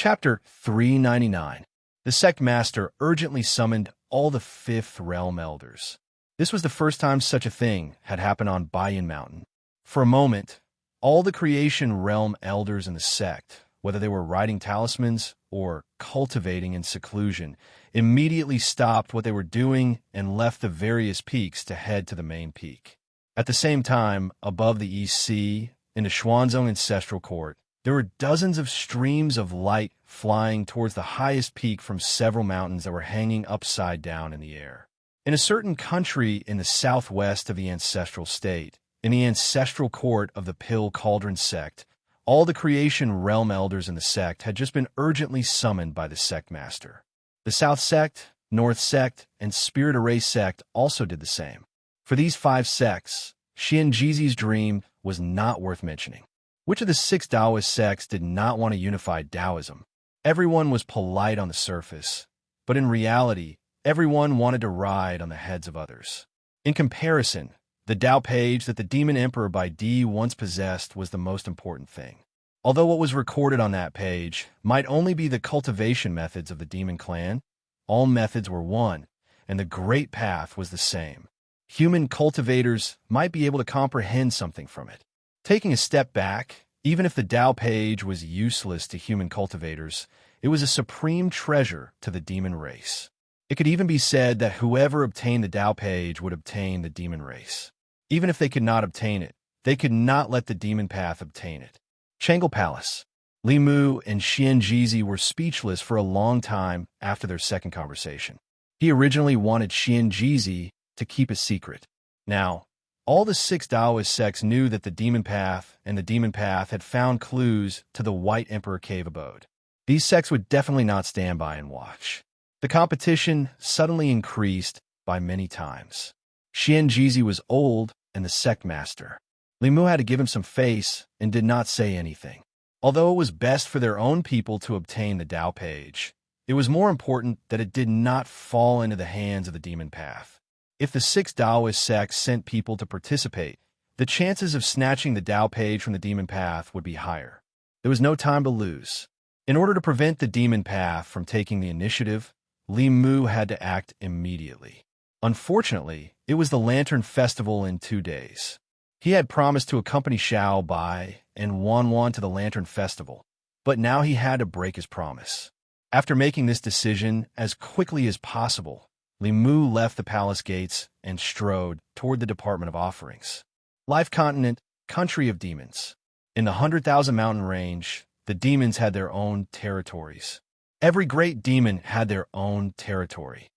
Chapter 399. The sect master urgently summoned all the Fifth Realm elders. This was the first time such a thing had happened on Bayan Mountain. For a moment, all the creation realm elders in the sect, whether they were writing talismans or cultivating in seclusion, immediately stopped what they were doing and left the various peaks to head to the main peak. At the same time, above the East Sea, in the Xuanzong ancestral court, there were dozens of streams of light flying towards the highest peak from several mountains that were hanging upside down in the air. In a certain country in the southwest of the ancestral state, in the ancestral court of the Pill Cauldron sect, all the creation realm elders in the sect had just been urgently summoned by the sect master. The South sect, North sect, and Spirit Array sect also did the same. For these 5 sects, Xianjizi's dream was not worth mentioning. Which of the 6 Taoist sects did not want a unified Taoism? Everyone was polite on the surface, but in reality, everyone wanted to ride on the heads of others. In comparison, the Tao page that the Demon Emperor Bai Di once possessed was the most important thing. Although what was recorded on that page might only be the cultivation methods of the demon clan, all methods were one, and the great path was the same. Human cultivators might be able to comprehend something from it. Taking a step back, even if the Tao page was useless to human cultivators, it was a supreme treasure to the demon race. It could even be said that whoever obtained the Tao page would obtain the demon race. Even if they could not obtain it, they could not let the demon path obtain it. Changle Palace. Li Mu and Xianjizi were speechless for a long time after their second conversation. He originally wanted Xianjizi to keep a secret. Now, all the 6 Taoist sects knew that the demon path and the demon path had found clues to the White Emperor cave abode. These sects would definitely not stand by and watch. The competition suddenly increased by many times. Xianjizi was old and the sect master. Li Mu had to give him some face and did not say anything. Although it was best for their own people to obtain the Tao page, it was more important that it did not fall into the hands of the demon path. If the 6 Taoist sects sent people to participate, the chances of snatching the Tao page from the demon path would be higher. There was no time to lose. In order to prevent the demon path from taking the initiative, Li Mu had to act immediately. Unfortunately, it was the Lantern Festival in 2 days. He had promised to accompany Xiao Bai and Wan to the Lantern Festival, but now he had to break his promise. After making this decision as quickly as possible, Li Mu left the palace gates and strode toward the Department of Offerings. Life Continent, Country of Demons. In the 100,000 mountain range, the demons had their own territories. Every great demon had their own territory.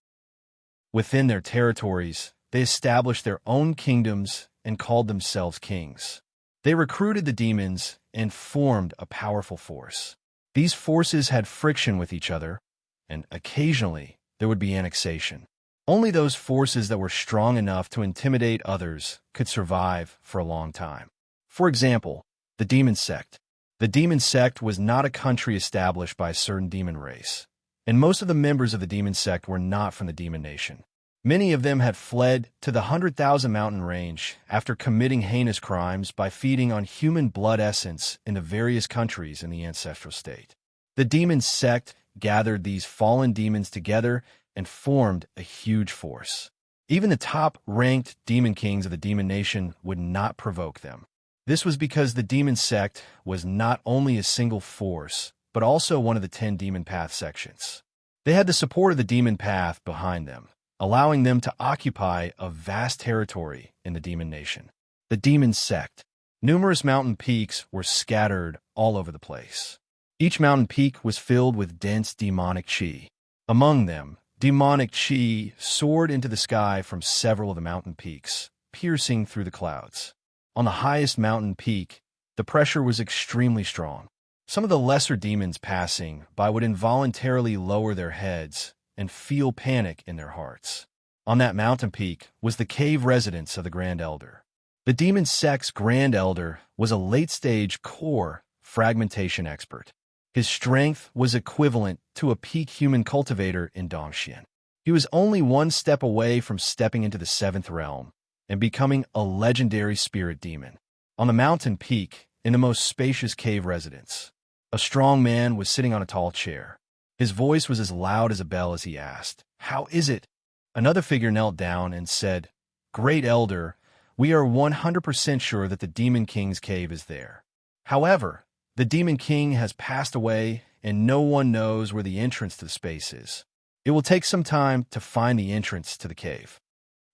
Within their territories, they established their own kingdoms and called themselves kings. They recruited the demons and formed a powerful force. These forces had friction with each other, and occasionally there would be annexation. Only those forces that were strong enough to intimidate others could survive for a long time. For example, the demon sect. The demon sect was not a country established by a certain demon race, and most of the members of the demon sect were not from the demon nation. Many of them had fled to the 100,000 mountain range after committing heinous crimes by feeding on human blood essence in the various countries in the ancestral state. The demon sect gathered these fallen demons together and formed a huge force. Even the top-ranked demon kings of the demon nation would not provoke them. This was because the demon sect was not only a single force, but also one of the 10 demon path sections. They had the support of the demon path behind them, allowing them to occupy a vast territory in the demon nation. The demon sect. Numerous mountain peaks were scattered all over the place. Each mountain peak was filled with dense demonic chi. Among them, demonic chi soared into the sky from several of the mountain peaks, piercing through the clouds. On the highest mountain peak, the pressure was extremely strong. Some of the lesser demons passing by would involuntarily lower their heads and feel panic in their hearts. On that mountain peak was the cave residence of the Grand Elder. The demon sect's Grand Elder was a late-stage core fragmentation expert. His strength was equivalent to a peak human cultivator in Dongxian. He was only one step away from stepping into the 7th realm and becoming a legendary spirit demon. On the mountain peak, in the most spacious cave residence, A strong man was sitting on a tall chair. His voice was as loud as a bell as he asked, "How is it?" Another figure knelt down and said, "Great Elder, we are 100% sure that the Demon King's cave is there. However, the Demon King has passed away and no one knows where the entrance to the space is. It will take some time to find the entrance to the cave."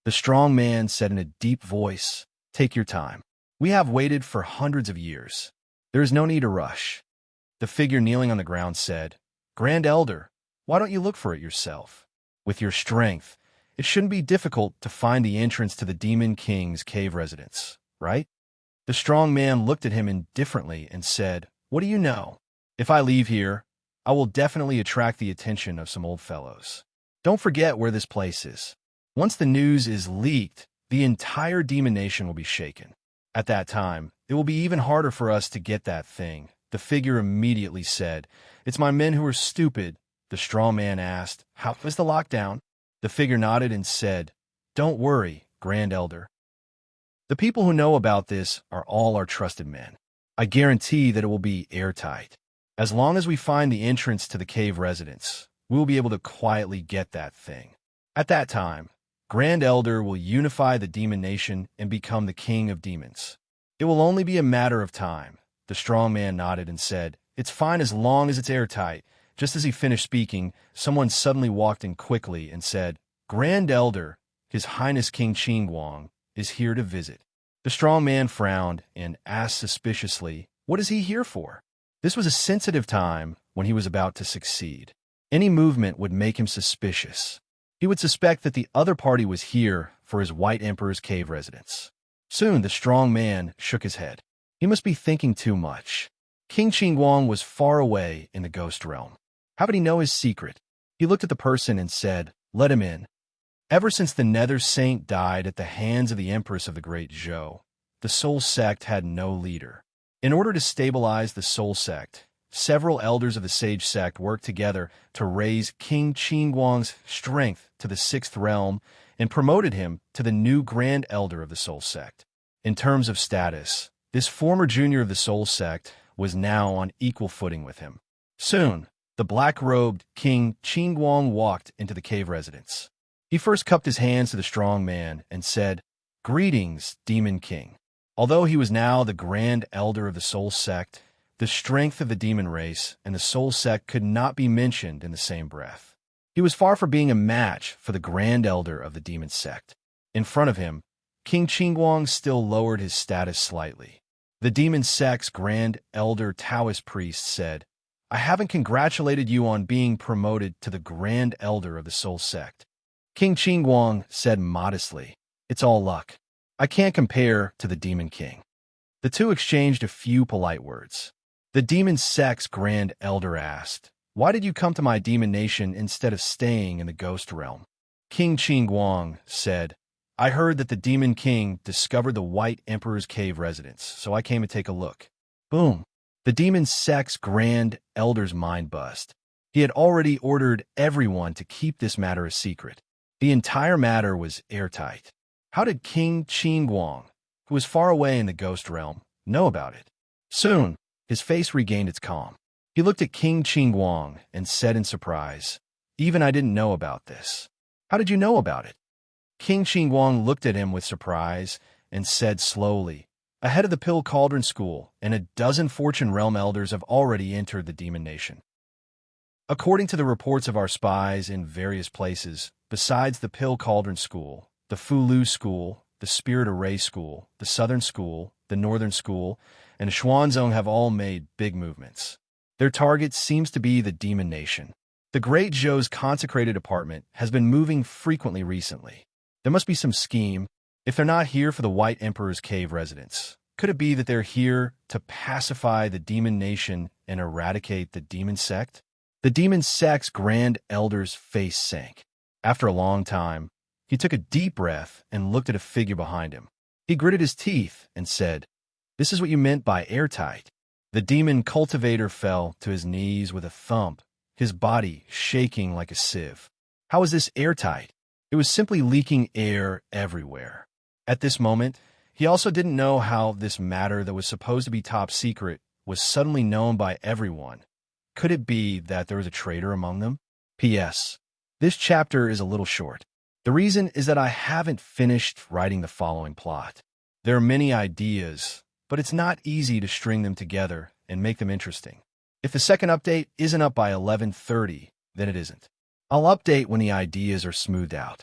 The strong man said in a deep voice, "Take your time. We have waited for hundreds of years. There is no need to rush." The figure kneeling on the ground said, "Grand Elder, why don't you look for it yourself? With your strength, it shouldn't be difficult to find the entrance to the Demon King's cave residence, right?" The strong man looked at him indifferently and said, "What do you know? If I leave here, I will definitely attract the attention of some old fellows. Don't forget where this place is. Once the news is leaked, the entire demon nation will be shaken. At that time, it will be even harder for us to get that thing." The figure immediately said, "It's my men who are stupid." The strong man asked, "How is the lockdown?" The figure nodded and said, "Don't worry, Grand Elder. The people who know about this are all our trusted men. I guarantee that it will be airtight. As long as we find the entrance to the cave residence, we will be able to quietly get that thing. At that time, Grand Elder will unify the demon nation and become the king of demons. It will only be a matter of time." The strong man nodded and said, "It's fine as long as it's airtight." Just as he finished speaking, someone suddenly walked in quickly and said, "Grand Elder, His Highness King Qingguang, is here to visit." The strong man frowned and asked suspiciously, "What is he here for?" This was a sensitive time when he was about to succeed. Any movement would make him suspicious. He would suspect that the other party was here for his White Emperor's cave residence. Soon the strong man shook his head. He must be thinking too much. King Qingguang was far away in the ghost realm. How would he know his secret? He looked at the person and said, "Let him in." Ever since the Nether Saint died at the hands of the Empress of the Great Zhou, the Soul Sect had no leader. In order to stabilize the Soul Sect, several elders of the Sage Sect worked together to raise King Qingguang's strength to the 6th realm and promoted him to the new Grand Elder of the Soul Sect. In terms of status, this former junior of the Soul Sect was now on equal footing with him. Soon, the black-robed King Qingguang walked into the cave residence. He first cupped his hands to the strong man and said, "Greetings, Demon King." Although he was now the Grand Elder of the Soul Sect, the strength of the demon race and the Soul Sect could not be mentioned in the same breath. He was far from being a match for the Grand Elder of the Demon Sect. In front of him, King Qingguang still lowered his status slightly. The Demon Sect's Grand Elder Taoist priest said, "I haven't congratulated you on being promoted to the Grand Elder of the Soul Sect." King Qingguang said modestly, "It's all luck. I can't compare to the Demon King." The two exchanged a few polite words. The Demon Sect's Grand Elder asked, "Why did you come to my demon nation instead of staying in the ghost realm?" King Qingguang said, "I heard that the Demon King discovered the White Emperor's cave residence, so I came to take a look." Boom! The Demon Sect's Grand Elder's mind buzzed. He had already ordered everyone to keep this matter a secret. The entire matter was airtight. How did King Qingguang, who was far away in the ghost realm, know about it? Soon, his face regained its calm. He looked at King Qingguang and said in surprise, "Even I didn't know about this. How did you know about it?" King Qingguang looked at him with surprise and said slowly, "Ahead of the Pill Cauldron School, and a dozen Fortune Realm elders have already entered the Demon Nation. According to the reports of our spies in various places, besides the Pill Cauldron School, the Fulu School, the Spirit Array School, the Southern School, the Northern School, and the Xuanzong have all made big movements. Their target seems to be the Demon Nation. The Great Zhou's consecrated apartment has been moving frequently recently. There must be some scheme. If they're not here for the White Emperor's cave residence, could it be that they're here to pacify the Demon Nation and eradicate the Demon Sect?" The Demon Sect's Grand Elder's face sank. After a long time, he took a deep breath and looked at a figure behind him. He gritted his teeth and said, "This is what you meant by airtight." The demon cultivator fell to his knees with a thump, his body shaking like a sieve. How was this airtight? It was simply leaking air everywhere. At this moment, he also didn't know how this matter that was supposed to be top secret was suddenly known by everyone. Could it be that there was a traitor among them? P.S. This chapter is a little short. The reason is that I haven't finished writing the following plot. There are many ideas, but it's not easy to string them together and make them interesting. If the second update isn't up by 11:30, then it isn't. I'll update when the ideas are smoothed out.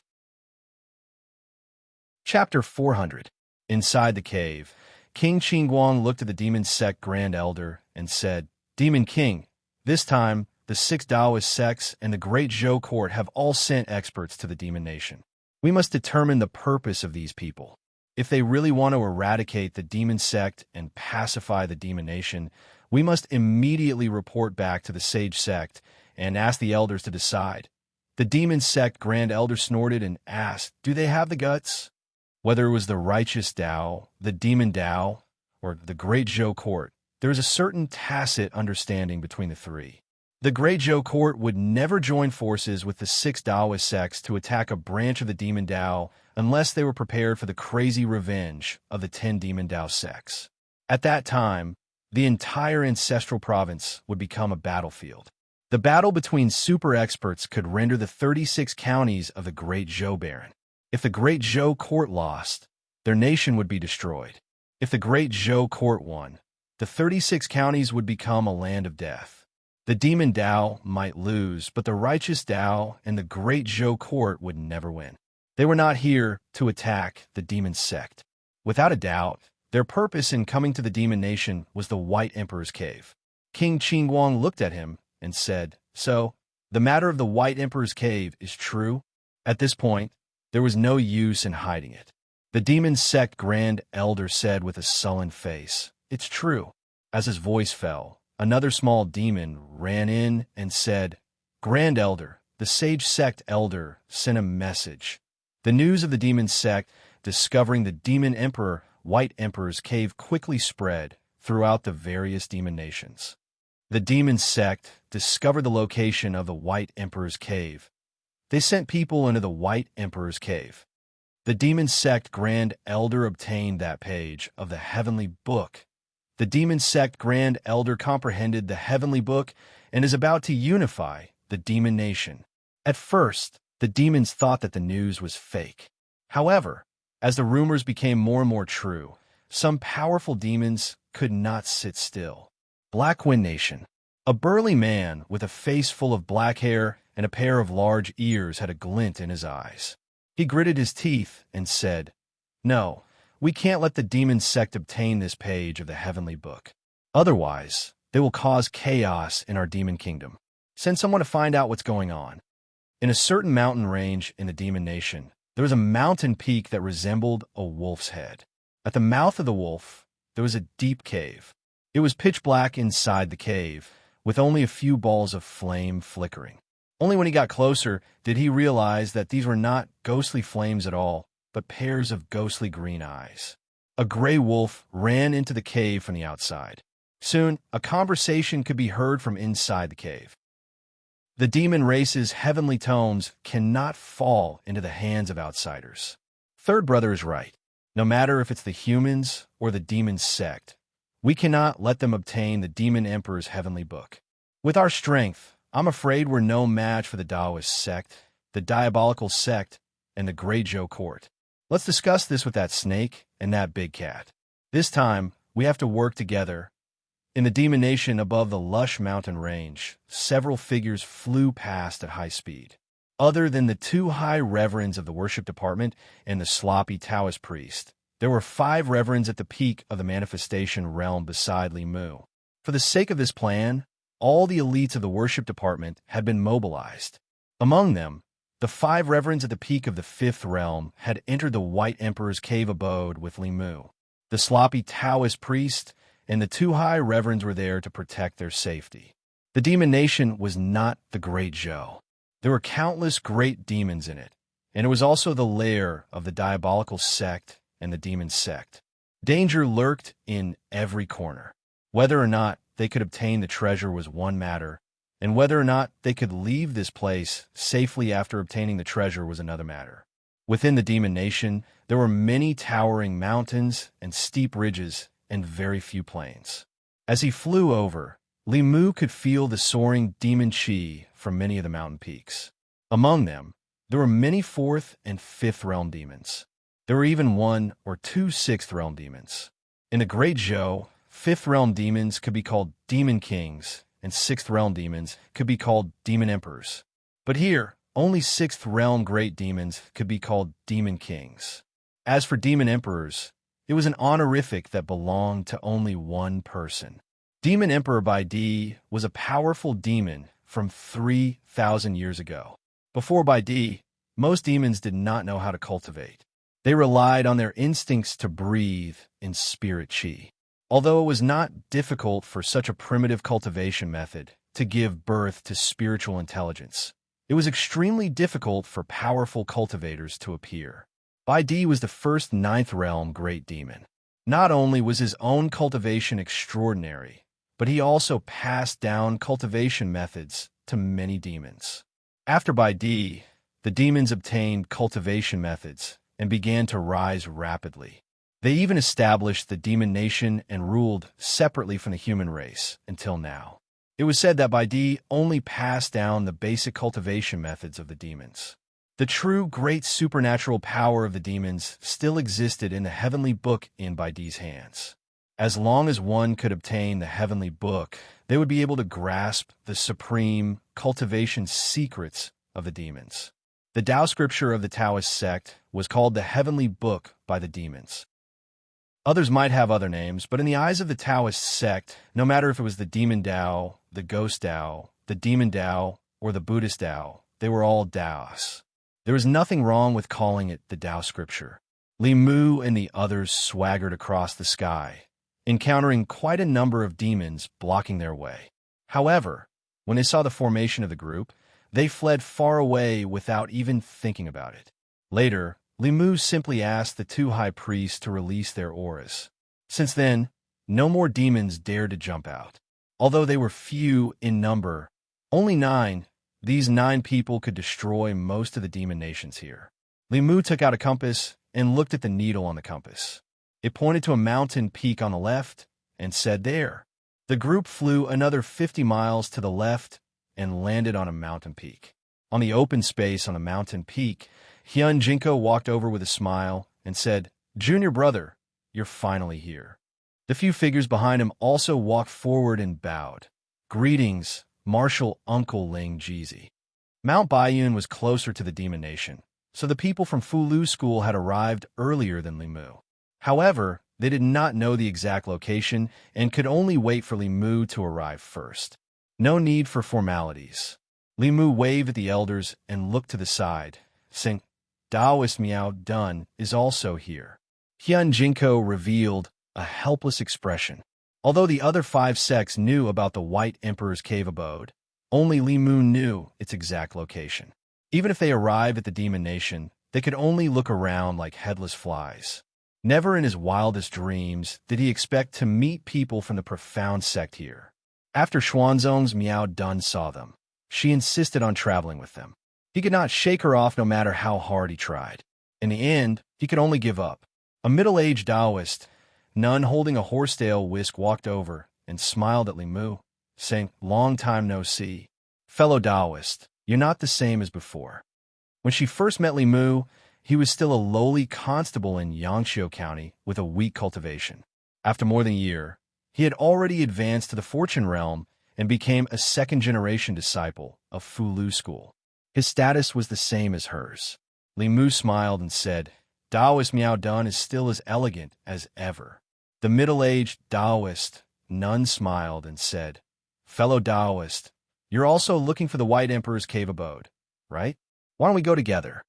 Chapter 400. Inside the cave, King Qingguang looked at the demon sect Grand Elder and said, "Demon King, this time the 6 Taoist sects and the Great Zhou Court have all sent experts to the demon nation. We must determine the purpose of these people. If they really want to eradicate the demon sect and pacify the demon nation, we must immediately report back to the sage sect and ask the elders to decide." The demon sect Grand Elder snorted and asked, "Do they have the guts?" Whether it was the righteous Tao, the demon Tao, or the Great Zhou Court, there is a certain tacit understanding between the three. The Great Zhou Court would never join forces with the 6 Taoist sects to attack a branch of the demon Tao unless they were prepared for the crazy revenge of the 10 demon Tao sects. At that time, the entire ancestral province would become a battlefield. The battle between super experts could render the 36 counties of the Great Zhou barren. If the Great Zhou Court lost, their nation would be destroyed. If the Great Zhou Court won, the 36 counties would become a land of death. The demon Tao might lose, but the righteous Tao and the Great Zhou Court would never win. They were not here to attack the demon sect. Without a doubt, their purpose in coming to the demon nation was the White Emperor's cave. King Qingguang looked at him and said, "So, the matter of the White Emperor's cave is true?" At this point, there was no use in hiding it. The demon sect Grand Elder said with a sullen face, "It's true." As his voice fell, another small demon ran in and said, "Grand Elder, the sage sect elder sent a message." The news of the demon sect discovering the demon emperor White Emperor's cave quickly spread throughout the various demon nations. The demon sect discovered the location of the White Emperor's cave. They sent people into the White Emperor's cave. The demon sect Grand Elder obtained that page of the Heavenly Book. The demon sect Grand Elder comprehended the Heavenly Book and is about to unify the demon nation. At first, the demons thought that the news was fake. However, as the rumors became more and more true, some powerful demons could not sit still. Black Wind Nation. A burly man with a face full of black hair and a pair of large ears had a glint in his eyes. He gritted his teeth and said, "No, we can't let the demon sect obtain this page of the Heavenly Book. Otherwise, they will cause chaos in our demon kingdom. Send someone to find out what's going on." In a certain mountain range in the demon nation, there was a mountain peak that resembled a wolf's head. At the mouth of the wolf, there was a deep cave. It was pitch black inside the cave, with only a few balls of flame flickering. Only when he got closer did he realize that these were not ghostly flames at all, but pairs of ghostly green eyes. A gray wolf ran into the cave from the outside. Soon, a conversation could be heard from inside the cave. The demon race's heavenly tones cannot fall into the hands of outsiders. Third Brother is right. No matter if it's the humans or the demon sect, we cannot let them obtain the demon emperor's heavenly book. With our strength, I'm afraid we're no match for the Taoist sect, the diabolical sect, and the Great Zhou Court. Let's discuss this with that snake and that big cat. This time, we have to work together. In the demon nation above the lush mountain range, several figures flew past at high speed. Other than the 2 high reverends of the worship department and the sloppy Taoist priest, there were 5 reverends at the peak of the manifestation realm beside Li Mu. For the sake of this plan, all the elites of the worship department had been mobilized. Among them, the 5 reverends at the peak of the 5th realm had entered the White Emperor's cave abode with Li Mu. The sloppy Taoist priest and the 2 high reverends were there to protect their safety. The demon nation was not the Great Zhou. There were countless great demons in it, and it was also the lair of the diabolical sect and the demon sect. Danger lurked in every corner. Whether or not they could obtain the treasure was one matter, and whether or not they could leave this place safely after obtaining the treasure was another matter. Within the demon nation, there were many towering mountains and steep ridges and very few plains. As he flew over, Li Mu could feel the soaring demon chi from many of the mountain peaks. Among them, there were many 4th and 5th realm demons. There were even 1 or 2 6th realm demons. In the Great Zhou, 5th realm demons could be called demon kings, and 6th realm demons could be called demon emperors. But here, only 6th realm great demons could be called demon kings. As for demon emperors, it was an honorific that belonged to only one person. Demon Emperor Baidi was a powerful demon from 3,000 years ago. Before Baidi, most demons did not know how to cultivate. They relied on their instincts to breathe in spirit chi. Although it was not difficult for such a primitive cultivation method to give birth to spiritual intelligence, it was extremely difficult for powerful cultivators to appear. Baidi was the first 9th realm great demon. Not only was his own cultivation extraordinary, but he also passed down cultivation methods to many demons. After Baidi, the demons obtained cultivation methods and began to rise rapidly. They even established the demon nation and ruled separately from the human race until now. It was said that Baidi only passed down the basic cultivation methods of the demons. The true great supernatural power of the demons still existed in the heavenly book in Baidi's hands. As long as one could obtain the heavenly book, they would be able to grasp the supreme cultivation secrets of the demons. The Tao scripture of the Taoist sect was called the Heavenly Book by the demons. Others might have other names, but in the eyes of the Taoist sect, no matter if it was the Demon Tao, the Ghost Tao, the Demon Tao, or the Buddhist Tao, they were all Taos. There was nothing wrong with calling it the Tao scripture. Li Mu and the others swaggered across the sky, encountering quite a number of demons blocking their way. However, when they saw the formation of the group, they fled far away without even thinking about it. Later, Li Mu simply asked the 2 high priests to release their auras. Since then, no more demons dared to jump out. Although they were few in number, only 9, these 9 people could destroy most of the demon nations here. Li Mu took out a compass and looked at the needle on the compass. It pointed to a mountain peak on the left and said there. The group flew another 50 miles to the left and landed on a mountain peak. On the open space on the mountain peak, Hyun Jinko walked over with a smile and said, "Junior brother, you're finally here." The few figures behind him also walked forward and bowed. "Greetings, Marshal Uncle Ling Jeezy." Mount Baiyun was closer to the demon nation, so the people from Fulu School had arrived earlier than Li Mu. However, they did not know the exact location and could only wait for Li Mu to arrive first. No need for formalities. Li Mu waved at the elders and looked to the side, saying, "Taoist Miao Dun is also here." Hyun Jinko revealed a helpless expression. Although the other 5 sects knew about the White Emperor's cave abode, only Li Mu knew its exact location. Even if they arrived at the demon nation, they could only look around like headless flies. Never in his wildest dreams did he expect to meet people from the profound sect here. After Xuanzong's Miao Dun saw them, she insisted on traveling with them. He could not shake her off no matter how hard he tried. In the end, he could only give up. A middle-aged Taoist, nun holding a horsetail whisk, walked over and smiled at Li Mu, saying, "Long time no see. Fellow Taoist, you're not the same as before." When she first met Li Mu, he was still a lowly constable in Yangqiu County with a weak cultivation. After more than a year, he had already advanced to the fortune realm and became a second-generation disciple of Fulu School. His status was the same as hers. Li Mu smiled and said, "Taoist Miao Dun is still as elegant as ever." The middle-aged Taoist nun smiled and said, "Fellow Taoist, you're also looking for the White Emperor's cave abode, right? Why don't we go together?"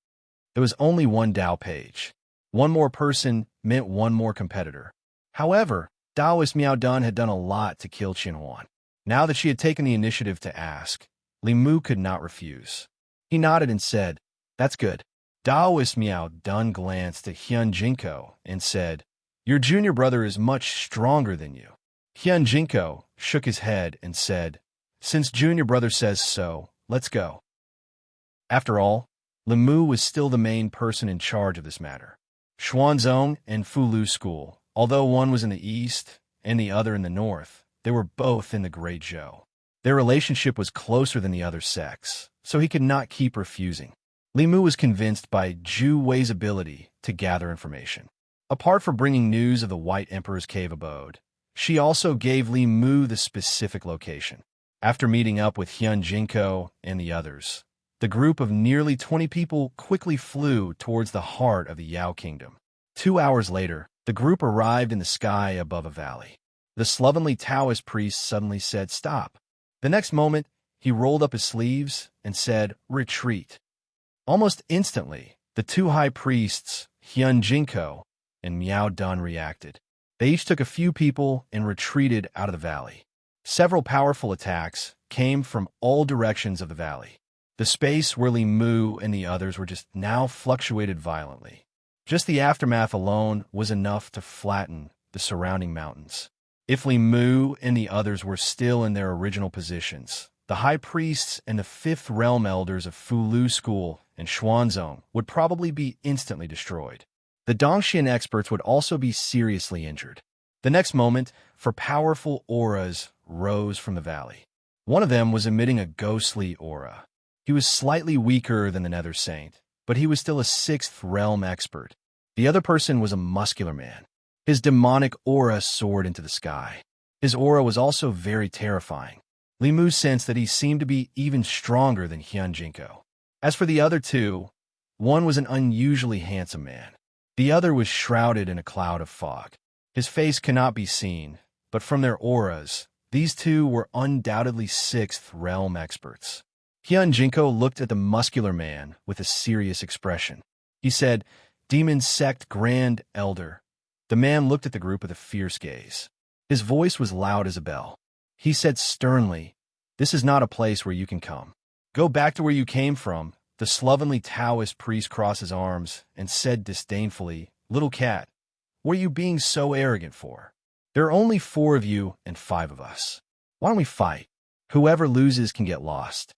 There was only one Tao page. One more person meant one more competitor. However, Taoist Miao Dun had done a lot to kill Qin Huan. Now that she had taken the initiative to ask, Li Mu could not refuse. He nodded and said, "That's good." Taoist Miao Dun glanced at Hyun Jinko and said, "Your junior brother is much stronger than you." Hyun Jinko shook his head and said, "Since junior brother says so, let's go." After all, Li Mu was still the main person in charge of this matter. Xuanzong and Fulu School, although one was in the east and the other in the north, they were both in the Great Zhou. Their relationship was closer than the other sects, so he could not keep refusing. Li Mu was convinced by Zhu Wei's ability to gather information. Apart from bringing news of the White Emperor's cave abode, she also gave Li Mu the specific location. After meeting up with Hyun Jinko and the others, the group of nearly 20 people quickly flew towards the heart of the Yao Kingdom. 2 hours later, the group arrived in the sky above a valley. The slovenly Taoist priest suddenly said, "Stop." The next moment, he rolled up his sleeves and said, "Retreat." Almost instantly, the two high priests, Hyun Jinko and Miao Dun, reacted. They each took a few people and retreated out of the valley. Several powerful attacks came from all directions of the valley. The space where Li Mu and the others were just now fluctuated violently. Just the aftermath alone was enough to flatten the surrounding mountains. If Li Mu and the others were still in their original positions, the high priests and the fifth realm elders of Fulu School and Xuanzong would probably be instantly destroyed. The Dongxian experts would also be seriously injured. The next moment, four powerful auras rose from the valley. One of them was emitting a ghostly aura. He was slightly weaker than the Nether Saint, but he was still a sixth realm expert. The other person was a muscular man. His demonic aura soared into the sky. His aura was also very terrifying. Li Mu sensed that he seemed to be even stronger than Hyun Jinko. As for the other two, one was an unusually handsome man. The other was shrouded in a cloud of fog. His face cannot be seen, but from their auras, these two were undoubtedly sixth realm experts. Hyun Jinko looked at the muscular man with a serious expression. He said, "Demon Sect Grand Elder." The man looked at the group with a fierce gaze. His voice was loud as a bell. He said sternly, "This is not a place where you can come. Go back to where you came from." The slovenly Taoist priest crossed his arms and said disdainfully, "Little cat, what are you being so arrogant for? There are only 4 of you and 5 of us. Why don't we fight? Whoever loses can get lost."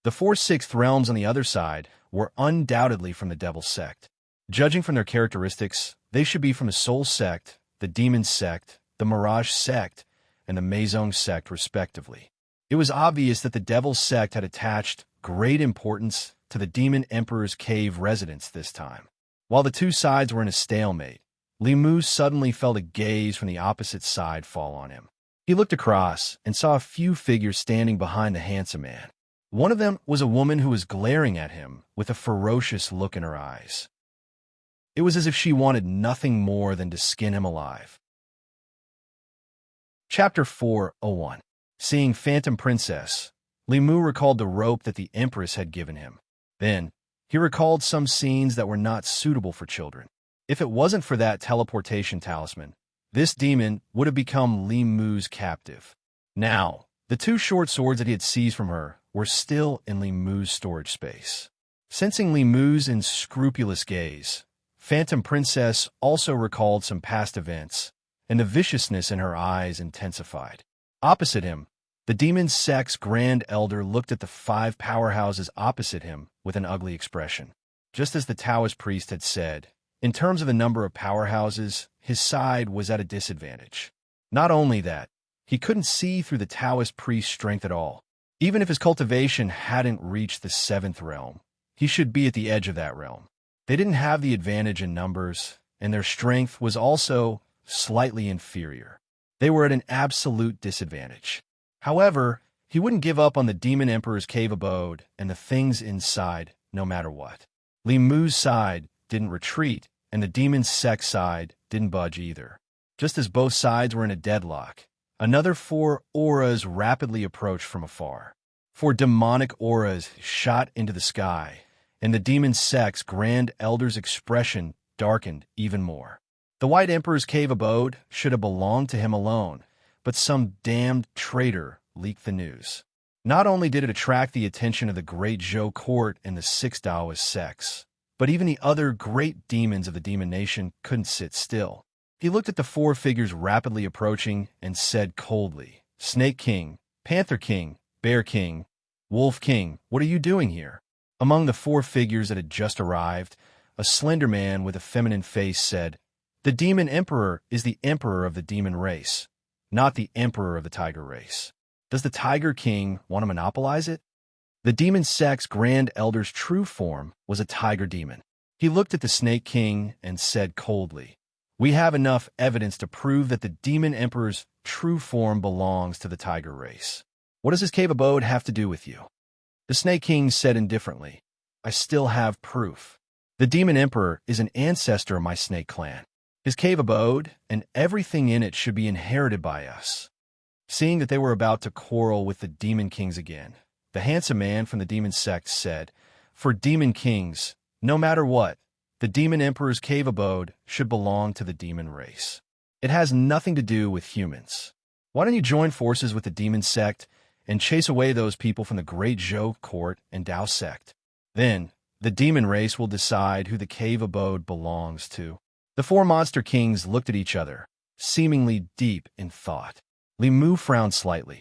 The 4 sixth realms on the other side were undoubtedly from the Devil Sect. Judging from their characteristics, they should be from the Soul Sect, the Demon Sect, the Mirage Sect, and the Meizong Sect, respectively. It was obvious that the Devil Sect had attached great importance to the Demon Emperor's cave residence this time. While the two sides were in a stalemate, Li Mu suddenly felt a gaze from the opposite side fall on him. He looked across and saw a few figures standing behind the handsome man. One of them was a woman who was glaring at him with a ferocious look in her eyes. It was as if she wanted nothing more than to skin him alive. Chapter 4:01. Seeing Phantom Princess, Li Mu recalled the rope that the Empress had given him. Then, he recalled some scenes that were not suitable for children. If it wasn't for that teleportation talisman, this demon would have become Li Mu's captive. Now, the 2 short swords that he had seized from her were still in Li Mu's storage space. Sensing Li Mu's unscrupulous gaze, Phantom Princess also recalled some past events, and the viciousness in her eyes intensified. Opposite him, the Demon Sect's Grand Elder looked at the 5 powerhouses opposite him with an ugly expression. Just as the Taoist priest had said, in terms of the number of powerhouses, his side was at a disadvantage. Not only that, he couldn't see through the Taoist priest's strength at all. Even if his cultivation hadn't reached the 7th realm, he should be at the edge of that realm. They didn't have the advantage in numbers, and their strength was also slightly inferior. They were at an absolute disadvantage. However, he wouldn't give up on the Demon Emperor's cave abode and the things inside, no matter what. Li Mu's side didn't retreat, and the Demon Sect side didn't budge either. Just as both sides were in a deadlock, another 4 auras rapidly approached from afar. 4 demonic auras shot into the sky, and the Demon Sect's Grand Elder's expression darkened even more. The White Emperor's cave abode should have belonged to him alone, but some damned traitor leaked the news. Not only did it attract the attention of the Great Zhou Court and the 6 Taoist sects, but even the other great demons of the Demon Nation couldn't sit still. He looked at the 4 figures rapidly approaching and said coldly, "Snake King, Panther King, Bear King, Wolf King, what are you doing here?" Among the 4 figures that had just arrived, a slender man with a feminine face said, "The Demon Emperor is the emperor of the demon race. not the emperor of the tiger race. Does the Tiger King want to monopolize it? The demon sect's Grand Elder's true form was a tiger demon. He looked at the Snake King and said coldly, "We have enough evidence to prove that the demon emperor's true form belongs to the tiger race. What does his cave abode have to do with you?" The Snake King said indifferently, "I still have proof. The demon emperor is an ancestor of my snake clan. His cave abode and everything in it should be inherited by us." Seeing that they were about to quarrel with the demon kings again, the handsome man from the demon sect said, "For demon kings, no matter what, the demon emperor's cave abode should belong to the demon race. It has nothing to do with humans. Why don't you join forces with the demon sect and chase away those people from the Great Zhou court and Dao sect? Then, the demon race will decide who the cave abode belongs to." The four monster kings looked at each other, seemingly deep in thought. Li Mu frowned slightly.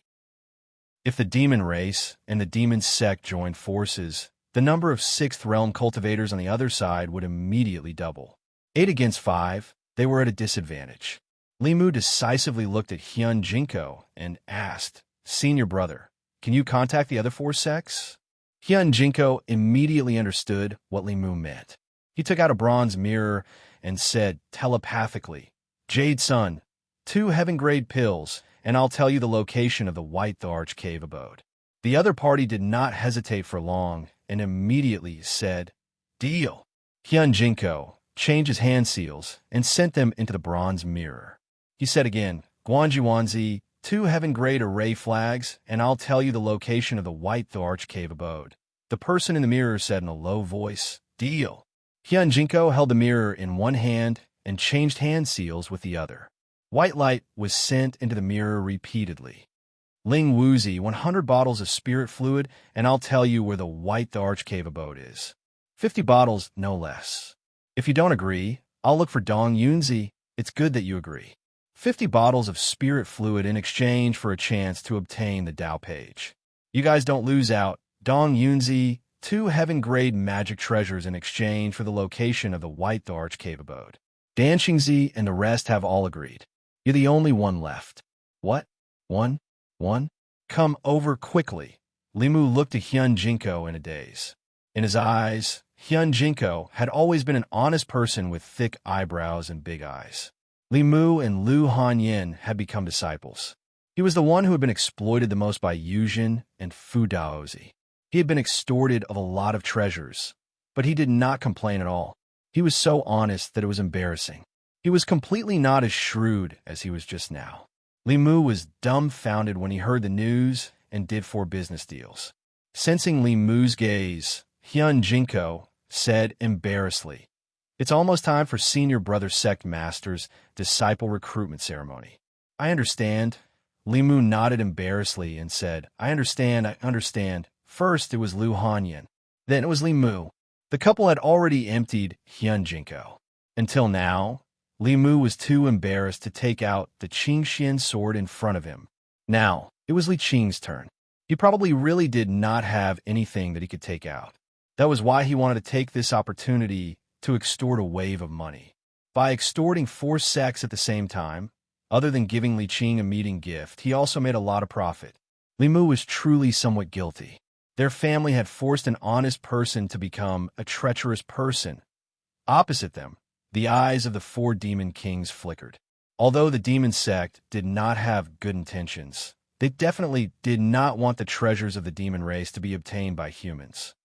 If the demon race and the demon sect joined forces, the number of sixth realm cultivators on the other side would immediately double. 8 against 5, they were at a disadvantage. Li Mu decisively looked at Hyun Jinko and asked, "Senior brother, can you contact the other 4 sects?" Hyun Jinko immediately understood what Li Mu meant. He took out a bronze mirror and said telepathically, "Jade Sun, 2 heaven-grade pills, and I'll tell you the location of the White Arch cave abode." The other party did not hesitate for long and immediately said, "Deal." Hyun Jinko changed his hand seals and sent them into the bronze mirror. He said again, "Guanjuanzi, 2 heaven-grade array flags, and I'll tell you the location of the White Arch cave abode." The person in the mirror said in a low voice, "Deal." Hyun Jinko held the mirror in one hand and changed hand seals with the other. White light was sent into the mirror repeatedly. "Ling Wuzi, 100 bottles of spirit fluid, and I'll tell you where the White Arch cave abode is. 50 bottles, no less. If you don't agree, I'll look for Dong Yunzi. It's good that you agree. 50 bottles of spirit fluid in exchange for a chance to obtain the Dao page. You guys don't lose out. Dong Yunzi, 2 heaven-grade magic treasures in exchange for the location of the White Arch cave abode. Dan Xingzi and the rest have all agreed. You're the only one left." "What? One? Come over quickly." Li Mu looked at Hyun Jinko in a daze. In his eyes, Hyun Jinko had always been an honest person with thick eyebrows and big eyes. Li Mu and Lu Hanyin had become disciples. He was the one who had been exploited the most by Yuzhin and Fu Daozi. He had been extorted of a lot of treasures, but he did not complain at all. He was so honest that it was embarrassing. He was completely not as shrewd as he was just now. Li Mu was dumbfounded when he heard the news and did 4 business deals. Sensing Li Mu's gaze, Hyun Jinko said embarrassedly, "It's almost time for Senior Brother Sect Master's disciple recruitment ceremony." "I understand." Li Mu nodded embarrassedly and said, I understand. First it was Lu Hanyin. Then it was Li Mu. The couple had already emptied Hyun Jinko. Until now, Li Mu was too embarrassed to take out the Qingxian sword in front of him. Now, it was Li Qing's turn. He probably really did not have anything that he could take out. That was why he wanted to take this opportunity to extort a wave of money. By extorting 4 sects at the same time, other than giving Li Qing a meeting gift, he also made a lot of profit. Li Mu was truly somewhat guilty. Their family had forced an honest person to become a treacherous person. Opposite them, the eyes of the 4 demon kings flickered. Although the demon sect did not have good intentions, they definitely did not want the treasures of the demon race to be obtained by humans.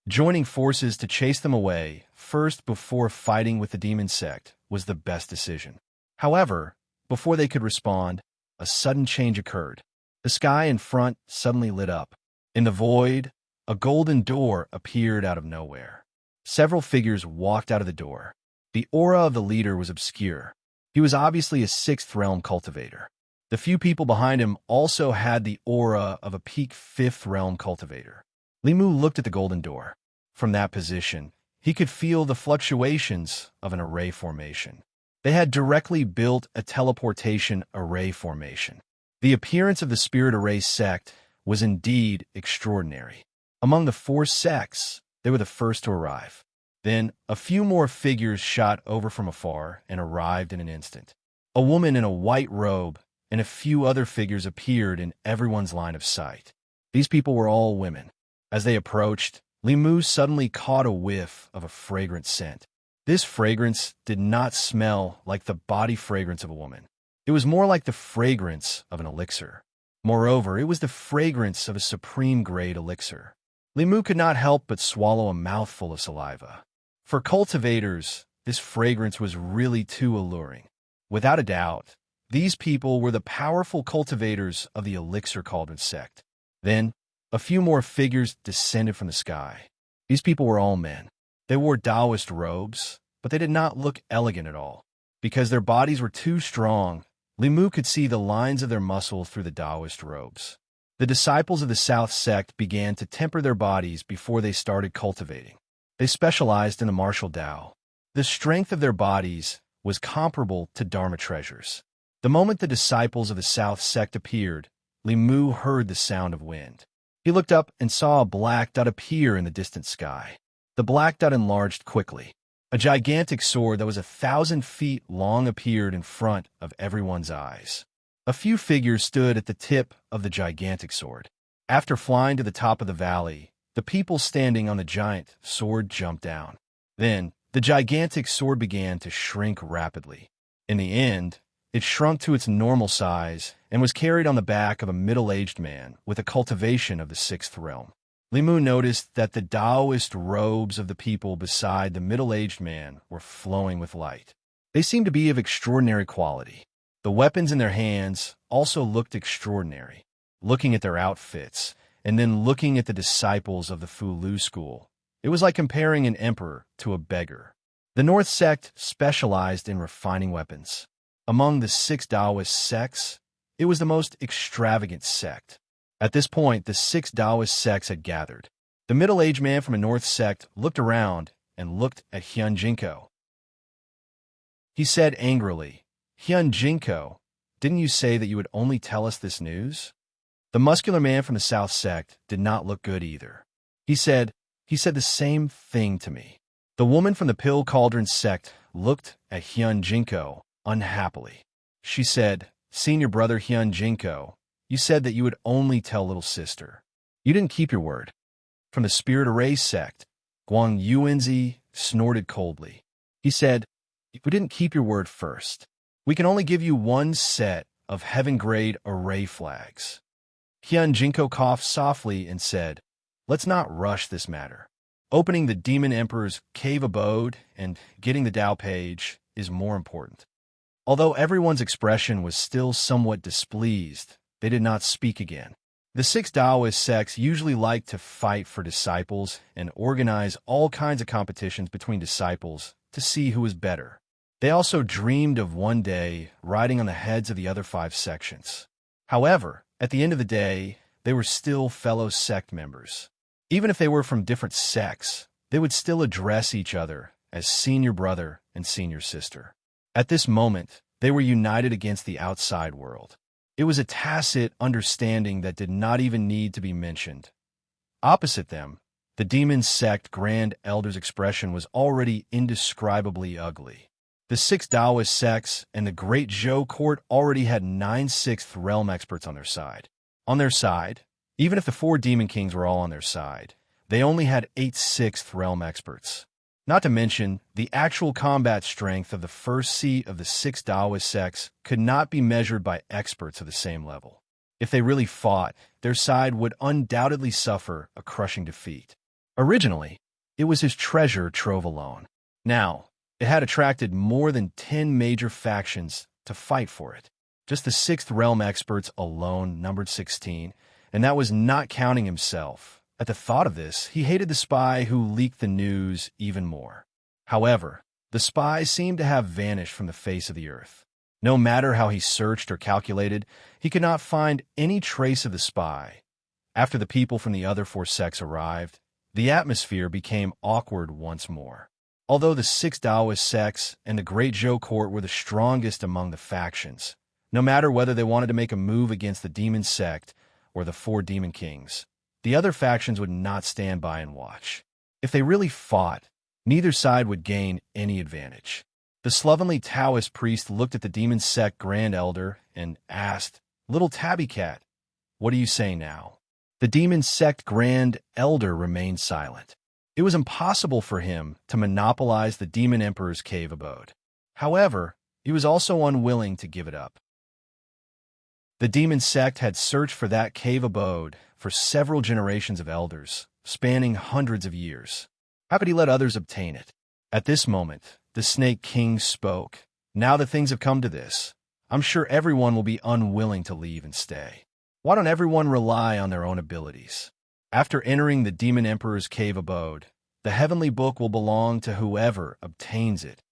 Joining forces to chase them away first before fighting with the demon sect was the best decision. However, before they could respond, a sudden change occurred. The sky in front suddenly lit up. In the void, a golden door appeared out of nowhere. Several figures walked out of the door. The aura of the leader was obscure. He was obviously a 6th realm cultivator. The few people behind him also had the aura of a peak 5th realm cultivator. Li Mu looked at the golden door. From that position, he could feel the fluctuations of an array formation. They had directly built a teleportation array formation. The appearance of the Spirit Array sect was indeed extraordinary. Among the 4 sects, they were the first to arrive. Then, a few more figures shot over from afar and arrived in an instant. A woman in a white robe and a few other figures appeared in everyone's line of sight. These people were all women. As they approached, Limu suddenly caught a whiff of a fragrant scent. This fragrance did not smell like the body fragrance of a woman. It was more like the fragrance of an elixir. Moreover, it was the fragrance of a supreme-grade elixir. Limu could not help but swallow a mouthful of saliva. For cultivators, this fragrance was really too alluring. Without a doubt, these people were the powerful cultivators of the elixir cauldron sect. Then, a few more figures descended from the sky. These people were all men. They wore Taoist robes, but they did not look elegant at all. Because their bodies were too strong, Limu could see the lines of their muscles through the Taoist robes. The disciples of the South sect began to temper their bodies before they started cultivating. They specialized in the martial Tao. The strength of their bodies was comparable to Dharma treasures. The moment the disciples of the South sect appeared, Limu heard the sound of wind. He looked up and saw a black dot appear in the distant sky. The black dot enlarged quickly. A gigantic sword that was 1,000 feet long appeared in front of everyone's eyes. A few figures stood at the tip of the gigantic sword. After flying to the top of the valley, the people standing on the giant sword jumped down. Then, the gigantic sword began to shrink rapidly. In the end, it shrunk to its normal size and was carried on the back of a middle-aged man with a cultivation of the sixth realm. Limu noticed that the Taoist robes of the people beside the middle-aged man were flowing with light. They seemed to be of extraordinary quality. The weapons in their hands also looked extraordinary. Looking at their outfits, and then looking at the disciples of the Fulu school, it was like comparing an emperor to a beggar. The North sect specialized in refining weapons. Among the 6 Taoist sects, it was the most extravagant sect. At this point, the 6 Taoist sects had gathered. The middle-aged man from a North sect looked around and looked at Hyun Jinko. He said angrily, "Hyun Jinko, didn't you say that you would only tell us this news?" The muscular man from the South sect did not look good either. He said the same thing to me. The woman from the Pill Cauldron sect looked at Hyun Jinko unhappily. She said, "Senior brother Hyun Jinko, you said that you would only tell little sister. You didn't keep your word." From the Spirit Array sect, Guang Yuanzi snorted coldly. He said, "We didn't keep your word first. We can only give you 1 set of heaven-grade array flags." Hyun Jinko coughed softly and said, "Let's not rush this matter. Opening the Demon Emperor's cave abode and getting the Tao page is more important." Although everyone's expression was still somewhat displeased, they did not speak again. The 6 Taoist sects usually liked to fight for disciples and organize all kinds of competitions between disciples to see who was better. They also dreamed of one day riding on the heads of the other 5 sections. However, at the end of the day, they were still fellow sect members. Even if they were from different sects, they would still address each other as senior brother and senior sister. At this moment, they were united against the outside world. It was a tacit understanding that did not even need to be mentioned. Opposite them, the demon sect Grand Elder's expression was already indescribably ugly. The 6 Taoist sects and the Great Zhou court already had 9 sixth realm experts on their side. On their side, even if the 4 demon kings were all on their side, they only had 8 sixth realm experts. Not to mention, the actual combat strength of the first seat of the 6 Taoist sects could not be measured by experts of the same level. If they really fought, their side would undoubtedly suffer a crushing defeat. Originally, it was his treasure trove alone. Now, it had attracted more than 10 major factions to fight for it. Just the 6th realm experts alone numbered 16, and that was not counting himself. At the thought of this, he hated the spy who leaked the news even more. However, the spy seemed to have vanished from the face of the earth. No matter how he searched or calculated, he could not find any trace of the spy. After the people from the other 4 sects arrived, the atmosphere became awkward once more. Although the 6 Taoist sects and the Great Zhou court were the strongest among the factions, no matter whether they wanted to make a move against the demon sect or the 4 demon kings, the other factions would not stand by and watch. If they really fought, neither side would gain any advantage. The slovenly Taoist priest looked at the demon sect Grand Elder and asked, "Little Tabby Cat, what do you say now?" The demon sect Grand Elder remained silent. It was impossible for him to monopolize the Demon Emperor's cave abode. However, he was also unwilling to give it up. The demon sect had searched for that cave abode for several generations of elders, spanning hundreds of years. How could he let others obtain it? At this moment, the Snake King spoke. "Now that things have come to this, I'm sure everyone will be unwilling to leave and stay. Why don't everyone rely on their own abilities? After entering the Demon Emperor's cave abode, the heavenly book will belong to whoever obtains it."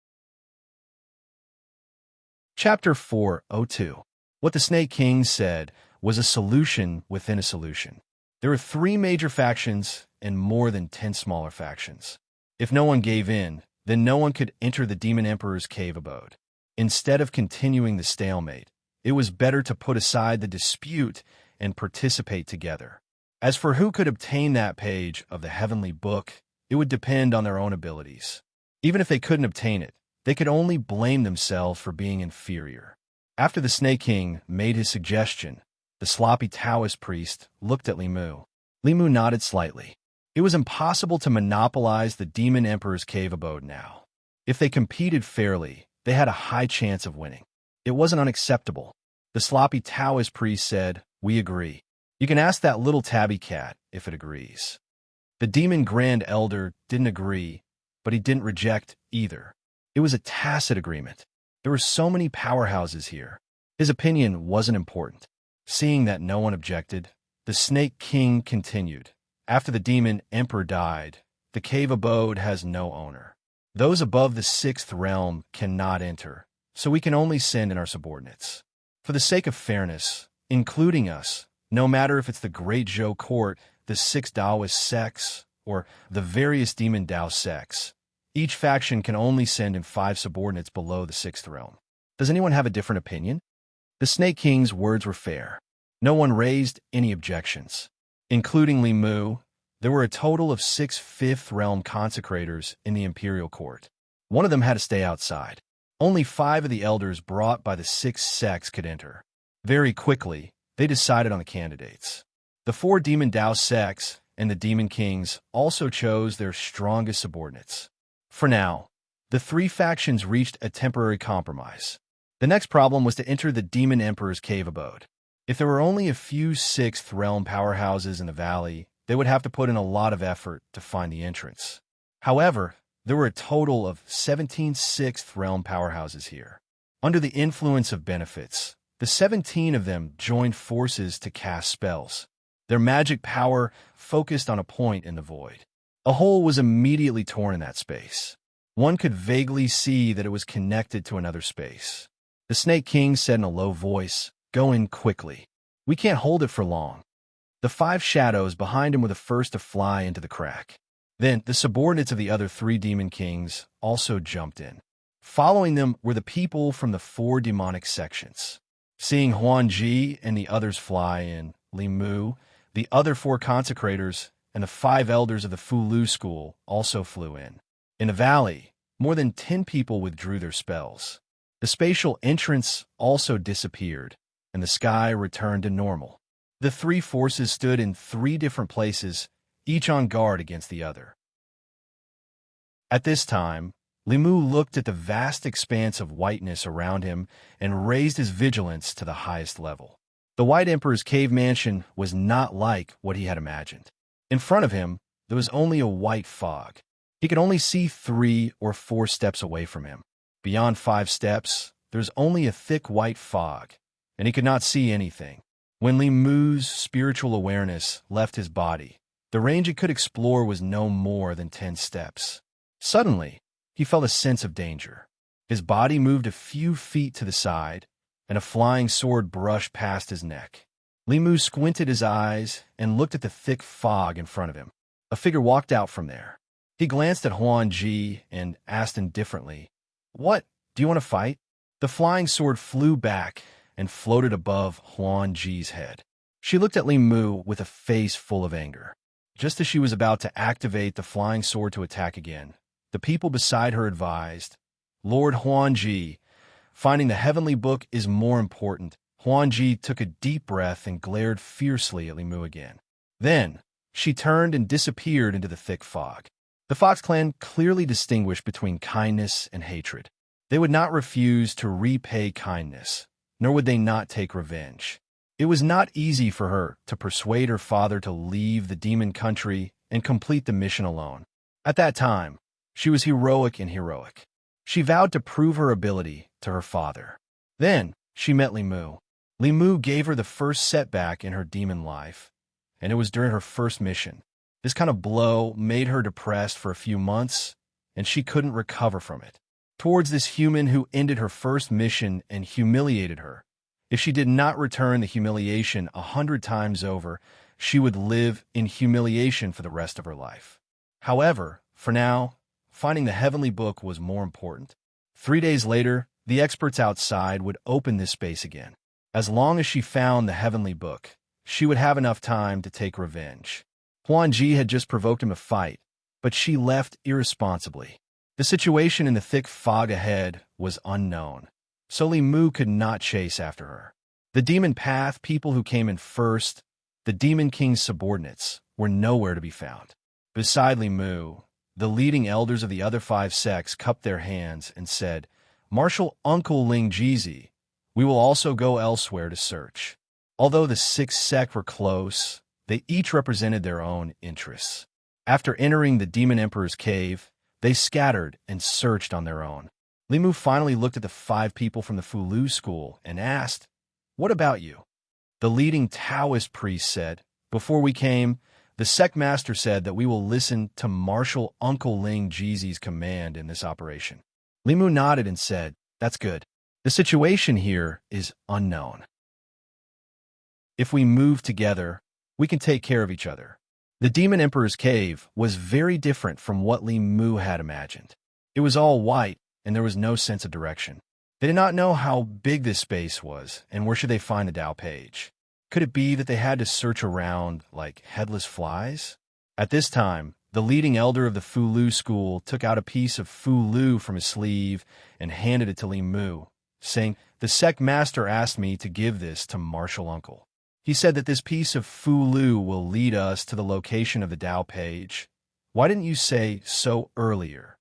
Chapter 402. What the Snake King said was a solution within a solution. There were 3 major factions and more than 10 smaller factions. If no one gave in, then no one could enter the Demon Emperor's cave abode. Instead of continuing the stalemate, it was better to put aside the dispute and participate together. As for who could obtain that page of the heavenly book, it would depend on their own abilities. Even if they couldn't obtain it, they could only blame themselves for being inferior. After the Snake King made his suggestion, the sloppy Taoist priest looked at Limu. Limu nodded slightly. It was impossible to monopolize the Demon Emperor's cave abode now. If they competed fairly, they had a high chance of winning. It wasn't unacceptable. The sloppy Taoist priest said, "We agree. You can ask that little tabby cat if it agrees." The Demon Grand Elder didn't agree, but he didn't reject either. It was a tacit agreement. There were so many powerhouses here. His opinion wasn't important. Seeing that no one objected, the Snake King continued. "After the Demon Emperor died, the cave abode has no owner. Those above the 6th realm cannot enter, so we can only send in our subordinates. For the sake of fairness, including us, no matter if it's the Great Zhou Court, the 6 Taoist sects, or the various Demon Dao sects, each faction can only send in 5 subordinates below the 6th realm. Does anyone have a different opinion?" The Snake King's words were fair. No one raised any objections. Including Limu, there were a total of 6 5th realm consecrators in the imperial court. One of them had to stay outside. Only 5 of the elders brought by the 6 sects could enter. Very quickly, they decided on the candidates. The 4 Demon Dao sects and the Demon Kings also chose their strongest subordinates. For now, the 3 factions reached a temporary compromise. The next problem was to enter the Demon Emperor's cave abode. If there were only a few 6th realm powerhouses in the valley, they would have to put in a lot of effort to find the entrance. However, there were a total of 17 6th realm powerhouses here. Under the influence of benefits, the 17 of them joined forces to cast spells. Their magic power focused on a point in the void. A hole was immediately torn in that space. One could vaguely see that it was connected to another space. The Snake King said in a low voice, "Go in quickly. We can't hold it for long." The 5 shadows behind him were the first to fly into the crack. Then the subordinates of the other 3 Demon Kings also jumped in. Following them were the people from the 4 demonic sections. Seeing Huanji and the others fly in, Limu, the other 4 consecrators, and the 5 elders of the Fulu school also flew in. In the valley, more than 10 people withdrew their spells. The spatial entrance also disappeared, and the sky returned to normal. The 3 forces stood in 3 different places, each on guard against the other. At this time, Limu looked at the vast expanse of whiteness around him and raised his vigilance to the highest level. The White Emperor's cave mansion was not like what he had imagined. In front of him, there was only a white fog. He could only see 3 or 4 steps away from him. Beyond 5 steps, there was only a thick white fog, and he could not see anything. When Limu's spiritual awareness left his body, the range it could explore was no more than 10 steps. Suddenly, he felt a sense of danger. His body moved a few feet to the side, and a flying sword brushed past his neck. Limu squinted his eyes and looked at the thick fog in front of him. A figure walked out from there. He glanced at Huanji and asked indifferently, "What? Do you want to fight?" The flying sword flew back and floated above Huanji's head. She looked at Limu with a face full of anger. Just as she was about to activate the flying sword to attack again, the people beside her advised, Lord Huanji, finding the heavenly book is more important. Huanji took a deep breath and glared fiercely at Li Mu again. Then, she turned and disappeared into the thick fog. The Fox clan clearly distinguished between kindness and hatred. They would not refuse to repay kindness, nor would they not take revenge. It was not easy for her to persuade her father to leave the demon country and complete the mission alone. At that time, she was heroic and heroic. She vowed to prove her ability to her father. Then, she met Li Mu. Li Mu gave her the first setback in her demon life, and it was during her first mission. This kind of blow made her depressed for a few months, and she couldn't recover from it. Towards this human who ended her first mission and humiliated her. If she did not return the humiliation 100 times over, she would live in humiliation for the rest of her life. However, for now, finding the heavenly book was more important. 3 days later, the experts outside would open this space again. As long as she found the heavenly book, she would have enough time to take revenge. Huanji had just provoked him a fight, but she left irresponsibly. The situation in the thick fog ahead was unknown, so Li Mu could not chase after her. The demon path people who came in first, the demon king's subordinates, were nowhere to be found. Beside Li Mu, the leading elders of the other 5 sects cupped their hands and said, "Marshal Uncle Ling Jizi, we will also go elsewhere to search." Although the 6 sects were close, they each represented their own interests. After entering the Demon Emperor's cave, they scattered and searched on their own. Li Mu finally looked at the 5 people from the Fulu school and asked, "What about you?" The leading Taoist priest said, "Before we came, the sect master said that we will listen to Marshal Uncle Ling Jizi's command in this operation." Li Mu nodded and said, "That's good. The situation here is unknown. If we move together, we can take care of each other." The Demon Emperor's cave was very different from what Li Mu had imagined. It was all white, and there was no sense of direction. They did not know how big this space was, and where should they find the Tao page. Could it be that they had to search around like headless flies? At this time, the leading elder of the Fulu school took out a piece of Fulu from his sleeve and handed it to Li Mu, saying, "The sect master asked me to give this to Marshal Uncle. He said that this piece of Fulu will lead us to the location of the Tao page. Why didn't you say so earlier?"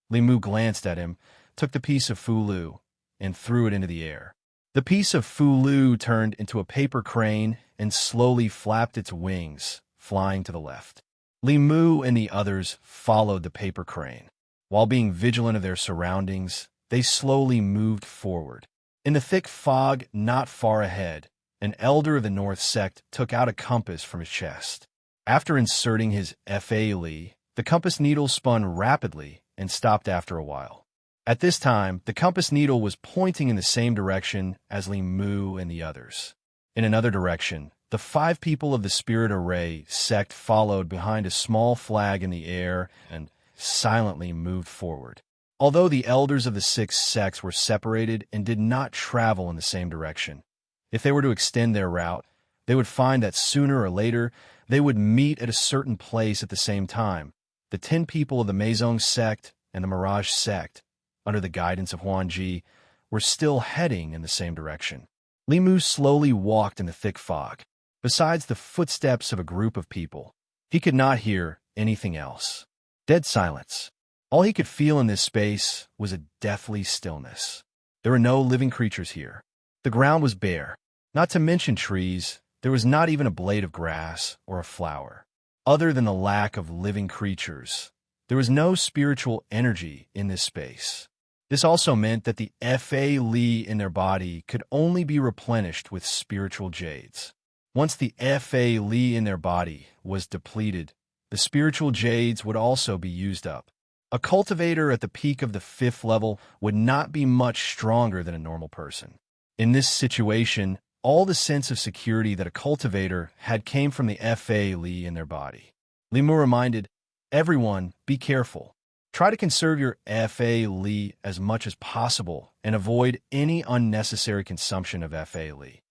Li Mu glanced at him, took the piece of Fulu, and threw it into the air. The piece of Fulu turned into a paper crane and slowly flapped its wings, flying to the left. Li Mu and the others followed the paper crane. While being vigilant of their surroundings, they slowly moved forward. In the thick fog not far ahead, an elder of the North sect took out a compass from his chest. After inserting his Fa Li, the compass needle spun rapidly and stopped after a while. At this time, the compass needle was pointing in the same direction as Li Mu and the others. In another direction, the 5 people of the Spirit Array sect followed behind a small flag in the air and silently moved forward. Although the elders of the 6 sects were separated and did not travel in the same direction, if they were to extend their route, they would find that sooner or later they would meet at a certain place at the same time. The 10 people of the Meizong sect and the Mirage sect, under the guidance of Huanji, were still heading in the same direction. Li Mu slowly walked in the thick fog. Besides the footsteps of a group of people, he could not hear anything else. Dead silence. All he could feel in this space was a deathly stillness. There were no living creatures here. The ground was bare. Not to mention trees, there was not even a blade of grass or a flower. Other than the lack of living creatures, there was no spiritual energy in this space. This also meant that the Fa Li in their body could only be replenished with spiritual jades. Once the Fa Li in their body was depleted, the spiritual jades would also be used up. A cultivator at the peak of the 5th level would not be much stronger than a normal person. In this situation, all the sense of security that a cultivator had came from the Fa Li in their body. Li Mu reminded, "Everyone, be careful. Try to conserve your Fa Li as much as possible and avoid any unnecessary consumption of Fa Li."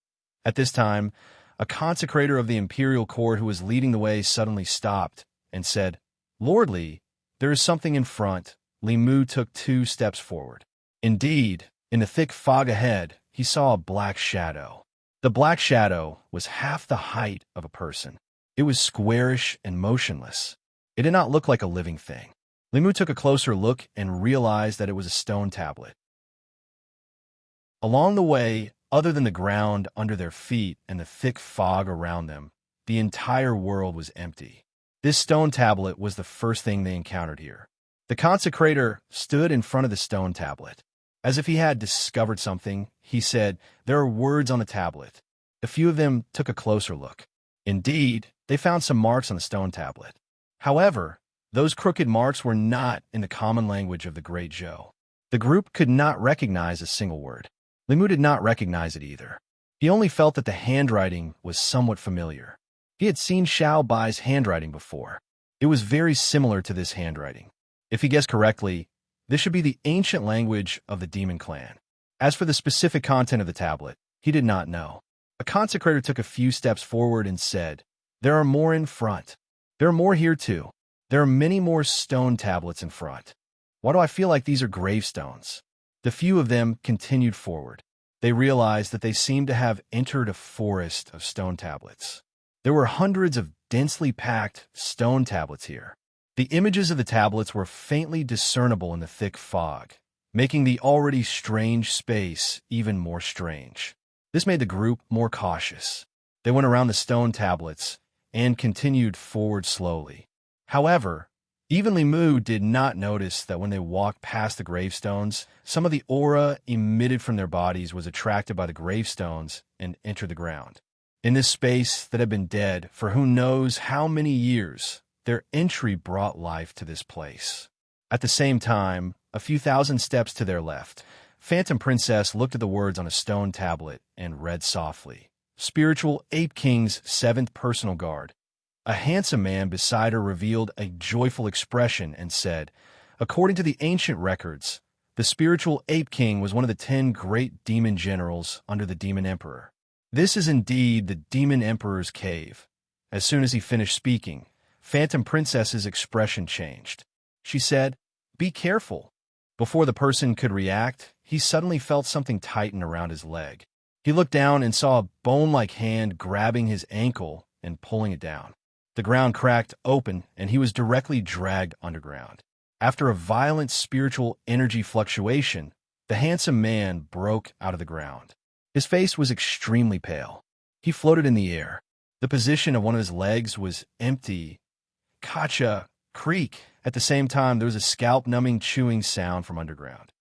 At this time, a consecrator of the Imperial Court who was leading the way suddenly stopped and said, "Lord Li, there is something in front." Li Mu took 2 steps forward. Indeed, in the thick fog ahead, he saw a black shadow. The black shadow was half the height of a person. It was squarish and motionless. It did not look like a living thing. Limu took a closer look and realized that it was a stone tablet. Along the way, other than the ground under their feet and the thick fog around them, the entire world was empty. This stone tablet was the first thing they encountered here. The consecrator stood in front of the stone tablet. As if he had discovered something, he said, "There are words on the tablet." A few of them took a closer look. Indeed, they found some marks on the stone tablet. However, those crooked marks were not in the common language of the Great Zhou. The group could not recognize a single word. Limu did not recognize it either. He only felt that the handwriting was somewhat familiar. He had seen Xiao Bai's handwriting before. It was very similar to this handwriting. If he guessed correctly, this should be the ancient language of the demon clan. As for the specific content of the tablet, he did not know. A consecrator took a few steps forward and said, "There are more in front. There are more here too. There are many more stone tablets in front. Why do I feel like these are gravestones?" The few of them continued forward. They realized that they seemed to have entered a forest of stone tablets. There were hundreds of densely packed stone tablets here. The images of the tablets were faintly discernible in the thick fog, making the already strange space even more strange. This made the group more cautious. They went around the stone tablets and continued forward slowly. However, even Limu did not notice that when they walked past the gravestones, some of the aura emitted from their bodies was attracted by the gravestones and entered the ground. In this space that had been dead for who knows how many years, their entry brought life to this place. At the same time, a few thousand steps to their left, Phantom Princess looked at the words on a stone tablet and read softly, "Spiritual Ape King's 7th Personal Guard." A handsome man beside her revealed a joyful expression and said, "According to the ancient records, the Spiritual Ape King was one of the 10 great demon generals under the Demon Emperor. This is indeed the Demon Emperor's cave." As soon as he finished speaking, Phantom Princess's expression changed. She said, "Be careful." Before the person could react, he suddenly felt something tighten around his leg. He looked down and saw a bone-like hand grabbing his ankle and pulling it down. The ground cracked open, and he was directly dragged underground. After a violent spiritual energy fluctuation, the handsome man broke out of the ground. His face was extremely pale. He floated in the air. The position of one of his legs was empty. Kacha, creak. At the same time, there was a scalp-numbing chewing sound from underground.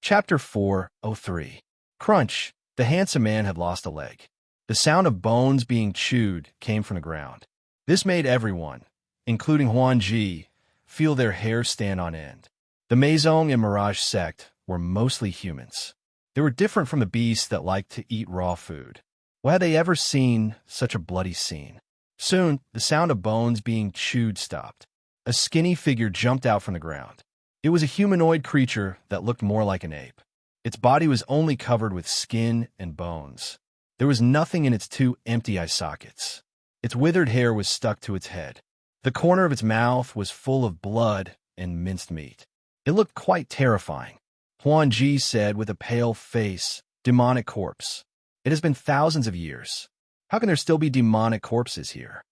Chapter 4:03. Crunch. The handsome man had lost a leg. The sound of bones being chewed came from the ground. This made everyone, including Huanji, feel their hair stand on end. The Meizong and Mirage sect were mostly humans. They were different from the beasts that liked to eat raw food. Why had they ever seen such a bloody scene? Soon, the sound of bones being chewed stopped. A skinny figure jumped out from the ground. It was a humanoid creature that looked more like an ape. Its body was only covered with skin and bones. There was nothing in its 2 empty eye sockets. Its withered hair was stuck to its head. The corner of its mouth was full of blood and minced meat. It looked quite terrifying. Huanji said with a pale face, "Demonic corpse. It has been thousands of years. How can there still be demonic corpses here?"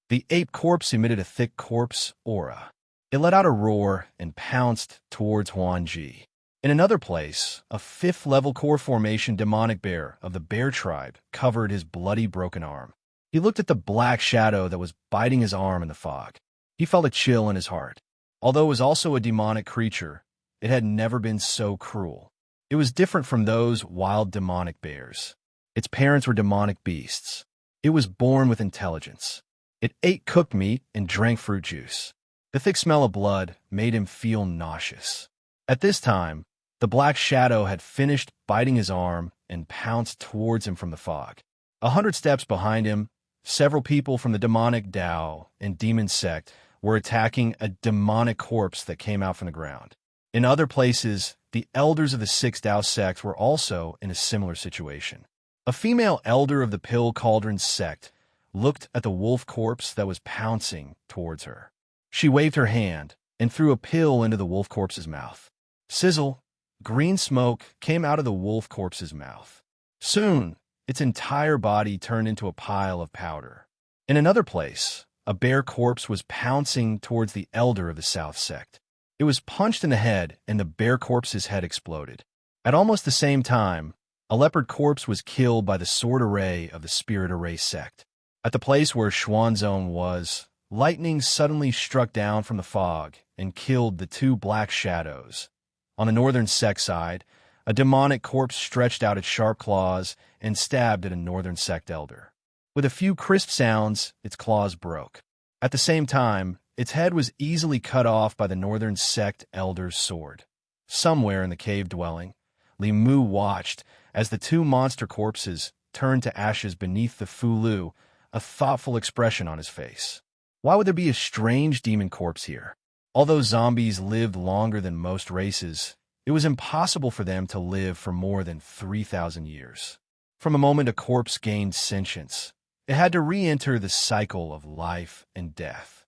The ape corpse emitted a thick corpse aura. It let out a roar and pounced towards Huanji. In another place, a 5th-level core formation demonic bear of the bear tribe covered his bloody broken arm. He looked at the black shadow that was biting his arm in the fog. He felt a chill in his heart. Although it was also a demonic creature, it had never been so cruel. It was different from those wild demonic bears. Its parents were demonic beasts. It was born with intelligence. It ate cooked meat and drank fruit juice. The thick smell of blood made him feel nauseous. At this time, the black shadow had finished biting his arm and pounced towards him from the fog. 100 steps behind him, several people from the demonic Dao and demon sect were attacking a demonic corpse that came out from the ground. In other places, the elders of the 6 Dao sect were also in a similar situation. A female elder of the Pill Cauldron sect looked at the wolf corpse that was pouncing towards her. She waved her hand, and threw a pill into the wolf corpse's mouth. Sizzle! Green smoke came out of the wolf corpse's mouth. Soon, its entire body turned into a pile of powder. In another place, a bear corpse was pouncing towards the elder of the South sect. It was punched in the head, and the bear corpse's head exploded. At almost the same time, a leopard corpse was killed by the sword array of the spirit array sect. At the place where Xuanzong was, lightning suddenly struck down from the fog and killed the two black shadows. On the northern sect side, a demonic corpse stretched out its sharp claws and stabbed at a northern sect elder. With a few crisp sounds, its claws broke. At the same time, its head was easily cut off by the northern sect elder's sword. Somewhere in the cave dwelling, Li Mu watched as the two monster corpses turned to ashes beneath the Fulu, a thoughtful expression on his face. Why would there be a strange demon corpse here? Although zombies lived longer than most races, it was impossible for them to live for more than 3,000 years. From the moment a corpse gained sentience, it had to re-enter the cycle of life and death.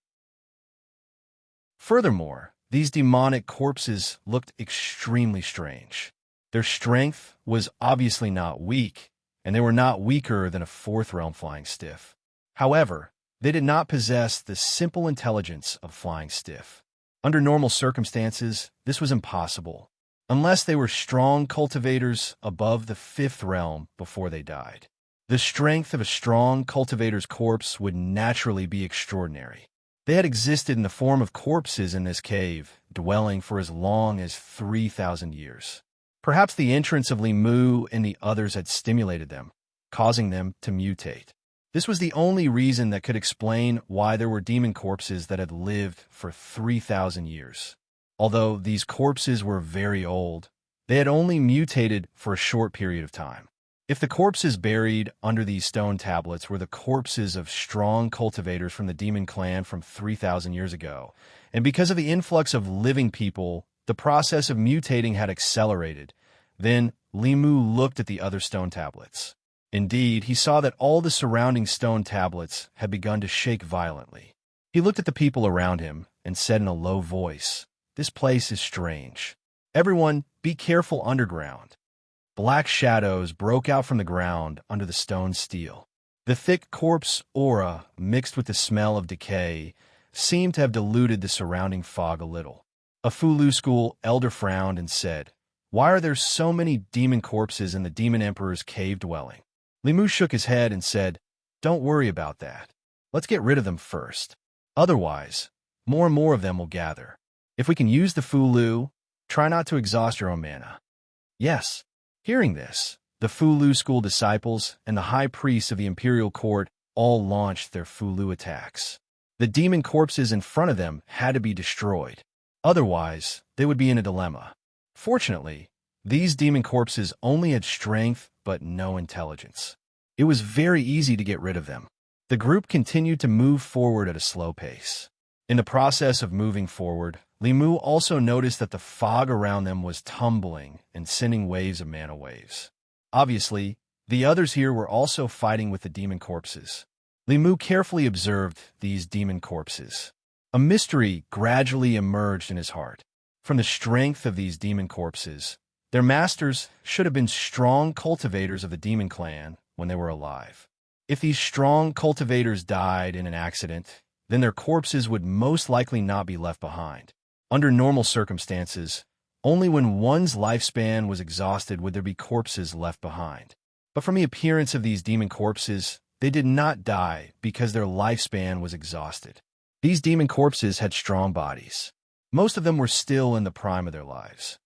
Furthermore, these demonic corpses looked extremely strange. Their strength was obviously not weak, and they were not weaker than a fourth realm flying stiff. However, they did not possess the simple intelligence of flying stiff. Under normal circumstances, this was impossible, unless they were strong cultivators above the fifth realm before they died. The strength of a strong cultivator's corpse would naturally be extraordinary. They had existed in the form of corpses in this cave, dwelling for as long as 3,000 years. Perhaps the entrance of Li Mu and the others had stimulated them, causing them to mutate. This was the only reason that could explain why there were demon corpses that had lived for 3,000 years. Although these corpses were very old, they had only mutated for a short period of time. If the corpses buried under these stone tablets were the corpses of strong cultivators from the demon clan from 3,000 years ago, and because of the influx of living people, the process of mutating had accelerated, then Li Mu looked at the other stone tablets. Indeed, he saw that all the surrounding stone tablets had begun to shake violently. He looked at the people around him and said in a low voice, "This place is strange. Everyone, be careful underground." Black shadows broke out from the ground under the stone steel. The thick corpse aura, mixed with the smell of decay, seemed to have diluted the surrounding fog a little. A Fulu school elder frowned and said, "Why are there so many demon corpses in the Demon Emperor's cave dwelling?" Li Mu shook his head and said, "Don't worry about that. Let's get rid of them first. Otherwise, more and more of them will gather. If we can use the Fulu, try not to exhaust your own mana." Yes. Hearing this, the Fulu school disciples and the high priests of the imperial court all launched their Fulu attacks. The demon corpses in front of them had to be destroyed. Otherwise, they would be in a dilemma. Fortunately, these demon corpses only had strength but no intelligence. It was very easy to get rid of them. The group continued to move forward at a slow pace. In the process of moving forward, Li Mu also noticed that the fog around them was tumbling and sending waves of mana waves. Obviously, the others here were also fighting with the demon corpses. Li Mu carefully observed these demon corpses. A mystery gradually emerged in his heart. From the strength of these demon corpses, their masters should have been strong cultivators of the demon clan when they were alive. If these strong cultivators died in an accident, then their corpses would most likely not be left behind. Under normal circumstances, only when one's lifespan was exhausted would there be corpses left behind. But from the appearance of these demon corpses, they did not die because their lifespan was exhausted. These demon corpses had strong bodies. Most of them were still in the prime of their lives.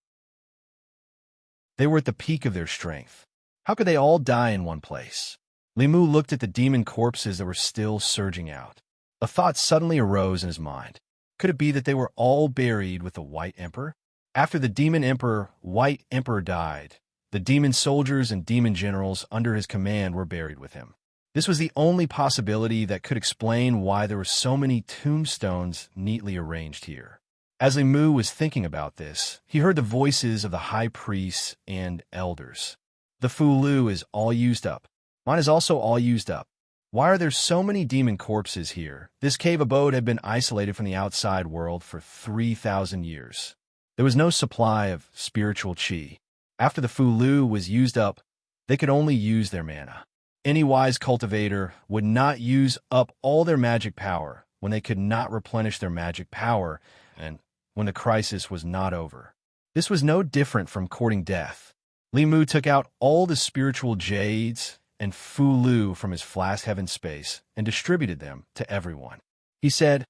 They were at the peak of their strength. How could they all die in one place? Li Mu looked at the demon corpses that were still surging out. A thought suddenly arose in his mind. Could it be that they were all buried with the White Emperor? After the Demon Emperor, White Emperor died, the demon soldiers and demon generals under his command were buried with him. This was the only possibility that could explain why there were so many tombstones neatly arranged here. As Li Mu was thinking about this, he heard the voices of the high priests and elders. "The Fulu is all used up. Mine is also all used up. Why are there so many demon corpses here? This cave abode had been isolated from the outside world for 3,000 years. There was no supply of spiritual chi. After the Fulu was used up, they could only use their mana. Any wise cultivator would not use up all their magic power when they could not replenish their magic power and when the crisis was not over. This was no different from courting death. Li Mu took out all the spiritual jades and Fulu from his flask heaven space and distributed them to everyone. He said,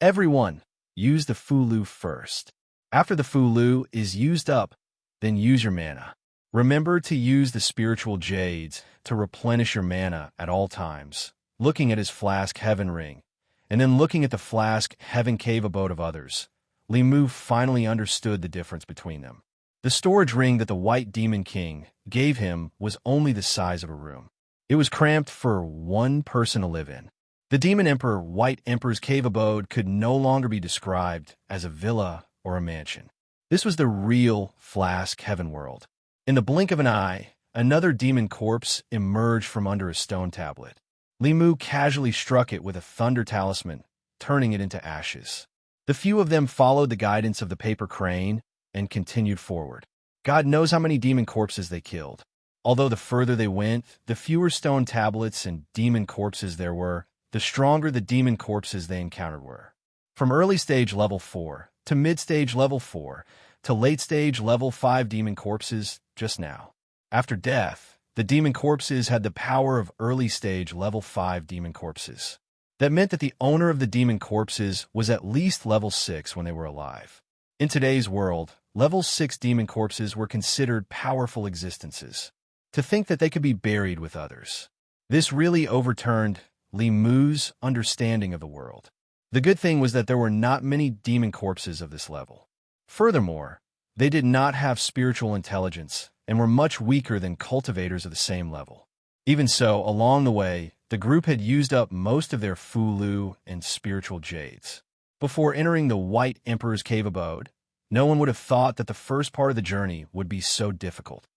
"Everyone, use the Fulu first. After the Fulu is used up, then use your mana. Remember to use the spiritual jades to replenish your mana at all times." Looking at his flask heaven ring, and then looking at the flask heaven cave abode of others, Li Mu finally understood the difference between them. The storage ring that the White Demon King gave him was only the size of a room. It was cramped for one person to live in. The Demon Emperor White Emperor's cave abode could no longer be described as a villa or a mansion. This was the real flask heaven world. In the blink of an eye, another demon corpse emerged from under a stone tablet. Li Mu casually struck it with a thunder talisman, turning it into ashes. The few of them followed the guidance of the paper crane and continued forward. God knows how many demon corpses they killed. Although the further they went, the fewer stone tablets and demon corpses there were, the stronger the demon corpses they encountered were. From early stage level 4 to mid-stage level 4 to late-stage level 5 demon corpses just now. After death, the demon corpses had the power of early-stage level 5 demon corpses. That meant that the owner of the demon corpses was at least level 6 when they were alive. In today's world, level 6 demon corpses were considered powerful existences. To think that they could be buried with others. This really overturned Li Mu's understanding of the world. The good thing was that there were not many demon corpses of this level. Furthermore, they did not have spiritual intelligence and were much weaker than cultivators of the same level. Even so, along the way, the group had used up most of their Fulu and spiritual jades. Before entering the White Emperor's cave abode, no one would have thought that the first part of the journey would be so difficult.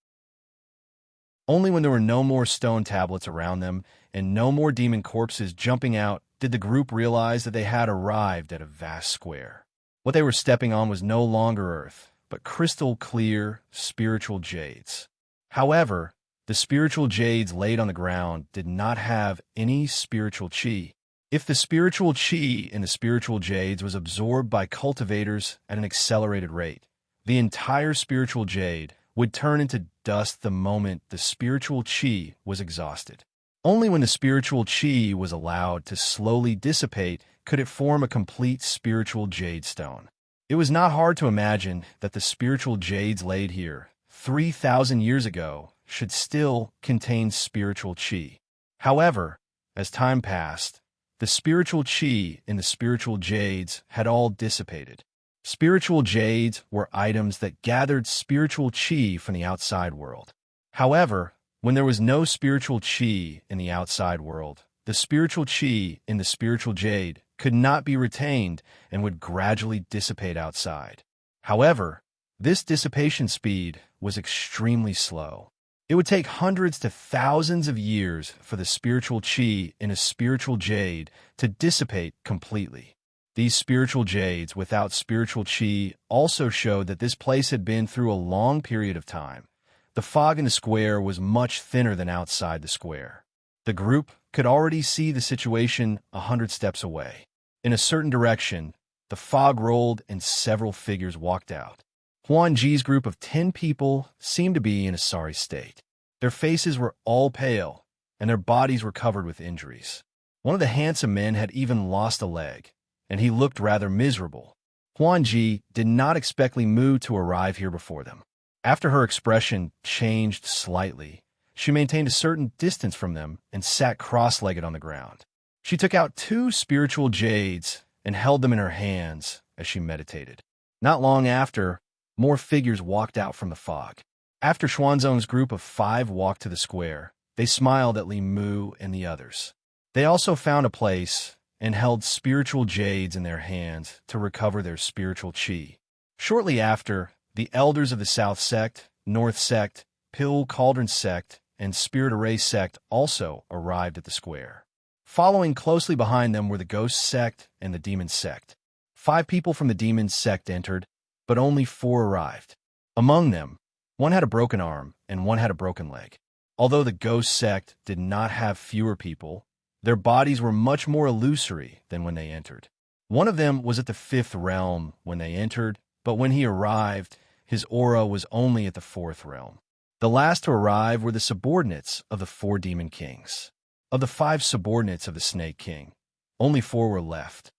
Only when there were no more stone tablets around them and no more demon corpses jumping out did the group realize that they had arrived at a vast square. What they were stepping on was no longer earth, but crystal clear spiritual jades. However, the spiritual jades laid on the ground did not have any spiritual chi. If the spiritual chi in the spiritual jades was absorbed by cultivators at an accelerated rate, the entire spiritual jade would turn into dust the moment the spiritual chi was exhausted. Only when the spiritual chi was allowed to slowly dissipate could it form a complete spiritual jade stone. It was not hard to imagine that the spiritual jades laid here 3,000 years ago should still contain spiritual chi. However, as time passed, the spiritual chi in the spiritual jades had all dissipated. Spiritual jades were items that gathered spiritual chi from the outside world. However, when there was no spiritual chi in the outside world, the spiritual chi in the spiritual jade could not be retained and would gradually dissipate outside. However, this dissipation speed was extremely slow. It would take hundreds to thousands of years for the spiritual chi in a spiritual jade to dissipate completely. These spiritual jades without spiritual chi also showed that this place had been through a long period of time. The fog in the square was much thinner than outside the square. The group could already see the situation 100 steps away. In a certain direction, the fog rolled and several figures walked out. Huan Ji's group of 10 people seemed to be in a sorry state. Their faces were all pale, and their bodies were covered with injuries. One of the handsome men had even lost a leg, and he looked rather miserable. Huan Ji did not expect Li Mu to arrive here before them. After her expression changed slightly, she maintained a certain distance from them and sat cross-legged on the ground. She took out 2 spiritual jades and held them in her hands as she meditated. Not long after, more figures walked out from the fog. After Xuanzong's group of 5 walked to the square, they smiled at Li Mu and the others. They also found a place and held spiritual jades in their hands to recover their spiritual chi. Shortly after, the elders of the South Sect, North Sect, Pill Cauldron Sect, and Spirit Array Sect also arrived at the square. Following closely behind them were the ghost sect and the demon sect. 5 people from the demon sect entered, but only 4 arrived. Among them, 1 had a broken arm and 1 had a broken leg. Although the ghost sect did not have fewer people, their bodies were much more illusory than when they entered. One of them was at the 5th realm when they entered, but when he arrived, his aura was only at the 4th realm. The last to arrive were the subordinates of the 4 demon kings. Of the 5 subordinates of the Snake King, only 4 were left.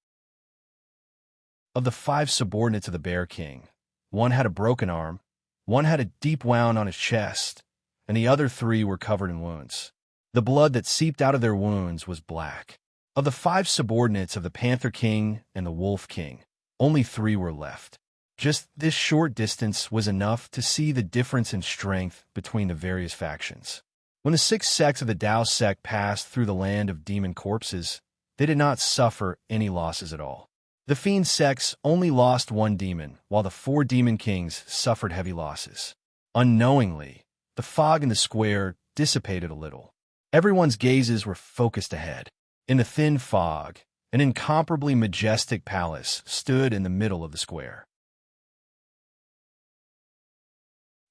Of the 5 subordinates of the Bear King, 1 had a broken arm, 1 had a deep wound on his chest, and the other 3 were covered in wounds. The blood that seeped out of their wounds was black. Of the 5 subordinates of the Panther King and the Wolf King, only 3 were left. Just this short distance was enough to see the difference in strength between the various factions. When the 6 sects of the Tao sect passed through the land of demon corpses, they did not suffer any losses at all. The Fiend sects only lost 1 demon, while the 4 demon kings suffered heavy losses. Unknowingly, the fog in the square dissipated a little. Everyone's gazes were focused ahead. In the thin fog, an incomparably majestic palace stood in the middle of the square.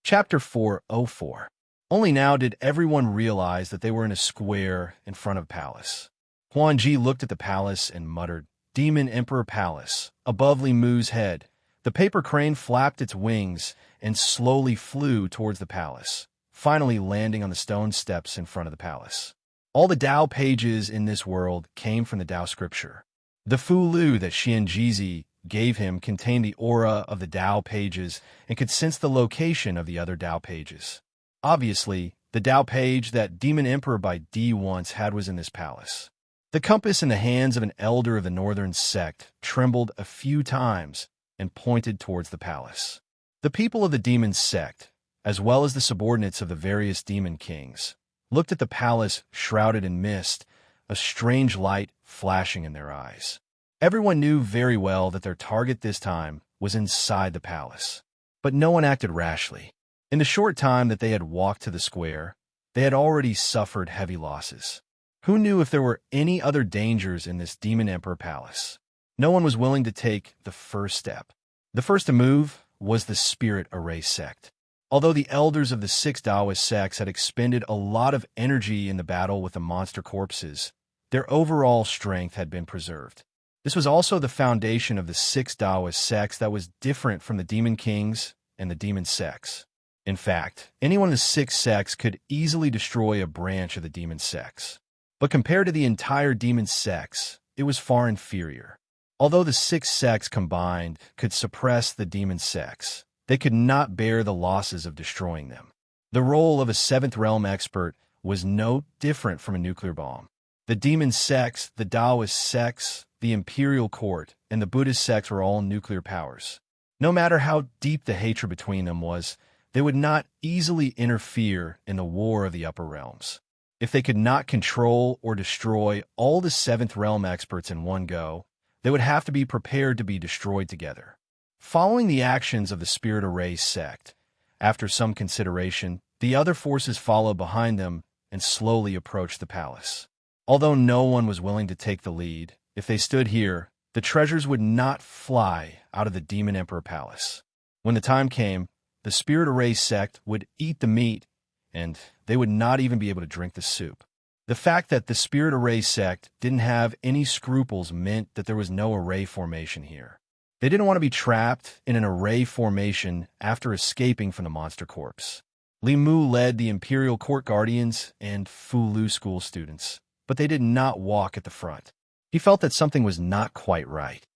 Chapter 404. Only now did everyone realize that they were in a square in front of a palace. Huan Ji looked at the palace and muttered, "Demon Emperor Palace." Above Li Mu's head, the paper crane flapped its wings and slowly flew towards the palace, finally landing on the stone steps in front of the palace. All the Tao pages in this world came from the Tao scripture. The Fu Lu that Xian Jizi gave him contained the aura of the Tao pages and could sense the location of the other Tao pages. Obviously, the Tao page that Demon Emperor by D once had was in this palace. The compass in the hands of an elder of the northern sect trembled a few times and pointed towards the palace. The people of the demon sect, as well as the subordinates of the various demon kings, looked at the palace shrouded in mist, a strange light flashing in their eyes. Everyone knew very well that their target this time was inside the palace, but no one acted rashly. In the short time that they had walked to the square, they had already suffered heavy losses. Who knew if there were any other dangers in this Demon Emperor palace? No one was willing to take the first step. The first to move was the Spirit Array sect. Although the elders of the 6 Taoist sects had expended a lot of energy in the battle with the monster corpses, their overall strength had been preserved. This was also the foundation of the 6 Taoist sects that was different from the Demon Kings and the Demon sects. In fact, anyone in the 6 sects could easily destroy a branch of the Demon sects. But compared to the entire Demon sects, it was far inferior. Although the 6 sects combined could suppress the Demon sects, they could not bear the losses of destroying them. The role of a 7th realm expert was no different from a nuclear bomb. The Demon sects, the Taoist sects, the Imperial Court, and the Buddhist sects were all nuclear powers. No matter how deep the hatred between them was, they would not easily interfere in the war of the upper realms. If they could not control or destroy all the 7th realm experts in one go, they would have to be prepared to be destroyed together. Following the actions of the Spirit Array sect, after some consideration, the other forces followed behind them and slowly approached the palace. Although no one was willing to take the lead, if they stood here, the treasures would not fly out of the Demon Emperor Palace. When the time came, the Spirit Array sect would eat the meat, and they would not even be able to drink the soup. The fact that the Spirit Array sect didn't have any scruples meant that there was no array formation here. They didn't want to be trapped in an array formation after escaping from the monster corpse. Li Mu led the Imperial Court Guardians and Fu Lu school students, but they did not walk at the front. He felt that something was not quite right.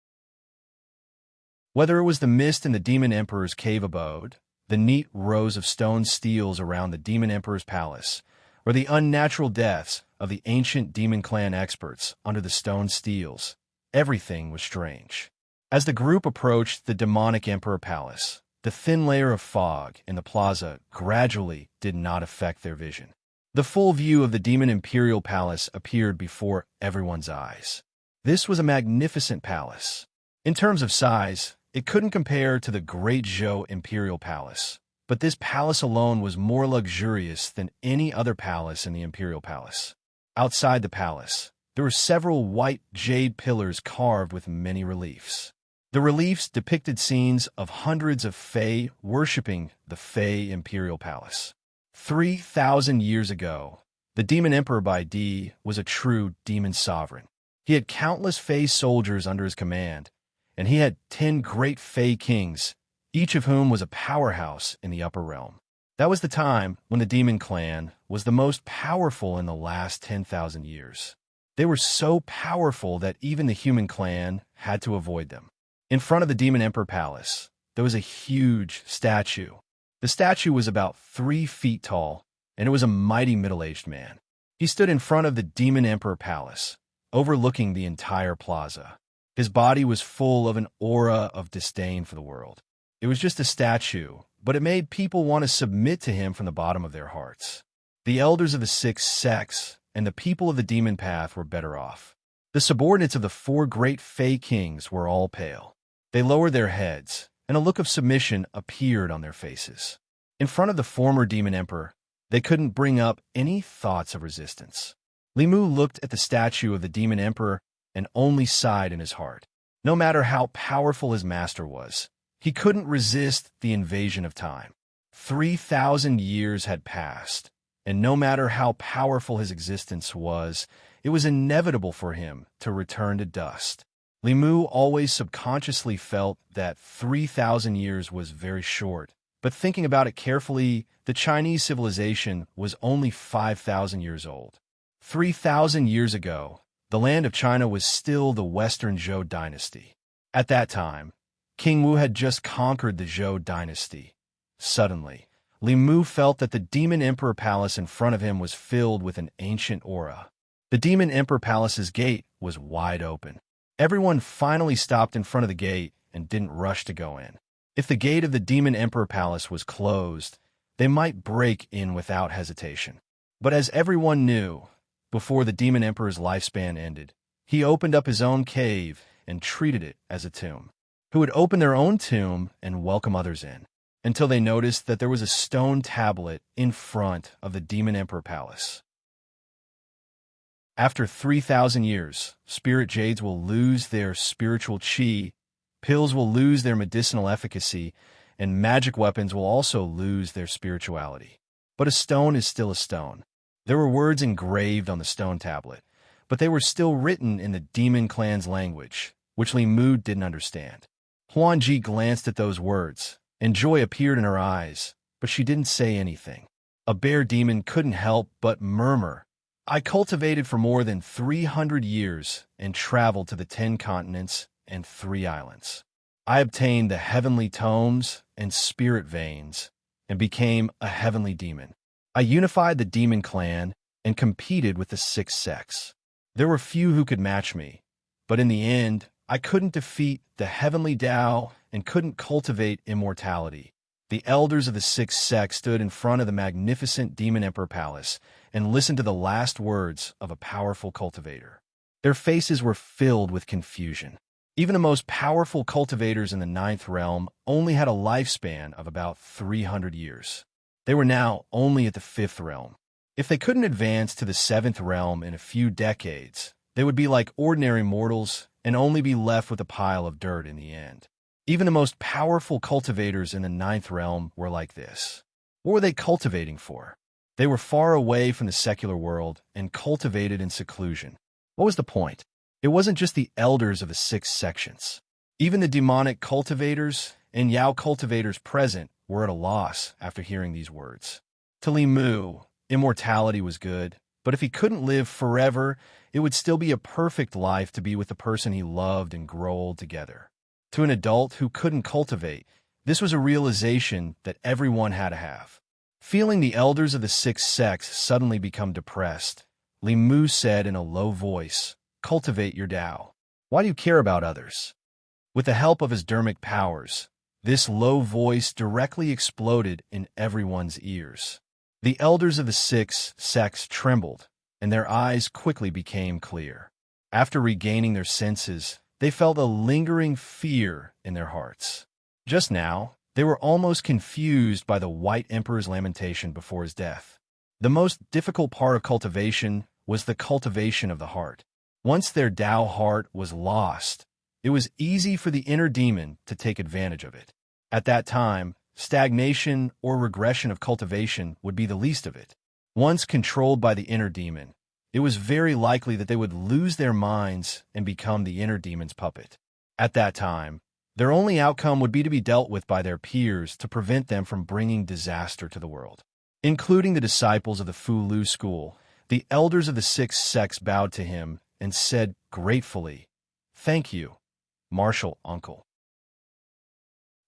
Whether it was the mist in the Demon Emperor's cave abode, the neat rows of stone steels around the Demon Emperor's palace, or the unnatural deaths of the ancient demon clan experts under the stone steels, everything was strange. As the group approached the demonic Emperor Palace, the thin layer of fog in the plaza gradually did not affect their vision. The full view of the Demon Imperial Palace appeared before everyone's eyes. This was a magnificent palace. In terms of size, it couldn't compare to the Great Zhou Imperial Palace, but this palace alone was more luxurious than any other palace in the Imperial Palace. Outside the palace, there were several white jade pillars carved with many reliefs. The reliefs depicted scenes of hundreds of Fae worshipping the Fae imperial palace. 3,000 years ago, the Demon Emperor by D was a true demon sovereign. He had countless Fae soldiers under his command, and he had 10 great Fae kings, each of whom was a powerhouse in the upper realm. That was the time when the Demon Clan was the most powerful in the last 10,000 years. They were so powerful that even the human clan had to avoid them. In front of the Demon Emperor Palace, there was a huge statue. The statue was about 3 feet tall, and it was a mighty middle-aged man. He stood in front of the Demon Emperor Palace, overlooking the entire plaza. His body was full of an aura of disdain for the world. It was just a statue, but it made people want to submit to him from the bottom of their hearts. The elders of the 6 sects and the people of the demon path were better off. The subordinates of the 4 great Fae kings were all pale. They lowered their heads, and a look of submission appeared on their faces. In front of the former demon emperor, they couldn't bring up any thoughts of resistance. Li Mu looked at the statue of the demon emperor and only sighed in his heart. No matter how powerful his master was, he couldn't resist the invasion of time. 3,000 years had passed, and no matter how powerful his existence was, it was inevitable for him to return to dust. Li Mu always subconsciously felt that 3,000 years was very short, but thinking about it carefully, the Chinese civilization was only 5,000 years old. 3,000 years ago, the land of China was still the Western Zhou dynasty. At that time, King Wu had just conquered the Zhou dynasty. Suddenly, Li Mu felt that the Demon Emperor Palace in front of him was filled with an ancient aura. The Demon Emperor Palace's gate was wide open. Everyone finally stopped in front of the gate and didn't rush to go in. If the gate of the Demon Emperor Palace was closed, they might break in without hesitation. But as everyone knew, before the Demon Emperor's lifespan ended, he opened up his own cave and treated it as a tomb. Who would open their own tomb and welcome others in, until they noticed that there was a stone tablet in front of the Demon Emperor Palace. After 3,000 years, spirit jades will lose their spiritual chi, pills will lose their medicinal efficacy, and magic weapons will also lose their spirituality. But a stone is still a stone. There were words engraved on the stone tablet, but they were still written in the Demon Clan's language, which Li Mu didn't understand. Huan Ji glanced at those words, and joy appeared in her eyes, but she didn't say anything. A bear demon couldn't help but murmur, "I cultivated for more than 300 years and traveled to the 10 continents and 3 islands. I obtained the heavenly tomes and spirit veins and became a heavenly demon. I unified the demon clan and competed with the 6 sects. There were few who could match me, but in the end, I couldn't defeat the heavenly Tao and couldn't cultivate immortality." The elders of the 6 sects stood in front of the magnificent Demon Emperor Palace and listened to the last words of a powerful cultivator. Their faces were filled with confusion. Even the most powerful cultivators in the 9th realm only had a lifespan of about 300 years. They were now only at the 5th realm. If they couldn't advance to the 7th realm in a few decades, they would be like ordinary mortals and only be left with a pile of dirt in the end. Even the most powerful cultivators in the 9th realm were like this. What were they cultivating for? They were far away from the secular world and cultivated in seclusion. What was the point? It wasn't just the elders of the 6 sections. Even the demonic cultivators and Yao cultivators present were at a loss after hearing these words. To Li Mu, immortality was good, but if he couldn't live forever, it would still be a perfect life to be with the person he loved and grow old together. To an adult who couldn't cultivate, this was a realization that everyone had to have. Feeling the elders of the 6 sects suddenly become depressed, Li Mu said in a low voice, "Cultivate your Tao. Why do you care about others?" With the help of his dermic powers, this low voice directly exploded in everyone's ears. The elders of the 6 sects trembled, and their eyes quickly became clear. After regaining their senses, they felt a lingering fear in their hearts. Just now, they were almost confused by the White Emperor's lamentation before his death. The most difficult part of cultivation was the cultivation of the heart. Once their Tao heart was lost, it was easy for the inner demon to take advantage of it. At that time, stagnation or regression of cultivation would be the least of it. Once controlled by the inner demon, it was very likely that they would lose their minds and become the inner demon's puppet. At that time, their only outcome would be to be dealt with by their peers to prevent them from bringing disaster to the world. Including the disciples of the Fu Lu school, the elders of the six sects bowed to him and said gratefully, "Thank you, martial uncle."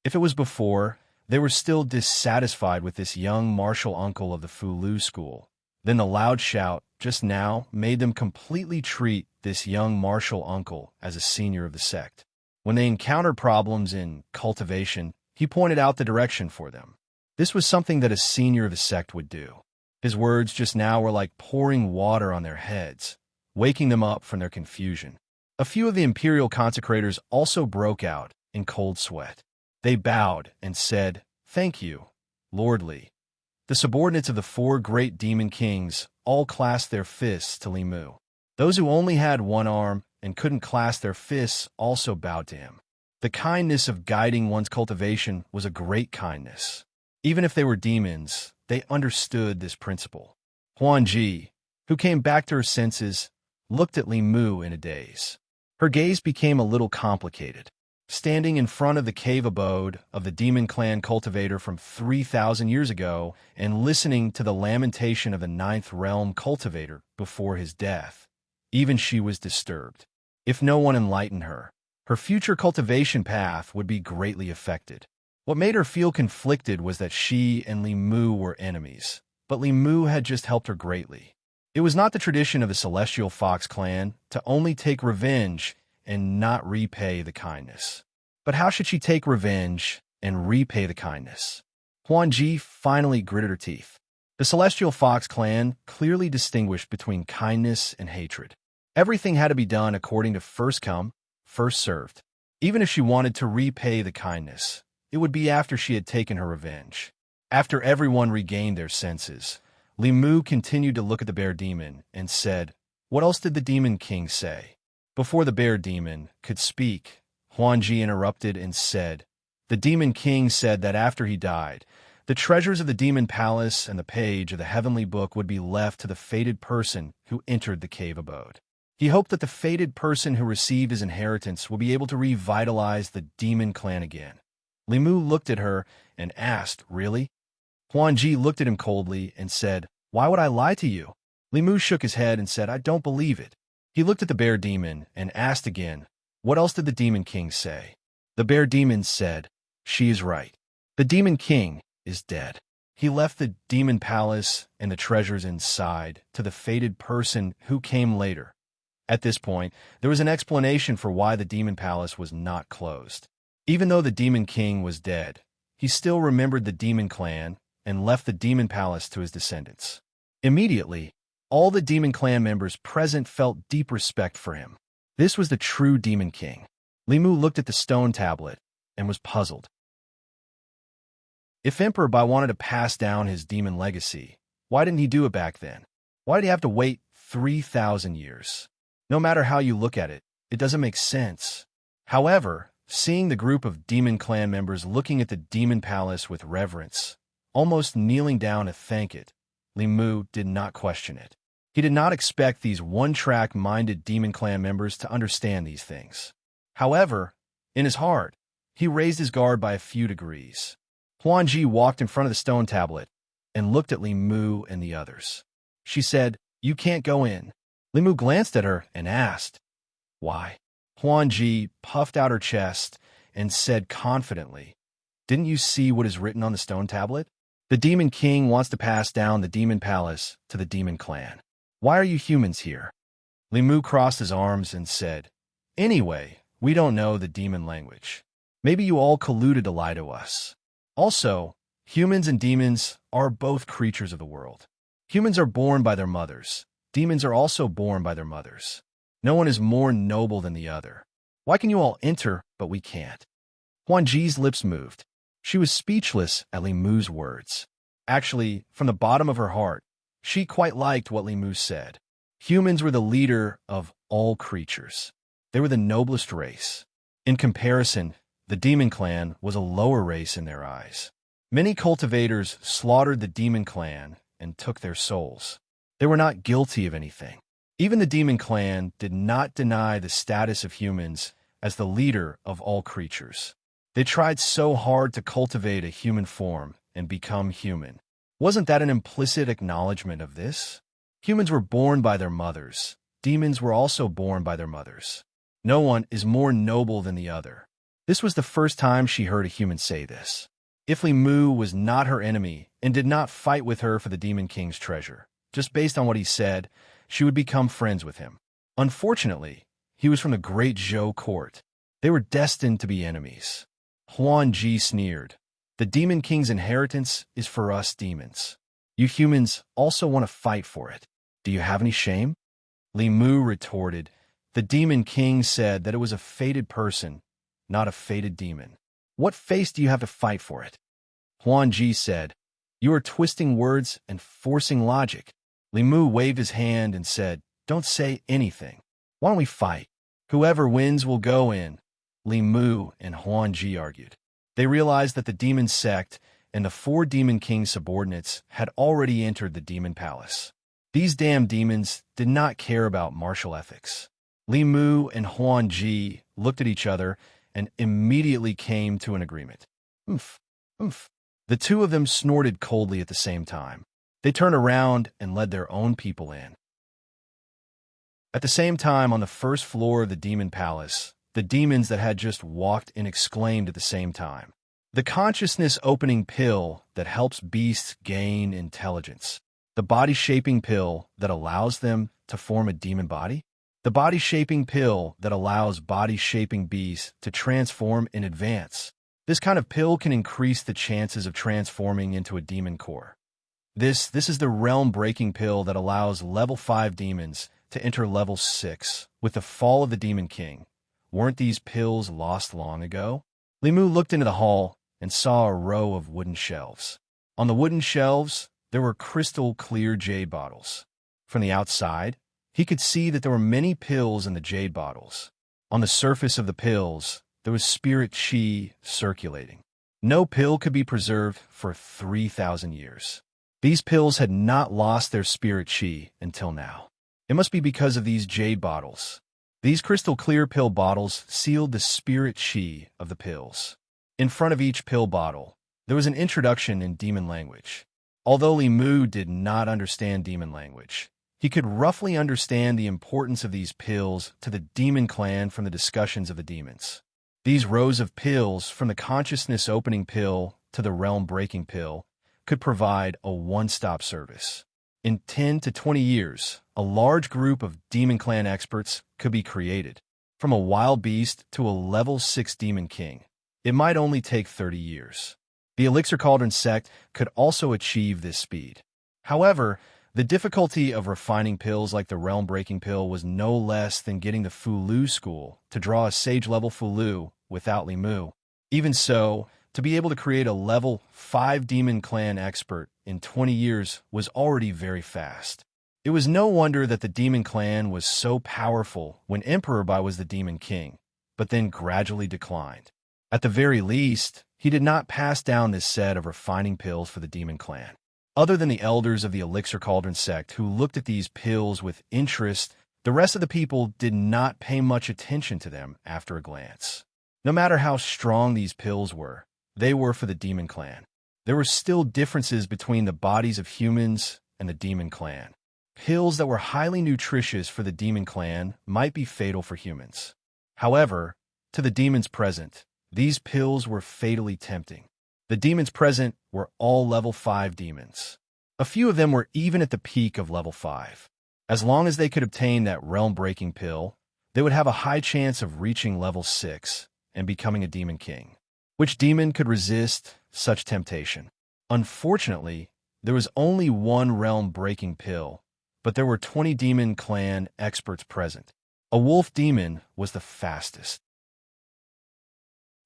If it was before, they were still dissatisfied with this young martial uncle of the Fu Lu school, then the loud shout just now made them completely treat this young martial uncle as a senior of the sect. When they encountered problems in cultivation, he pointed out the direction for them. This was something that a senior of the sect would do. His words just now were like pouring water on their heads, waking them up from their confusion. A few of the imperial consecrators also broke out in cold sweat. They bowed and said, "Thank you, Lord Li." The subordinates of the four great demon kings all clasped their fists to Li Mu. Those who only had one arm and couldn't clasp their fists also bowed to him. The kindness of guiding one's cultivation was a great kindness. Even if they were demons, they understood this principle. Huan Ji, who came back to her senses, looked at Li Mu in a daze. Her gaze became a little complicated. Standing in front of the cave abode of the demon clan cultivator from 3,000 years ago and listening to the lamentation of the ninth realm cultivator before his death, even she was disturbed. If no one enlightened her, her future cultivation path would be greatly affected. What made her feel conflicted was that she and Li Mu were enemies, but Li Mu had just helped her greatly. It was not the tradition of the Celestial Fox clan to only take revenge and not repay the kindness. But how should she take revenge and repay the kindness? Huan Ji finally gritted her teeth. The Celestial Fox clan clearly distinguished between kindness and hatred. Everything had to be done according to first come, first served. Even if she wanted to repay the kindness, it would be after she had taken her revenge. After everyone regained their senses, Li Mu continued to look at the bear demon and said, "What else did the demon king say?" Before the bear demon could speak, Huan Ji interrupted and said, "The demon king said that after he died, the treasures of the demon palace and the page of the heavenly book would be left to the fated person who entered the cave abode. He hoped that the fated person who received his inheritance will be able to revitalize the demon clan again." Li Mu looked at her and asked, "Really?" Huan Ji looked at him coldly and said, "Why would I lie to you?" Li Mu shook his head and said, "I don't believe it." He looked at the bear demon and asked again, "What else did the demon king say?" The bear demon said, "She is right. The demon king is dead. He left the demon palace and the treasures inside to the fated person who came later." At this point, there was an explanation for why the demon palace was not closed. Even though the demon king was dead, he still remembered the demon clan and left the demon palace to his descendants. Immediately, all the demon clan members present felt deep respect for him. This was the true demon king. Li Mu looked at the stone tablet and was puzzled. If Emperor Bai wanted to pass down his demon legacy, why didn't he do it back then? Why did he have to wait 3,000 years? No matter how you look at it, it doesn't make sense. However, seeing the group of demon clan members looking at the demon palace with reverence, almost kneeling down to thank it, Li Mu did not question it. He did not expect these one-track-minded demon clan members to understand these things. However, in his heart, he raised his guard by a few degrees. Huan Ji walked in front of the stone tablet and looked at Li Mu and the others. She said, "You can't go in." Li Mu glanced at her and asked, "Why?" Huan Ji puffed out her chest and said confidently, "Didn't you see what is written on the stone tablet? The demon king wants to pass down the demon palace to the demon clan. Why are you humans here?" Li Mu crossed his arms and said, "Anyway, we don't know the demon language. Maybe you all colluded to lie to us. Also, humans and demons are both creatures of the world. Humans are born by their mothers. Demons are also born by their mothers. No one is more noble than the other. Why can you all enter, but we can't?" Huan Ji's lips moved. She was speechless at Li Mu's words. Actually, from the bottom of her heart, she quite liked what Li Mu said. Humans were the leader of all creatures. They were the noblest race. In comparison, the demon clan was a lower race in their eyes. Many cultivators slaughtered the demon clan and took their souls. They were not guilty of anything. Even the demon clan did not deny the status of humans as the leader of all creatures. They tried so hard to cultivate a human form and become human. Wasn't that an implicit acknowledgement of this? Humans were born by their mothers. Demons were also born by their mothers. No one is more noble than the other. This was the first time she heard a human say this. If Li Mu was not her enemy and did not fight with her for the Demon King's treasure, just based on what he said, she would become friends with him. Unfortunately, he was from the great Zhou court. They were destined to be enemies. Huan Ji sneered. The Demon King's inheritance is for us demons. You humans also want to fight for it. Do you have any shame? Li Mu retorted. The Demon King said that it was a fated person, not a fated demon. What face do you have to fight for it? Huan Ji said, You are twisting words and forcing logic. Li Mu waved his hand and said, Don't say anything. Why don't we fight? Whoever wins will go in. Li Mu and Huan Ji argued. They realized that the demon sect and the 4 Demon King subordinates had already entered the demon palace. These damn demons did not care about martial ethics. Li Mu and Huan Ji looked at each other and immediately came to an agreement. Oomph, oomph. The two of them snorted coldly at the same time. They turned around and led their own people in. At the same time, on the first floor of the demon palace, the demons that had just walked in exclaimed at the same time. The consciousness opening pill that helps beasts gain intelligence. The body-shaping pill that allows them to form a demon body. The body-shaping pill that allows body-shaping beasts to transform in advance. This kind of pill can increase the chances of transforming into a demon core. This is the realm-breaking pill that allows level 5 demons to enter level 6 with the fall of the Demon King. Weren't these pills lost long ago? Li Mu looked into the hall and saw a row of wooden shelves. On the wooden shelves, there were crystal-clear jade bottles. From the outside, he could see that there were many pills in the jade bottles. On the surface of the pills, there was spirit chi circulating. No pill could be preserved for 3,000 years. These pills had not lost their spirit chi until now. It must be because of these jade bottles. These crystal-clear pill bottles sealed the spirit chi of the pills. In front of each pill bottle, there was an introduction in demon language. Although Li Mu did not understand demon language, he could roughly understand the importance of these pills to the demon clan from the discussions of the demons. These rows of pills, from the consciousness-opening pill to the realm-breaking pill, could provide a one-stop service. In 10 to 20 years, a large group of Demon Clan experts could be created. From a wild beast to a level 6 Demon King, it might only take 30 years. The Elixir Cauldron sect could also achieve this speed. However, the difficulty of refining pills like the realm-breaking pill was no less than getting the Fulu school to draw a sage-level Fulu without Li Mu. Even so, to be able to create a level 5 Demon Clan expert in 20 years was already very fast. It was no wonder that the Demon Clan was so powerful when Emperor Bai was the Demon King, but then gradually declined. At the very least, he did not pass down this set of refining pills for the Demon Clan. Other than the elders of the Elixir Cauldron sect who looked at these pills with interest, the rest of the people did not pay much attention to them after a glance. No matter how strong these pills were, they were for the Demon Clan. There were still differences between the bodies of humans and the Demon Clan. Pills that were highly nutritious for the Demon Clan might be fatal for humans. However, to the demons present, these pills were fatally tempting. The demons present were all level 5 demons. A few of them were even at the peak of level 5. As long as they could obtain that realm-breaking pill, they would have a high chance of reaching level 6 and becoming a Demon King. Which demon could resist such temptation? Unfortunately, there was only one realm-breaking pill, but there were 20 Demon Clan experts present. A wolf demon was the fastest.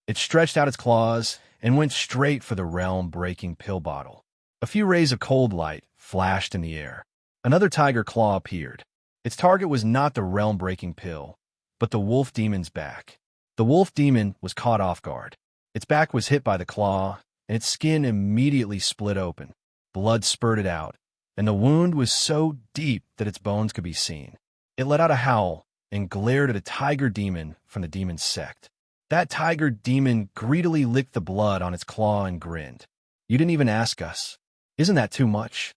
It stretched out its claws and went straight for the realm-breaking pill bottle. A few rays of cold light flashed in the air. Another tiger claw appeared. Its target was not the realm-breaking pill, but the wolf demon's back. The wolf demon was caught off guard. Its back was hit by the claw, and its skin immediately split open. Blood spurted out, and the wound was so deep that its bones could be seen. It let out a howl and glared at a tiger demon from the demon's sect. That tiger demon greedily licked the blood on its claw and grinned. "You didn't even ask us. Isn't that too much?"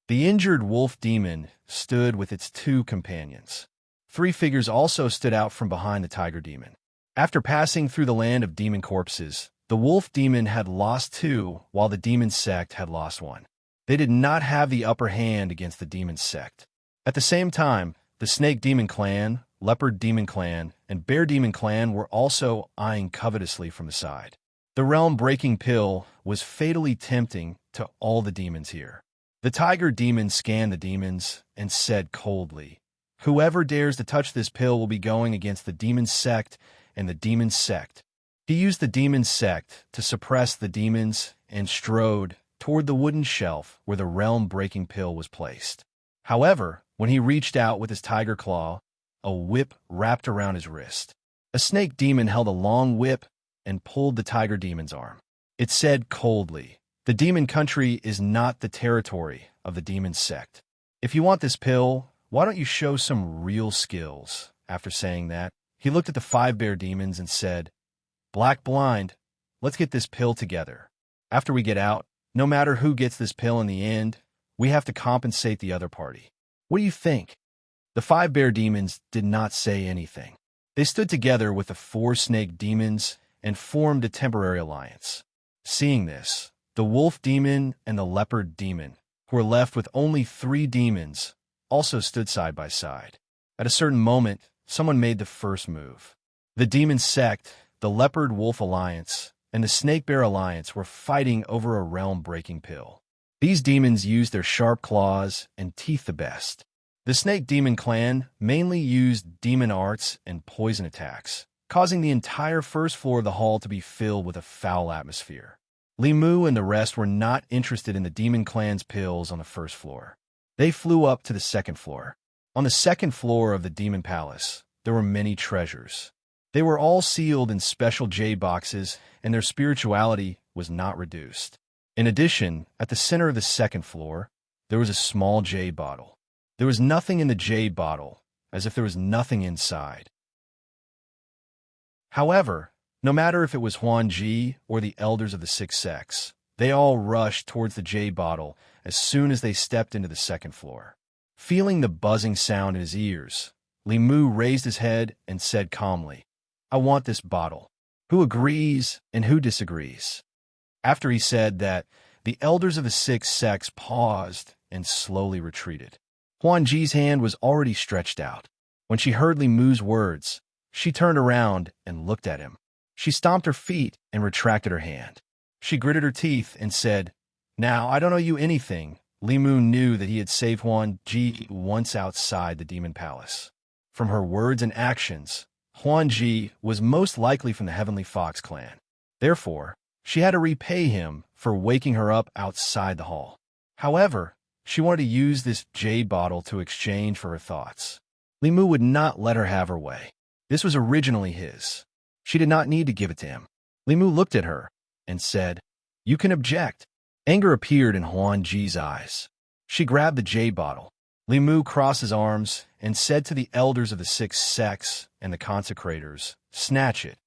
The injured wolf demon stood with its two companions. Three figures also stood out from behind the tiger demon. After passing through the land of demon corpses, the wolf demon had lost two, while the demon sect had lost one. They did not have the upper hand against the demon sect. At the same time, the snake demon clan, leopard demon clan, and bear demon clan were also eyeing covetously from the side. The realm-breaking pill was fatally tempting to all the demons here. The tiger demon scanned the demons and said coldly, "Whoever dares to touch this pill will be going against the demon sect and the demon sect." He used the demon sect to suppress the demons and strode toward the wooden shelf where the realm-breaking pill was placed. However, when he reached out with his tiger claw, a whip wrapped around his wrist. A snake demon held a long whip and pulled the tiger demon's arm. It said coldly, "The demon country is not the territory of the demon sect. If you want this pill, why don't you show some real skills?" After saying that, he looked at the 5 bear demons and said, "Black Blind, let's get this pill together. After we get out, no matter who gets this pill in the end, we have to compensate the other party. What do you think?" The 5 bear demons did not say anything. They stood together with the 4 snake demons and formed a temporary alliance. Seeing this, the wolf demon and the leopard demon, who were left with only 3 demons, also stood side by side. At a certain moment, someone made the first move. The demon sect, the leopard-wolf alliance, and the snake-bear alliance were fighting over a realm-breaking pill. These demons used their sharp claws and teeth the best. The snake demon clan mainly used demon arts and poison attacks, causing the entire first floor of the hall to be filled with a foul atmosphere. Limu and the rest were not interested in the demon clan's pills on the first floor. They flew up to the second floor. On the second floor of the demon palace, there were many treasures. They were all sealed in special jade boxes, and their spirituality was not reduced. In addition, at the center of the second floor, there was a small jade bottle. There was nothing in the jade bottle, as if there was nothing inside. However, no matter if it was Huan Ji or the elders of the 6 sects, they all rushed towards the jade bottle as soon as they stepped into the second floor. Feeling the buzzing sound in his ears, Limu raised his head and said calmly, "I want this bottle. Who agrees and who disagrees?" After he said that, the elders of the 6 sects paused and slowly retreated. Huan Ji's hand was already stretched out. When she heard Limu's words, she turned around and looked at him. She stomped her feet and retracted her hand. She gritted her teeth and said, "Now, I don't owe you anything." Limu knew that he had saved Huan Ji once outside the demon palace. From her words and actions, Huan Ji was most likely from the Heavenly Fox clan. Therefore, she had to repay him for waking her up outside the hall. However, she wanted to use this jade bottle to exchange for her thoughts. Limu would not let her have her way. This was originally his. She did not need to give it to him. Limu looked at her and said, "You can object." Anger appeared in Huan Ji's eyes. She grabbed the jade bottle. Limu crossed his arms and said to the elders of the 6 sects and the consecrators, "Snatch it."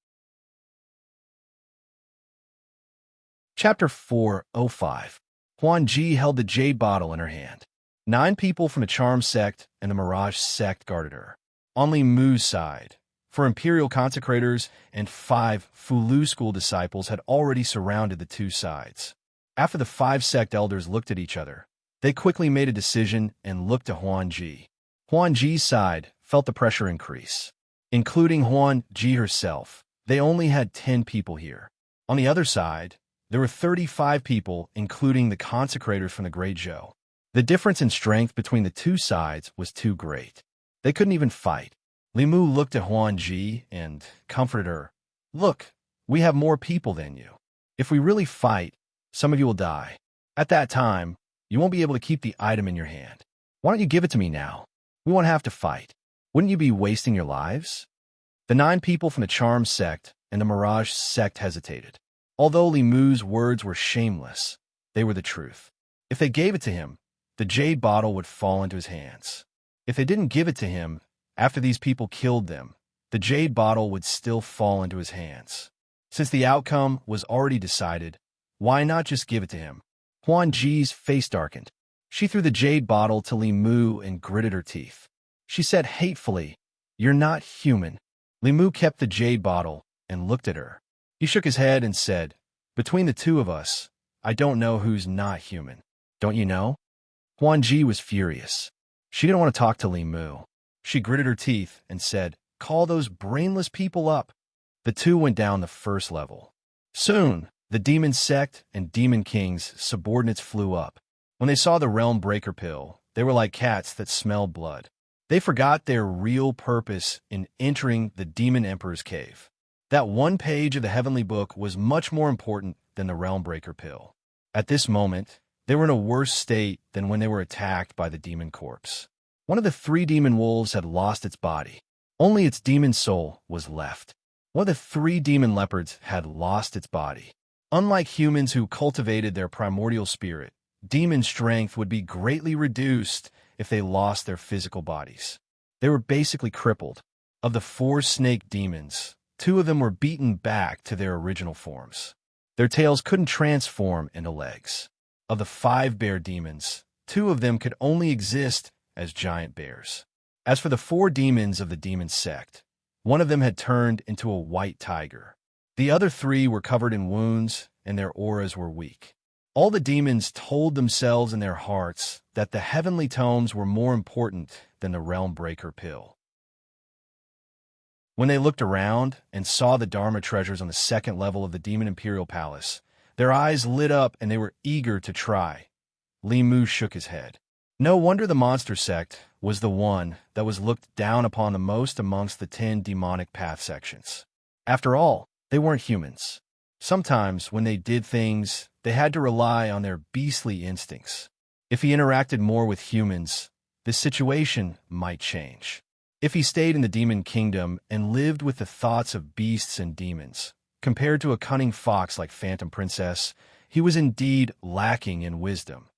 Chapter 405. Huan Ji held the jade bottle in her hand. 9 people from the Charm sect and the Mirage sect guarded her. On Limu's side, 4 Imperial consecrators and 5 Fulu school disciples had already surrounded the 2 sides. After the 5 sect elders looked at each other, they quickly made a decision and looked to Huan Ji. Huan Ji's side felt the pressure increase. Including Huan Ji herself, they only had 10 people here. On the other side, there were 35 people, including the consecrators from the Great Zhou. The difference in strength between the 2 sides was too great. They couldn't even fight. Limu looked at Huan Ji and comforted her. "Look, we have more people than you. If we really fight, some of you will die. At that time, you won't be able to keep the item in your hand. Why don't you give it to me now?" We won't have to fight. Wouldn't you be wasting your lives? The 9 people from the Charm sect and the Mirage sect hesitated. Although Li Mu's words were shameless, they were the truth. If they gave it to him, the jade bottle would fall into his hands. If they didn't give it to him, after these people killed them, the jade bottle would still fall into his hands. Since the outcome was already decided, why not just give it to him? Huan Ji's face darkened. She threw the jade bottle to Li Mu and gritted her teeth. She said hatefully, "You're not human." Li Mu kept the jade bottle and looked at her. He shook his head and said, "Between the two of us, I don't know who's not human. Don't you know?" Huan Ji was furious. She didn't want to talk to Li Mu. She gritted her teeth and said, "Call those brainless people up." The two went down the first level. Soon, the demon sect and demon king's subordinates flew up. When they saw the realm breaker pill, they were like cats that smelled blood. They forgot their real purpose in entering the demon emperor's cave. That one page of the heavenly book was much more important than the realm breaker pill. At this moment, they were in a worse state than when they were attacked by the demon corpse. One of the 3 demon wolves had lost its body. Only its demon soul was left. One of the 3 demon leopards had lost its body. Unlike humans who cultivated their primordial spirit, demon strength would be greatly reduced if they lost their physical bodies. They were basically crippled. Of the 4 snake demons, 2 of them were beaten back to their original forms. Their tails couldn't transform into legs. Of the 5 bear demons, 2 of them could only exist as giant bears. As for the 4 demons of the demon sect, one of them had turned into a white tiger. The other 3 were covered in wounds and their auras were weak. All the demons told themselves in their hearts that the heavenly tomes were more important than the realm breaker pill. When they looked around and saw the Dharma treasures on the 2nd level of the Demon Imperial Palace, their eyes lit up and they were eager to try. Li Mu shook his head. No wonder the monster sect was the one that was looked down upon the most amongst the 10 demonic path sections. After all, they weren't humans. Sometimes, when they did things, they had to rely on their beastly instincts. If he interacted more with humans, the situation might change. If he stayed in the demon kingdom and lived with the thoughts of beasts and demons, compared to a cunning fox like Phantom Princess, he was indeed lacking in wisdom.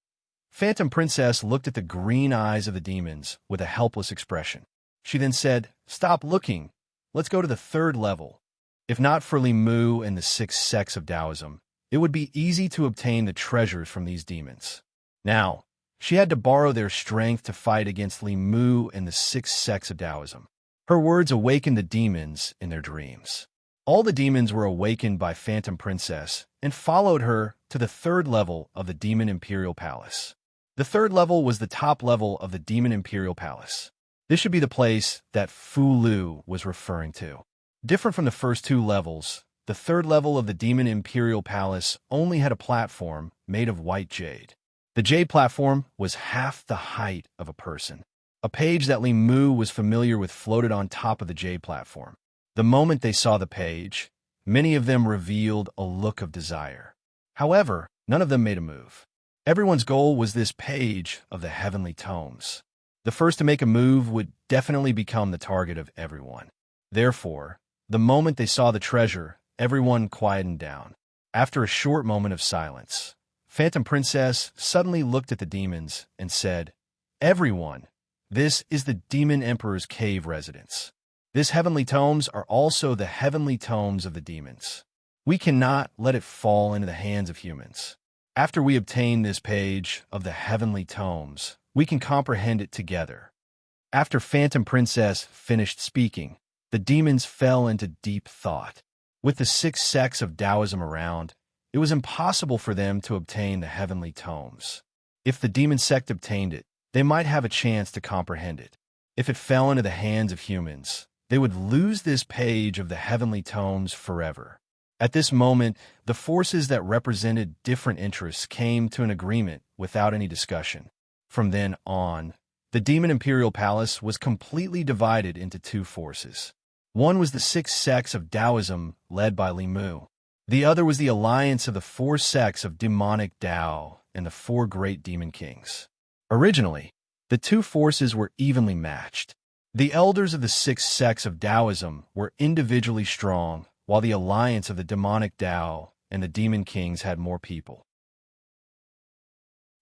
Phantom Princess looked at the green eyes of the demons with a helpless expression. She then said, "Stop looking. Let's go to the 3rd level." If not for Li Mu and the 6 sects of Taoism, it would be easy to obtain the treasures from these demons. Now, she had to borrow their strength to fight against Li Mu and the 6 sects of Taoism. Her words awakened the demons in their dreams. All the demons were awakened by Phantom Princess and followed her to the 3rd level of the Demon Imperial Palace. The 3rd level was the top level of the Demon Imperial Palace. This should be the place that Fu Lu was referring to. Different from the first 2 levels, the 3rd level of the Demon Imperial Palace only had a platform made of white jade. The jade platform was half the height of a person. A page that Li Mu was familiar with floated on top of the jade platform. The moment they saw the page, many of them revealed a look of desire. However, none of them made a move. Everyone's goal was this page of the heavenly tomes. The first to make a move would definitely become the target of everyone. Therefore, the moment they saw the treasure, everyone quietened down. After a short moment of silence, Phantom Princess suddenly looked at the demons and said, "Everyone, this is the Demon Emperor's cave residence. These heavenly tomes are also the heavenly tomes of the demons. We cannot let it fall into the hands of humans. After we obtain this page of the heavenly tomes, we can comprehend it together." After Phantom Princess finished speaking, the demons fell into deep thought. With the 6 sects of Taoism around, it was impossible for them to obtain the heavenly tomes. If the demon sect obtained it, they might have a chance to comprehend it. If it fell into the hands of humans, they would lose this page of the heavenly tomes forever. At this moment, the forces that represented different interests came to an agreement without any discussion. From then on, the Demon Imperial Palace was completely divided into 2 forces. One was the 6 sects of Taoism led by Li Mu. The other was the alliance of the 4 sects of demonic Tao and the 4 great demon kings. Originally, The two forces were evenly matched. The elders of the six sects of Taoism were individually strong, while the alliance of the demonic Tao and the demon kings had more people.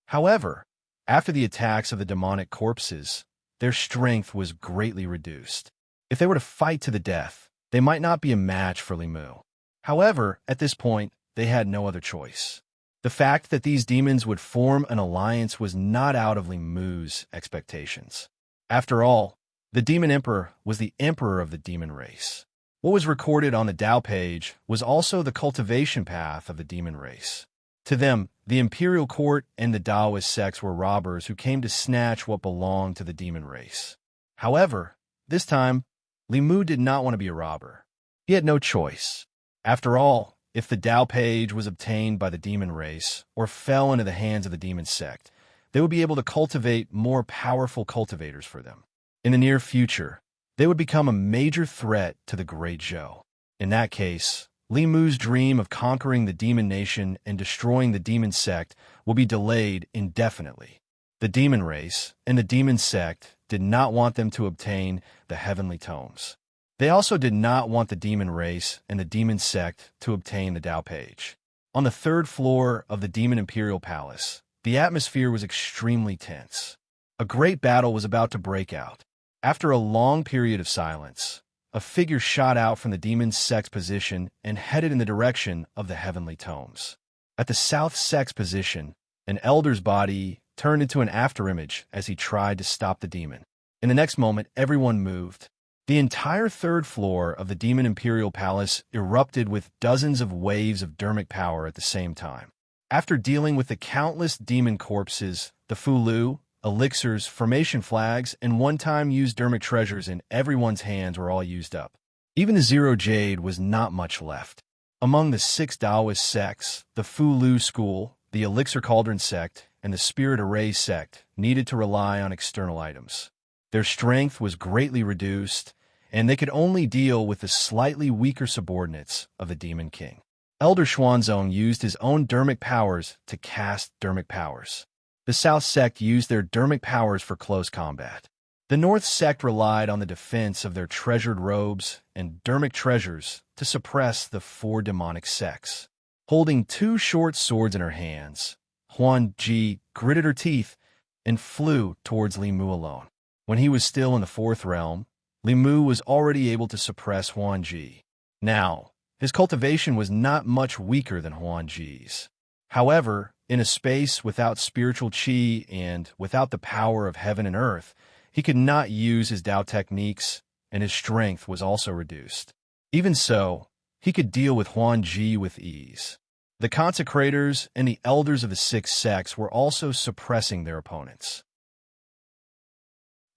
However, after the attacks of the demonic corpses, their strength was greatly reduced. If they were to fight to the death, they might not be a match for Li Mu. However, at this point, they had no other choice. The fact that these demons would form an alliance was not out of Li Mu's expectations. After all, the Demon Emperor was the emperor of the demon race. What was recorded on the Tao page was also the cultivation path of the demon race. To them, the imperial court and the Taoist sects were robbers who came to snatch what belonged to the demon race. However, this time, Li Mu did not want to be a robber. He had no choice. After all, if the Tao page was obtained by the demon race or fell into the hands of the demon sect, they would be able to cultivate more powerful cultivators for them. In the near future, they would become a major threat to the Great Zhou. In that case, Li Mu's dream of conquering the demon nation and destroying the demon sect will be delayed indefinitely. The demon race and the demon sect did not want them to obtain the heavenly tomes. They also did not want the demon race and the demon sect to obtain the Tao page. On the third floor of the Demon Imperial Palace, the atmosphere was extremely tense. A great battle was about to break out. After a long period of silence, a figure shot out from the demon sect's position and headed in the direction of the heavenly tomes. At the south sect's position, an elder's body turned into an afterimage as he tried to stop the demon. In the next moment, everyone moved. The entire third floor of the Demon Imperial Palace erupted with dozens of waves of dermic power at the same time. After dealing with the countless demon corpses, the Fulu, elixirs, formation flags, and one-time used dermic treasures in everyone's hands were all used up. Even the Zero Jade was not much left. Among the six Taoist sects, the Fulu school, the Elixir Cauldron sect, and the Spirit Array sect needed to rely on external items. Their strength was greatly reduced, and they could only deal with the slightly weaker subordinates of the Demon King. Elder Xuanzong used his own dermic powers to cast dermic powers. The South sect used their dermic powers for close combat. The North sect relied on the defense of their treasured robes and dermic treasures to suppress the four demonic sects. Holding two short swords in her hands, Huan Ji gritted her teeth and flew towards Li Mu alone. When he was still in the fourth realm, Li Mu was already able to suppress Huan Ji. Now, his cultivation was not much weaker than Huan Ji's. However, in a space without spiritual qi and without the power of heaven and earth, he could not use his Tao techniques, and his strength was also reduced. Even so, he could deal with Huan Ji with ease. The consecrators and the elders of the six sects were also suppressing their opponents.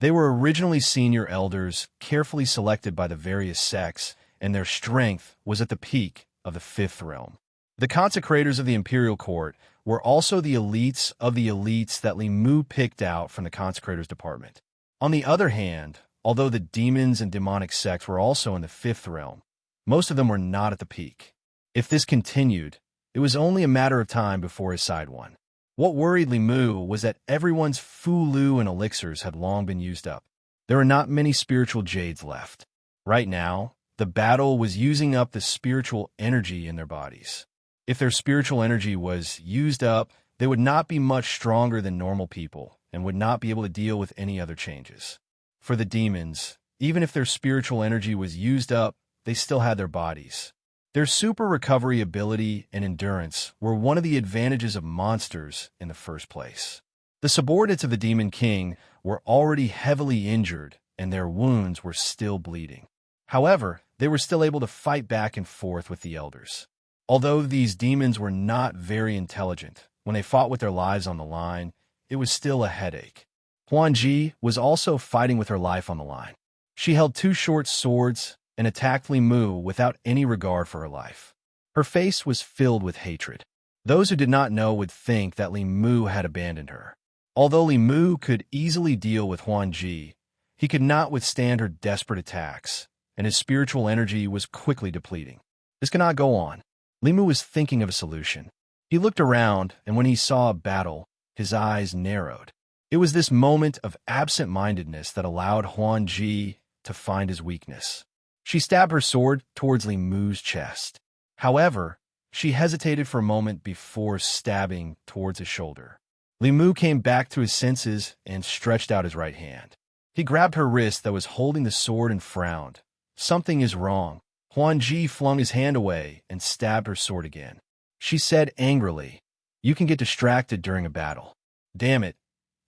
They were originally senior elders, carefully selected by the various sects, and their strength was at the peak of the fifth realm. The consecrators of the imperial court were also the elites of the elites that Li Mu picked out from the consecrators department. On the other hand, although the demons and demonic sects were also in the fifth realm, most of them were not at the peak. If this continued, it was only a matter of time before his side won. What worried Li Mu was that everyone's Fulu and elixirs had long been used up. There were not many spiritual jades left. Right now, the battle was using up the spiritual energy in their bodies. If their spiritual energy was used up, they would not be much stronger than normal people and would not be able to deal with any other changes. For the demons, even if their spiritual energy was used up, they still had their bodies. Their super recovery ability and endurance were one of the advantages of monsters in the first place. The subordinates of the Demon King were already heavily injured, and their wounds were still bleeding. However, they were still able to fight back and forth with the elders. Although these demons were not very intelligent, when they fought with their lives on the line, it was still a headache. Huan Ji was also fighting with her life on the line. She held two short swords and attacked Li Mu without any regard for her life. Her face was filled with hatred. Those who did not know would think that Li Mu had abandoned her. Although Li Mu could easily deal with Huan Ji, he could not withstand her desperate attacks, and his spiritual energy was quickly depleting. This cannot go on. Li Mu was thinking of a solution. He looked around, and when he saw a battle, his eyes narrowed. It was this moment of absent-mindedness that allowed Huan Ji to find his weakness. She stabbed her sword towards Li Mu's chest. However, she hesitated for a moment before stabbing towards his shoulder. Li Mu came back to his senses and stretched out his right hand. He grabbed her wrist that was holding the sword and frowned. "Something is wrong." Huan Ji flung his hand away and stabbed her sword again. She said angrily, "You can get distracted during a battle. Damn it,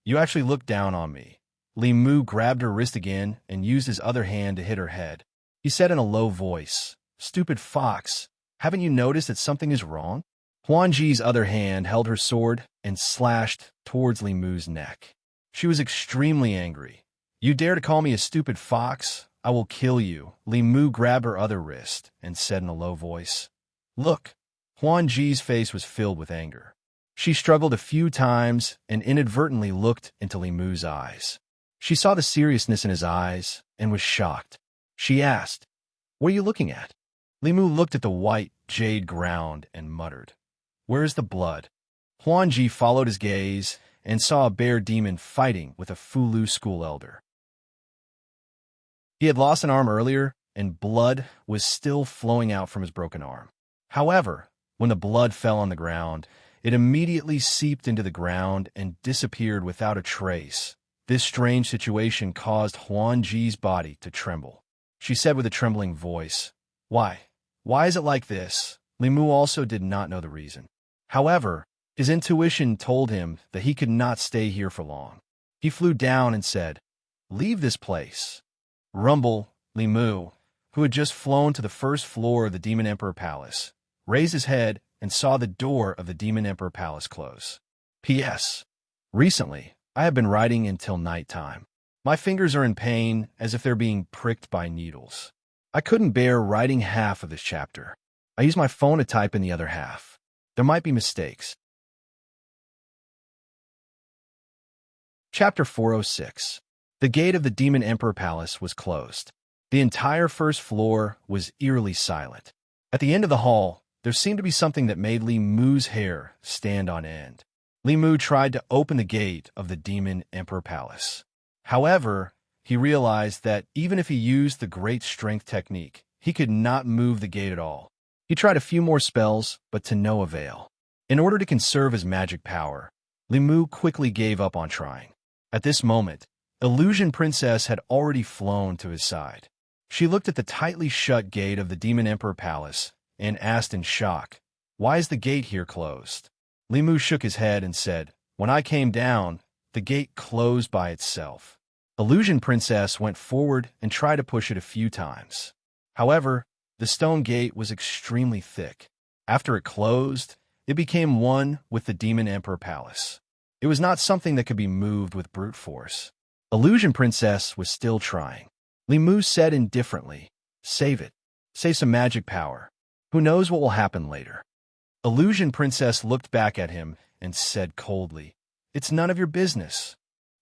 you actually looked down on me." Li Mu grabbed her wrist again and used his other hand to hit her head. He said in a low voice, "Stupid fox, haven't you noticed that something is wrong?" Huan Ji's other hand held her sword and slashed towards Li Mu's neck. She was extremely angry. "You dare to call me a stupid fox? I will kill you." Li Mu grabbed her other wrist and said in a low voice, "Look." Huan Ji's face was filled with anger. She struggled a few times and inadvertently looked into Li Mu's eyes. She saw the seriousness in his eyes and was shocked. She asked, "What are you looking at?" Li Mu looked at the white jade ground and muttered, "Where is the blood?" Huan Ji followed his gaze and saw a bear demon fighting with a Fulu school elder. He had lost an arm earlier, and blood was still flowing out from his broken arm. However, when the blood fell on the ground, it immediately seeped into the ground and disappeared without a trace. This strange situation caused Huan Ji's body to tremble. She said with a trembling voice, "Why? Why is it like this?" Li Mu also did not know the reason. However, his intuition told him that he could not stay here for long. He flew down and said, "Leave this place." Rumble, Li Mu, who had just flown to the first floor of the Demon Emperor Palace, raised his head and saw the door of the Demon Emperor Palace close. P.S. Recently, I have been writing until nighttime. My fingers are in pain as if they're being pricked by needles. I couldn't bear writing half of this chapter. I use my phone to type in the other half. There might be mistakes. Chapter 406. The gate of the Demon Emperor Palace was closed. The entire first floor was eerily silent. At the end of the hall, there seemed to be something that made Li Mu's hair stand on end. Li Mu tried to open the gate of the Demon Emperor Palace. However, he realized that even if he used the Great Strength technique, he could not move the gate at all. He tried a few more spells, but to no avail. In order to conserve his magic power, Li Mu quickly gave up on trying. At this moment, Illusion Princess had already flown to his side. She looked at the tightly shut gate of the Demon Emperor Palace and asked in shock, "Why is the gate here closed?" Li Mu shook his head and said, "When I came down, the gate closed by itself." Illusion Princess went forward and tried to push it a few times. However, the stone gate was extremely thick. After it closed, it became one with the Demon Emperor Palace. It was not something that could be moved with brute force. Illusion Princess was still trying. Li Mu said indifferently, "Save it. Save some magic power. Who knows what will happen later?" Illusion Princess looked back at him and said coldly, "It's none of your business."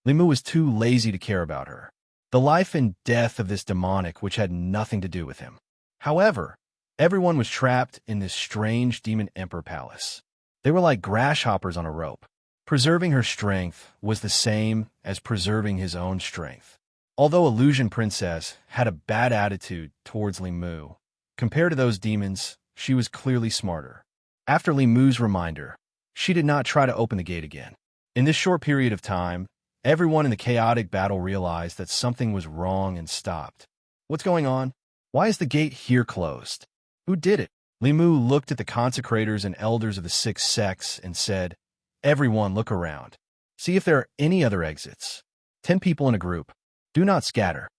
Li Mu was too lazy to care about her. The life and death of this demonic which had nothing to do with him. However, everyone was trapped in this strange Demon Emperor Palace. They were like grasshoppers on a rope. Preserving her strength was the same as preserving his own strength. Although Illusion Princess had a bad attitude towards Li Mu, compared to those demons, she was clearly smarter. After Li Mu's reminder, she did not try to open the gate again. In this short period of time, everyone in the chaotic battle realized that something was wrong and stopped. What's going on? Why is the gate here closed? Who did it? Li Mu looked at the consecrators and elders of the 6 sects and said, "Everyone look around. See if there are any other exits. 10 people in a group. Do not scatter."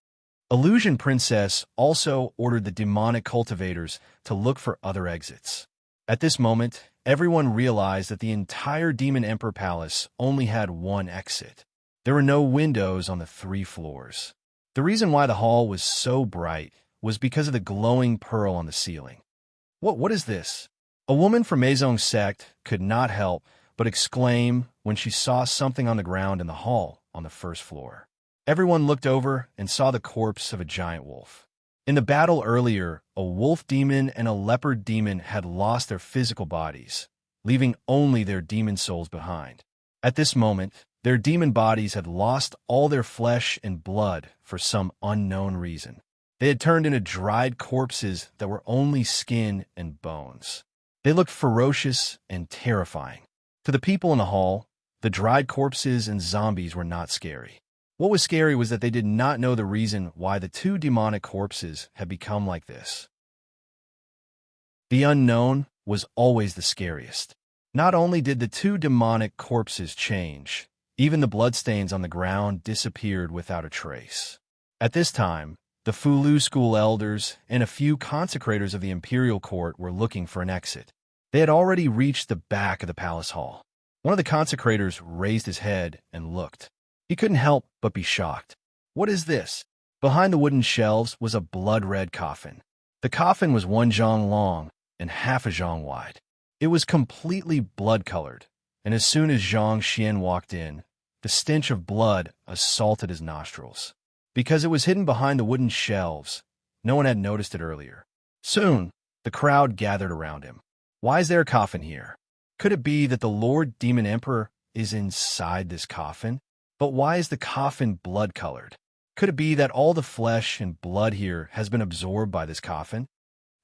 Illusion Princess also ordered the demonic cultivators to look for other exits. At this moment, everyone realized that the entire Demon Emperor Palace only had one exit. There were no windows on the 3 floors. The reason why the hall was so bright was because of the glowing pearl on the ceiling. What is this? A woman from Maisong's sect could not help but exclaim when she saw something on the ground in the hall on the 1st floor. Everyone looked over and saw the corpse of a giant wolf. In the battle earlier, a wolf demon and a leopard demon had lost their physical bodies, leaving only their demon souls behind. At this moment, Their demon bodies had lost all their flesh and blood for some unknown reason. They had turned into dried corpses that were only skin and bones. They looked ferocious and terrifying. To the people in the hall, the dried corpses and zombies were not scary. What was scary was that they did not know the reason why the two demonic corpses had become like this. The unknown was always the scariest. Not only did the two demonic corpses change, even the bloodstains on the ground disappeared without a trace. At this time, the Fulu school elders and a few consecrators of the imperial court were looking for an exit. They had already reached the back of the palace hall. One of the consecrators raised his head and looked. He couldn't help but be shocked. What is this? Behind the wooden shelves was a blood-red coffin. The coffin was 1 zhang long and half a zhang wide. It was completely blood-colored, and as soon as Zhang Xian walked in, the stench of blood assaulted his nostrils. Because it was hidden behind the wooden shelves, no one had noticed it earlier. Soon, the crowd gathered around him. Why is there a coffin here? Could it be that the Lord Demon Emperor is inside this coffin? But why is the coffin blood-colored? Could it be that all the flesh and blood here has been absorbed by this coffin?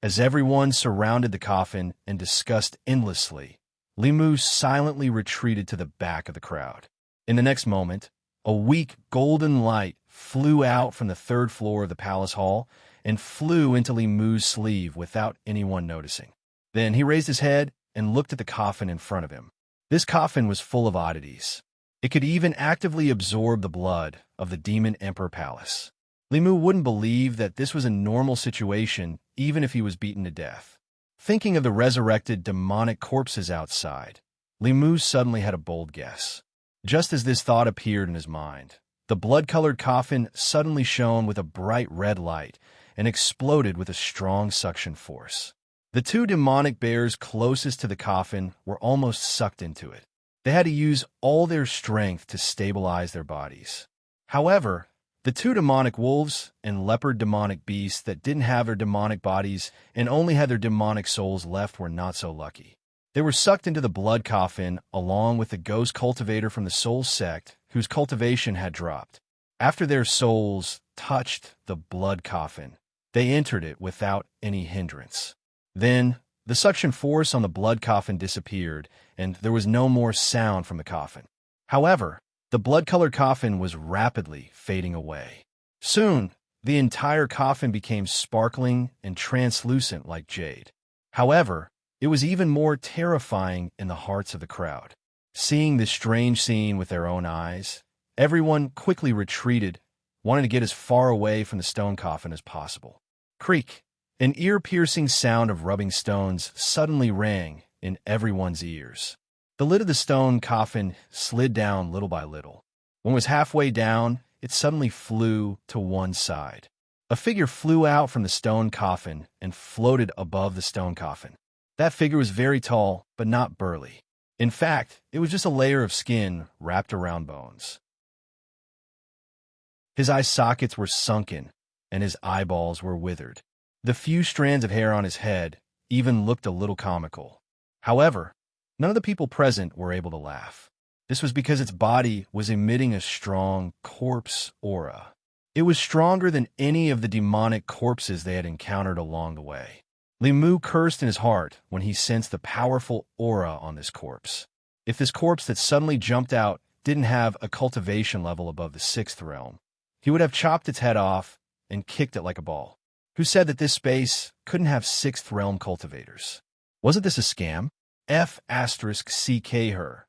As everyone surrounded the coffin and discussed endlessly, Li Mu silently retreated to the back of the crowd. In the next moment, a weak golden light flew out from the 3rd floor of the palace hall and flew into Li Mu's sleeve without anyone noticing. Then he raised his head and looked at the coffin in front of him. This coffin was full of oddities. It could even actively absorb the blood of the Demon Emperor Palace. Li Mu wouldn't believe that this was a normal situation even if he was beaten to death. Thinking of the resurrected demonic corpses outside, Li Mu suddenly had a bold guess. Just as this thought appeared in his mind, the blood-colored coffin suddenly shone with a bright red light and exploded with a strong suction force. The two demonic bears closest to the coffin were almost sucked into it. They had to use all their strength to stabilize their bodies. However, the two demonic wolves and leopard demonic beasts that didn't have their demonic bodies and only had their demonic souls left were not so lucky. They were sucked into the blood coffin along with the ghost cultivator from the soul sect whose cultivation had dropped. After their souls touched the blood coffin, they entered it without any hindrance. Then, the suction force on the blood coffin disappeared, and there was no more sound from the coffin. However, the blood-colored coffin was rapidly fading away. Soon, the entire coffin became sparkling and translucent like jade. However, it was even more terrifying in the hearts of the crowd. Seeing this strange scene with their own eyes, everyone quickly retreated, wanting to get as far away from the stone coffin as possible. Creak! An ear-piercing sound of rubbing stones suddenly rang in everyone's ears. The lid of the stone coffin slid down little by little. When it was halfway down, it suddenly flew to one side. A figure flew out from the stone coffin and floated above the stone coffin. That figure was very tall, but not burly. In fact, it was just a layer of skin wrapped around bones. His eye sockets were sunken, and his eyeballs were withered. The few strands of hair on his head even looked a little comical. However, none of the people present were able to laugh. This was because its body was emitting a strong corpse aura. It was stronger than any of the demonic corpses they had encountered along the way. Li Mu cursed in his heart when he sensed the powerful aura on this corpse. If this corpse that suddenly jumped out didn't have a cultivation level above the 6th realm, he would have chopped its head off and kicked it like a ball. Who said that this space couldn't have 6th realm cultivators? Wasn't this a scam? F***ck her.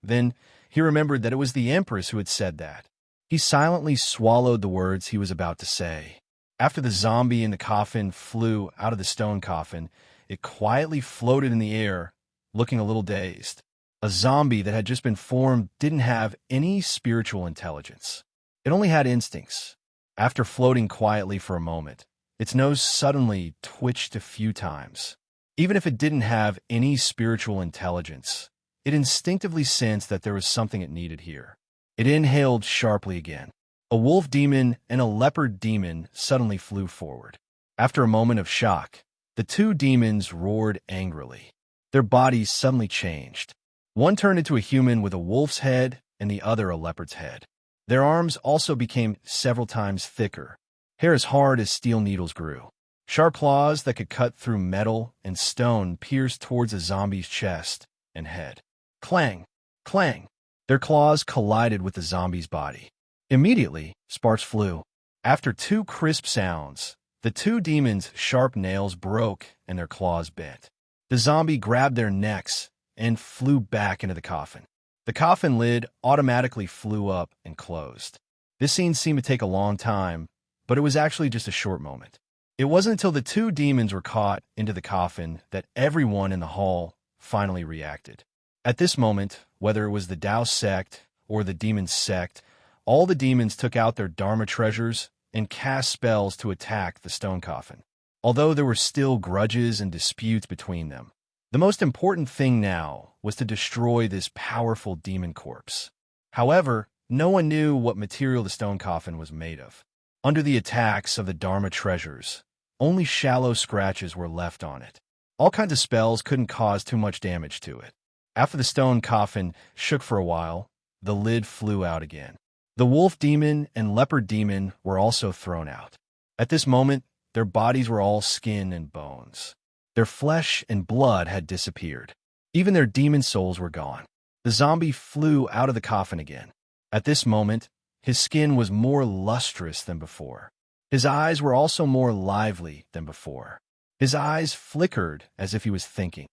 Then he remembered that it was the Empress who had said that. He silently swallowed the words he was about to say. After the zombie in the coffin flew out of the stone coffin, it quietly floated in the air, looking a little dazed. A zombie that had just been formed didn't have any spiritual intelligence. It only had instincts. After floating quietly for a moment, its nose suddenly twitched a few times. Even if it didn't have any spiritual intelligence, it instinctively sensed that there was something it needed here. It inhaled sharply again. A wolf demon and a leopard demon suddenly flew forward. After a moment of shock, the two demons roared angrily. Their bodies suddenly changed. One turned into a human with a wolf's head and the other a leopard's head. Their arms also became several times thicker. Hair as hard as steel needles grew. Sharp claws that could cut through metal and stone pierced towards a zombie's chest and head. Clang! Clang! Their claws collided with the zombie's body. Immediately, sparks flew. After two crisp sounds, the two demons' sharp nails broke and their claws bent. The zombie grabbed their necks and flew back into the coffin. The coffin lid automatically flew up and closed. This scene seemed to take a long time, but it was actually just a short moment. It wasn't until the two demons were caught into the coffin that everyone in the hall finally reacted. At this moment, whether it was the Tao sect or the demon sect, all the demons took out their Dharma treasures and cast spells to attack the stone coffin. Although there were still grudges and disputes between them, the most important thing now was to destroy this powerful demon corpse. However, no one knew what material the stone coffin was made of. Under the attacks of the Dharma treasures, only shallow scratches were left on it. All kinds of spells couldn't cause too much damage to it. After the stone coffin shook for a while, the lid flew out again. The wolf demon and leopard demon were also thrown out. At this moment, their bodies were all skin and bones. Their flesh and blood had disappeared. Even their demon souls were gone. The zombie flew out of the coffin again. At this moment, his skin was more lustrous than before. His eyes were also more lively than before. His eyes flickered as if he was thinking.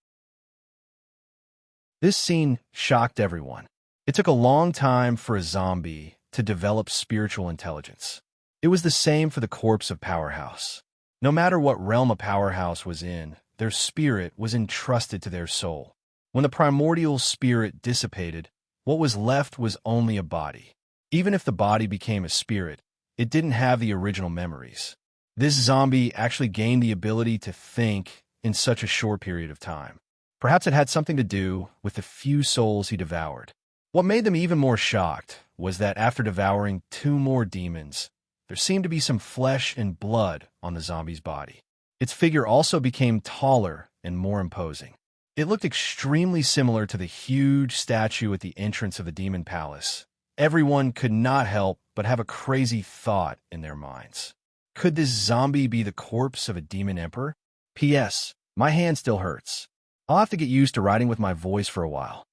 This scene shocked everyone. It took a long time for a zombie to develop spiritual intelligence. It was the same for the corpse of Powerhouse. No matter what realm a Powerhouse was in, their spirit was entrusted to their soul. When the primordial spirit dissipated, what was left was only a body. Even if the body became a spirit, it didn't have the original memories. This zombie actually gained the ability to think in such a short period of time. Perhaps it had something to do with the few souls he devoured. What made them even more shocked was that after devouring two more demons, there seemed to be some flesh and blood on the zombie's body. Its figure also became taller and more imposing. It looked extremely similar to the huge statue at the entrance of the demon palace. Everyone could not help but have a crazy thought in their minds. Could this zombie be the corpse of a demon emperor? P.S. My hand still hurts. I'll have to get used to writing with my voice for a while.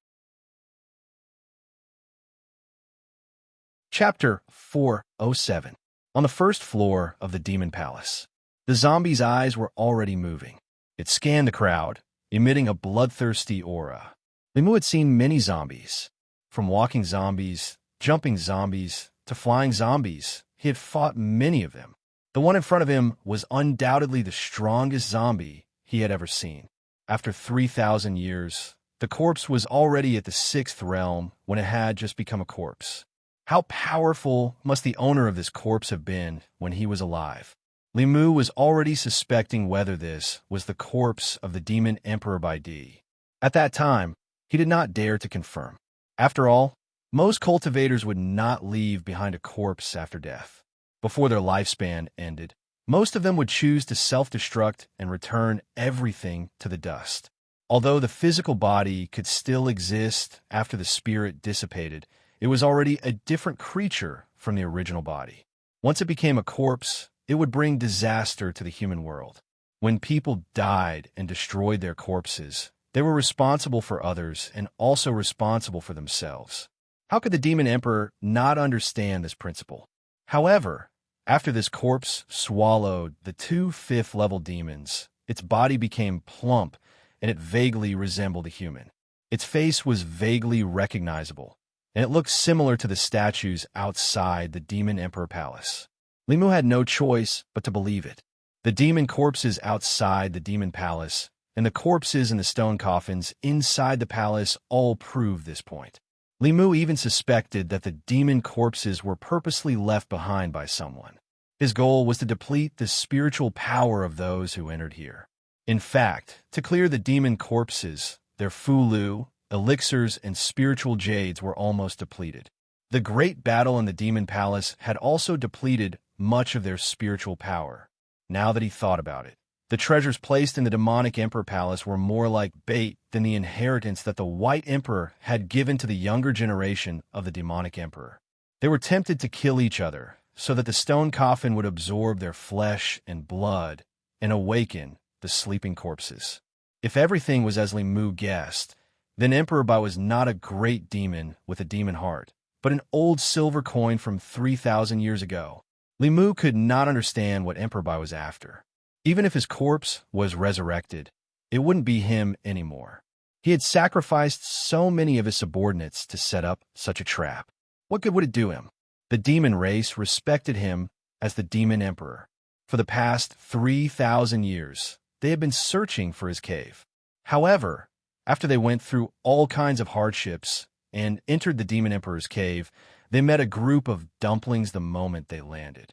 Chapter 407. On the first floor of the demon palace, the zombie's eyes were already moving. It scanned the crowd, emitting a bloodthirsty aura. Limu had seen many zombies. From walking zombies, jumping zombies, to flying zombies, he had fought many of them. The one in front of him was undoubtedly the strongest zombie he had ever seen. After 3,000 years, the corpse was already at the 6th realm when it had just become a corpse. How powerful must the owner of this corpse have been when he was alive? Limu was already suspecting whether this was the corpse of the demon emperor by D. At that time, he did not dare to confirm. After all, most cultivators would not leave behind a corpse after death. Before their lifespan ended, most of them would choose to self-destruct and return everything to the dust. Although the physical body could still exist after the spirit dissipated, it was already a different creature from the original body. Once it became a corpse, it would bring disaster to the human world. When people died and destroyed their corpses, they were responsible for others and also responsible for themselves. How could the demon emperor not understand this principle? However, after this corpse swallowed the two 5th-level demons, its body became plump and it vaguely resembled a human. Its face was vaguely recognizable, and it looked similar to the statues outside the Demon Emperor Palace. Limu had no choice but to believe it. The demon corpses outside the Demon Palace and the corpses in the stone coffins inside the palace all proved this point. Limu even suspected that the demon corpses were purposely left behind by someone. His goal was to deplete the spiritual power of those who entered here. In fact, to clear the demon corpses, their fulu, elixirs, and spiritual jades were almost depleted. The great battle in the demon palace had also depleted much of their spiritual power. Now that he thought about it, The treasures placed in the demonic Emperor Palace were more like bait than the inheritance that the White Emperor had given to the younger generation of the demonic Emperor. They were tempted to kill each other so that the stone coffin would absorb their flesh and blood and awaken the sleeping corpses. If everything was as Li Mu guessed, then Emperor Bai was not a great demon with a demon heart, but an old silver coin from 3,000 years ago. Li Mu could not understand what Emperor Bai was after. Even if his corpse was resurrected, it wouldn't be him anymore. He had sacrificed so many of his subordinates to set up such a trap. What good would it do him? The demon race respected him as the demon emperor. For the past 3,000 years, they had been searching for his cave. However, after they went through all kinds of hardships and entered the demon emperor's cave, they met a group of dumplings the moment they landed.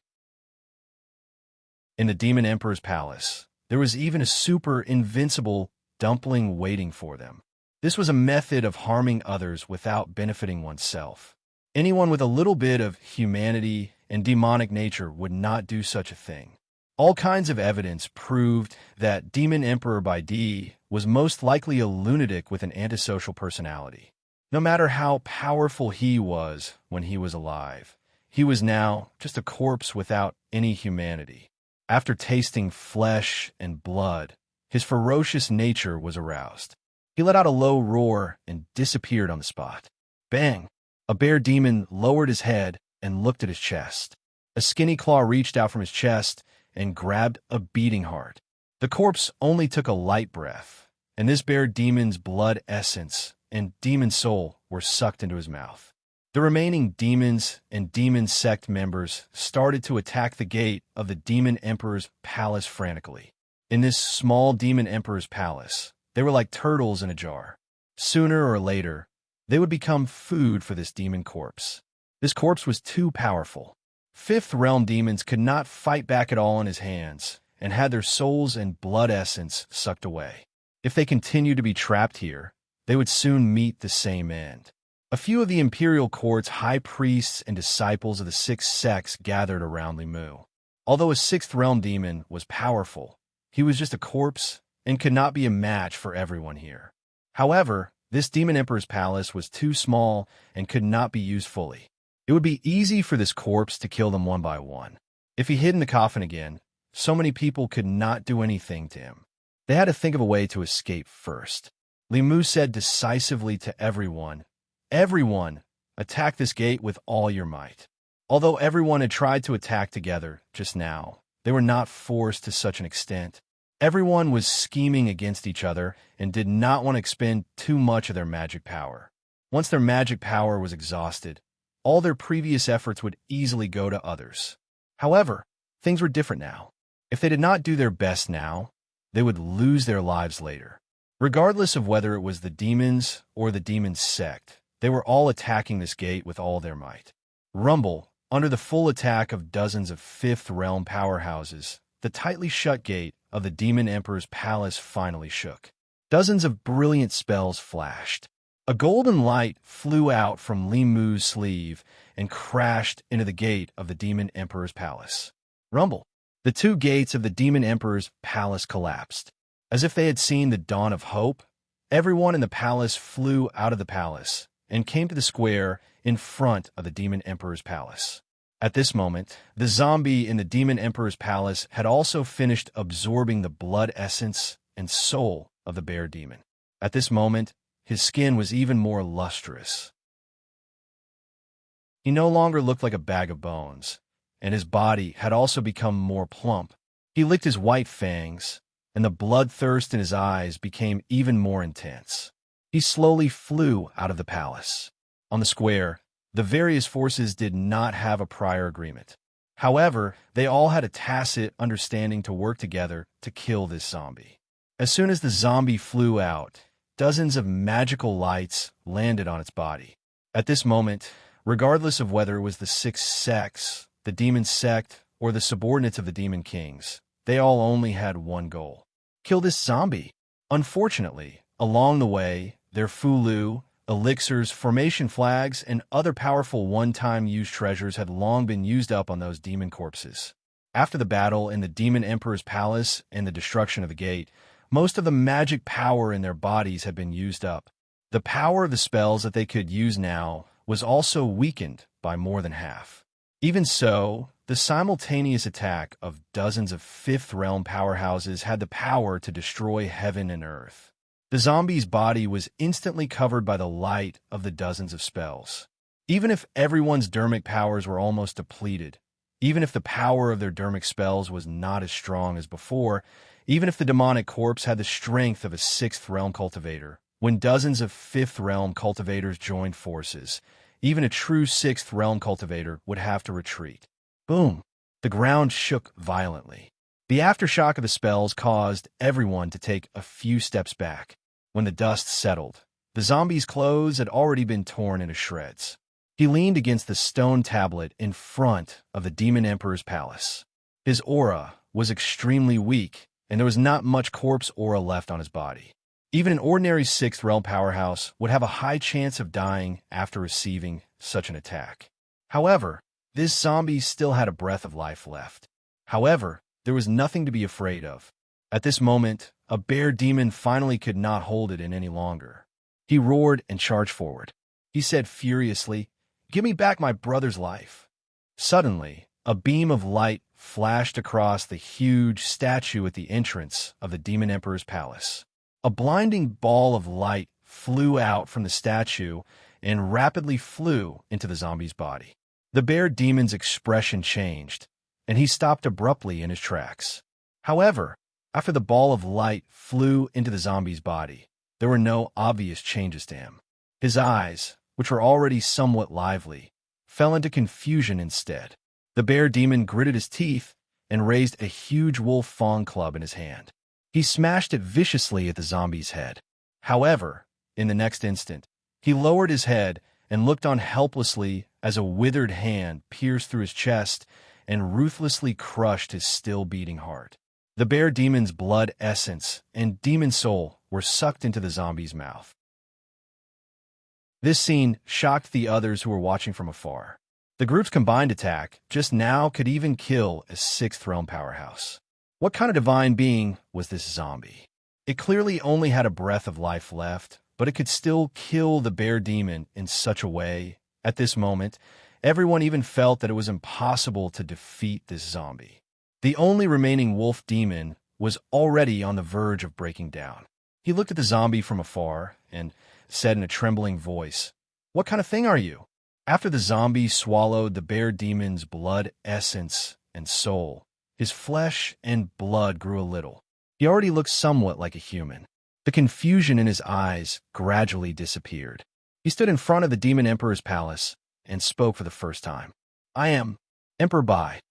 In the demon emperor's palace, there was even a super invincible dumpling waiting for them. This was a method of harming others without benefiting oneself. Anyone with a little bit of humanity and demonic nature would not do such a thing. All kinds of evidence proved that Demon Emperor Bai Di was most likely a lunatic with an antisocial personality. No matter how powerful he was when he was alive, he was now just a corpse without any humanity. After tasting flesh and blood, his ferocious nature was aroused. He let out a low roar and disappeared on the spot. Bang! A bear demon lowered his head and looked at his chest. A skinny claw reached out from his chest and grabbed a beating heart. The corpse only took a light breath, and this bear demon's blood essence and demon soul were sucked into his mouth. The remaining demons and demon sect members started to attack the gate of the demon emperor's palace frantically. In this small demon emperor's palace, they were like turtles in a jar. Sooner or later, they would become food for this demon corpse. This corpse was too powerful. Fifth realm demons could not fight back at all in his hands and had their souls and blood essence sucked away. If they continued to be trapped here, they would soon meet the same end. A few of the imperial court's high priests and disciples of the six sects gathered around Li Mu. Although a sixth realm demon was powerful, he was just a corpse and could not be a match for everyone here. However, this demon emperor's palace was too small and could not be used fully. It would be easy for this corpse to kill them one by one. If he hid in the coffin again, so many people could not do anything to him. They had to think of a way to escape first. Li Mu said decisively to everyone, "Everyone, attack this gate with all your might." Although everyone had tried to attack together just now, they were not forced to such an extent. Everyone was scheming against each other and did not want to expend too much of their magic power. Once their magic power was exhausted, all their previous efforts would easily go to others. However, things were different now. If they did not do their best now, they would lose their lives later. Regardless of whether it was the demons or the demon sect, they were all attacking this gate with all their might. Rumble, under the full attack of dozens of fifth realm powerhouses, the tightly shut gate of the demon emperor's palace finally shook. Dozens of brilliant spells flashed. A golden light flew out from Li Mu's sleeve and crashed into the gate of the demon emperor's palace. Rumble. The two gates of the demon emperor's palace collapsed. As if they had seen the dawn of hope, everyone in the palace flew out of the palace and came to the square in front of the demon emperor's palace. At this moment, the zombie in the demon emperor's palace had also finished absorbing the blood essence and soul of the bear demon. At this moment, his skin was even more lustrous. He no longer looked like a bag of bones, and his body had also become more plump. He licked his white fangs, and the bloodthirst in his eyes became even more intense. He slowly flew out of the palace. On the square, the various forces did not have a prior agreement. However, they all had a tacit understanding to work together to kill this zombie. As soon as the zombie flew out, dozens of magical lights landed on its body. At this moment, regardless of whether it was the six sects, the demon sect, or the subordinates of the demon kings, they all only had one goal: kill this zombie. Unfortunately, along the way, their fulu, elixirs, formation flags, and other powerful one-time use treasures had long been used up on those demon corpses. After the battle in the Demon Emperor's palace and the destruction of the gate, most of the magic power in their bodies had been used up. The power of the spells that they could use now was also weakened by more than half. Even so, the simultaneous attack of dozens of Fifth Realm powerhouses had the power to destroy heaven and earth. The zombie's body was instantly covered by the light of the dozens of spells. Even if everyone's dermic powers were almost depleted, even if the power of their dermic spells was not as strong as before, even if the demonic corpse had the strength of a Sixth Realm cultivator, when dozens of Fifth Realm cultivators joined forces, even a true Sixth Realm cultivator would have to retreat. Boom! The ground shook violently. The aftershock of the spells caused everyone to take a few steps back. When the dust settled, the zombie's clothes had already been torn into shreds. He leaned against the stone tablet in front of the Demon Emperor's palace. His aura was extremely weak, and there was not much corpse aura left on his body. Even an ordinary Sixth Realm powerhouse would have a high chance of dying after receiving such an attack. However, this zombie still had a breath of life left. However, there was nothing to be afraid of. At this moment, a bear demon finally could not hold it in any longer. He roared and charged forward. He said furiously, "Give me back my brother's life." Suddenly, a beam of light flashed across the huge statue at the entrance of the Demon Emperor's palace. A blinding ball of light flew out from the statue and rapidly flew into the zombie's body. The bear demon's expression changed, and he stopped abruptly in his tracks. However, after the ball of light flew into the zombie's body, there were no obvious changes to him. His eyes, which were already somewhat lively, fell into confusion instead. The bear demon gritted his teeth and raised a huge wolf fawn club in his hand. He smashed it viciously at the zombie's head. However, in the next instant, he lowered his head and looked on helplessly as a withered hand pierced through his chest and ruthlessly crushed his still-beating heart. The bear demon's blood essence and demon soul were sucked into the zombie's mouth. This scene shocked the others who were watching from afar. The group's combined attack just now could even kill a Sixth Realm powerhouse. What kind of divine being was this zombie? It clearly only had a breath of life left, but it could still kill the bear demon in such a way. At this moment, everyone even felt that it was impossible to defeat this zombie. The only remaining wolf demon was already on the verge of breaking down. He looked at the zombie from afar and said in a trembling voice, "What kind of thing are you?" After the zombie swallowed the bear demon's blood essence and soul, his flesh and blood grew a little. He already looked somewhat like a human. The confusion in his eyes gradually disappeared. He stood in front of the Demon Emperor's palace and spoke for the first time. "I am Emperor Bai."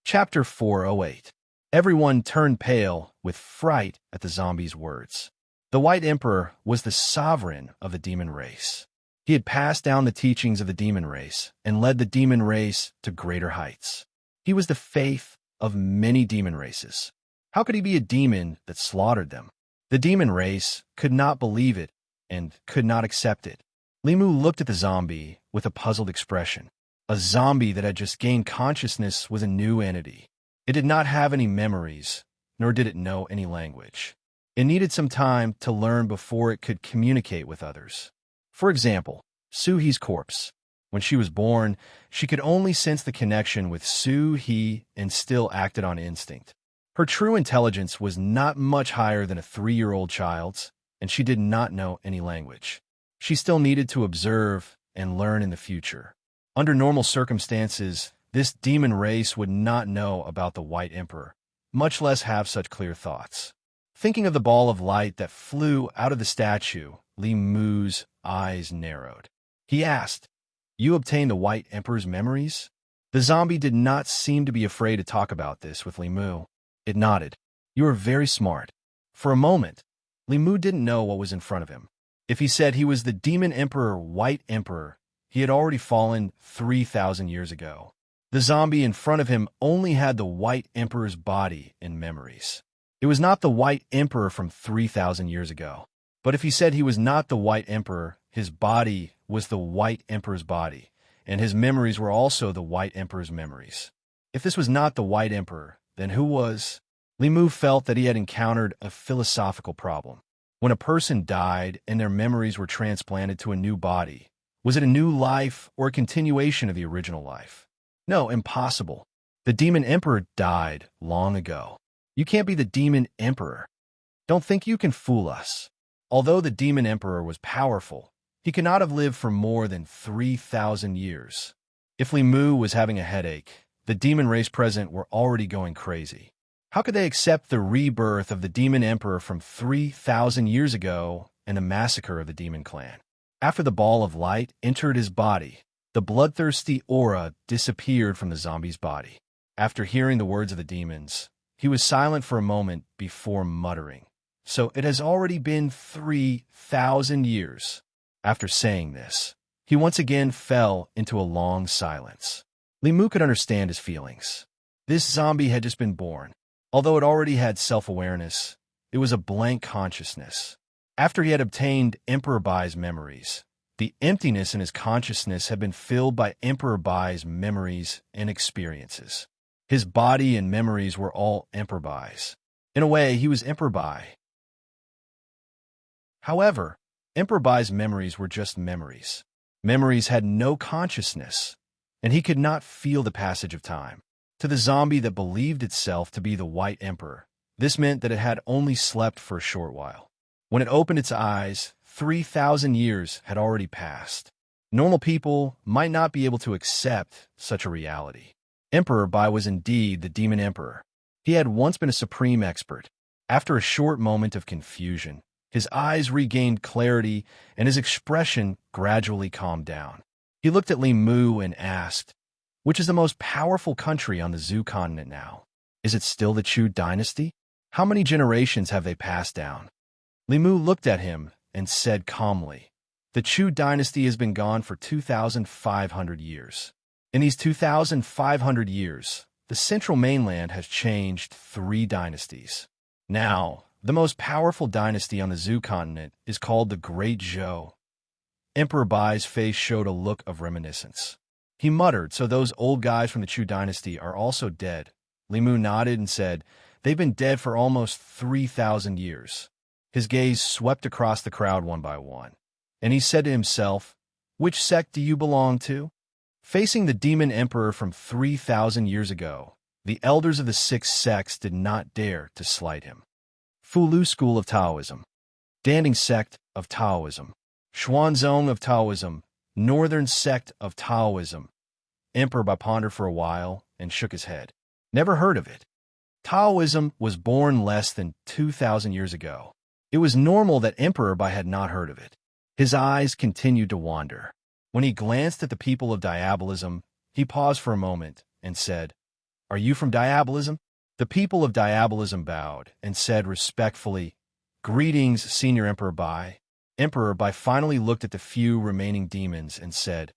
Chapter 408. Everyone turned pale with fright at the zombie's words. The White Emperor was the sovereign of the demon race. He had passed down the teachings of the demon race and led the demon race to greater heights. He was the faith of many demon races. How could he be a demon that slaughtered them? The demon race could not believe it and could not accept it. Limu looked at the zombie with a puzzled expression. A zombie that had just gained consciousness was a new entity. It did not have any memories, nor did it know any language. It needed some time to learn before it could communicate with others. For example, Suhi's corpse. When she was born, she could only sense the connection with Suhi and still acted on instinct. Her true intelligence was not much higher than a 3-year-old child's, and she did not know any language. She still needed to observe and learn in the future. Under normal circumstances, this demon race would not know about the White Emperor, much less have such clear thoughts. Thinking of the ball of light that flew out of the statue, Li Mu's eyes narrowed. He asked, "You obtained the White Emperor's memories?" The zombie did not seem to be afraid to talk about this with Li Mu. It nodded. "You are very smart." For a moment, Li Mu didn't know what was in front of him. If he said he was the Demon Emperor White Emperor, he had already fallen 3,000 years ago. The zombie in front of him only had the White Emperor's body and memories. It was not the White Emperor from 3,000 years ago. But if he said he was not the White Emperor, his body was the White Emperor's body, and his memories were also the White Emperor's memories. If this was not the White Emperor, then who was? Li Mu felt that he had encountered a philosophical problem. When a person died and their memories were transplanted to a new body, was it a new life or a continuation of the original life? No, impossible. The Demon Emperor died long ago. You can't be the Demon Emperor. Don't think you can fool us. Although the Demon Emperor was powerful, he could not have lived for more than 3,000 years. If Li Mu was having a headache, the demon race present were already going crazy. How could they accept the rebirth of the Demon Emperor from 3,000 years ago and the massacre of the Demon Clan? After the ball of light entered his body, the bloodthirsty aura disappeared from the zombie's body. After hearing the words of the demons, he was silent for a moment before muttering, "So it has already been 3,000 years." After saying this, he once again fell into a long silence. Li Mu could understand his feelings. This zombie had just been born. Although it already had self-awareness, it was a blank consciousness. After he had obtained Emperor Bai's memories, the emptiness in his consciousness had been filled by Emperor Bai's memories and experiences. His body and memories were all Emperor Bai's. In a way, he was Emperor Bai. However, Emperor Bai's memories were just memories. Memories had no consciousness, and he could not feel the passage of time. To the zombie that believed itself to be the White Emperor, this meant that it had only slept for a short while. When it opened its eyes, 3,000 years had already passed. Normal people might not be able to accept such a reality. Emperor Bai was indeed the Demon Emperor. He had once been a supreme expert. After a short moment of confusion, his eyes regained clarity and his expression gradually calmed down. He looked at Li Mu and asked, "Which is the most powerful country on the Zhu continent now? Is it still the Chu dynasty? How many generations have they passed down?" Li Mu looked at him and said calmly, "The Chu dynasty has been gone for 2,500 years. In these 2,500 years, the central mainland has changed 3 dynasties. Now, the most powerful dynasty on the Zhu continent is called the Great Zhou." Emperor Bai's face showed a look of reminiscence. He muttered, "So those old guys from the Chu dynasty are also dead." Li Mu nodded and said, "They've been dead for almost 3,000 years. His gaze swept across the crowd one by one, and he said to himself, "Which sect do you belong to?" Facing the Demon Emperor from 3,000 years ago, the elders of the 6 sects did not dare to slight him. Fulu School of Taoism, Danding Sect of Taoism, Xuanzong of Taoism, Northern Sect of Taoism. Emperor Bai pondered for a while and shook his head. Never heard of it. Taoism was born less than 2,000 years ago. It was normal that Emperor Bai had not heard of it. His eyes continued to wander. When he glanced at the people of Diabolism, he paused for a moment and said, "Are you from Diabolism?" The people of Diabolism bowed and said respectfully, "Greetings, Senior Emperor Bai." Emperor Bai finally looked at the few remaining demons and said,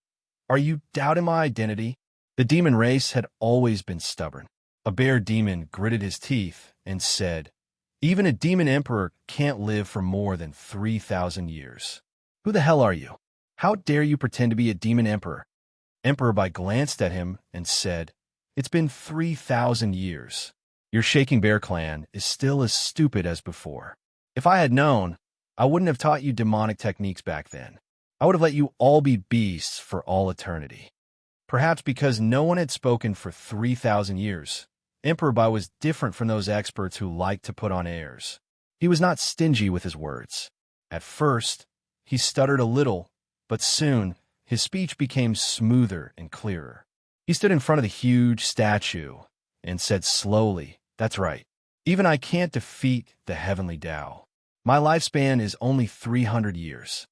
"Are you doubting my identity?" The demon race had always been stubborn. A bear demon gritted his teeth and said, "Even a demon emperor can't live for more than 3,000 years. Who the hell are you? How dare you pretend to be a demon emperor?" Emperor Bai glanced at him and said, "It's been 3,000 years. Your Shaking Bear clan is still as stupid as before. If I had known, I wouldn't have taught you demonic techniques back then. I would have let you all be beasts for all eternity." Perhaps because no one had spoken for 3,000 years, Emperor Bai was different from those experts who liked to put on airs. He was not stingy with his words. At first, he stuttered a little, but soon his speech became smoother and clearer. He stood in front of the huge statue and said slowly, "That's right. Even I can't defeat the heavenly Tao. My lifespan is only 300 years.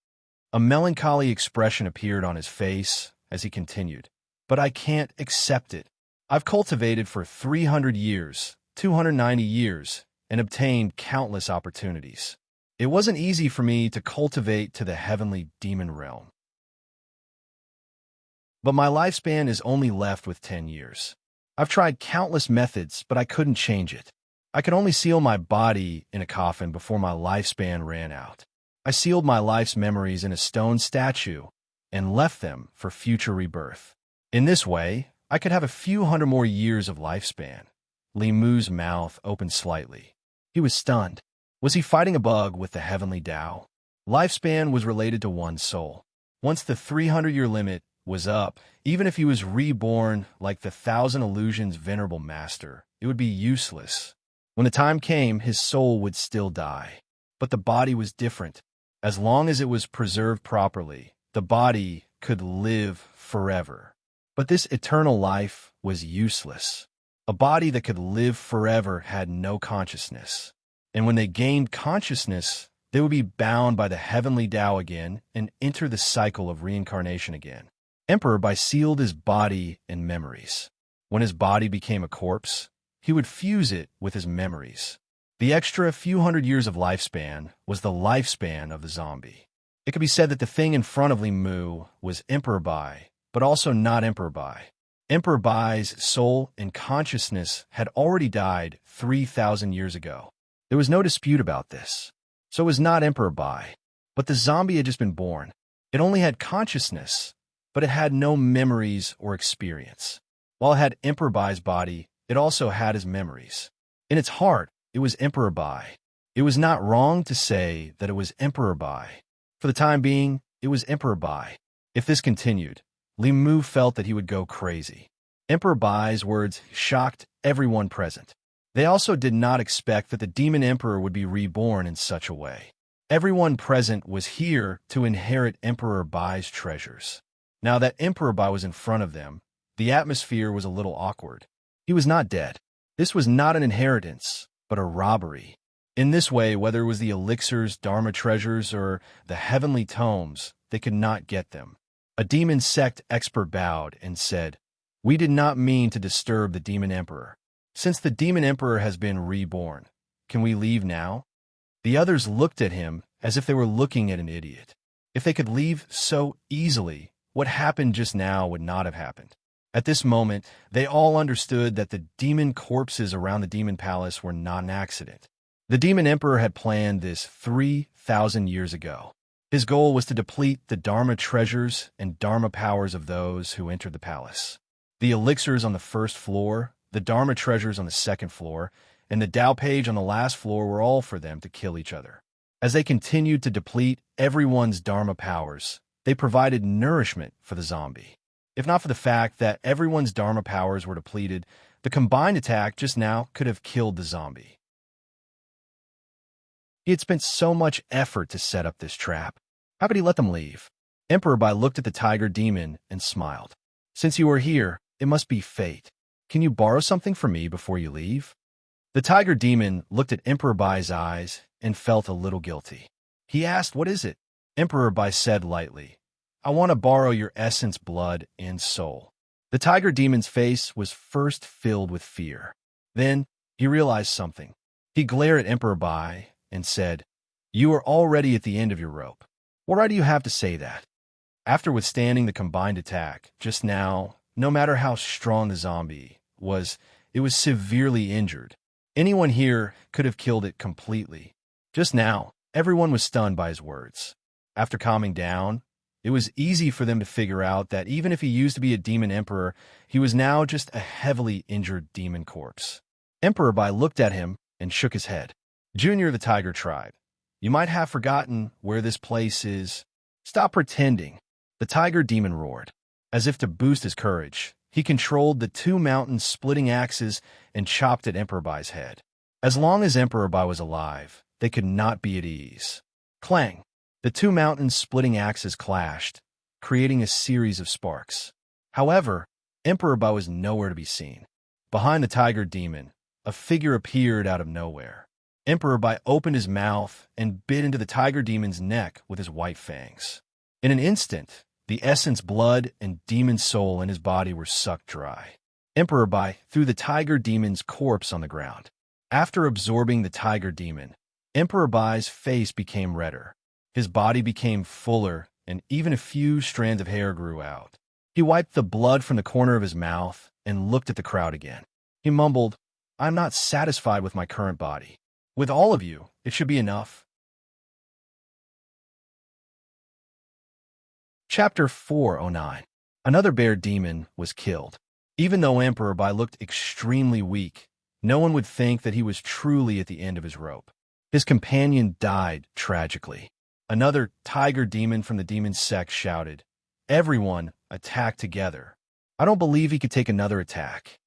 A melancholy expression appeared on his face as he continued, "But I can't accept it. I've cultivated for 300 years, 290 years, and obtained countless opportunities. It wasn't easy for me to cultivate to the heavenly demon realm. But my lifespan is only left with 10 years. I've tried countless methods, but I couldn't change it. I could only seal my body in a coffin before my lifespan ran out. I sealed my life's memories in a stone statue, and left them for future rebirth. In this way, I could have a few hundred more years of lifespan. Li Mu's mouth opened slightly. He was stunned. Was he fighting a bug with the heavenly Tao? Lifespan was related to one's soul. Once the 300-year limit was up, even if he was reborn like the Thousand Illusions venerable master, it would be useless. When the time came, his soul would still die. But the body was different. As long as it was preserved properly, the body could live forever. But this eternal life was useless. A body that could live forever had no consciousness. And when they gained consciousness, they would be bound by the heavenly Tao again and enter the cycle of reincarnation again. Emperor Bai sealed his body in memories. When his body became a corpse, he would fuse it with his memories. The extra few hundred years of lifespan was the lifespan of the zombie. It could be said that the thing in front of Li Mu was Emperor Bai, but also not Emperor Bai. Emperor Bai's soul and consciousness had already died 3,000 years ago. There was no dispute about this. So it was not Emperor Bai, but the zombie had just been born. It only had consciousness, but it had no memories or experience. While it had Emperor Bai's body, it also had his memories. In its heart, it was Emperor Bai. It was not wrong to say that it was Emperor Bai. For the time being, it was Emperor Bai. If this continued, Li Mu felt that he would go crazy. Emperor Bai's words shocked everyone present. They also did not expect that the demon emperor would be reborn in such a way. Everyone present was here to inherit Emperor Bai's treasures. Now that Emperor Bai was in front of them, the atmosphere was a little awkward. He was not dead. This was not an inheritance, but a robbery. In this way, whether it was the elixirs, Dharma treasures, or the heavenly tomes, they could not get them. A demon sect expert bowed and said, "We did not mean to disturb the demon emperor. Since the demon emperor has been reborn, can we leave now?" The others looked at him as if they were looking at an idiot. If they could leave so easily, what happened just now would not have happened. At this moment, they all understood that the demon corpses around the demon palace were not an accident. The demon emperor had planned this 3,000 years ago. His goal was to deplete the Dharma treasures and Dharma powers of those who entered the palace. The elixirs on the first floor, the Dharma treasures on the second floor, and the Tao page on the last floor were all for them to kill each other. As they continued to deplete everyone's Dharma powers, they provided nourishment for the zombie. If not for the fact that everyone's Dharma powers were depleted, the combined attack just now could have killed the zombie. He had spent so much effort to set up this trap. How could he let them leave? Emperor Bai looked at the tiger demon and smiled. "Since you are here, it must be fate. Can you borrow something from me before you leave?" The tiger demon looked at Emperor Bai's eyes and felt a little guilty. He asked, "What is it?" Emperor Bai said lightly, "I want to borrow your essence, blood, and soul." The tiger demon's face was first filled with fear. Then he realized something. He glared at Emperor Bai and said, "You are already at the end of your rope. What right do you have to say that?" After withstanding the combined attack, just now, no matter how strong the zombie was, it was severely injured. Anyone here could have killed it completely. Just now, everyone was stunned by his words. After calming down, it was easy for them to figure out that even if he used to be a demon emperor, he was now just a heavily injured demon corpse. Emperor Bai looked at him and shook his head. "Junior of the Tiger Tribe, you might have forgotten where this place is. Stop pretending." The tiger demon roared. As if to boost his courage, he controlled the two mountain-splitting axes and chopped at Emperor Bai's head. As long as Emperor Bai was alive, they could not be at ease. Clang! The two mountain-splitting axes clashed, creating a series of sparks. However, Emperor Bai was nowhere to be seen. Behind the tiger demon, a figure appeared out of nowhere. Emperor Bai opened his mouth and bit into the tiger demon's neck with his white fangs. In an instant, the essence, blood, and demon soul in his body were sucked dry. Emperor Bai threw the tiger demon's corpse on the ground. After absorbing the tiger demon, Emperor Bai's face became redder. His body became fuller, and even a few strands of hair grew out. He wiped the blood from the corner of his mouth and looked at the crowd again. He mumbled, "I'm not satisfied with my current body. With all of you, it should be enough." Chapter 409. Another bear demon was killed. Even though Emperor Bai looked extremely weak, no one would think that he was truly at the end of his rope. His companion died tragically. Another tiger demon from the demon sect shouted, "Everyone, attack together." I don't believe he could take another attack.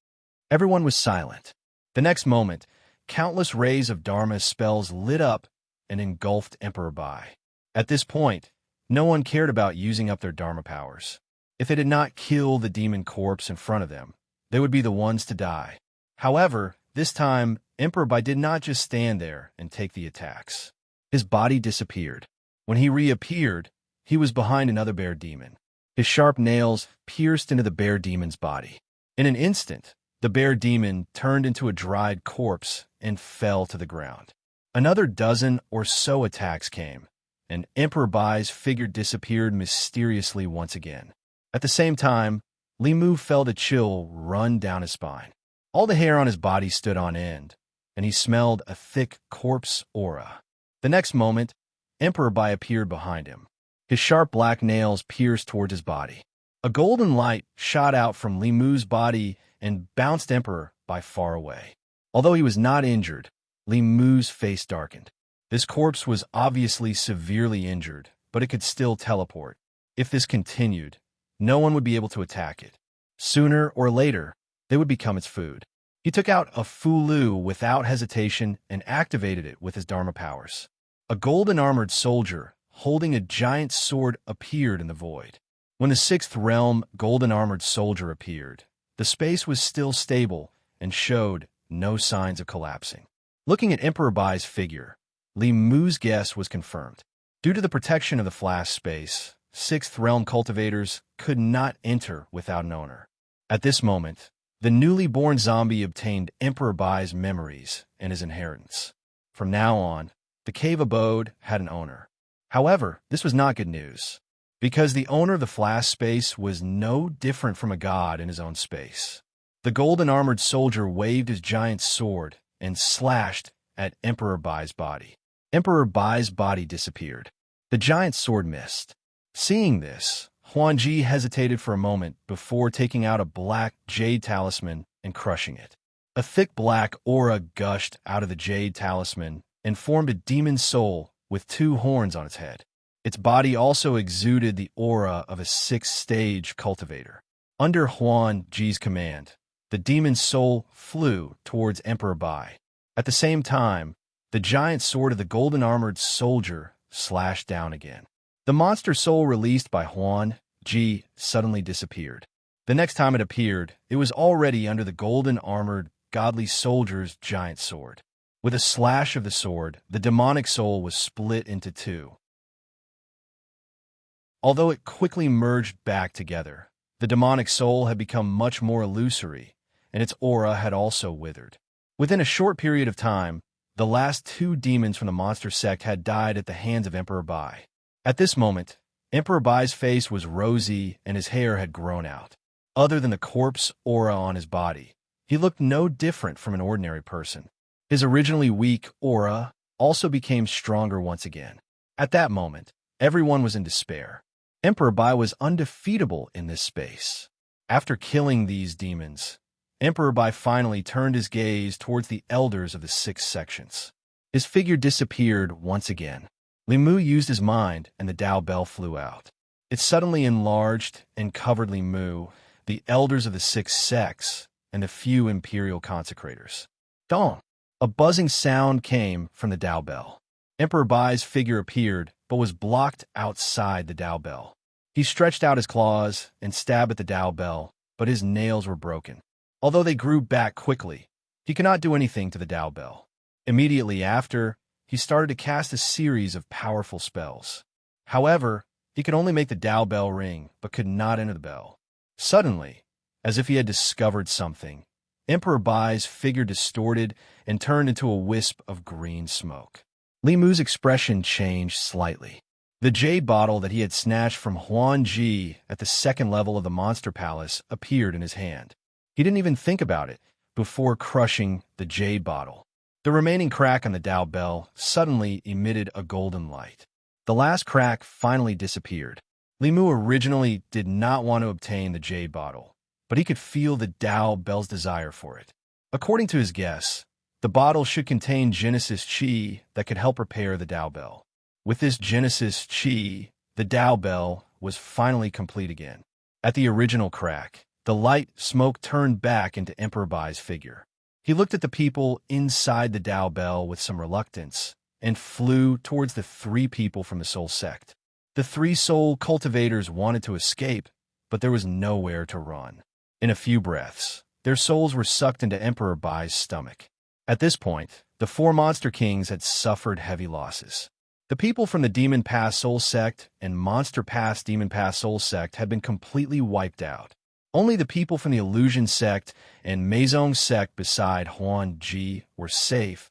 Everyone was silent. The next moment, countless rays of Dharma's spells lit up and engulfed Emperor Bai. At this point, no one cared about using up their Dharma powers. If they did not kill the demon corpse in front of them, they would be the ones to die. However, this time, Emperor Bai did not just stand there and take the attacks. His body disappeared. When he reappeared, he was behind another bear demon. His sharp nails pierced into the bear demon's body. In an instant, the bear demon turned into a dried corpse and fell to the ground. Another dozen or so attacks came, and Emperor Bai's figure disappeared mysteriously once again. At the same time, Li Mu felt a chill run down his spine. All the hair on his body stood on end, and he smelled a thick corpse aura. The next moment, Emperor Bai appeared behind him. His sharp black nails pierced towards his body. A golden light shot out from Li Mu's body and bounced Emperor Bai far away. Although he was not injured, Li Mu's face darkened. This corpse was obviously severely injured, but it could still teleport. If this continued, no one would be able to attack it. Sooner or later, they would become its food. He took out a Fulu without hesitation and activated it with his Dharma powers. A golden-armored soldier holding a giant sword appeared in the void. When the sixth realm golden-armored soldier appeared, the space was still stable and showed no signs of collapsing. Looking at Emperor Bai's figure, Li Mu's guess was confirmed. Due to the protection of the flash space, sixth realm cultivators could not enter without an owner. At this moment, the newly born zombie obtained Emperor Bai's memories and his inheritance. From now on, the cave abode had an owner. However, this was not good news, because the owner of the flash space was no different from a god in his own space. The golden-armored soldier waved his giant sword and slashed at Emperor Bai's body. Emperor Bai's body disappeared. The giant sword missed. Seeing this, Huanji hesitated for a moment before taking out a black jade talisman and crushing it. A thick black aura gushed out of the jade talisman and formed a demon soul with two horns on its head. Its body also exuded the aura of a sixth-stage cultivator. Under Huanji's command, the demon soul flew towards Emperor Bai. At the same time, the giant sword of the golden-armored soldier slashed down again. The monster soul released by Huanji suddenly disappeared. The next time it appeared, it was already under the golden-armored godly soldier's giant sword. With a slash of the sword, the demonic soul was split into two. Although it quickly merged back together, the demonic soul had become much more illusory, and its aura had also withered. Within a short period of time, the last two demons from the monster sect had died at the hands of Emperor Bai. At this moment, Emperor Bai's face was rosy and his hair had grown out. Other than the corpse aura on his body, he looked no different from an ordinary person. His originally weak aura also became stronger once again. At that moment, everyone was in despair. Emperor Bai was undefeatable in this space. After killing these demons, Emperor Bai finally turned his gaze towards the elders of the 6 sections. His figure disappeared once again. Li Mu used his mind and the Dao Bell flew out. It suddenly enlarged and covered Li Mu, the elders of the 6 sects, and the few imperial consecrators. Dong! A buzzing sound came from the Dao Bell. Emperor Bai's figure appeared, but was blocked outside the Dao Bell. He stretched out his claws and stabbed at the Dao Bell, but his nails were broken. Although they grew back quickly, he could not do anything to the Dao Bell. Immediately after, he started to cast a series of powerful spells. However, he could only make the Dao Bell ring, but could not enter the bell. Suddenly, as if he had discovered something, Emperor Bai's figure distorted and turned into a wisp of green smoke. Li Mu's expression changed slightly. The jade bottle that he had snatched from Huanji at the second level of the Monster Palace appeared in his hand. He didn't even think about it before crushing the jade bottle. The remaining crack on the Dao Bell suddenly emitted a golden light. The last crack finally disappeared. Li Mu originally did not want to obtain the jade bottle, but he could feel the Tao Bell's desire for it. According to his guess, the bottle should contain Genesis Qi that could help repair the Tao Bell. With this Genesis Qi, the Tao Bell was finally complete again. At the original crack, the light smoke turned back into Emperor Bai's figure. He looked at the people inside the Tao Bell with some reluctance and flew towards the 3 people from the Soul Sect. The 3 soul cultivators wanted to escape, but there was nowhere to run. In a few breaths, their souls were sucked into Emperor Bai's stomach. At this point, the 4 monster kings had suffered heavy losses. The people from the Demon Pass Soul Sect and Monster Pass Demon Pass Soul Sect had been completely wiped out. Only the people from the Illusion Sect and Meizong Sect beside Huan Ji were safe,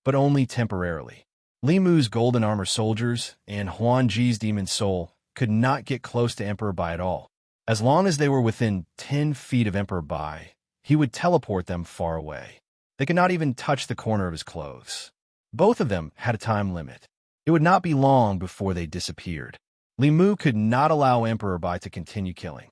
but only temporarily. Li Mu's Golden Armor soldiers and Huan Ji's Demon Soul could not get close to Emperor Bai at all. As long as they were within 10 feet of Emperor Bai, he would teleport them far away. They could not even touch the corner of his clothes. Both of them had a time limit. It would not be long before they disappeared. Li Mu could not allow Emperor Bai to continue killing.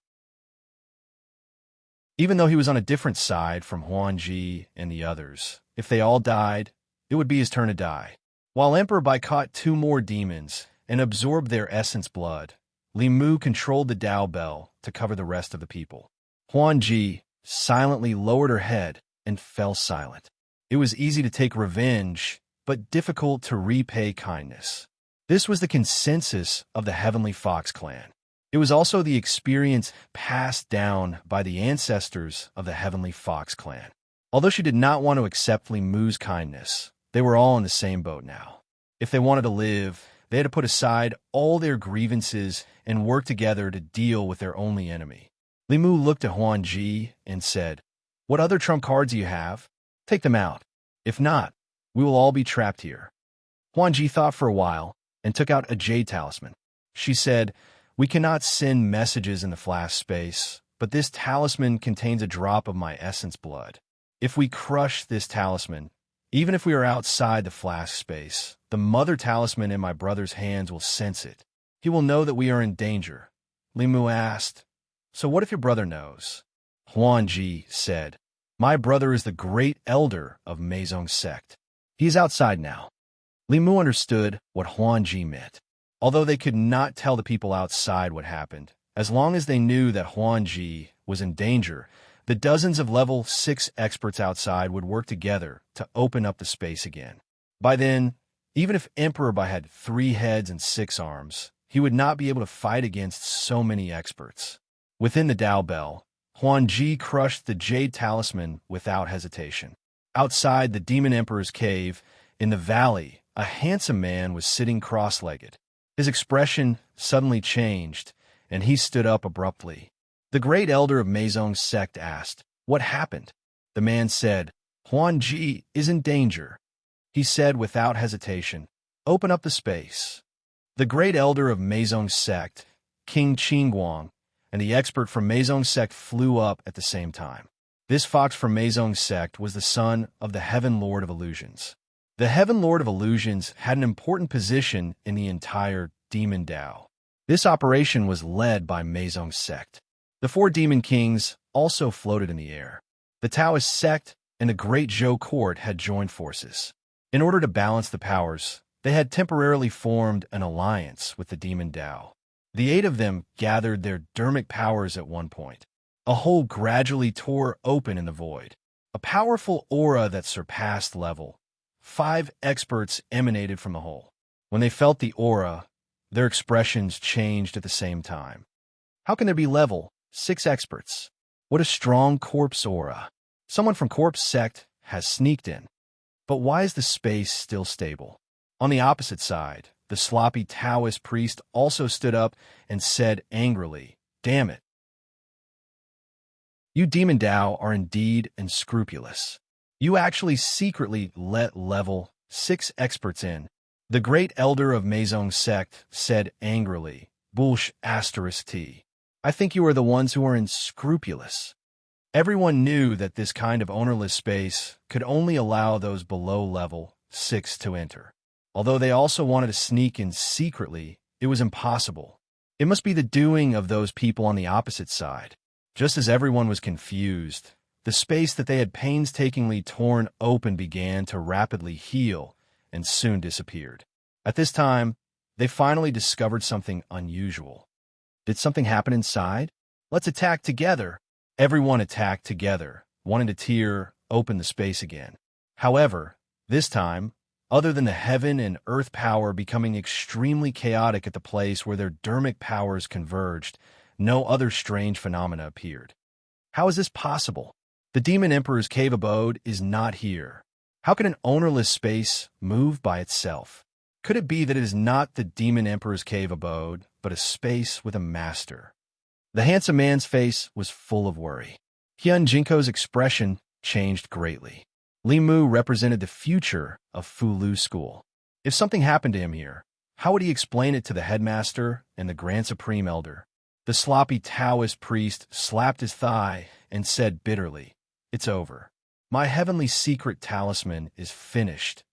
Even though he was on a different side from Huan Ji and the others, if they all died, it would be his turn to die. While Emperor Bai caught 2 more demons and absorbed their essence blood, Li Mu controlled the Tao Bell to cover the rest of the people. Huan Ji silently lowered her head and fell silent. It was easy to take revenge, but difficult to repay kindness. This was the consensus of the Heavenly Fox clan. It was also the experience passed down by the ancestors of the Heavenly Fox clan. Although she did not want to accept Li Mu's kindness, they were all in the same boat now. If they wanted to live, they had to put aside all their grievances and work together to deal with their only enemy. Li Mu looked at Huan Ji and said, "What other trump cards do you have? Take them out. If not, we will all be trapped here." Huan Ji thought for a while and took out a jade talisman. She said, "We cannot send messages in the flash space, but this talisman contains a drop of my essence blood. If we crush this talisman, even if we are outside the flash space, the mother talisman in my brother's hands will sense it. He will know that we are in danger." Li Mu asked, "So what if your brother knows?" Huan Ji said, "My brother is the great elder of Meizong Sect. He is outside now." Li Mu understood what Huan Ji meant. Although they could not tell the people outside what happened, as long as they knew that Huan Ji was in danger, the dozens of level 6 experts outside would work together to open up the space again. By then, even if Emperor Bai had 3 heads and 6 arms, he would not be able to fight against so many experts. Within the Tao Bell, Huan Ji crushed the jade talisman without hesitation. Outside the Demon Emperor's cave, in the valley, a handsome man was sitting cross-legged. His expression suddenly changed, and he stood up abruptly. The great elder of Meizong Sect asked, "What happened?" The man said, "Huan Ji is in danger." He said without hesitation, "Open up the space." The great elder of Meizong Sect, King Qingguang, and the expert from Meizong Sect flew up at the same time. This fox from Meizong Sect was the son of the Heaven Lord of Illusions. The Heaven Lord of Illusions had an important position in the entire Demon Tao. This operation was led by Meizong Sect. The 4 demon kings also floated in the air. The Taoist sect and the Great Zhou court had joined forces. In order to balance the powers, they had temporarily formed an alliance with the Demon Tao. The 8 of them gathered their dermic powers at one point. A hole gradually tore open in the void. A powerful aura that surpassed level 5 experts emanated from the hole. When they felt the aura, their expressions changed at the same time. How can there be level 6 experts? What a strong corpse aura. Someone from Corpse Sect has sneaked in. But why is the space still stable? On the opposite side, the sloppy Taoist priest also stood up and said angrily, "Damn it. You Demon Tao are indeed unscrupulous. You actually secretly let level 6 experts in." The great elder of Meizong Sect said angrily, "Bullsh *T. I think you are the ones who are unscrupulous." Everyone knew that this kind of ownerless space could only allow those below level 6 to enter. Although they also wanted to sneak in secretly, it was impossible. It must be the doing of those people on the opposite side. Just as everyone was confused, the space that they had painstakingly torn open began to rapidly heal and soon disappeared. At this time, they finally discovered something unusual. Did something happen inside? Let's attack together. Everyone attacked together, wanting to tear open the space again. However, this time, other than the heaven and earth power becoming extremely chaotic at the place where their dermic powers converged, no other strange phenomena appeared. How is this possible? The Demon Emperor's cave abode is not here. How can an ownerless space move by itself? Could it be that it is not the Demon Emperor's cave abode, but a space with a master? The handsome man's face was full of worry. Hyun Jinko's expression changed greatly. Li Mu represented the future of Fulu School. If something happened to him here, how would he explain it to the headmaster and the Grand Supreme Elder? The sloppy Taoist priest slapped his thigh and said bitterly, "It's over. My heavenly secret talisman is finished."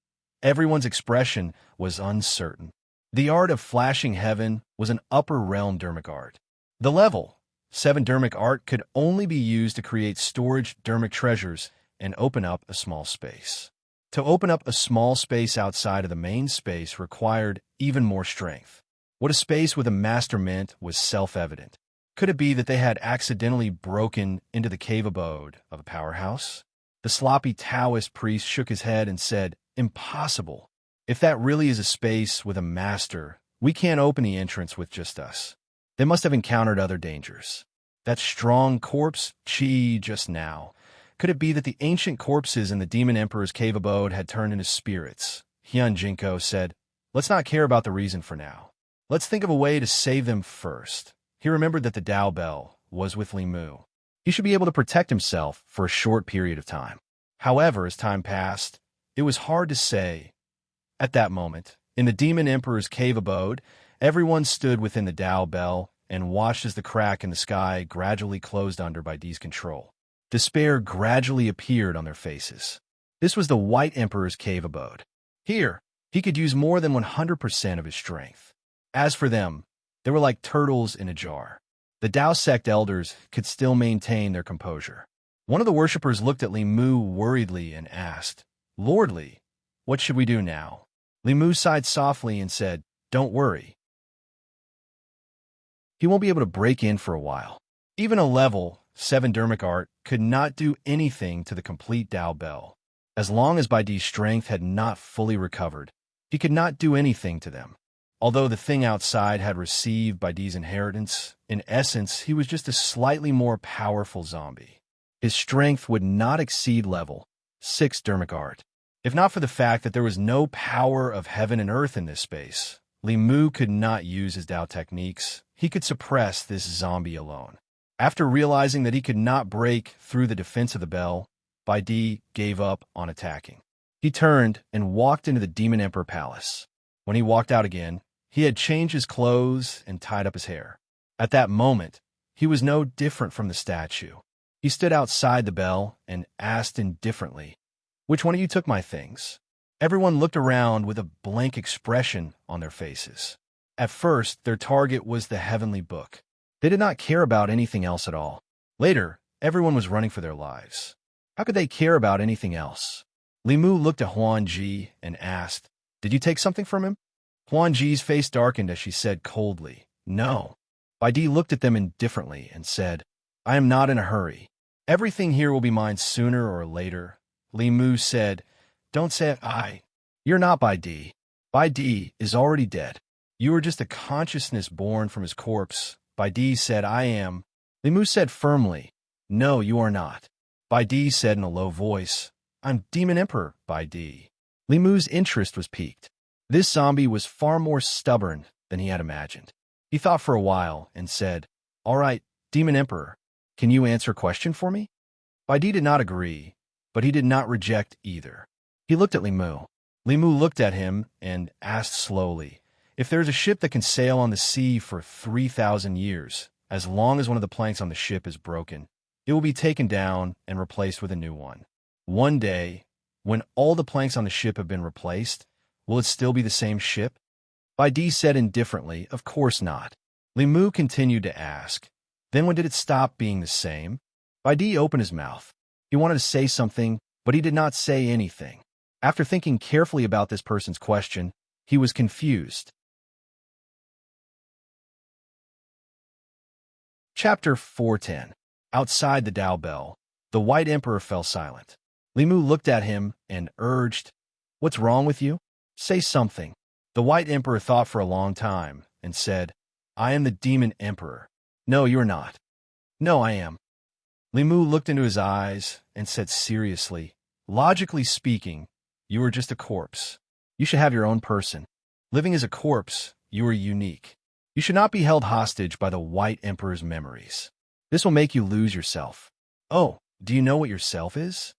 Everyone's expression was uncertain. The art of flashing heaven was an upper realm dermic art. The level 7 dermic art could only be used to create storage dermic treasures and open up a small space. To open up a small space outside of the main space required even more strength. What a space with a master meant was self-evident. Could it be that they had accidentally broken into the cave abode of a powerhouse? The sloppy Taoist priest shook his head and said, "Impossible. If that really is a space with a master, we can't open the entrance with just us. They must have encountered other dangers. That strong corpse chi just now. Could it be that the ancient corpses in the Demon Emperor's cave abode had turned into spirits?" Hyun Jinko said, "Let's not care about the reason for now. Let's think of a way to save them first." He remembered that the Dao Bell was with Li Mu. He should be able to protect himself for a short period of time. However, as time passed, it was hard to say. At that moment, in the Demon Emperor's cave abode, everyone stood within the Dao Bell and watched as the crack in the sky gradually closed under by Dee's control. Despair gradually appeared on their faces. This was the White Emperor's cave abode. Here, he could use more than 100% of his strength. As for them, they were like turtles in a jar. The Dao sect elders could still maintain their composure. One of the worshippers looked at Li Mu worriedly and asked, "Lord Li, what should we do now?" Li Mu sighed softly and said, "Don't worry. He won't be able to break in for a while." Even a level 7 dermic art could not do anything to the complete Dao Bell. As long as Baidi's strength had not fully recovered, he could not do anything to them. Although the thing outside had received Baidi's inheritance, in essence, he was just a slightly more powerful zombie. His strength would not exceed level 6 dermic art. If not for the fact that there was no power of heaven and earth in this space, Li Mu could not use his Dao techniques. He could suppress this zombie alone. After realizing that he could not break through the defense of the bell, Baidi gave up on attacking. He turned and walked into the Demon Emperor Palace. When he walked out again, he had changed his clothes and tied up his hair. At that moment, he was no different from the statue. He stood outside the bell and asked indifferently, "Which one of you took my things?" Everyone looked around with a blank expression on their faces. At first, their target was the heavenly book. They did not care about anything else at all. Later, everyone was running for their lives. How could they care about anything else? Li Mu looked at Huan Ji and asked, "Did you take something from him?" Huan Ji's face darkened as she said coldly, "No." Baidi looked at them indifferently and said, "I am not in a hurry. Everything here will be mine sooner or later." Li Mu said, "Don't say I. You're not Baidi. Baidi is already dead. You are just a consciousness born from his corpse." Baidi said, "I am." Li Mu said firmly, "No, you are not." Baidi said in a low voice, "I'm Demon Emperor, Baidi." Li Mu's interest was piqued. This zombie was far more stubborn than he had imagined. He thought for a while and said, "All right, Demon Emperor, can you answer a question for me?" Baidi did not agree, but he did not reject either. He looked at Li Mu. Li Mu looked at him and asked slowly, "If there is a ship that can sail on the sea for 3,000 years, as long as one of the planks on the ship is broken, it will be taken down and replaced with a new one. One day, when all the planks on the ship have been replaced, will it still be the same ship?" Baidi said indifferently, "Of course not." Li Mu continued to ask. Then when did it stop being the same? Bai Di opened his mouth. He wanted to say something, but he did not say anything. After thinking carefully about this person's question, he was confused. Chapter 410. Outside the Dao Bell, the White Emperor fell silent. Li Mu looked at him and urged, "What's wrong with you? Say something." The White Emperor thought for a long time and said, "I am the Demon Emperor." "No, you are not." "No, I am." Li Mu looked into his eyes and said seriously, "Logically speaking, you are just a corpse. You should have your own person. Living as a corpse, you are unique. You should not be held hostage by the White Emperor's memories. This will make you lose yourself." "Oh, do you know what yourself is?"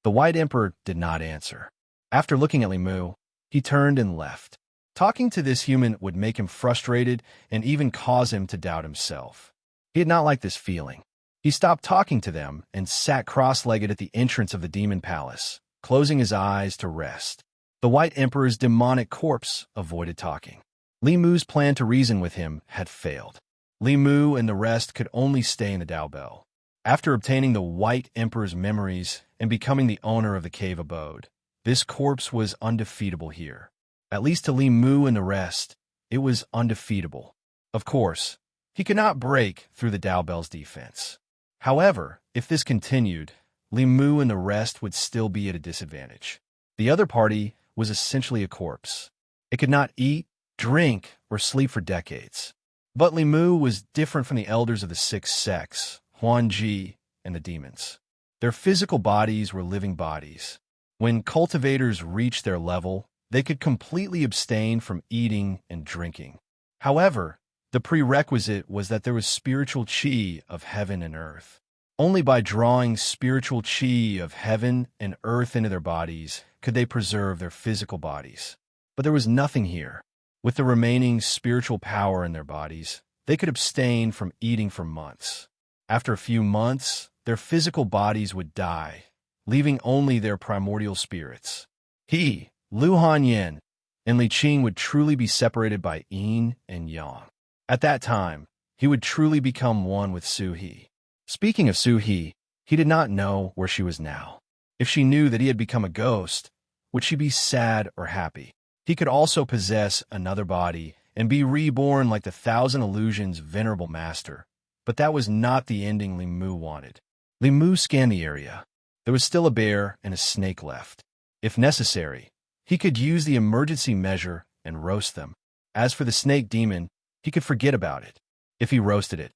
The White Emperor did not answer. After looking at Li Mu, he turned and left. Talking to this human would make him frustrated and even cause him to doubt himself. He had not liked this feeling. He stopped talking to them and sat cross-legged at the entrance of the demon palace, closing his eyes to rest. The White Emperor's demonic corpse avoided talking. Li Mu's plan to reason with him had failed. Li Mu and the rest could only stay in the Dao Bell. After obtaining the White Emperor's memories and becoming the owner of the cave abode, this corpse was undefeatable here. At least to Li Mu and the rest, it was undefeatable. Of course, he could not break through the Dao Bell's defense. However, if this continued, Li Mu and the rest would still be at a disadvantage. The other party was essentially a corpse. It could not eat, drink, or sleep for decades. But Li Mu was different from the elders of the six sects, Huanji, and the demons. Their physical bodies were living bodies. When cultivators reached their level, they could completely abstain from eating and drinking. However, the prerequisite was that there was spiritual qi of heaven and earth. Only by drawing spiritual qi of heaven and earth into their bodies could they preserve their physical bodies. But there was nothing here. With the remaining spiritual power in their bodies, they could abstain from eating for months. After a few months, their physical bodies would die, leaving only their primordial spirits. He, Lu Hanyan, and Li Qing would truly be separated by yin and yang. At that time, he would truly become one with Su He. Speaking of Su He, he did not know where she was now. If she knew that he had become a ghost, would she be sad or happy? He could also possess another body and be reborn like the Thousand Illusions' venerable master. But that was not the ending Li Mu wanted. Li Mu scanned the area. There was still a bear and a snake left. If necessary, he could use the emergency measure and roast them. As for the snake demon, he could forget about it. If he roasted it,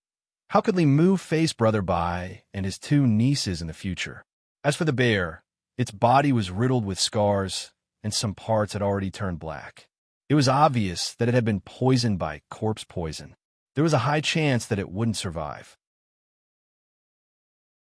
how could Li Mu face Brother Bai and his two nieces in the future? As for the bear, its body was riddled with scars, and some parts had already turned black. It was obvious that it had been poisoned by corpse poison. There was a high chance that it wouldn't survive.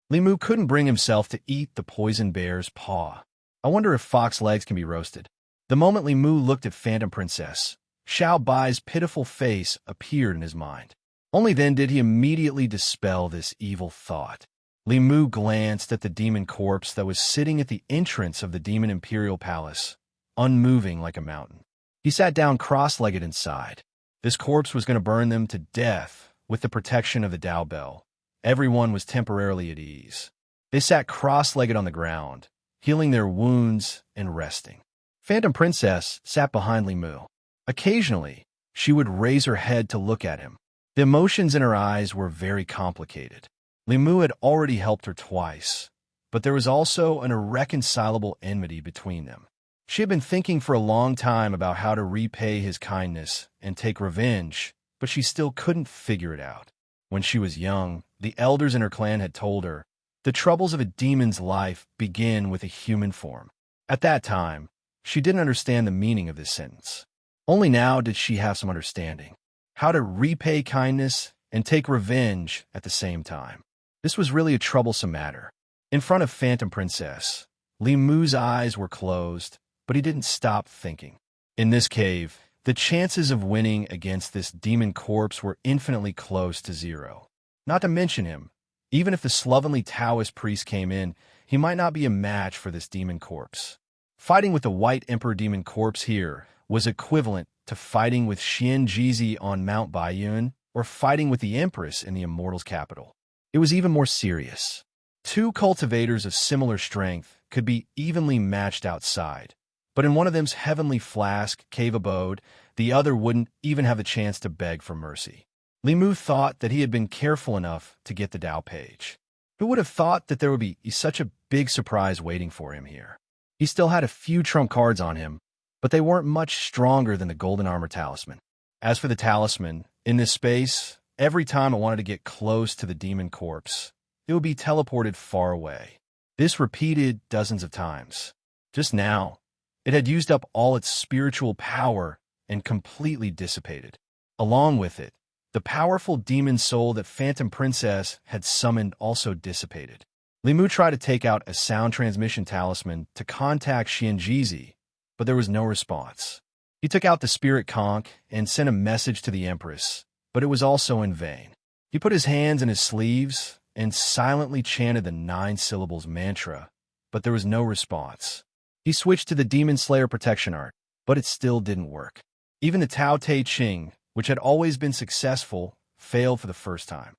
Li Mu couldn't bring himself to eat the poisoned bear's paw. I wonder if fox legs can be roasted. The moment Li Mu looked at Phantom Princess, Xiao Bai's pitiful face appeared in his mind. Only then did he immediately dispel this evil thought. Li Mu glanced at the demon corpse that was sitting at the entrance of the Demon Imperial Palace, unmoving like a mountain. He sat down cross-legged inside. This corpse was going to burn them to death with the protection of the Dao Bell. Everyone was temporarily at ease. They sat cross-legged on the ground, healing their wounds and resting. Phantom Princess sat behind Li Mu. Occasionally, she would raise her head to look at him. The emotions in her eyes were very complicated. Li Mu had already helped her twice, but there was also an irreconcilable enmity between them. She had been thinking for a long time about how to repay his kindness and take revenge, but she still couldn't figure it out. When she was young, the elders in her clan had told her, the troubles of a demon's life begin with a human form. At that time, she didn't understand the meaning of this sentence. Only now did she have some understanding. How to repay kindness and take revenge at the same time. This was really a troublesome matter. In front of Phantom Princess, Li Mu's eyes were closed, but he didn't stop thinking. In this cave, the chances of winning against this demon corpse were infinitely close to zero. Not to mention him, even if the slovenly Taoist priest came in, he might not be a match for this demon corpse. Fighting with the White Emperor demon corpse here was equivalent to fighting with Xian Jizi on Mount Baiyun or fighting with the Empress in the Immortal's capital. It was even more serious. Two cultivators of similar strength could be evenly matched outside, but in one of them's heavenly flask cave abode, the other wouldn't even have the chance to beg for mercy. Limu thought that he had been careful enough to get the Tao page. Who would have thought that there would be such a big surprise waiting for him here? He still had a few trump cards on him, but they weren't much stronger than the Golden Armor Talisman. As for the talisman, in this space, every time it wanted to get close to the demon corpse, it would be teleported far away. This repeated dozens of times. Just now, it had used up all its spiritual power and completely dissipated. Along with it, the powerful demon soul that Phantom Princess had summoned also dissipated. Limu tried to take out a sound transmission talisman to contact Xianjizi, but there was no response. He took out the spirit conch and sent a message to the Empress, but it was also in vain. He put his hands in his sleeves and silently chanted the 9 syllables mantra, but there was no response. He switched to the Demon Slayer protection art, but it still didn't work. Even the Tao Te Ching, which had always been successful, failed for the first time.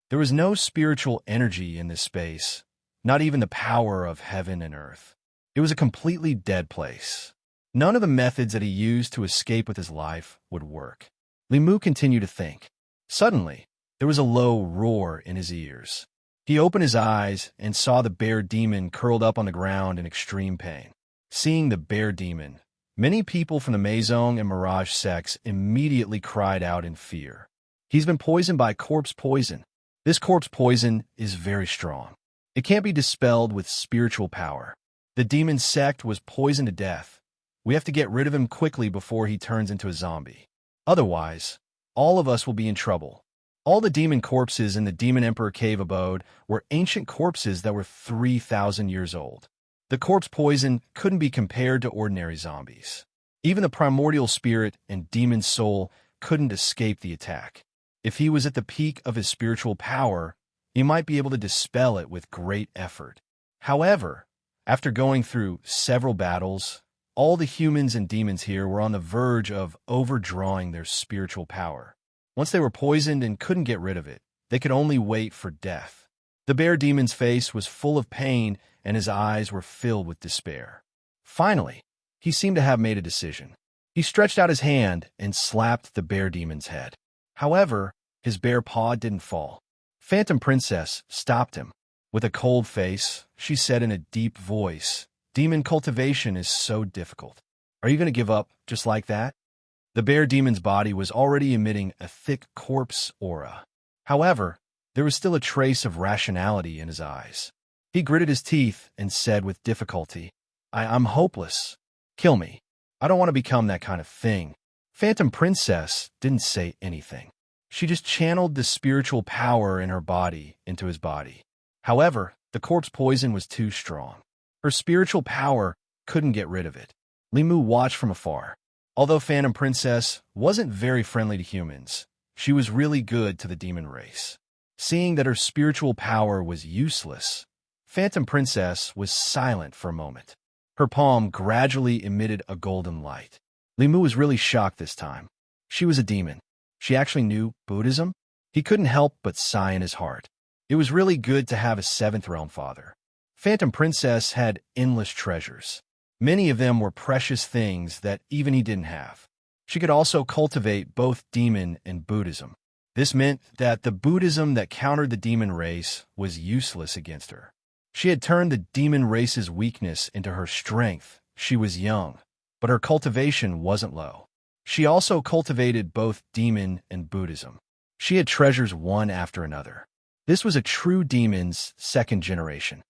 There was no spiritual energy in this space, not even the power of heaven and earth. It was a completely dead place. None of the methods that he used to escape with his life would work. Limu continued to think. Suddenly, there was a low roar in his ears. He opened his eyes and saw the bear demon curled up on the ground in extreme pain. Seeing the bear demon, many people from the Maison and Mirage sects immediately cried out in fear. He's been poisoned by corpse poison. This corpse poison is very strong. It can't be dispelled with spiritual power. The demon sect was poisoned to death. We have to get rid of him quickly before he turns into a zombie. Otherwise, all of us will be in trouble. All the demon corpses in the Demon Emperor cave abode were ancient corpses that were 3,000 years old. The corpse poison couldn't be compared to ordinary zombies. Even the primordial spirit and demon soul couldn't escape the attack. If he was at the peak of his spiritual power, he might be able to dispel it with great effort. However, after going through several battles, all the humans and demons here were on the verge of overdrawing their spiritual power. Once they were poisoned and couldn't get rid of it, they could only wait for death. The bear demon's face was full of pain and his eyes were filled with despair. Finally, he seemed to have made a decision. He stretched out his hand and slapped the bear demon's head. However, his bare paw didn't fall. Phantom Princess stopped him. With a cold face, she said in a deep voice, "Demon cultivation is so difficult. Are you going to give up just like that?" The bear demon's body was already emitting a thick corpse aura. However, there was still a trace of rationality in his eyes. He gritted his teeth and said with difficulty, I'm hopeless. Kill me. I don't want to become that kind of thing." Phantom Princess didn't say anything. She just channeled the spiritual power in her body into his body. However, the corpse poison was too strong. Her spiritual power couldn't get rid of it. Limu watched from afar. Although Phantom Princess wasn't very friendly to humans, she was really good to the demon race. Seeing that her spiritual power was useless, Phantom Princess was silent for a moment. Her palm gradually emitted a golden light. Limu was really shocked this time. She was a demon. She actually knew Buddhism. He couldn't help but sigh in his heart. It was really good to have a 7th realm father. Phantom Princess had endless treasures. Many of them were precious things that even he didn't have. She could also cultivate both demon and Buddhism. This meant that the Buddhism that countered the demon race was useless against her. She had turned the demon race's weakness into her strength. She was young, but her cultivation wasn't low. She also cultivated both demon and Buddhism. She had treasures one after another. This was a true demon's 2nd generation.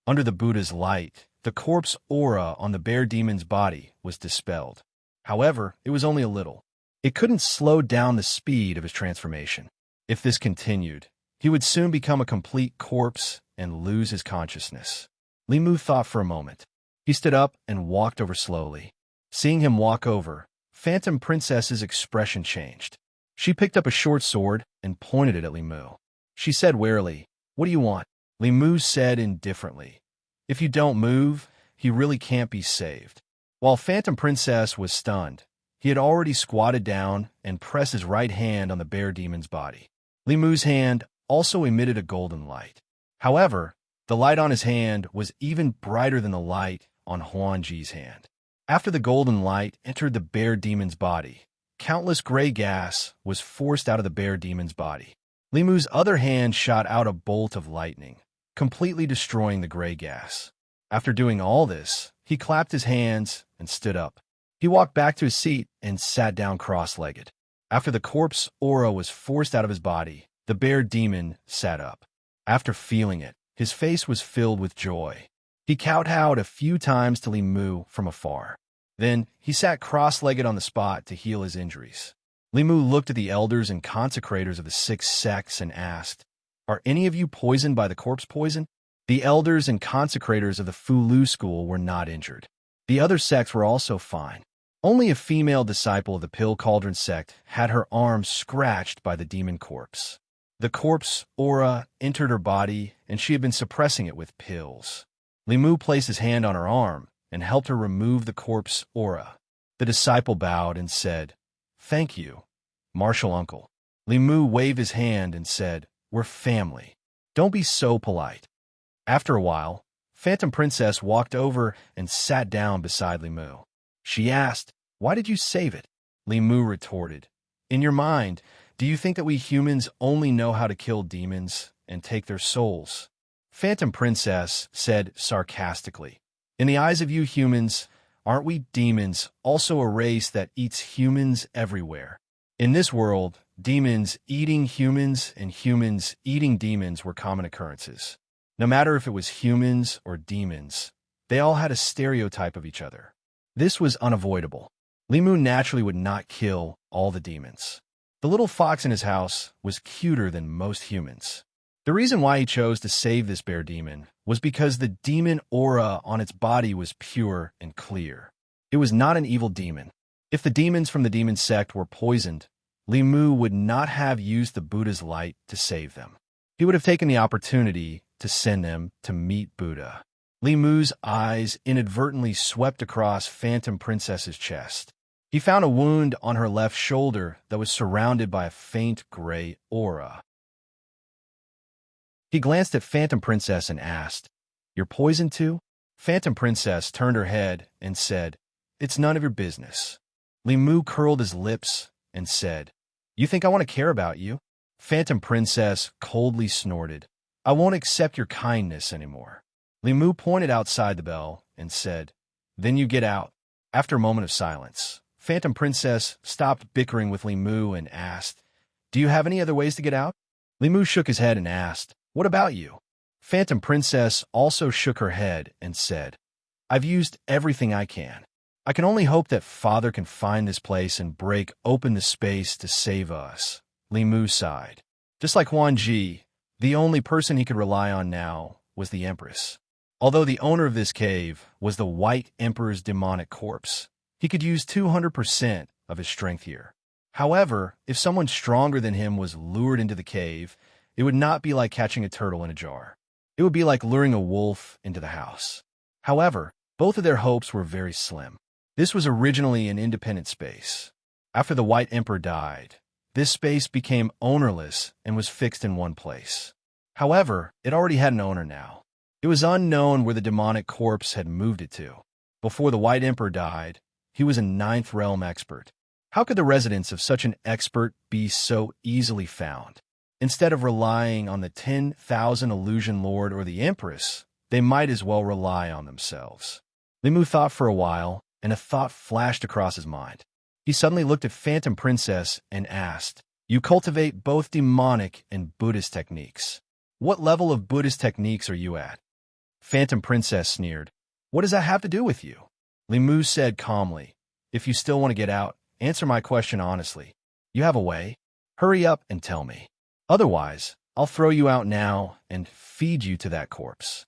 Under the Buddha's light, the corpse aura on the bear demon's body was dispelled. However, it was only a little. It couldn't slow down the speed of his transformation. If this continued, he would soon become a complete corpse and lose his consciousness. Limu thought for a moment. He stood up and walked over slowly. Seeing him walk over, Phantom Princess's expression changed. She picked up a short sword and pointed it at Limu. She said warily, "What do you want?" Limu said indifferently, "If you don't move, he really can't be saved." While Phantom Princess was stunned, He had already squatted down and pressed his right hand on the bear demon's body. Li Mu's hand also emitted a golden light. However, the light on his hand was even brighter than the light on Huan Ji's hand. After the golden light entered the bear demon's body, countless gray gas was forced out of the bear demon's body. Li Mu's other hand shot out a bolt of lightning, completely destroying the gray gas. After doing all this, he clapped his hands and stood up. He walked back to his seat and sat down cross-legged. After the corpse aura was forced out of his body, the bear demon sat up. After feeling it, his face was filled with joy. He kowtowed a few times to Li Mu from afar. Then, he sat cross-legged on the spot to heal his injuries. Li Mu looked at the elders and consecrators of the 6 sects and asked, "Are any of you poisoned by the corpse poison?" The elders and consecrators of the Fu Lu school were not injured. The other sects were also fine. Only a female disciple of the Pill Cauldron sect had her arm scratched by the demon corpse. The corpse aura entered her body, and she had been suppressing it with pills. Li Mu placed his hand on her arm and helped her remove the corpse aura. The disciple bowed and said, "Thank you, Martial Uncle." Li Mu waved his hand and said, "We're family. Don't be so polite." After a while, Phantom Princess walked over and sat down beside Li Mu. She asked, "Why did you save it?" Li Mu retorted, "In your mind, do you think that we humans only know how to kill demons and take their souls?" Phantom Princess said sarcastically, "In the eyes of you humans, aren't we demons also a race that eats humans everywhere? In this world, demons eating humans and humans eating demons were common occurrences. No matter if it was humans or demons, they all had a stereotype of each other. This was unavoidable. Li Mu naturally would not kill all the demons. The little fox in his house was cuter than most humans. The reason why he chose to save this bear demon was because the demon aura on its body was pure and clear. It was not an evil demon. If the demons from the demon sect were poisoned, Li Mu would not have used the Buddha's light to save them. He would have taken the opportunity to send them to meet Buddha. Li Mu's eyes inadvertently swept across Phantom Princess's chest. He found a wound on her left shoulder that was surrounded by a faint gray aura. He glanced at Phantom Princess and asked, "You're poisoned too?" Phantom Princess turned her head and said, "It's none of your business." Li Mu curled his lips and said, "You think I want to care about you?" Phantom Princess coldly snorted, "I won't accept your kindness anymore." Li Mu pointed outside the bell and said, "Then you get out." After a moment of silence, Phantom Princess stopped bickering with Li Mu and asked, "Do you have any other ways to get out?" Li Mu shook his head and asked, "What about you?" Phantom Princess also shook her head and said, "I've used everything I can. I can only hope that Father can find this place and break open the space to save us." Li Mu sighed. Just like Huan Ji, the only person he could rely on now was the Empress. Although the owner of this cave was the White Emperor's demonic corpse, he could use 200% of his strength here. However, if someone stronger than him was lured into the cave, it would not be like catching a turtle in a jar. It would be like luring a wolf into the house. However, both of their hopes were very slim. This was originally an independent space. After the White Emperor died, this space became ownerless and was fixed in one place. However, it already had an owner now. It was unknown where the demonic corpse had moved it to. Before the White Emperor died, he was a 9th realm expert. How could the residence of such an expert be so easily found? Instead of relying on the 10,000 Illusion Lord or the Empress, they might as well rely on themselves. Li Mu thought for a while, and a thought flashed across his mind. He suddenly looked at Phantom Princess and asked, "You cultivate both demonic and Buddhist techniques. What level of Buddhist techniques are you at?" Phantom Princess sneered, "What does that have to do with you?" Li Mu said calmly, "If you still want to get out, answer my question honestly. You have a way? Hurry up and tell me. Otherwise, I'll throw you out now and feed you to that corpse."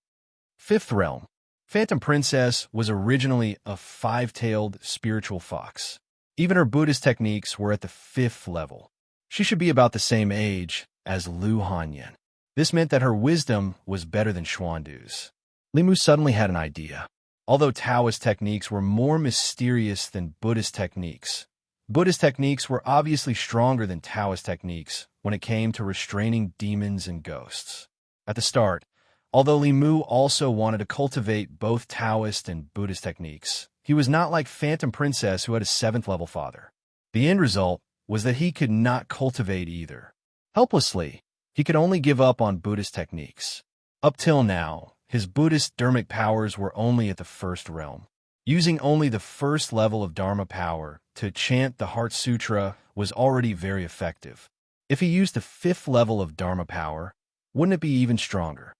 5th realm. Phantom Princess was originally a 5-tailed spiritual fox. Even her Buddhist techniques were at the 5th level. She should be about the same age as Lu Hanyan. This meant that her wisdom was better than Xuandu's. Li Mu suddenly had an idea. Although Taoist techniques were more mysterious than Buddhist techniques, Buddhist techniques were obviously stronger than Taoist techniques when it came to restraining demons and ghosts. At the start, although Li Mu also wanted to cultivate both Taoist and Buddhist techniques, he was not like Phantom Princess who had a 7th-level father. The end result was that he could not cultivate either. Helplessly, he could only give up on Buddhist techniques. Up till now, his Buddhist dharmic powers were only at the 1st realm. Using only the 1st level of Dharma power to chant the Heart Sutra was already very effective. If he used the 5th level of Dharma power, wouldn't it be even stronger?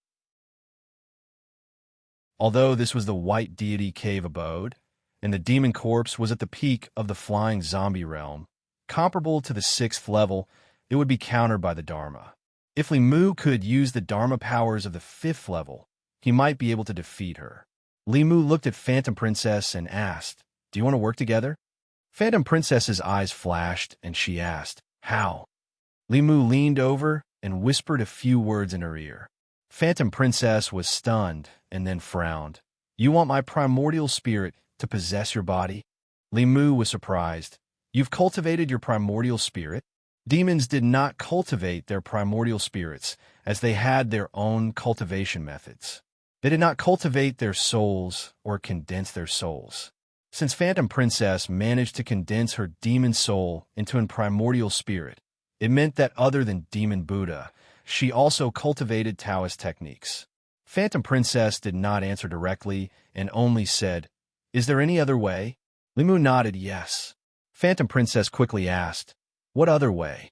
Although this was the white deity cave abode, and the demon corpse was at the peak of the flying zombie realm, comparable to the 6th level, it would be countered by the Dharma. If Li Mu could use the Dharma powers of the 5th level, he might be able to defeat her. Li Mu looked at Phantom Princess and asked, "Do you want to work together?" Phantom Princess's eyes flashed, and she asked, "How?" Li Mu leaned over and whispered a few words in her ear. Phantom Princess was stunned and then frowned. "You want my primordial spirit to possess your body?" Li Mu was surprised. "You've cultivated your primordial spirit?" Demons did not cultivate their primordial spirits, as they had their own cultivation methods. They did not cultivate their souls or condense their souls. Since Phantom Princess managed to condense her demon soul into a primordial spirit, it meant that other than Demon Buddha, she also cultivated Taoist techniques. Phantom Princess did not answer directly and only said, "Is there any other way?" Li Mu nodded yes. Phantom Princess quickly asked, "What other way?"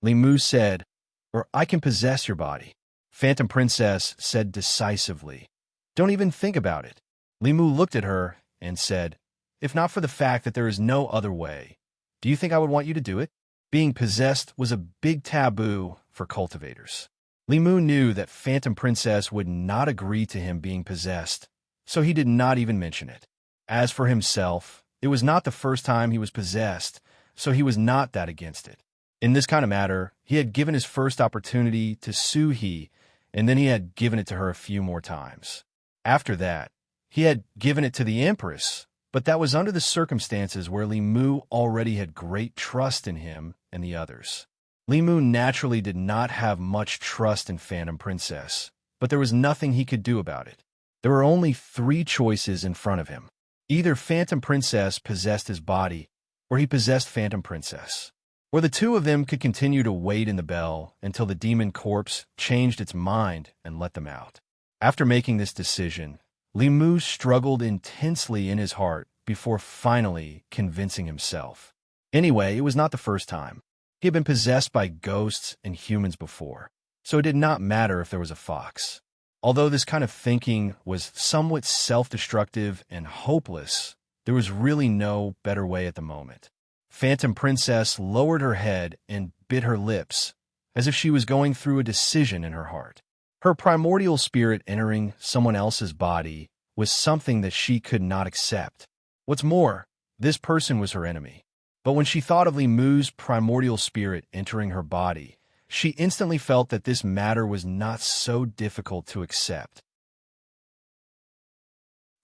Li Mu said, "Or I can possess your body." Phantom Princess said decisively, "Don't even think about it." Li Mu looked at her and said, "If not for the fact that there is no other way, do you think I would want you to do it?" Being possessed was a big taboo for cultivators. Li Mu knew that Phantom Princess would not agree to him being possessed, so he did not even mention it. As for himself, it was not the first time he was possessed, so he was not that against it. In this kind of matter, he had given his first opportunity to Su He, and then he had given it to her a few more times. After that, he had given it to the Empress, but that was under the circumstances where Li Mu already had great trust in him and the others. Li Mu naturally did not have much trust in Phantom Princess, but there was nothing he could do about it. There were only 3 choices in front of him. Either Phantom Princess possessed his body, or he possessed Phantom Princess. Or the two of them could continue to wait in the bell until the demon corpse changed its mind and let them out. After making this decision, Li Mu struggled intensely in his heart before finally convincing himself. Anyway, it was not the first time. He had been possessed by ghosts and humans before, so it did not matter if there was a fox. Although this kind of thinking was somewhat self-destructive and hopeless, there was really no better way at the moment. Phantom Princess lowered her head and bit her lips, as if she was going through a decision in her heart. Her primordial spirit entering someone else's body was something that she could not accept. What's more, this person was her enemy. But when she thought of Li Mu's primordial spirit entering her body, she instantly felt that this matter was not so difficult to accept.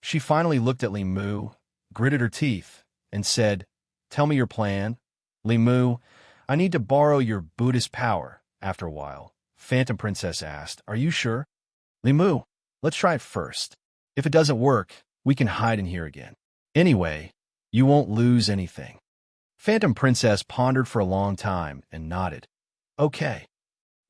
She finally looked at Li Mu, gritted her teeth, and said, "Tell me your plan." "Li Mu, I need to borrow your Buddhist power after a while." Phantom Princess asked, "Are you sure?" "Li Mu, let's try it first. If it doesn't work, we can hide in here again. Anyway, you won't lose anything." Phantom Princess pondered for a long time and nodded. "Okay."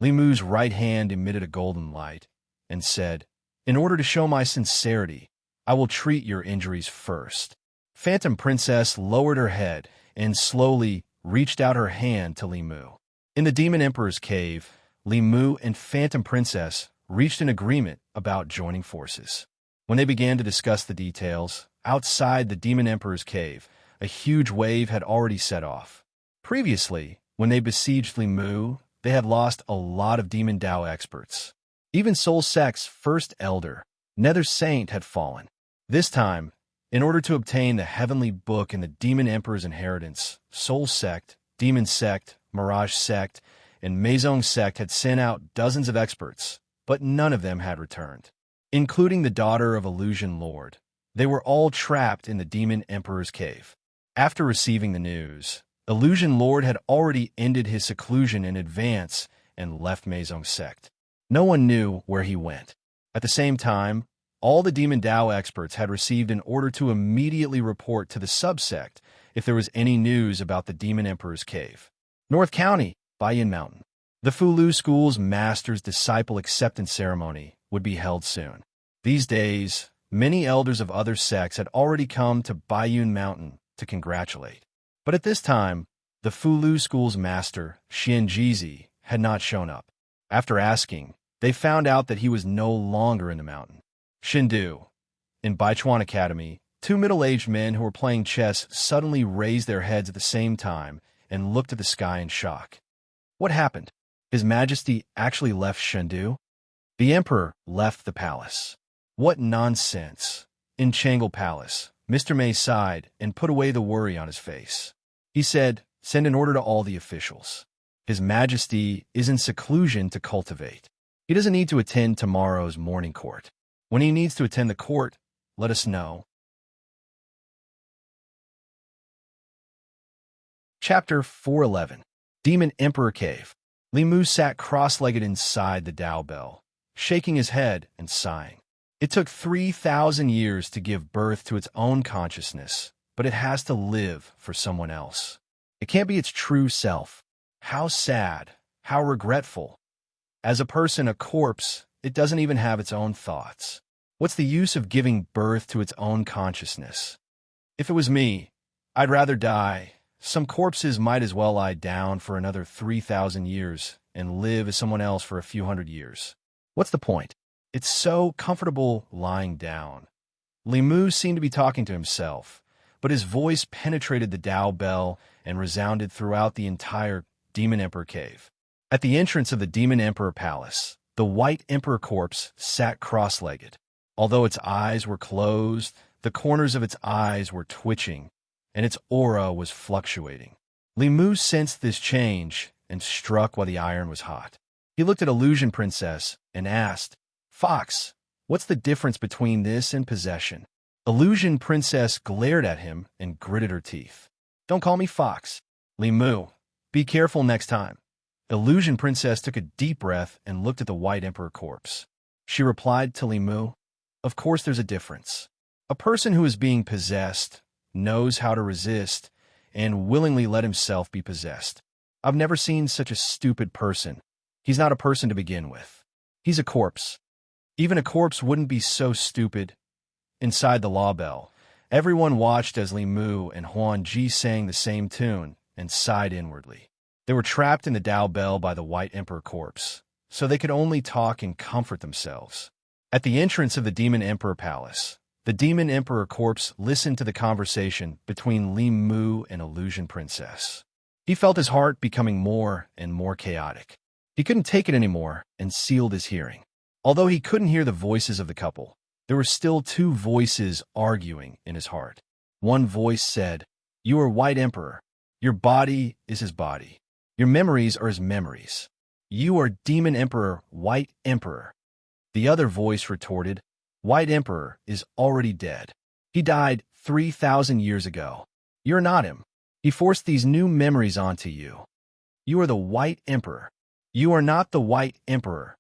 Li Mu's right hand emitted a golden light and said, "In order to show my sincerity, I will treat your injuries first." Phantom Princess lowered her head and slowly reached out her hand to Li Mu. In the Demon Emperor's cave, Li Mu and Phantom Princess reached an agreement about joining forces. When they began to discuss the details, outside the Demon Emperor's cave, a huge wave had already set off. Previously, when they besieged Li Mu, they had lost a lot of Demon Dao experts. Even Soul Sect's first elder, Nether Saint, had fallen. This time, in order to obtain the Heavenly Book and the Demon Emperor's inheritance, Soul Sect, Demon Sect, Mirage Sect, and Maison Sect had sent out dozens of experts, but none of them had returned, including the daughter of Illusion Lord. They were all trapped in the Demon Emperor's cave. After receiving the news, Illusion Lord had already ended his seclusion in advance and left Meizong's sect. No one knew where he went. At the same time, all the Demon Dao experts had received an order to immediately report to the subsect if there was any news about the Demon Emperor's cave. North County, Baiyin Mountain. The Fulu School's Master's Disciple Acceptance Ceremony would be held soon. These days, many elders of other sects had already come to Baiyin Mountain to congratulate. But at this time, the Fulu School's master, Xianjizi, had not shown up. After asking, they found out that he was no longer in the mountain. Shindu. In Baichuan Academy, two middle-aged men who were playing chess suddenly raised their heads at the same time and looked at the sky in shock. What happened? His Majesty actually left Shindu? The Emperor left the palace. What nonsense. In Changle Palace, Mr. May sighed and put away the worry on his face. He said, "Send an order to all the officials. His Majesty is in seclusion to cultivate. He doesn't need to attend tomorrow's morning court. When he needs to attend the court, let us know." Chapter 411. Demon Emperor Cave. Li Mu sat cross-legged inside the Dao Bell, shaking his head and sighing. It took 3,000 years to give birth to its own consciousness, but it has to live for someone else. It can't be its true self. How sad, how regretful. As a person, a corpse, it doesn't even have its own thoughts. What's the use of giving birth to its own consciousness? If it was me, I'd rather die. Some corpses might as well lie down for another 3,000 years and live as someone else for a few hundred years. What's the point? It's so comfortable lying down. Li Mu seemed to be talking to himself, but his voice penetrated the Dao Bell and resounded throughout the entire Demon Emperor Cave. At the entrance of the Demon Emperor Palace, the White Emperor corpse sat cross-legged. Although its eyes were closed, the corners of its eyes were twitching, and its aura was fluctuating. Li Mu sensed this change and struck while the iron was hot. He looked at Illusion Princess and asked, "Fox, what's the difference between this and possession?" Illusion Princess glared at him and gritted her teeth. "Don't call me Fox. Li Mu, be careful next time." Illusion Princess took a deep breath and looked at the White Emperor corpse. She replied to Li Mu, "Of course there's a difference. A person who is being possessed knows how to resist and willingly let himself be possessed. I've never seen such a stupid person. He's not a person to begin with. He's a corpse. Even a corpse wouldn't be so stupid." Inside the Law Bell, everyone watched as Li Mu and Huan Ji sang the same tune and sighed inwardly. They were trapped in the Dao Bell by the White Emperor corpse, so they could only talk and comfort themselves. At the entrance of the Demon Emperor Palace, the Demon Emperor corpse listened to the conversation between Li Mu and Illusion Princess. He felt his heart becoming more and more chaotic. He couldn't take it anymore and sealed his hearing. Although he couldn't hear the voices of the couple, there were still two voices arguing in his heart. One voice said, "You are White Emperor. Your body is his body. Your memories are his memories. You are Demon Emperor, White Emperor." The other voice retorted, "White Emperor is already dead. He died 3,000 years ago. You're not him. He forced these new memories onto you. You are the White Emperor. You are not the White Emperor."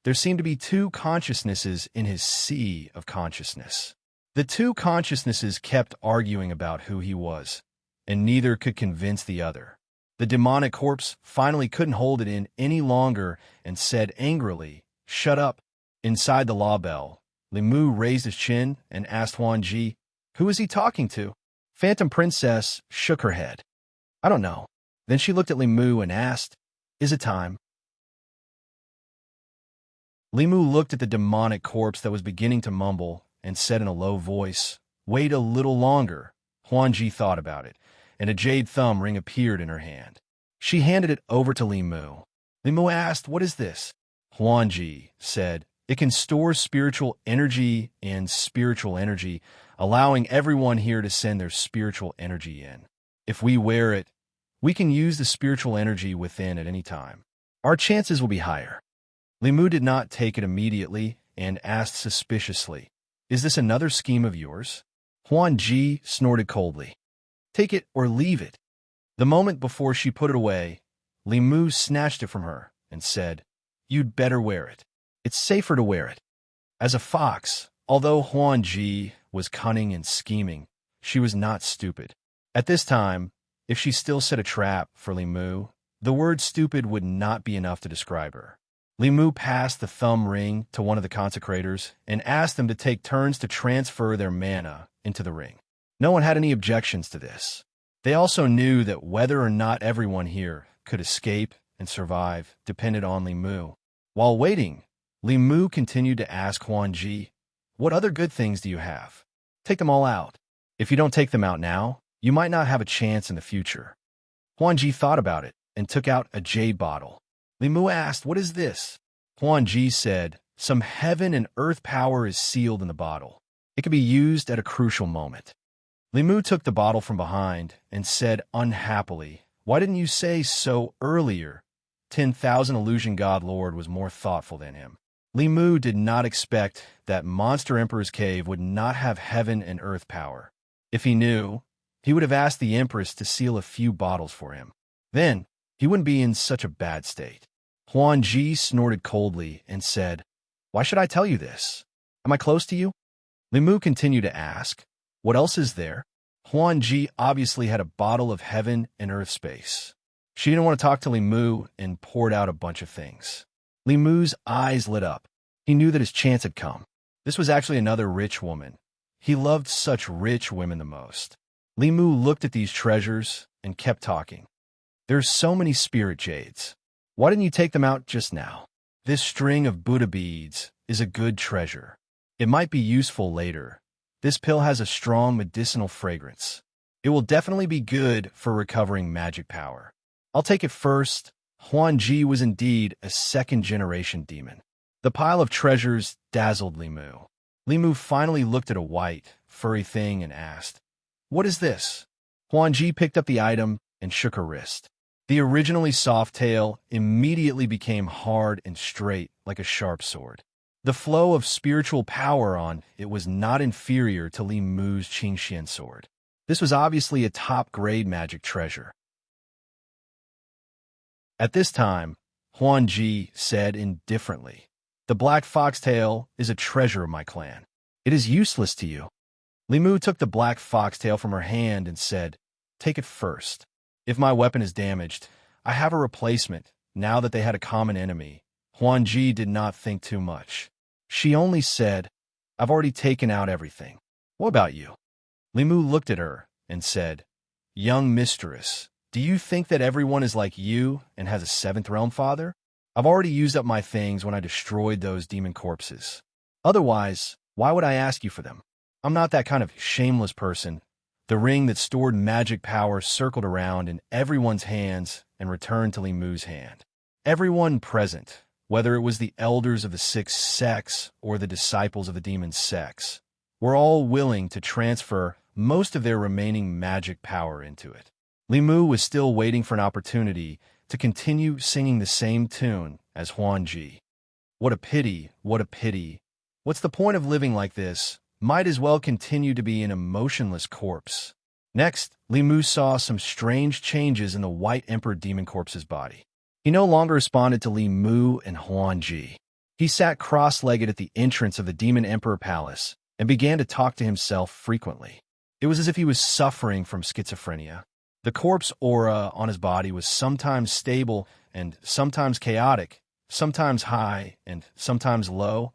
There seemed to be two consciousnesses in his sea of consciousness. The two consciousnesses kept arguing about who he was, and neither could convince the other. The demonic corpse finally couldn't hold it in any longer and said angrily, "Shut up." Inside the Law Bell, Li Mu raised his chin and asked Huan Ji, "Who is he talking to?" Phantom Princess shook her head. "I don't know." Then she looked at Li Mu and asked, "Is it time?" Li Mu looked at the demonic corpse that was beginning to mumble and said in a low voice, "Wait a little longer." Huan Ji thought about it, and a jade thumb ring appeared in her hand. She handed it over to Li Mu. Li Mu asked, "What is this?" Huan Ji said, "It can store spiritual energy and spiritual energy, allowing everyone here to send their spiritual energy in. If we wear it, we can use the spiritual energy within at any time. Our chances will be higher." Li Mu did not take it immediately and asked suspiciously, "Is this another scheme of yours?" Huan Ji snorted coldly. "Take it or leave it." The moment before she put it away, Li Mu snatched it from her and said, "You'd better wear it. It's safer to wear it." As a fox, although Huan Ji was cunning and scheming, she was not stupid. At this time, if she still set a trap for Li Mu, the word stupid would not be enough to describe her. Li Mu passed the thumb ring to one of the consecrators and asked them to take turns to transfer their mana into the ring. No one had any objections to this. They also knew that whether or not everyone here could escape and survive depended on Li Mu. While waiting, Li Mu continued to ask Huan Ji, "What other good things do you have? Take them all out. If you don't take them out now, you might not have a chance in the future." Huan Ji thought about it and took out a jade bottle. Li Mu asked, "What is this?" Huan Ji said, "Some heaven and earth power is sealed in the bottle. It can be used at a crucial moment." Li Mu took the bottle from behind and said unhappily, "Why didn't you say so earlier?" 10,000 Illusion God Lord was more thoughtful than him. Li Mu did not expect that Monster Emperor's cave would not have heaven and earth power. If he knew, he would have asked the Empress to seal a few bottles for him. Then, he wouldn't be in such a bad state. Huan Ji snorted coldly and said, "Why should I tell you this? Am I close to you?" Li Mu continued to ask, "What else is there?" Huan Ji obviously had a bottle of heaven and earth space. She didn't want to talk to Li Mu and poured out a bunch of things. Li Mu's eyes lit up. He knew that his chance had come. This was actually another rich woman. He loved such rich women the most. Li Mu looked at these treasures and kept talking. "There's so many spirit jades. Why didn't you take them out just now? This string of Buddha beads is a good treasure. It might be useful later. This pill has a strong medicinal fragrance. It will definitely be good for recovering magic power. I'll take it first." Huan Ji was indeed a second-generation demon. The pile of treasures dazzled Li Mu. Li Mu finally looked at a white, furry thing and asked, "What is this?" Huan Ji picked up the item and shook her wrist. The originally soft tail immediately became hard and straight like a sharp sword. The flow of spiritual power on it was not inferior to Li Mu's Qingxian sword. This was obviously a top-grade magic treasure. At this time, Huan Ji said indifferently, "The black foxtail is a treasure of my clan. It is useless to you." Li Mu took the black foxtail from her hand and said, "Take it first. If my weapon is damaged, I have a replacement." Now that they had a common enemy, Huan Ji did not think too much. She only said, "I've already taken out everything. What about you?" Li Mu looked at her and said, "Young mistress, do you think that everyone is like you and has a seventh realm father? I've already used up my things when I destroyed those demon corpses. Otherwise, why would I ask you for them? I'm not that kind of shameless person." The ring that stored magic power circled around in everyone's hands and returned to Li Mu's hand. Everyone present, whether it was the elders of the six sects or the disciples of the demon sects, were all willing to transfer most of their remaining magic power into it. Li Mu was still waiting for an opportunity to continue singing the same tune as Huan Ji. "What a pity, what a pity. What's the point of living like this? Might as well continue to be an emotionless corpse." Next, Li Mu saw some strange changes in the White Emperor Demon Corpse's body. He no longer responded to Li Mu and Huan Ji. He sat cross-legged at the entrance of the Demon Emperor Palace and began to talk to himself frequently. It was as if he was suffering from schizophrenia. The corpse aura on his body was sometimes stable and sometimes chaotic, sometimes high and sometimes low.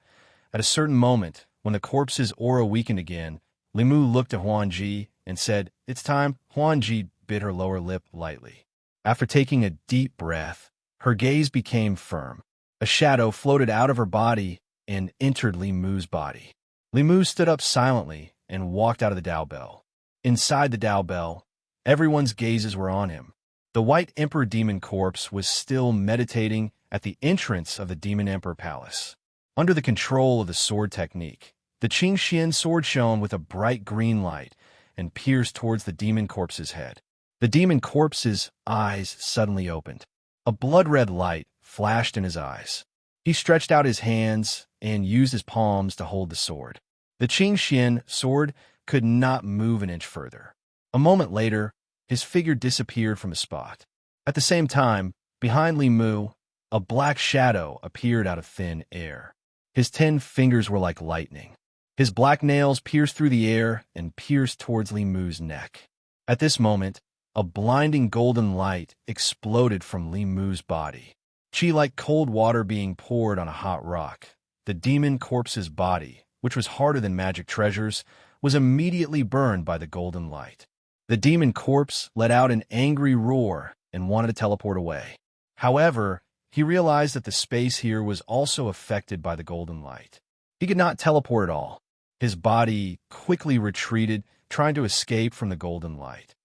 At a certain moment, when the corpse's aura weakened again, Li Mu looked at Huan Ji and said, "It's time." Huan Ji bit her lower lip lightly. After taking a deep breath, her gaze became firm. A shadow floated out of her body and entered Li Mu's body. Li Mu stood up silently and walked out of the Dao Bell. Inside the Dao Bell, everyone's gazes were on him. The White Emperor Demon Corpse was still meditating at the entrance of the Demon Emperor Palace. Under the control of the sword technique, the Qingxian sword shone with a bright green light and pierced towards the Demon Corpse's head. The Demon Corpse's eyes suddenly opened. A blood-red light flashed in his eyes. He stretched out his hands and used his palms to hold the sword. The Qingxian sword could not move an inch further. A moment later, his figure disappeared from the spot. At the same time, behind Li Mu, a black shadow appeared out of thin air. His 10 fingers were like lightning. His black nails pierced through the air and pierced towards Li Mu's neck. At this moment, a blinding golden light exploded from Li Mu's body. Chi like cold water being poured on a hot rock. The demon corpse's body, which was harder than magic treasures, was immediately burned by the golden light. The demon corpse let out an angry roar and wanted to teleport away. However, he realized that the space here was also affected by the golden light. He could not teleport at all. His body quickly retreated, trying to escape from the golden light.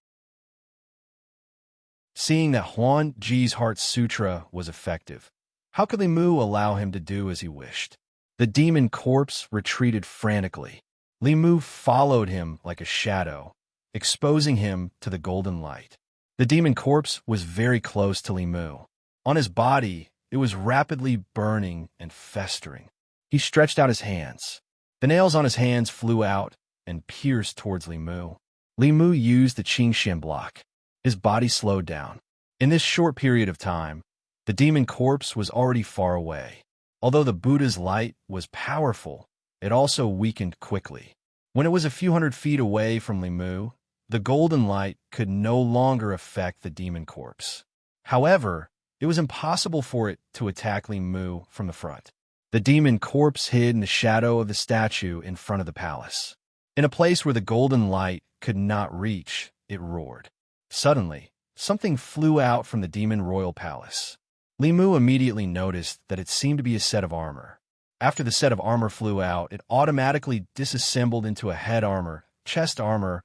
Seeing that Huan Ji's Heart Sutra was effective, how could Li Mu allow him to do as he wished? The demon corpse retreated frantically. Li Mu followed him like a shadow, exposing him to the golden light. The demon corpse was very close to Li Mu. On his body, it was rapidly burning and festering. He stretched out his hands. The nails on his hands flew out and pierced towards Li Mu. Li Mu used the Qingshan block. His body slowed down. In this short period of time, the demon corpse was already far away. Although the Buddha's light was powerful, it also weakened quickly. When it was a few hundred feet away from Li Mu, the golden light could no longer affect the demon corpse. However, it was impossible for it to attack Li Mu from the front. The demon corpse hid in the shadow of the statue in front of the palace. In a place where the golden light could not reach, it roared. Suddenly, something flew out from the demon royal palace. Li Mu immediately noticed that it seemed to be a set of armor. After the set of armor flew out, it automatically disassembled into a head armor, chest armor,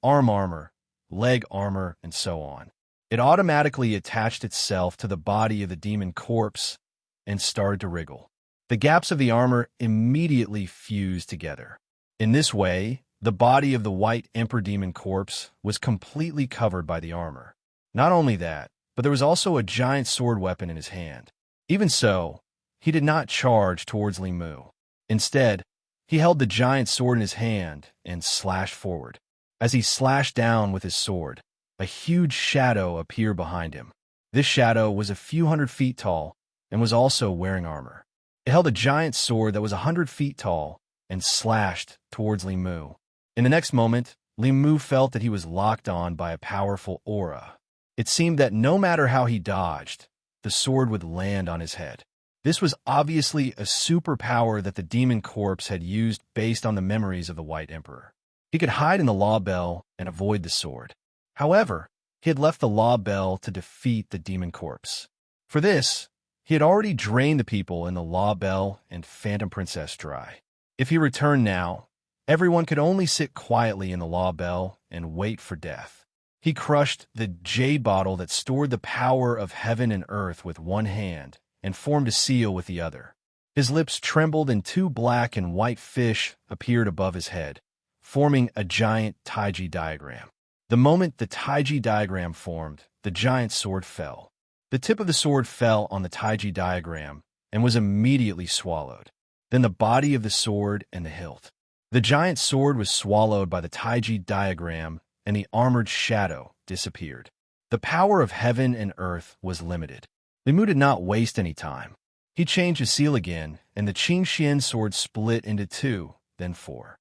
arm armor, leg armor, and so on. It automatically attached itself to the body of the demon corpse and started to wriggle. The gaps of the armor immediately fused together. In this way, the body of the white emperor demon corpse was completely covered by the armor. Not only that, but there was also a giant sword weapon in his hand. Even so, he did not charge towards Li Mu. Instead, he held the giant sword in his hand and slashed forward. As he slashed down with his sword, a huge shadow appeared behind him. This shadow was a few hundred feet tall and was also wearing armor. It held a giant sword that was 100 feet tall and slashed towards Li Mu. In the next moment, Li Mu felt that he was locked on by a powerful aura. It seemed that no matter how he dodged, the sword would land on his head. This was obviously a superpower that the demon corpse had used based on the memories of the White Emperor. He could hide in the law bell and avoid the sword. However, he had left the law bell to defeat the demon corpse. For this, he had already drained the people in the law bell and Phantom Princess dry. If he returned now, everyone could only sit quietly in the law bell and wait for death. He crushed the jade bottle that stored the power of heaven and earth with one hand and formed a seal with the other. His lips trembled and 2 black and white fish appeared above his head, forming a giant Taiji diagram. The moment the Taiji diagram formed, the giant sword fell. The tip of the sword fell on the Taiji diagram and was immediately swallowed. Then the body of the sword and the hilt. The giant sword was swallowed by the Taiji diagram and the armored shadow disappeared. The power of heaven and earth was limited. Li Mu did not waste any time. He changed his seal again, and the Qingxian sword split into 2, then 4.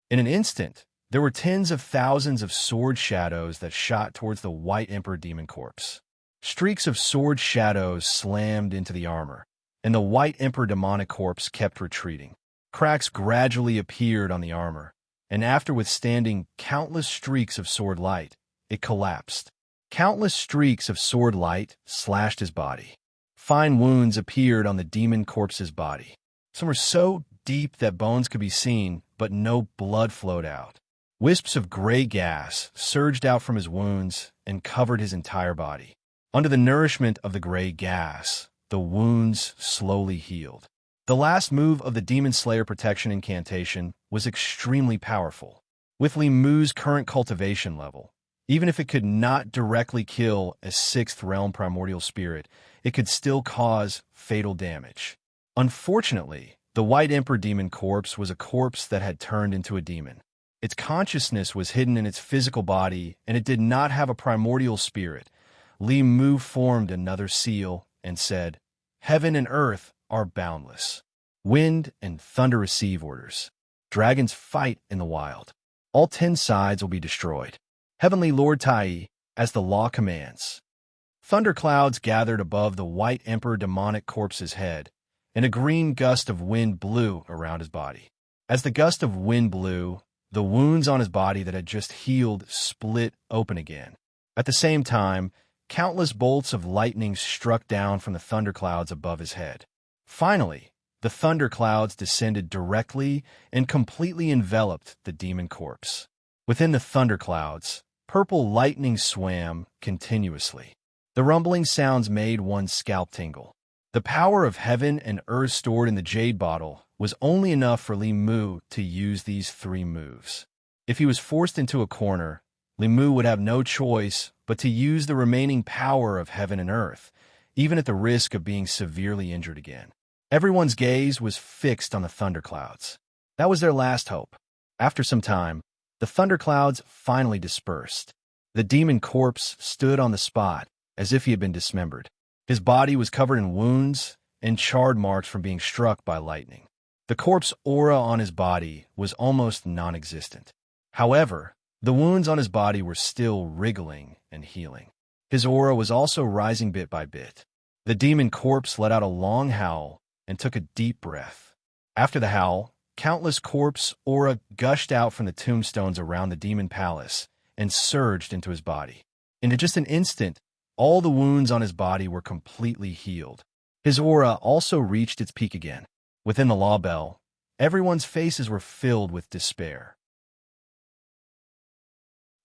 In an instant, there were tens of thousands of sword shadows that shot towards the White Emperor demon corpse. Streaks of sword shadows slammed into the armor, and the White Emperor demonic corpse kept retreating. Cracks gradually appeared on the armor, and after withstanding countless streaks of sword light, it collapsed. Countless streaks of sword light slashed his body. Fine wounds appeared on the demon corpse's body. Some were so deep that bones could be seen, but no blood flowed out. Wisps of gray gas surged out from his wounds and covered his entire body. Under the nourishment of the gray gas, the wounds slowly healed. The last move of the Demon Slayer protection incantation was extremely powerful. With Li Mu's current cultivation level, even if it could not directly kill a 6th realm primordial spirit, it could still cause fatal damage. Unfortunately, the White Emperor demon corpse was a corpse that had turned into a demon. Its consciousness was hidden in its physical body, and it did not have a primordial spirit. Li Mu formed another seal and said, "Heaven and earth are boundless. Wind and thunder receive orders. Dragons fight in the wild. All 10 sides will be destroyed. Heavenly Lord Tai, as the law commands." Thunderclouds gathered above the White Emperor demonic corpse's head, and a green gust of wind blew around his body. As the gust of wind blew, the wounds on his body that had just healed split open again. At the same time, countless bolts of lightning struck down from the thunderclouds above his head. Finally, the thunderclouds descended directly and completely enveloped the demon corpse. Within the thunderclouds, purple lightning swam continuously. The rumbling sounds made one's scalp tingle. The power of heaven and earth stored in the jade bottle was only enough for Li Mu to use these 3 moves. If he was forced into a corner, Li Mu would have no choice but to use the remaining power of heaven and earth, even at the risk of being severely injured again. Everyone's gaze was fixed on the thunderclouds. That was their last hope. After some time, the thunderclouds finally dispersed. The demon corpse stood on the spot, as if he had been dismembered. His body was covered in wounds and charred marks from being struck by lightning. The corpse aura on his body was almost non-existent. However, the wounds on his body were still wriggling and healing. His aura was also rising bit by bit. The demon corpse let out a long howl and took a deep breath. After the howl, countless corpse aura gushed out from the tombstones around the demon palace and surged into his body. In just an instant, all the wounds on his body were completely healed. His aura also reached its peak again. Within the law bell, everyone's faces were filled with despair.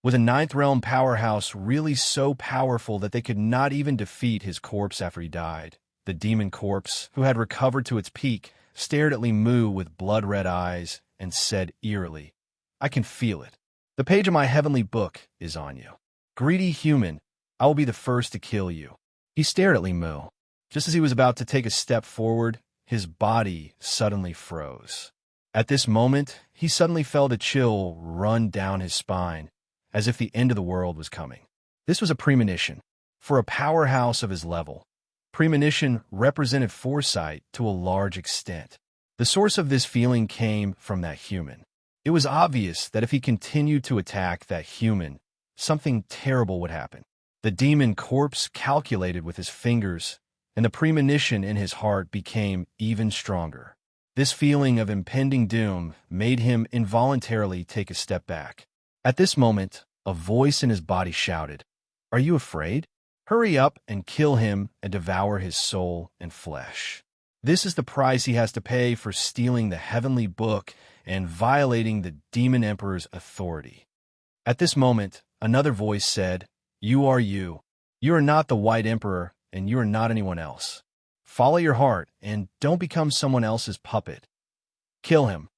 Was a 9th realm powerhouse really so powerful that they could not even defeat his corpse after he died? The demon corpse, who had recovered to its peak, stared at Li Mu with blood-red eyes and said eerily, "I can feel it. The page of my heavenly book is on you. Greedy human, I will be the first to kill you." He stared at Li Mu. Just as he was about to take a step forward, his body suddenly froze. At this moment, he suddenly felt a chill run down his spine, as if the end of the world was coming. This was a premonition. For a powerhouse of his level, premonition represented foresight to a large extent. The source of this feeling came from that human. It was obvious that if he continued to attack that human, something terrible would happen. The demon corpse calculated with his fingers, and the premonition in his heart became even stronger. This feeling of impending doom made him involuntarily take a step back. At this moment, a voice in his body shouted, "Are you afraid? Hurry up and kill him and devour his soul and flesh. This is the price he has to pay for stealing the heavenly book and violating the demon emperor's authority." At this moment, another voice said, "You are you. You are not the White Emperor, and you are not anyone else. Follow your heart, and don't become someone else's puppet. Kill him.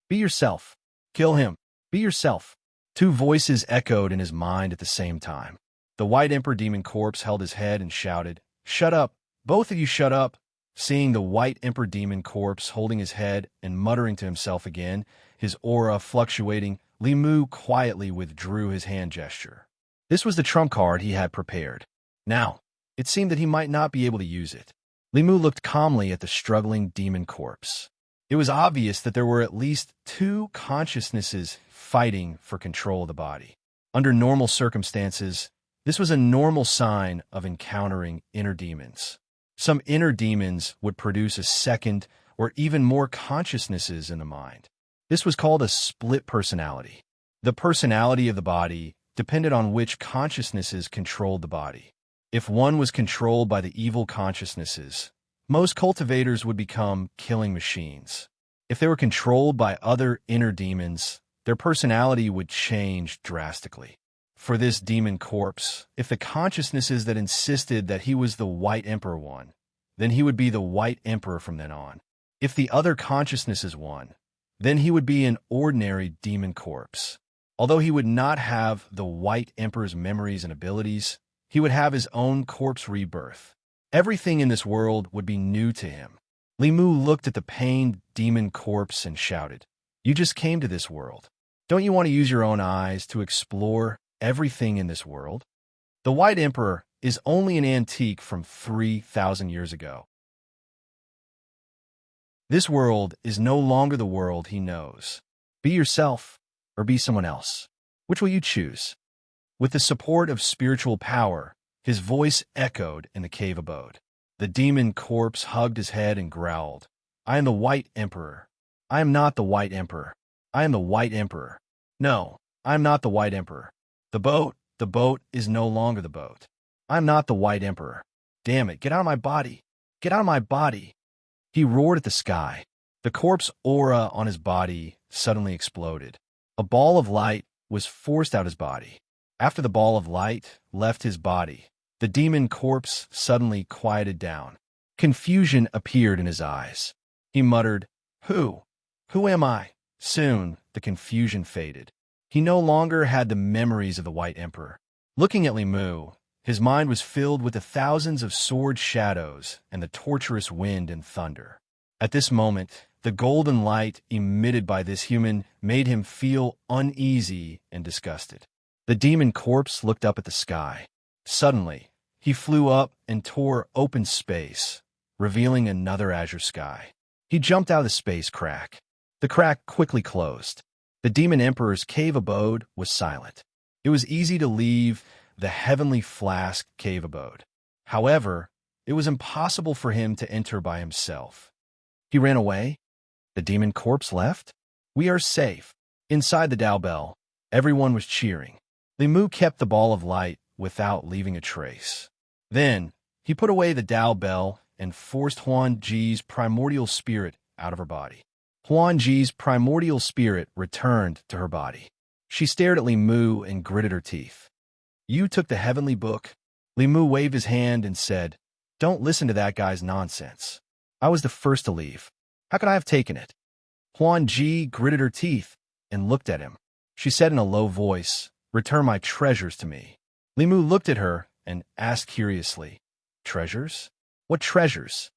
Be yourself. Kill him. Be yourself." 2 voices echoed in his mind at the same time. The White Emperor demon corpse held his head and shouted, "Shut up. Both of you shut up." Seeing the White Emperor demon corpse holding his head and muttering to himself again, his aura fluctuating, Li Mu quietly withdrew his hand gesture. This was the trump card he had prepared. Now, it seemed that he might not be able to use it. Li Mu looked calmly at the struggling demon corpse. It was obvious that there were at least 2 consciousnesses fighting for control of the body. Under normal circumstances, this was a normal sign of encountering inner demons. Some inner demons would produce a second or even more consciousnesses in the mind. This was called a split personality. The personality of the body depended on which consciousnesses controlled the body. If one was controlled by the evil consciousnesses, most cultivators would become killing machines. If they were controlled by other inner demons, their personality would change drastically. For this demon corpse, if the consciousnesses that insisted that he was the White Emperor won, then he would be the White Emperor from then on. If the other consciousnesses won, then he would be an ordinary demon corpse. Although he would not have the White Emperor's memories and abilities, he would have his own corpse rebirth. Everything in this world would be new to him. Li Mu looked at the pained demon corpse and shouted, "You just came to this world. Don't you want to use your own eyes to explore everything in this world? The White Emperor is only an antique from 3,000 years ago. This world is no longer the world he knows. Be yourself or be someone else. Which will you choose? With the support of spiritual power, his voice echoed in the cave abode. The demon corpse hugged his head and growled, I am the White Emperor. I am not the White Emperor. I am the White Emperor. No, I am not the White Emperor. The boat is no longer the boat. I am not the White Emperor. Damn it, get out of my body. Get out of my body. He roared at the sky. The corpse aura on his body suddenly exploded. A ball of light was forced out his body. After the ball of light left his body, the demon corpse suddenly quieted down. Confusion appeared in his eyes. He muttered, Who? Who am I? Soon, the confusion faded. He no longer had the memories of the White Emperor. Looking at Limu, his mind was filled with the thousands of sword shadows and the torturous wind and thunder. At this moment, the golden light emitted by this human made him feel uneasy and disgusted. The demon corpse looked up at the sky. Suddenly, he flew up and tore open space, revealing another azure sky. He jumped out of the space crack. The crack quickly closed. The demon emperor's cave abode was silent. It was easy to leave the heavenly flask cave abode. However, it was impossible for him to enter by himself. He ran away. The demon corpse left. We are safe. Inside the Dao Bell, everyone was cheering. Limu kept the ball of light without leaving a trace. Then, he put away the Dao Bell and forced Huan Ji's primordial spirit out of her body. Huan Ji's primordial spirit returned to her body. She stared at Limu and gritted her teeth. You took the heavenly book. Limu waved his hand and said, Don't listen to that guy's nonsense. I was the first to leave. How could I have taken it? Huan Ji gritted her teeth and looked at him. She said in a low voice, Return my treasures to me. Limu looked at her and asked curiously, Treasures? What treasures?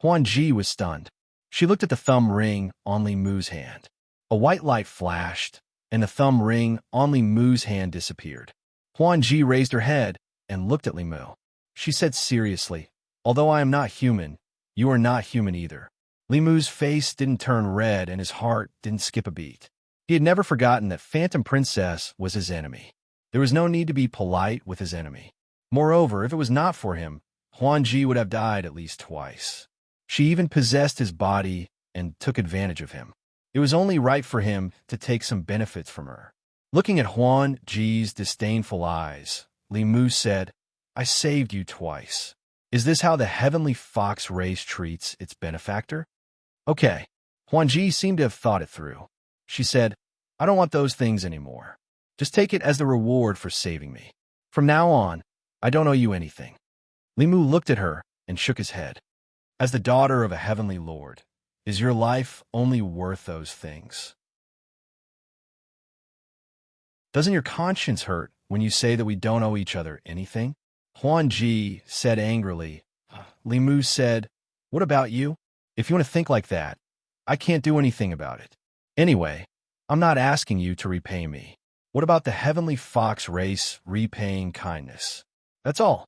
Huan Ji was stunned. She looked at the thumb ring on Limu's hand. A white light flashed, and the thumb ring on Limu's hand disappeared. Huan Ji raised her head and looked at Limu. She said seriously, Although I am not human, you are not human either. Limu's face didn't turn red and his heart didn't skip a beat. He had never forgotten that Phantom Princess was his enemy. There was no need to be polite with his enemy. Moreover, if it was not for him, Huan Ji would have died at least twice. She even possessed his body and took advantage of him. It was only right for him to take some benefits from her. Looking at Huan Ji's disdainful eyes, Limu said, I saved you twice. Is this how the heavenly fox race treats its benefactor? Okay. Huan Ji seemed to have thought it through. She said, I don't want those things anymore. Just take it as the reward for saving me. From now on, I don't owe you anything. Limu looked at her and shook his head. As the daughter of a heavenly lord, is your life only worth those things? Doesn't your conscience hurt when you say that we don't owe each other anything? Huan Ji said angrily. Limu said, What about you? If you want to think like that, I can't do anything about it. Anyway, I'm not asking you to repay me. What about the heavenly fox race repaying kindness? That's all.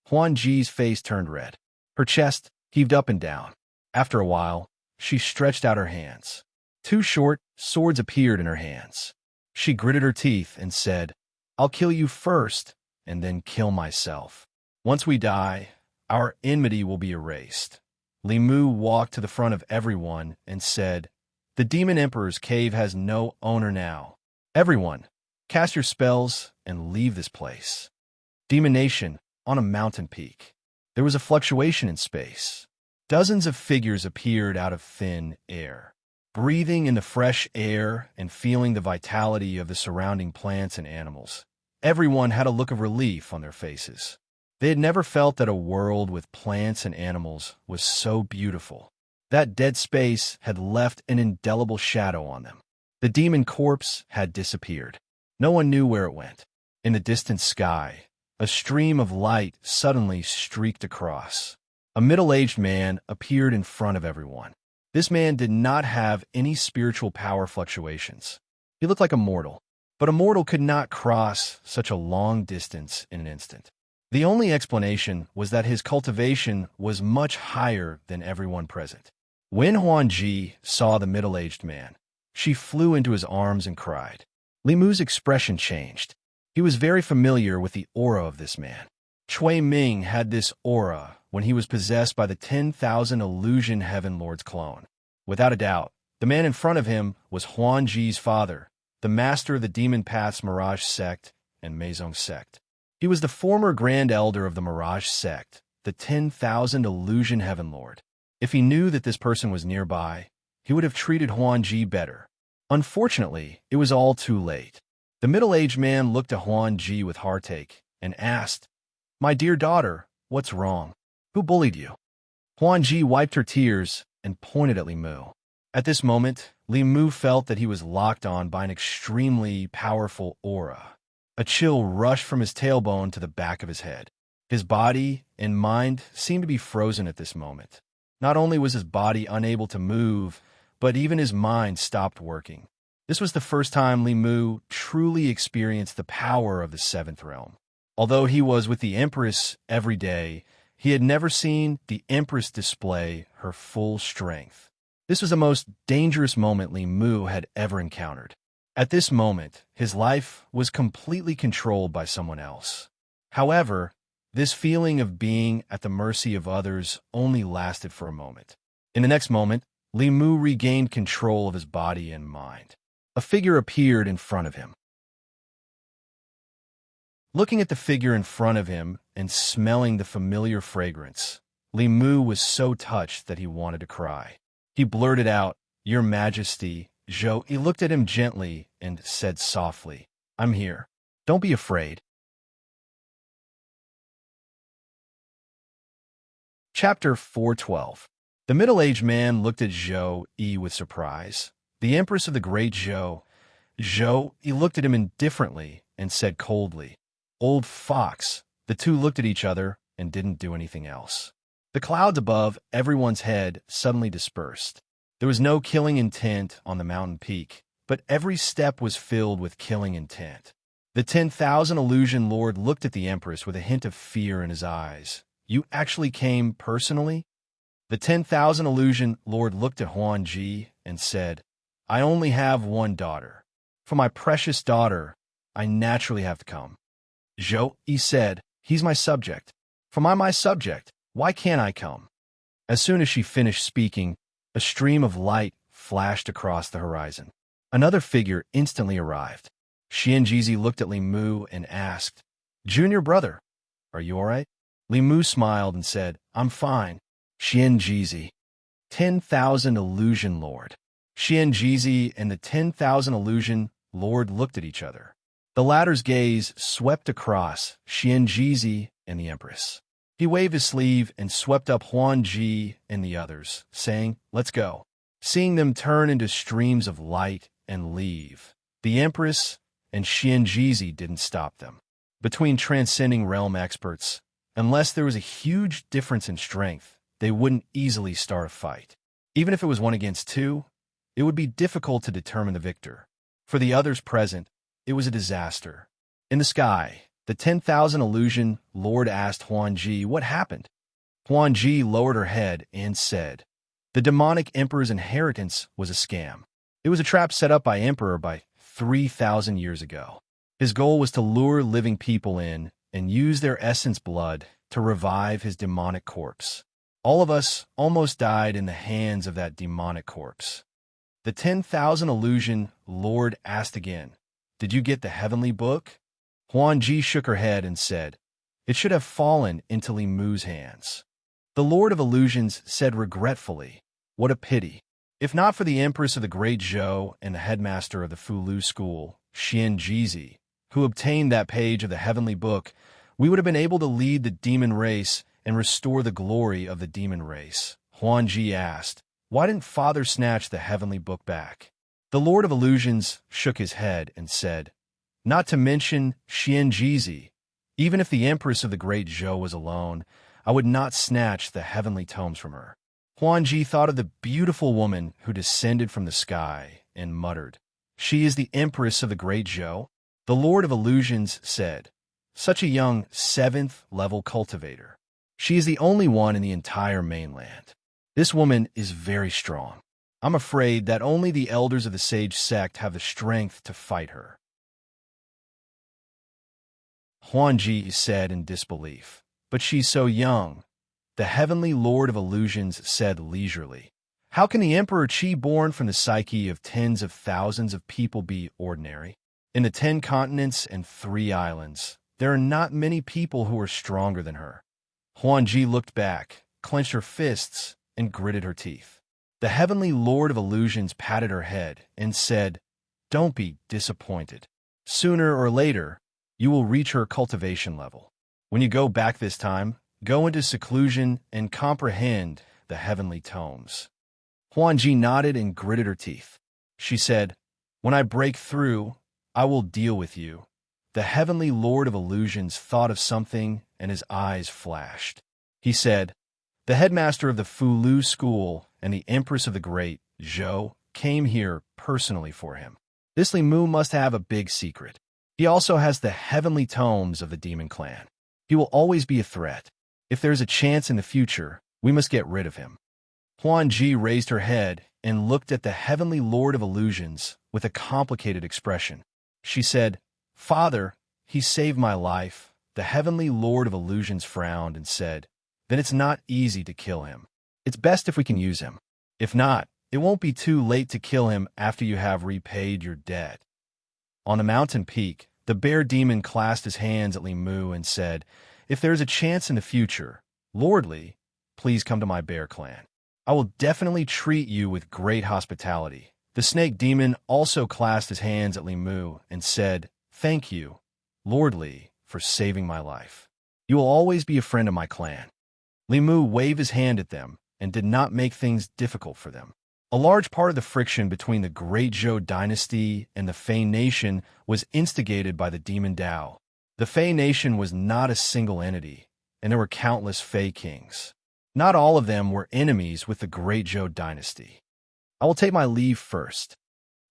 Huan Ji's face turned red. Her chest heaved up and down. After a while, she stretched out her hands. Two short swords appeared in her hands. She gritted her teeth and said, I'll kill you first and then kill myself. Once we die, our enmity will be erased. Limu walked to the front of everyone and said, The Demon Emperor's cave has no owner now. Everyone, cast your spells and leave this place. Demon Nation, on a mountain peak. There was a fluctuation in space. Dozens of figures appeared out of thin air. Breathing in the fresh air and feeling the vitality of the surrounding plants and animals, everyone had a look of relief on their faces. They had never felt that a world with plants and animals was so beautiful. That dead space had left an indelible shadow on them. The demon corpse had disappeared. No one knew where it went. In the distant sky, a stream of light suddenly streaked across. A middle-aged man appeared in front of everyone. This man did not have any spiritual power fluctuations. He looked like a mortal, but a mortal could not cross such a long distance in an instant. The only explanation was that his cultivation was much higher than everyone present. When Huanji saw the middle-aged man, she flew into his arms and cried. Li Mu's expression changed. He was very familiar with the aura of this man. Cui Ming had this aura when he was possessed by the 10,000 Illusion Heaven Lord's clone. Without a doubt, the man in front of him was Huanji's father, the master of the Demon Path's Mirage sect and Meizong sect. He was the former Grand Elder of the Mirage sect, the 10,000 Illusion Heaven Lord. If he knew that this person was nearby, he would have treated Huanji better. Unfortunately, it was all too late. The middle-aged man looked at Huanji with heartache and asked, "My dear daughter, what's wrong? Who bullied you?" Huanji wiped her tears and pointed at Li Mu. At this moment, Li Mu felt that he was locked on by an extremely powerful aura. A chill rushed from his tailbone to the back of his head. His body and mind seemed to be frozen at this moment. Not only was his body unable to move, but even his mind stopped working. This was the first time Li Mu truly experienced the power of the seventh realm. Although he was with the Empress every day, he had never seen the Empress display her full strength. This was the most dangerous moment Li Mu had ever encountered. At this moment, his life was completely controlled by someone else. However, this feeling of being at the mercy of others only lasted for a moment. In the next moment, Li Mu regained control of his body and mind. A figure appeared in front of him. Looking at the figure in front of him and smelling the familiar fragrance, Li Mu was so touched that he wanted to cry. He blurted out, "Your Majesty." He looked at him gently and said softly, "I'm here. Don't be afraid." Chapter 412. The middle-aged man looked at Zhou Yi with surprise. The Empress of the Great Zhou. Zhou Yi looked at him indifferently and said coldly, "Old fox." The two looked at each other and didn't do anything else. The clouds above everyone's head suddenly dispersed. There was no killing intent on the mountain peak, but every step was filled with killing intent. The 10,000 Illusion Lord looked at the Empress with a hint of fear in his eyes. "You actually came personally?" The 10,000 Illusion Lord looked at Huanji and said, "I only have one daughter. For my precious daughter, I naturally have to come." Zhou Yi said, "He's my subject. For my subject, why can't I come?" As soon as she finished speaking, a stream of light flashed across the horizon. Another figure instantly arrived. Xianjizi looked at Li Mu and asked, "Junior brother, are you all right?" Li Mu smiled and said, "I'm fine." Xianjizi, 10,000 Illusion Lord. Xianjizi and the 10,000 Illusion Lord looked at each other. The latter's gaze swept across Xianjizi and the Empress. He waved his sleeve and swept up Huanji and the others, saying, "Let's go." Seeing them turn into streams of light and leave, the Empress and Xianjizi didn't stop them. Between transcending realm experts, unless there was a huge difference in strength, they wouldn't easily start a fight. Even if it was 1 against 2, it would be difficult to determine the victor. For the others present, it was a disaster. In the sky, the 10,000 Illusion Lord asked Huanji what happened. Huanji lowered her head and said, "The demonic emperor's inheritance was a scam. It was a trap set up by Emperor by 3,000 years ago. His goal was to lure living people in and use their essence blood to revive his demonic corpse. All of us almost died in the hands of that demonic corpse." The 10,000 Illusion Lord asked again, "Did you get the heavenly book?" Huanji shook her head and said, "It should have fallen into Li Mu's hands." The Lord of Illusions said regretfully, "What a pity. If not for the Empress of the Great Zhou and the headmaster of the Fulu School, Xianjizi, who obtained that page of the heavenly book, we would have been able to lead the demon race and restore the glory of the demon race." Huanji asked, "Why didn't Father snatch the heavenly book back?" The Lord of Illusions shook his head and said, "Not to mention Xianjizi, even if the Empress of the Great Zhou was alone, I would not snatch the heavenly tomes from her." Huanji thought of the beautiful woman who descended from the sky and muttered, She is the Empress of the Great Zhou. The Lord of Illusions said, such a young 7th-level cultivator. She is the only one in the entire mainland. This woman is very strong. I'm afraid that only the elders of the Sage sect have the strength to fight her. Huanji said in disbelief. But she's so young. The Heavenly Lord of Illusions said leisurely. How can the Emperor Qi, born from the psyche of tens of thousands of people, be ordinary? In the 10 continents and 3 islands, there are not many people who are stronger than her. Huanji looked back, clenched her fists, and gritted her teeth. The Heavenly Lord of Illusions patted her head and said, don't be disappointed. Sooner or later, you will reach her cultivation level. When you go back this time, go into seclusion and comprehend the heavenly tomes. Huanji nodded and gritted her teeth. She said, when I break through, I will deal with you. The Heavenly Lord of Illusions thought of something and his eyes flashed. He said, the headmaster of the Fulu school and the Empress of the Great Zhou came here personally for him. This Li Mu must have a big secret. He also has the heavenly tomes of the demon clan. He will always be a threat. If there's a chance in the future, we must get rid of him. Huanji raised her head and looked at the Heavenly Lord of Illusions with a complicated expression. She said, Father, he saved my life. The Heavenly Lord of Illusions frowned and said, then it's not easy to kill him. It's best if we can use him. If not, it won't be too late to kill him after you have repaid your debt. On a mountain peak, the bear demon clasped his hands at Li Mu and said, if there is a chance in the future, Lord Li, please come to my bear clan. I will definitely treat you with great hospitality. The snake demon also clasped his hands at Li Mu and said, thank you, Lord Li, for saving my life. You will always be a friend of my clan. Li Mu waved his hand at them and did not make things difficult for them. A large part of the friction between the Great Zhou dynasty and the Fey nation was instigated by the demon Dao. The Fey nation was not a single entity, and there were countless Fey kings. Not all of them were enemies with the Great Zhou dynasty. I will take my leave first.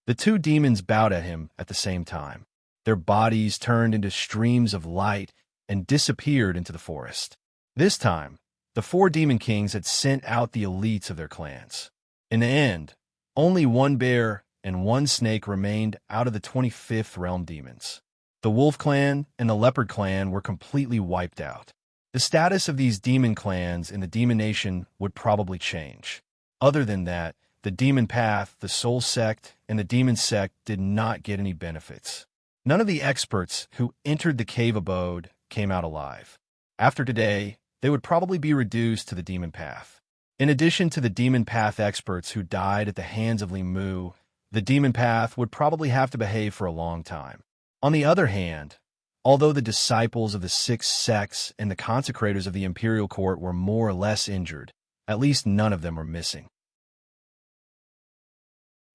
The 2 demons bowed at him at the same time. Their bodies turned into streams of light and disappeared into the forest. This time, the 4 demon kings had sent out the elites of their clans. In the end, only 1 bear and 1 snake remained out of the 25th realm demons. The wolf clan and the leopard clan were completely wiped out. The status of these demon clans in the demon nation would probably change. Other than that, the demon path, the soul sect, and the demon sect did not get any benefits. None of the experts who entered the cave abode came out alive. After today, they would probably be reduced to the demon path. In addition to the demon path experts who died at the hands of Li Mu, the demon path would probably have to behave for a long time. On the other hand, although the disciples of the 6 sects and the consecrators of the imperial court were more or less injured, at least none of them were missing.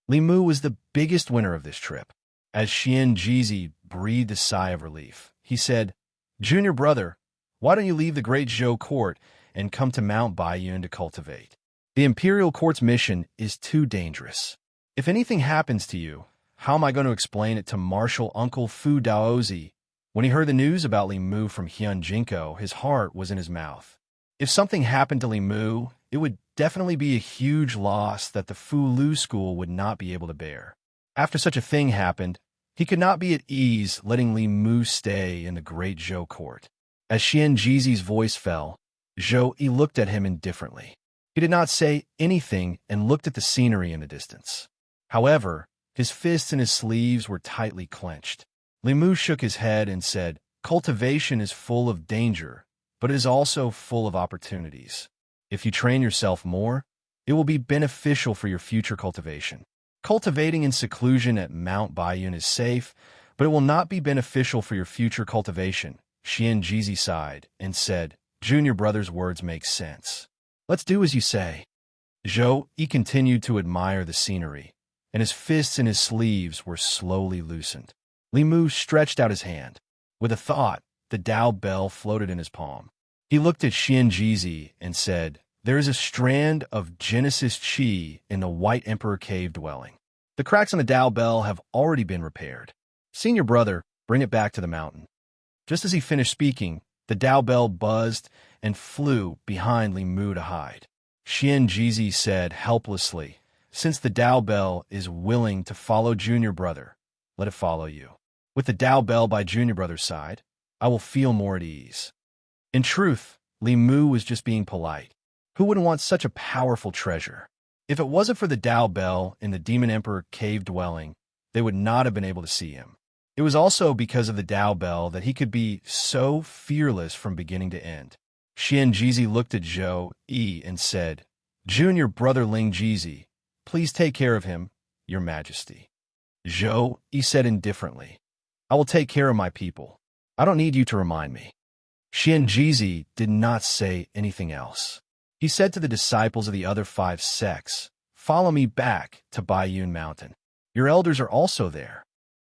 Li Mu was the biggest winner of this trip. As Xian Jizi breathed a sigh of relief, he said, Junior brother, why don't you leave the Great Zhou court and come to Mount Baiyun to cultivate? The imperial court's mission is too dangerous. If anything happens to you, how am I going to explain it to Marshal Uncle Fu Daozi? When he heard the news about Li Mu from Hyun Jinko, his heart was in his mouth. If something happened to Li Mu, it would definitely be a huge loss that the Fulu school would not be able to bear. After such a thing happened, he could not be at ease letting Li Mu stay in the Great Zhou court. As Xian Jizi's voice fell, Zhou Yi looked at him indifferently. He did not say anything and looked at the scenery in the distance. However, his fists and his sleeves were tightly clenched. Li Mu shook his head and said, cultivation is full of danger, but it is also full of opportunities. If you train yourself more, it will be beneficial for your future cultivation. Cultivating in seclusion at Mount Baiyun is safe, but it will not be beneficial for your future cultivation. Xian Jizi sighed and said, Junior brother's words make sense. Let's do as you say. Zhou Yi continued to admire the scenery, and his fists and his sleeves were slowly loosened. Li Mu stretched out his hand. With a thought, the Dao bell floated in his palm. He looked at Xian Jizi and said, there is a strand of Genesis Qi in the White Emperor cave dwelling. The cracks on the Dao bell have already been repaired. Senior brother, bring it back to the mountain. Just as he finished speaking, the Dao bell buzzed and flew behind Li Mu to hide. Xian Jizi said helplessly, since the Dao bell is willing to follow junior brother, let it follow you. With the Dao bell by junior brother's side, I will feel more at ease. In truth, Li Mu was just being polite. Who wouldn't want such a powerful treasure? If it wasn't for the Dao bell in the Demon Emperor cave dwelling, they would not have been able to see him. It was also because of the Dao bell that he could be so fearless from beginning to end. Xian Jizi looked at Zhou Yi and said, Junior brother Ling Jizi, please take care of him, your majesty. Zhou Yi said indifferently, I will take care of my people. I don't need you to remind me. Xian Jizi did not say anything else. He said to the disciples of the other 5 sects, follow me back to Baiyun Mountain. Your elders are also there.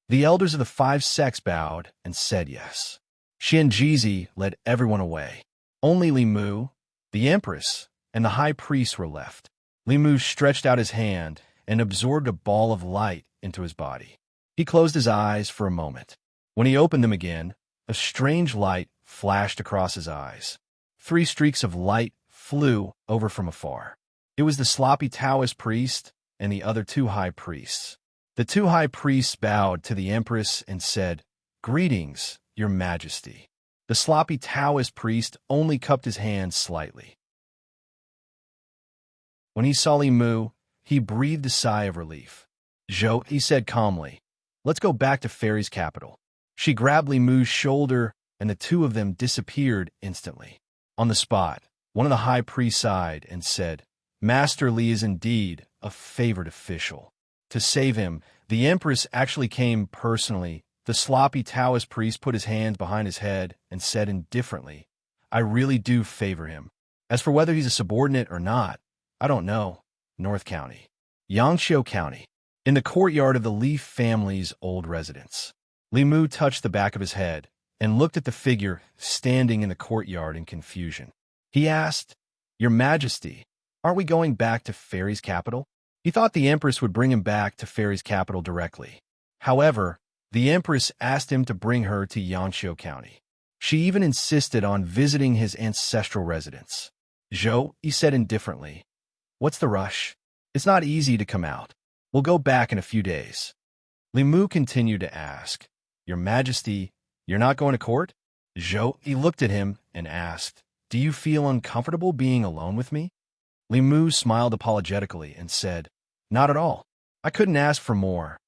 The elders of the 5 sects bowed and said yes. Xian Jizi led everyone away. Only Li Mu, the empress, and the high priest were left. Li Mu stretched out his hand and absorbed a ball of light into his body. He closed his eyes for a moment. When he opened them again, a strange light flashed across his eyes. 3 streaks of light flew over from afar. It was the sloppy Taoist priest and the other 2 high priests. The 2 high priests bowed to the empress and said, Greetings, your majesty. The sloppy Taoist priest only cupped his hand slightly. When he saw Li Mu, he breathed a sigh of relief. Zhou, he said calmly, let's go back to Fairy's capital. She grabbed Li Mu's shoulder, and the 2 of them disappeared instantly. On the spot, one of the high priests sighed and said, Master Li is indeed a favored official. To save him, the empress actually came personally. The sloppy Taoist priest put his hands behind his head and said indifferently, I really do favor him. As for whether he's a subordinate or not, I don't know. North County. Yangqiu County. In the courtyard of the Li family's old residence. Li Mu touched the back of his head and looked at the figure standing in the courtyard in confusion. He asked, Your Majesty, aren't we going back to Fairy's capital? He thought the Empress would bring him back to Fairy's capital directly. However, the Empress asked him to bring her to Yangqiu County. She even insisted on visiting his ancestral residence. Zhou, he said indifferently, What's the rush? It's not easy to come out. We'll go back in a few days. Li Mu continued to ask, Your Majesty, you're not going to court? Zhou, he looked at him and asked, Do you feel uncomfortable being alone with me? Li Mu smiled apologetically and said, Not at all. I couldn't ask for more.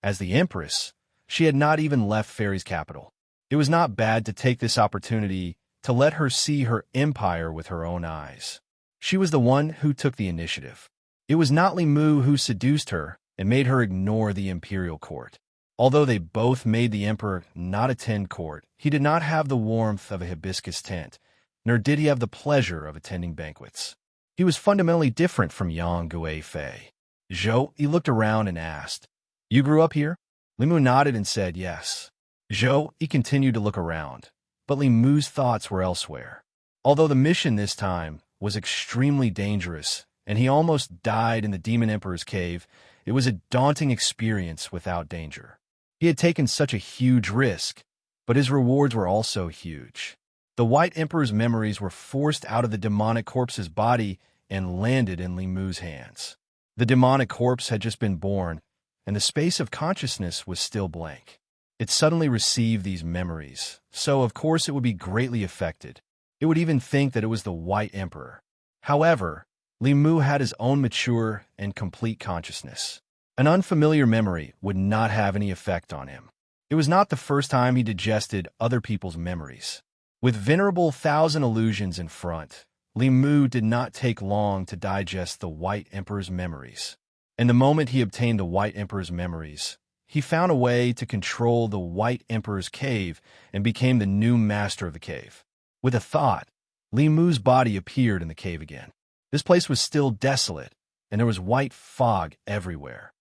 As the Empress, she had not even left Fairy's capital. It was not bad to take this opportunity to let her see her empire with her own eyes. She was the one who took the initiative. It was not Li Mu who seduced her and made her ignore the imperial court. Although they both made the emperor not attend court, he did not have the warmth of a hibiscus tent, nor did he have the pleasure of attending banquets. He was fundamentally different from Yang Guifei. Zhou, he looked around and asked, You grew up here? Li Mu nodded and said yes. Zhou, he continued to look around, but Li Mu's thoughts were elsewhere. Although the mission this time was extremely dangerous, and he almost died in the Demon Emperor's cave, it was a daunting experience without danger. He had taken such a huge risk, but his rewards were also huge. The White Emperor's memories were forced out of the demonic corpse's body and landed in Li Mu's hands. The demonic corpse had just been born, and the space of consciousness was still blank. It suddenly received these memories, so of course it would be greatly affected. It would even think that it was the White Emperor. However, Li Mu had his own mature and complete consciousness. An unfamiliar memory would not have any effect on him. It was not the first time he digested other people's memories. With venerable 1,000 illusions in front, Li Mu did not take long to digest the White Emperor's memories. And the moment he obtained the White Emperor's memories, he found a way to control the White Emperor's cave and became the new master of the cave. With a thought, Li Mu's body appeared in the cave again. This place was still desolate, and there was white fog everywhere.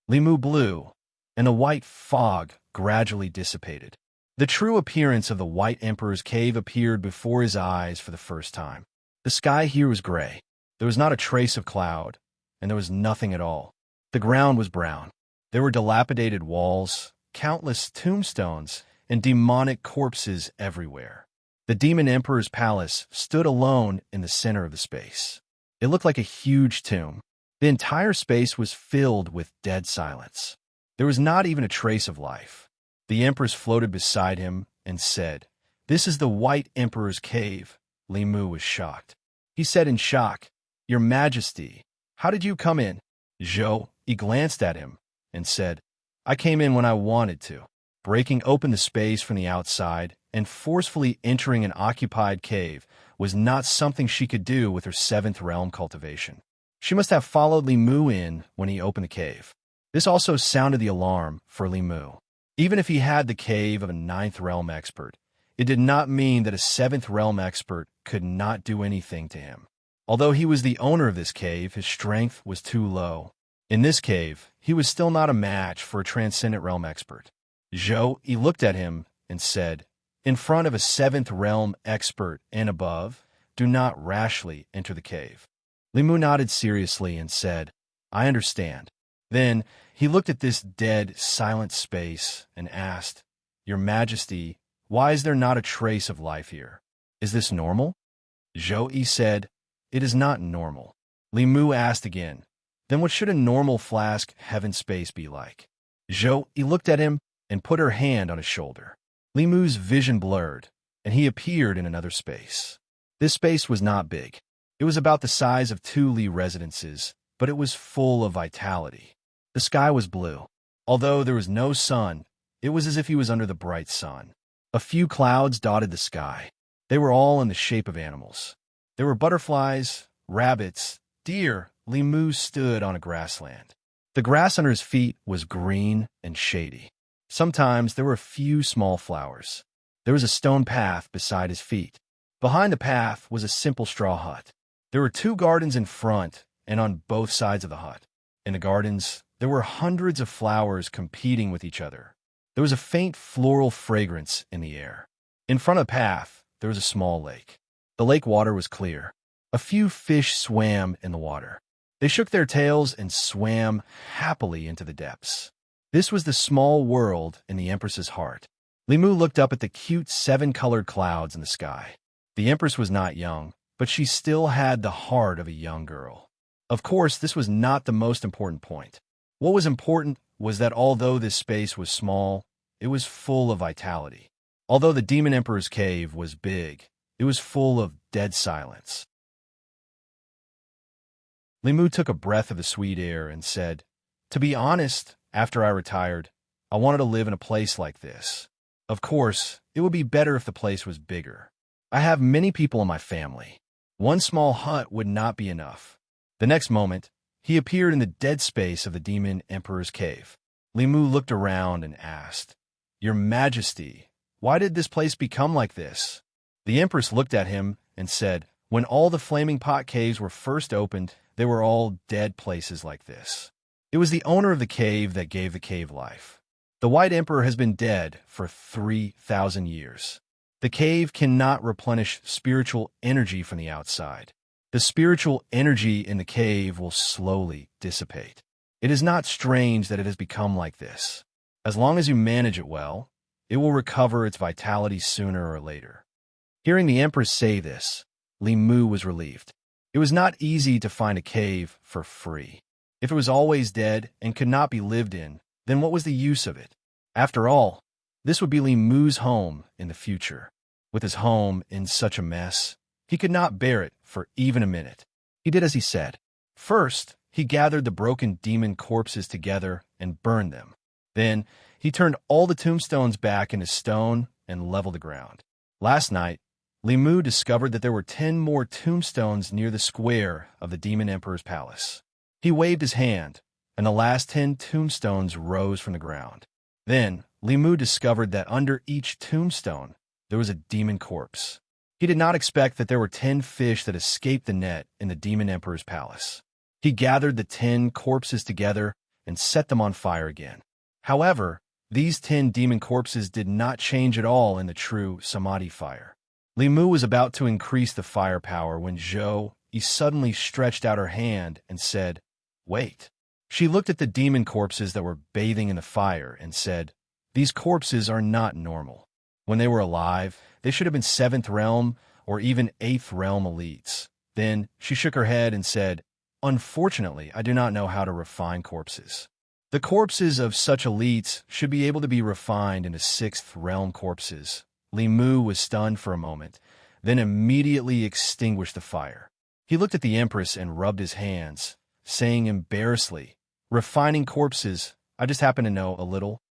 Li Mu blew, and the white fog gradually dissipated. The true appearance of the White Emperor's cave appeared before his eyes for the first time. The sky here was gray. There was not a trace of cloud, and there was nothing at all. The ground was brown. There were dilapidated walls, countless tombstones, and demonic corpses everywhere. The Demon Emperor's palace stood alone in the center of the space. It looked like a huge tomb. The entire space was filled with dead silence. There was not even a trace of life. The Empress floated beside him and said, "This is the White Emperor's cave." Li Mu was shocked. He said in shock, "Your Majesty, how did you come in?" He glanced at him and said, "I came in when I wanted to." Breaking open the space from the outside and forcefully entering an occupied cave was not something she could do with her seventh realm cultivation. She must have followed Li Mu in when he opened the cave. This also sounded the alarm for Li Mu. Even if he had the cave of a ninth realm expert, it did not mean that a seventh realm expert could not do anything to him. Although he was the owner of this cave, his strength was too low. In this cave, he was still not a match for a transcendent realm expert. He looked at him and said, "In front of a seventh realm expert and above, do not rashly enter the cave." Li Mu nodded seriously and said, "I understand." Then he looked at this dead, silent space and asked, "Your Majesty, why is there not a trace of life here? Is this normal?" Zhou said, "It is not normal." Li Mu asked again, "Then what should a normal flask heaven space be like?" Zhou looked at him and put her hand on his shoulder. Li Mu's vision blurred, and he appeared in another space. This space was not big. It was about the size of 2 Li residences, but it was full of vitality. The sky was blue. Although there was no sun, it was as if he was under the bright sun. A few clouds dotted the sky. They were all in the shape of animals. There were butterflies, rabbits, deer. Li Mu stood on a grassland. The grass under his feet was green and shady. Sometimes there were a few small flowers. There was a stone path beside his feet. Behind the path was a simple straw hut. There were 2 gardens in front and on both sides of the hut. In the gardens, there were hundreds of flowers competing with each other. There was a faint floral fragrance in the air. In front of the path, there was a small lake. The lake water was clear. A few fish swam in the water. They shook their tails and swam happily into the depths. This was the small world in the Empress's heart. Li Mu looked up at the cute 7-colored clouds in the sky. The Empress was not young, but she still had the heart of a young girl. Of course, this was not the most important point. What was important was that although this space was small, it was full of vitality. Although the Demon Emperor's cave was big, it was full of dead silence. Li Mu took a breath of the sweet air and said, "To be honest, after I retired, I wanted to live in a place like this. Of course, it would be better if the place was bigger. I have many people in my family. One small hut would not be enough." The next moment, he appeared in the dead space of the Demon Emperor's cave. Li Mu looked around and asked, "Your Majesty, why did this place become like this?" The Empress looked at him and said, "When all the Flaming Pot caves were first opened, they were all dead places like this. It was the owner of the cave that gave the cave life. The White Emperor has been dead for 3,000 years. The cave cannot replenish spiritual energy from the outside. The spiritual energy in the cave will slowly dissipate. It is not strange that it has become like this. As long as you manage it well, it will recover its vitality sooner or later." Hearing the Empress say this, Li Mu was relieved. It was not easy to find a cave for free. If it was always dead and could not be lived in, then what was the use of it? After all, this would be Li Mu's home in the future. With his home in such a mess, he could not bear it for even a minute. He did as he said. First, he gathered the broken demon corpses together and burned them. Then, he turned all the tombstones back into stone and leveled the ground. Last night, Li Mu discovered that there were 10 more tombstones near the square of the Demon Emperor's palace. He waved his hand, and the last 10 tombstones rose from the ground. Then, Li Mu discovered that under each tombstone, there was a demon corpse. He did not expect that there were 10 fish that escaped the net in the Demon Emperor's palace. He gathered the 10 corpses together and set them on fire again. However, these 10 demon corpses did not change at all in the true Samadhi fire. Li Mu was about to increase the firepower when Zhou suddenly stretched out her hand and said, Wait. She looked at the demon corpses that were bathing in the fire and said, "These corpses are not normal. When they were alive, they should have been 7th realm or even 8th realm elites." Then she shook her head and said, "Unfortunately, I do not know how to refine corpses. The corpses of such elites should be able to be refined into 6th realm corpses." Li Mu was stunned for a moment, then immediately extinguished the fire. He looked at the Empress and rubbed his hands, saying embarrassedly, "Refining corpses, I just happen to know a little."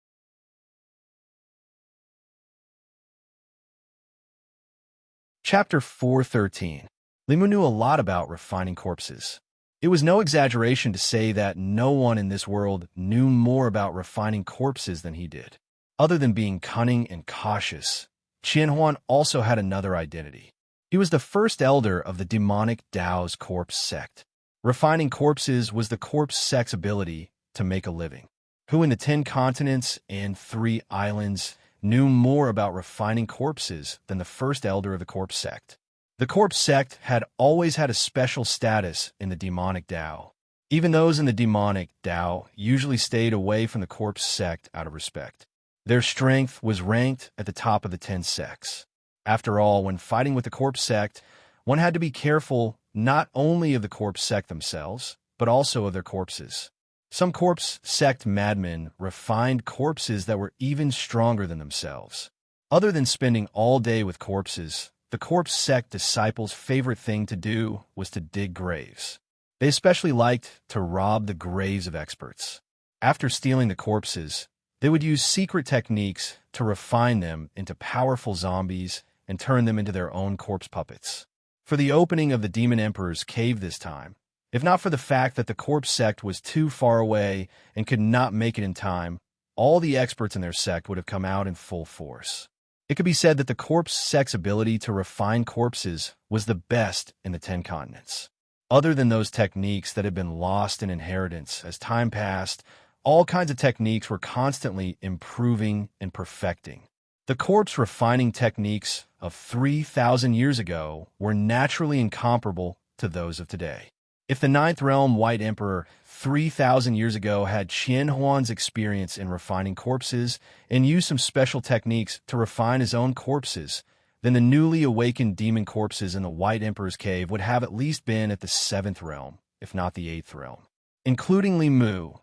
Chapter 413. Li Mu knew a lot about refining corpses. It was no exaggeration to say that no one in this world knew more about refining corpses than he did. Other than being cunning and cautious, Qianhuan also had another identity. He was the first elder of the demonic Tao's corpse sect. Refining corpses was the corpse sect's ability to make a living. Who in the 10 continents and 3 islands knew more about refining corpses than the first elder of the corpse sect? The corpse sect had always had a special status in the demonic Tao. Even those in the demonic Tao usually stayed away from the corpse sect out of respect. Their strength was ranked at the top of the 10 sects. After all, when fighting with the corpse sect, one had to be careful not only of the corpse sect themselves, but also of their corpses. Some corpse sect madmen refined corpses that were even stronger than themselves. Other than spending all day with corpses, the corpse sect disciples' favorite thing to do was to dig graves. They especially liked to rob the graves of experts. After stealing the corpses, they would use secret techniques to refine them into powerful zombies and turn them into their own corpse puppets. For the opening of the Demon Emperor's cave this time, if not for the fact that the corpse sect was too far away and could not make it in time, all the experts in their sect would have come out in full force. It could be said that the corpse sect's ability to refine corpses was the best in the 10 continents. Other than those techniques that had been lost in inheritance as time passed, all kinds of techniques were constantly improving and perfecting. The corpse refining techniques of 3,000 years ago were naturally incomparable to those of today. If the 9th realm White Emperor 3,000 years ago had Qianhuan's experience in refining corpses and used some special techniques to refine his own corpses, then the newly awakened demon corpses in the White Emperor's cave would have at least been at the 7th realm, if not the 8th realm. Including Li Mu,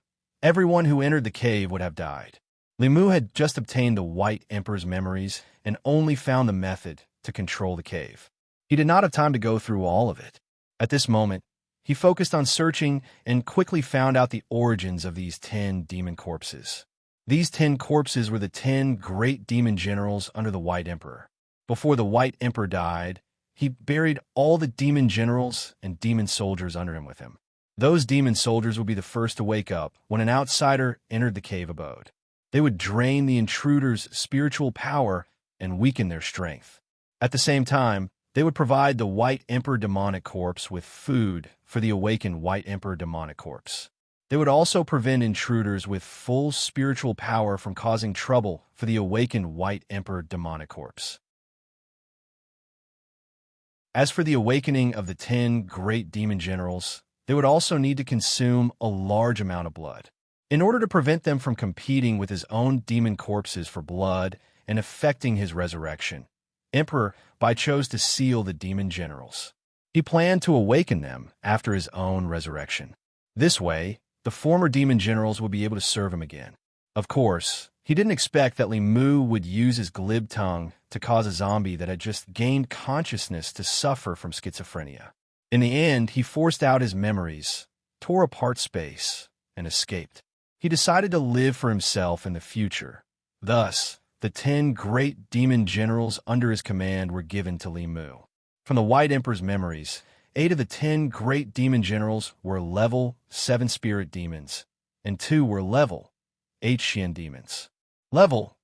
everyone who entered the cave would have died. Li Mu had just obtained the White Emperor's memories and only found the method to control the cave. He did not have time to go through all of it. At this moment, he focused on searching and quickly found out the origins of these 10 demon corpses. These 10 corpses were the 10 great demon generals under the White Emperor. Before the White Emperor died, he buried all the demon generals and demon soldiers under him with him. Those demon soldiers would be the first to wake up when an outsider entered the cave abode. They would drain the intruder's spiritual power and weaken their strength. At the same time, they would provide the White Emperor demonic corpse with food for the awakened White Emperor demonic corpse. They would also prevent intruders with full spiritual power from causing trouble for the awakened White Emperor demonic corpse. As for the awakening of the 10 great demon generals, they would also need to consume a large amount of blood. In order to prevent them from competing with his own demon corpses for blood and affecting his resurrection, Emperor Bai chose to seal the demon generals. He planned to awaken them after his own resurrection. This way, the former demon generals would be able to serve him again. Of course, he didn't expect that Li Mu would use his glib tongue to cause a zombie that had just gained consciousness to suffer from schizophrenia. In the end, he forced out his memories, tore apart space, and escaped. He decided to live for himself in the future. Thus, the 10 great demon generals under his command were given to Li Mu. From the White Emperor's memories, 8 of the 10 great demon generals were level 7 spirit demons, and 2 were level 8 Xian demons. Level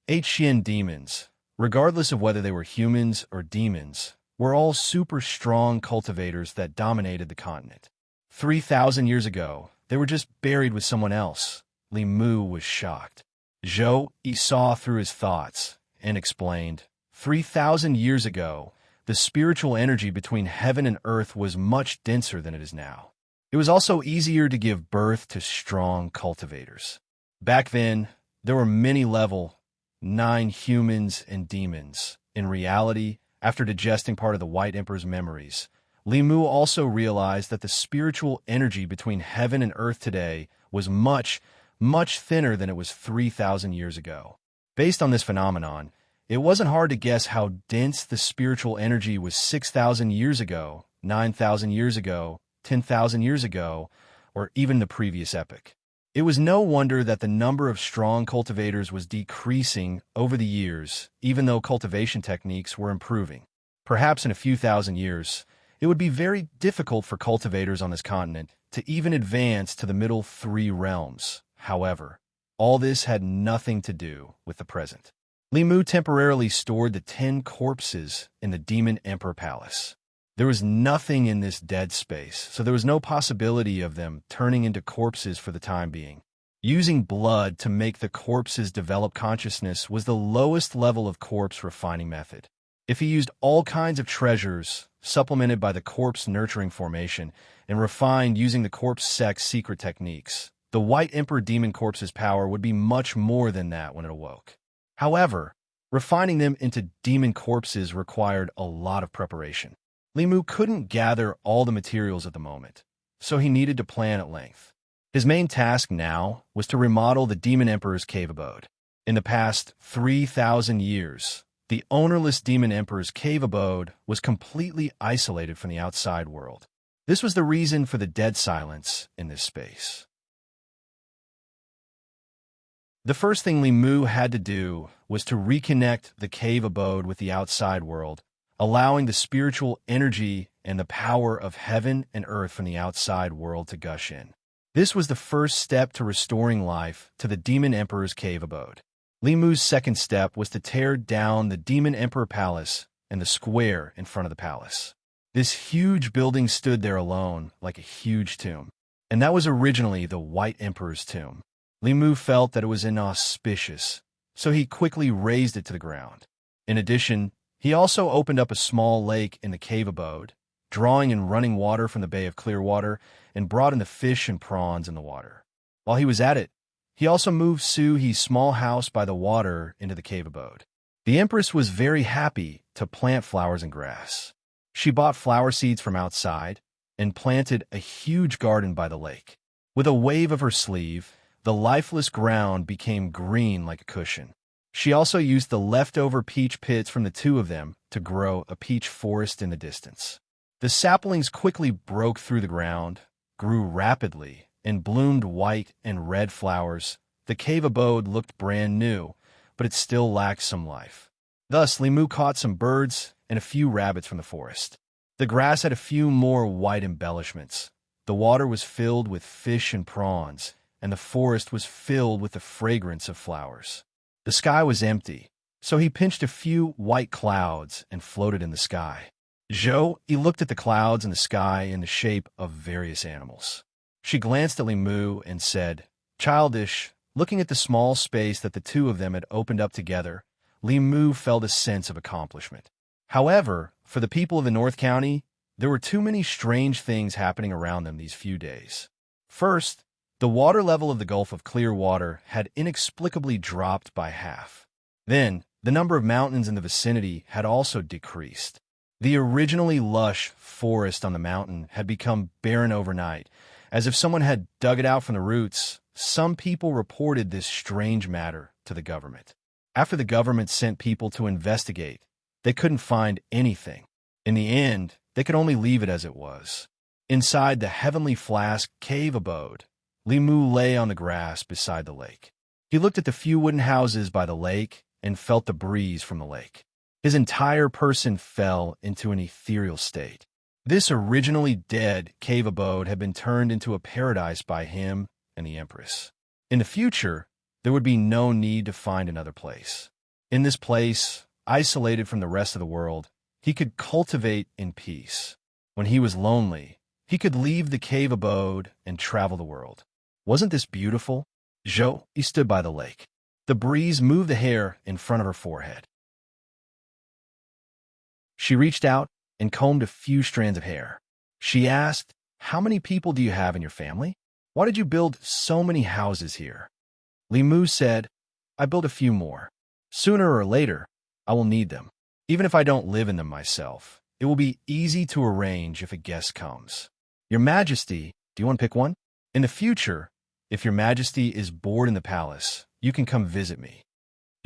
8 Xian demons, regardless of whether they were humans or demons, were all super strong cultivators that dominated the continent. 3,000 years ago, they were just buried with someone else. Li Mu was shocked. Zhou Yi saw through his thoughts and explained, 3,000 years ago, the spiritual energy between heaven and earth was much denser than it is now. It was also easier to give birth to strong cultivators. Back then, there were many level 9 humans and demons. In reality, after digesting part of the White Emperor's memories, Li Mu also realized that the spiritual energy between heaven and earth today was much, much thinner than it was 3,000 years ago. Based on this phenomenon, it wasn't hard to guess how dense the spiritual energy was 6,000 years ago, 9,000 years ago, 10,000 years ago, or even the previous epoch. It was no wonder that the number of strong cultivators was decreasing over the years, even though cultivation techniques were improving. Perhaps in a few thousand years, it would be very difficult for cultivators on this continent to even advance to the middle 3 realms. However, all this had nothing to do with the present. Li Mu temporarily stored the 10 corpses in the Demon Emperor Palace. There was nothing in this dead space, so there was no possibility of them turning into corpses for the time being. Using blood to make the corpses develop consciousness was the lowest level of corpse refining method. If he used all kinds of treasures, supplemented by the corpse nurturing formation, and refined using the corpse sex secret techniques, the White Emperor Demon Corpse's power would be much more than that when it awoke. However, refining them into demon corpses required a lot of preparation. Li Mu couldn't gather all the materials at the moment, so he needed to plan at length. His main task now was to remodel the Demon Emperor's cave abode. In the past 3,000 years, the ownerless Demon Emperor's cave abode was completely isolated from the outside world. This was the reason for the dead silence in this space. The first thing Li Mu had to do was to reconnect the cave abode with the outside world, allowing the spiritual energy and the power of heaven and earth from the outside world to gush in. This was the first step to restoring life to the Demon Emperor's cave abode. Li Mu's second step was to tear down the Demon Emperor Palace and the square in front of the palace. This huge building stood there alone, like a huge tomb, and that was originally the White Emperor's tomb. Li Mu felt that it was inauspicious, so he quickly razed it to the ground. In addition, he also opened up a small lake in the cave abode, drawing in running water from the Bay of Clearwater, and brought in the fish and prawns in the water. While he was at it, he also moved Su-he's small house by the water into the cave abode. The Empress was very happy to plant flowers and grass. She bought flower seeds from outside and planted a huge garden by the lake. With a wave of her sleeve, the lifeless ground became green like a cushion. She also used the leftover peach pits from the 2 of them to grow a peach forest in the distance. The saplings quickly broke through the ground, grew rapidly, and bloomed white and red flowers. The cave abode looked brand new, but it still lacked some life. Thus, Li Mu caught some birds and a few rabbits from the forest. The grass had a few more white embellishments. The water was filled with fish and prawns, and the forest was filled with the fragrance of flowers. The sky was empty, so he pinched a few white clouds and floated in the sky. He looked at the clouds in the sky in the shape of various animals. She glanced at Li Mu and said, childish, looking at the small space that the 2 of them had opened up together, Li Mu felt a sense of accomplishment. However, for the people of the North County, there were too many strange things happening around them these few days. First, the water level of the Gulf of Clearwater had inexplicably dropped by half. Then, the number of mountains in the vicinity had also decreased. The originally lush forest on the mountain had become barren overnight, as if someone had dug it out from the roots. Some people reported this strange matter to the government. After the government sent people to investigate, they couldn't find anything. In the end, they could only leave it as it was. Inside the Heavenly Flask cave abode, Li Mu lay on the grass beside the lake. He looked at the few wooden houses by the lake and felt the breeze from the lake. His entire person fell into an ethereal state. This originally dead cave abode had been turned into a paradise by him and the Empress. In the future, there would be no need to find another place. In this place, isolated from the rest of the world, he could cultivate in peace. When he was lonely, he could leave the cave abode and travel the world. Wasn't this beautiful? He stood by the lake. The breeze moved the hair in front of her forehead. She reached out and combed a few strands of hair. She asked, How many people do you have in your family? Why did you build so many houses here? Li Mu said, I built a few more. Sooner or later, I will need them. Even if I don't live in them myself, it will be easy to arrange if a guest comes. Your Majesty, do you want to pick one? In the future, if your Majesty is bored in the palace, you can come visit me.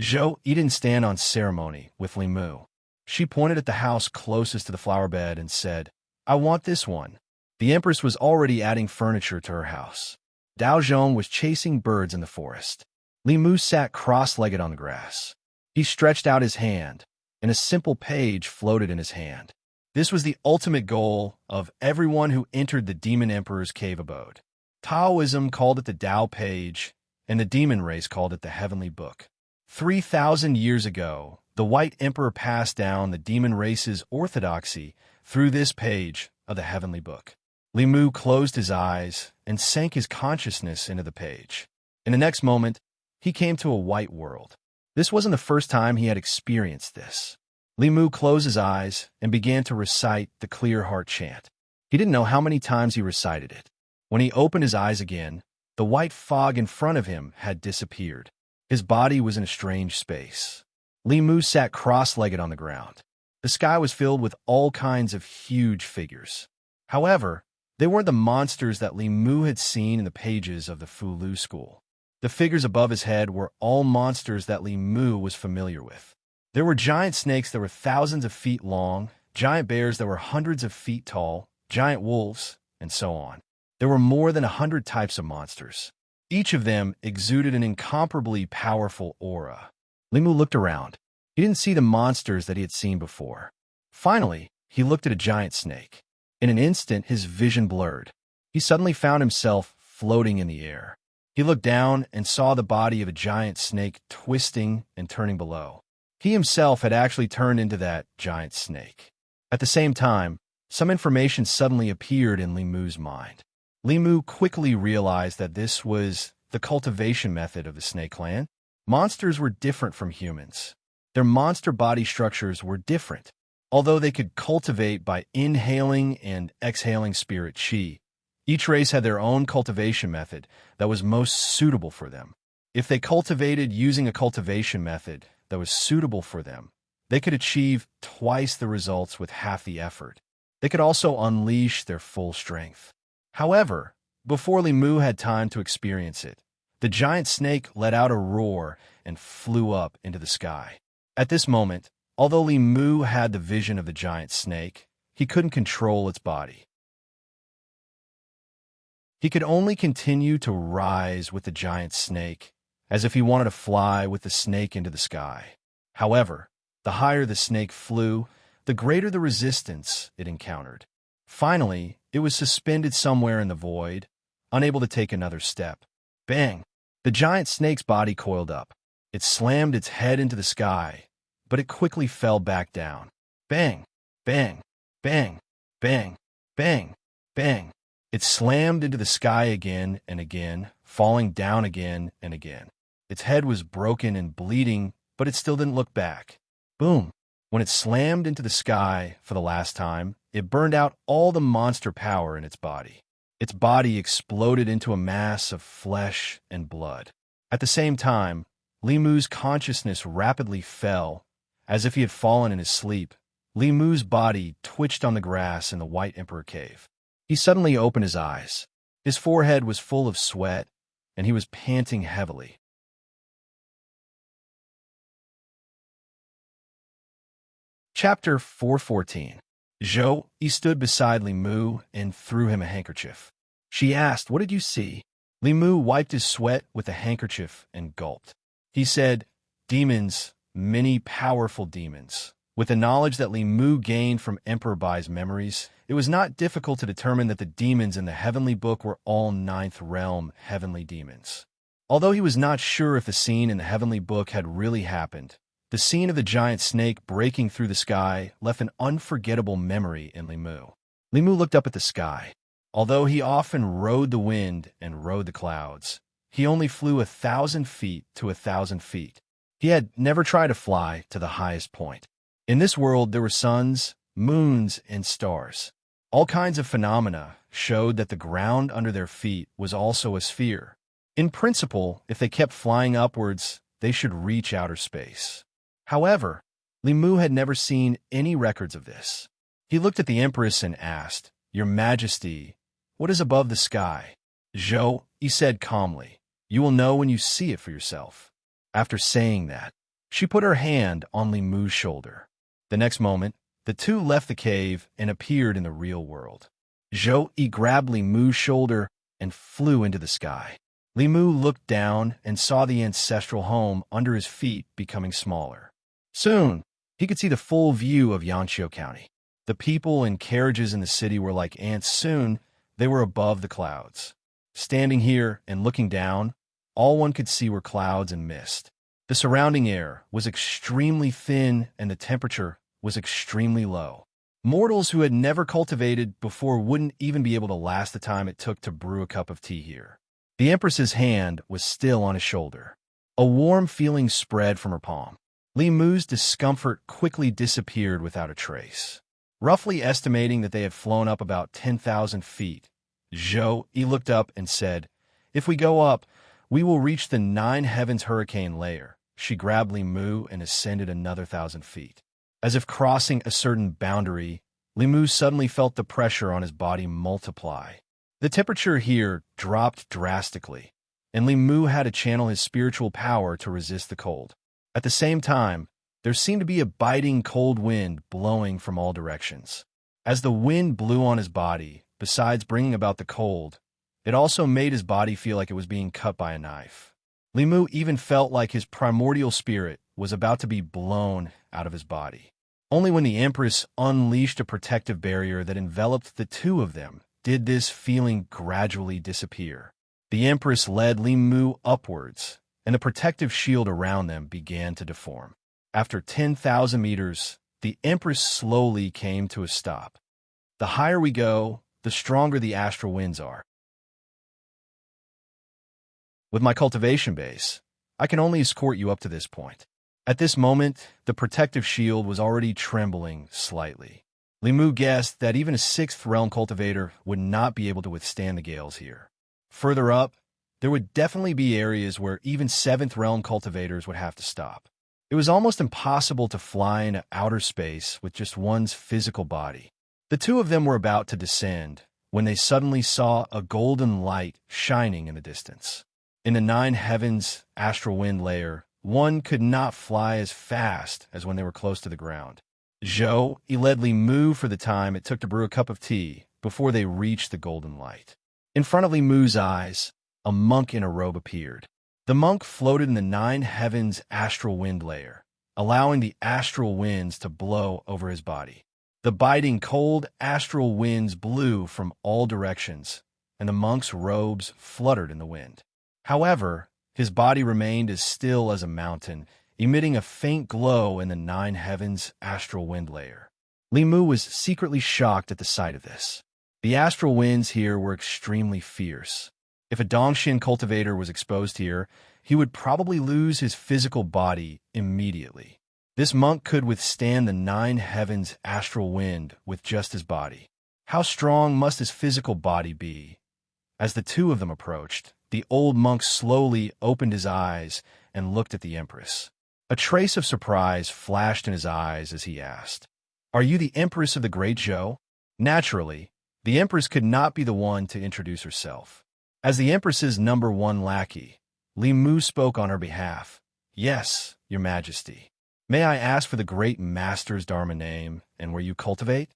Zhou didn't stand on ceremony with Li Mu. She pointed at the house closest to the flower bed and said, I want this one. The Empress was already adding furniture to her house. Dao Zhong was chasing birds in the forest. Li Mu sat cross-legged on the grass. He stretched out his hand, and a simple page floated in his hand. This was the ultimate goal of everyone who entered the Demon Emperor's cave abode. Taoism called it the Tao page, and the demon race called it the Heavenly Book. 3,000 years ago, the White Emperor passed down the demon race's orthodoxy through this page of the Heavenly Book. Li Mu closed his eyes and sank his consciousness into the page. In the next moment, he came to a white world. This wasn't the first time he had experienced this. Li Mu closed his eyes and began to recite the Clear Heart chant. He didn't know how many times he recited it. When he opened his eyes again, the white fog in front of him had disappeared. His body was in a strange space. Li Mu sat cross-legged on the ground. The sky was filled with all kinds of huge figures. However, they weren't the monsters that Li Mu had seen in the pages of the Fulu school. The figures above his head were all monsters that Li Mu was familiar with. There were giant snakes that were thousands of feet long, giant bears that were hundreds of feet tall, giant wolves, and so on. There were more than 100 types of monsters. Each of them exuded an incomparably powerful aura. Li Mu looked around. He didn't see the monsters that he had seen before. Finally, he looked at a giant snake. In an instant, his vision blurred. He suddenly found himself floating in the air. He looked down and saw the body of a giant snake twisting and turning below. He himself had actually turned into that giant snake. At the same time, some information suddenly appeared in Li Mu's mind. Li Mu quickly realized that this was the cultivation method of the snake clan. Monsters were different from humans. Their monster body structures were different. Although they could cultivate by inhaling and exhaling spirit chi, each race had their own cultivation method that was most suitable for them. If they cultivated using a cultivation method that was suitable for them, they could achieve twice the results with half the effort. They could also unleash their full strength. However, before Li Mu had time to experience it, the giant snake let out a roar and flew up into the sky. At this moment, although Li Mu had the vision of the giant snake, he couldn't control its body. He could only continue to rise with the giant snake, as if he wanted to fly with the snake into the sky. However, the higher the snake flew, the greater the resistance it encountered. Finally, it was suspended somewhere in the void, unable to take another step. Bang! The giant snake's body coiled up. It slammed its head into the sky, but it quickly fell back down. Bang! Bang! Bang! Bang! Bang! Bang! It slammed into the sky again and again, falling down again and again. Its head was broken and bleeding, but it still didn't look back. Boom! When it slammed into the sky for the last time, it burned out all the monster power in its body. Its body exploded into a mass of flesh and blood. At the same time, Li Mu's consciousness rapidly fell, as if he had fallen in his sleep. Li Mu's body twitched on the grass in the White Emperor cave. He suddenly opened his eyes. His forehead was full of sweat, and he was panting heavily. Chapter 414. Zhou stood beside Li Mu and threw him a handkerchief. She asked, "What did you see?" Li Mu wiped his sweat with a handkerchief and gulped. He said, "Demons, many powerful demons." With the knowledge that Li Mu gained from Emperor Bai's memories, it was not difficult to determine that the demons in the Heavenly Book were all Ninth Realm heavenly demons. Although he was not sure if the scene in the Heavenly Book had really happened, the scene of the giant snake breaking through the sky left an unforgettable memory in Li Mu. Li Mu looked up at the sky. Although he often rode the wind and rode the clouds, he only flew 1,000 feet to 1,000 feet. He had never tried to fly to the highest point. In this world, there were suns, moons, and stars. All kinds of phenomena showed that the ground under their feet was also a sphere. In principle, if they kept flying upwards, they should reach outer space. However, Li Mu had never seen any records of this. He looked at the Empress and asked, "Your Majesty, what is above the sky?" "Zhou," he said calmly, "you will know when you see it for yourself." After saying that, she put her hand on Li Mu's shoulder. The next moment, the two left the cave and appeared in the real world. Zhou grabbed Li Mu's shoulder and flew into the sky. Li Mu looked down and saw the ancestral home under his feet becoming smaller. Soon, he could see the full view of Yanqiu County. The people and carriages in the city were like ants. Soon, they were above the clouds. Standing here and looking down, all one could see were clouds and mist. The surrounding air was extremely thin and the temperature was extremely low. Mortals who had never cultivated before wouldn't even be able to last the time it took to brew a cup of tea here. The Empress's hand was still on his shoulder. A warm feeling spread from her palm. Li Mu's discomfort quickly disappeared without a trace. Roughly estimating that they had flown up about 10,000 feet, Zhou looked up and said, "If we go up, we will reach the 9 heavens hurricane layer." She grabbed Li Mu and ascended another 1,000 feet. As if crossing a certain boundary, Li Mu suddenly felt the pressure on his body multiply. The temperature here dropped drastically, and Li Mu had to channel his spiritual power to resist the cold. At the same time, there seemed to be a biting cold wind blowing from all directions. As the wind blew on his body, besides bringing about the cold, it also made his body feel like it was being cut by a knife. Li Mu even felt like his primordial spirit was about to be blown out of his body. Only when the Empress unleashed a protective barrier that enveloped the two of them did this feeling gradually disappear. The Empress led Li Mu upwards, and the protective shield around them began to deform. After 10,000 meters, the Empress slowly came to a stop. The higher we go, the stronger the astral winds are. With my cultivation base, I can only escort you up to this point. At this moment, the protective shield was already trembling slightly. Li Mu guessed that even a 6th realm cultivator would not be able to withstand the gales here. Further up, there would definitely be areas where even 7th realm cultivators would have to stop. It was almost impossible to fly into outer space with just one's physical body. The two of them were about to descend when they suddenly saw a golden light shining in the distance. In the 9 heavens astral wind layer, one could not fly as fast as when they were close to the ground. Zhou led Li Mu for the time it took to brew a cup of tea before they reached the golden light. In front of Li Mu's eyes, a monk in a robe appeared. The monk floated in the 9 heavens astral wind layer, allowing the astral winds to blow over his body. The biting cold astral winds blew from all directions, and the monk's robes fluttered in the wind. However, his body remained as still as a mountain, emitting a faint glow in the 9 heavens astral wind layer. Li Mu was secretly shocked at the sight of this. The astral winds here were extremely fierce. If a Dongxian cultivator was exposed here, he would probably lose his physical body immediately. This monk could withstand the 9 heavens astral wind with just his body. How strong must his physical body be? As the two of them approached, the old monk slowly opened his eyes and looked at the Empress. A trace of surprise flashed in his eyes as he asked, "Are you the Empress of the Great Zhou?" Naturally, the Empress could not be the one to introduce herself. As the Empress's #1 lackey, Li Mu spoke on her behalf. "Yes, Your Majesty. May I ask for the Great Master's Dharma name and where you cultivate?"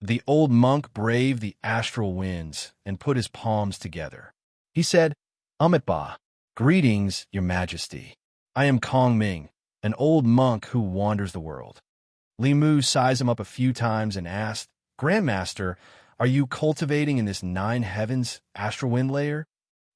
The old monk braved the astral winds and put his palms together. He said, "Amitba, greetings, Your Majesty. I am Kong Ming, an old monk who wanders the world." Li Mu sized him up a few times and asked, "Grandmaster, are you cultivating in this 9 heavens astral wind layer?"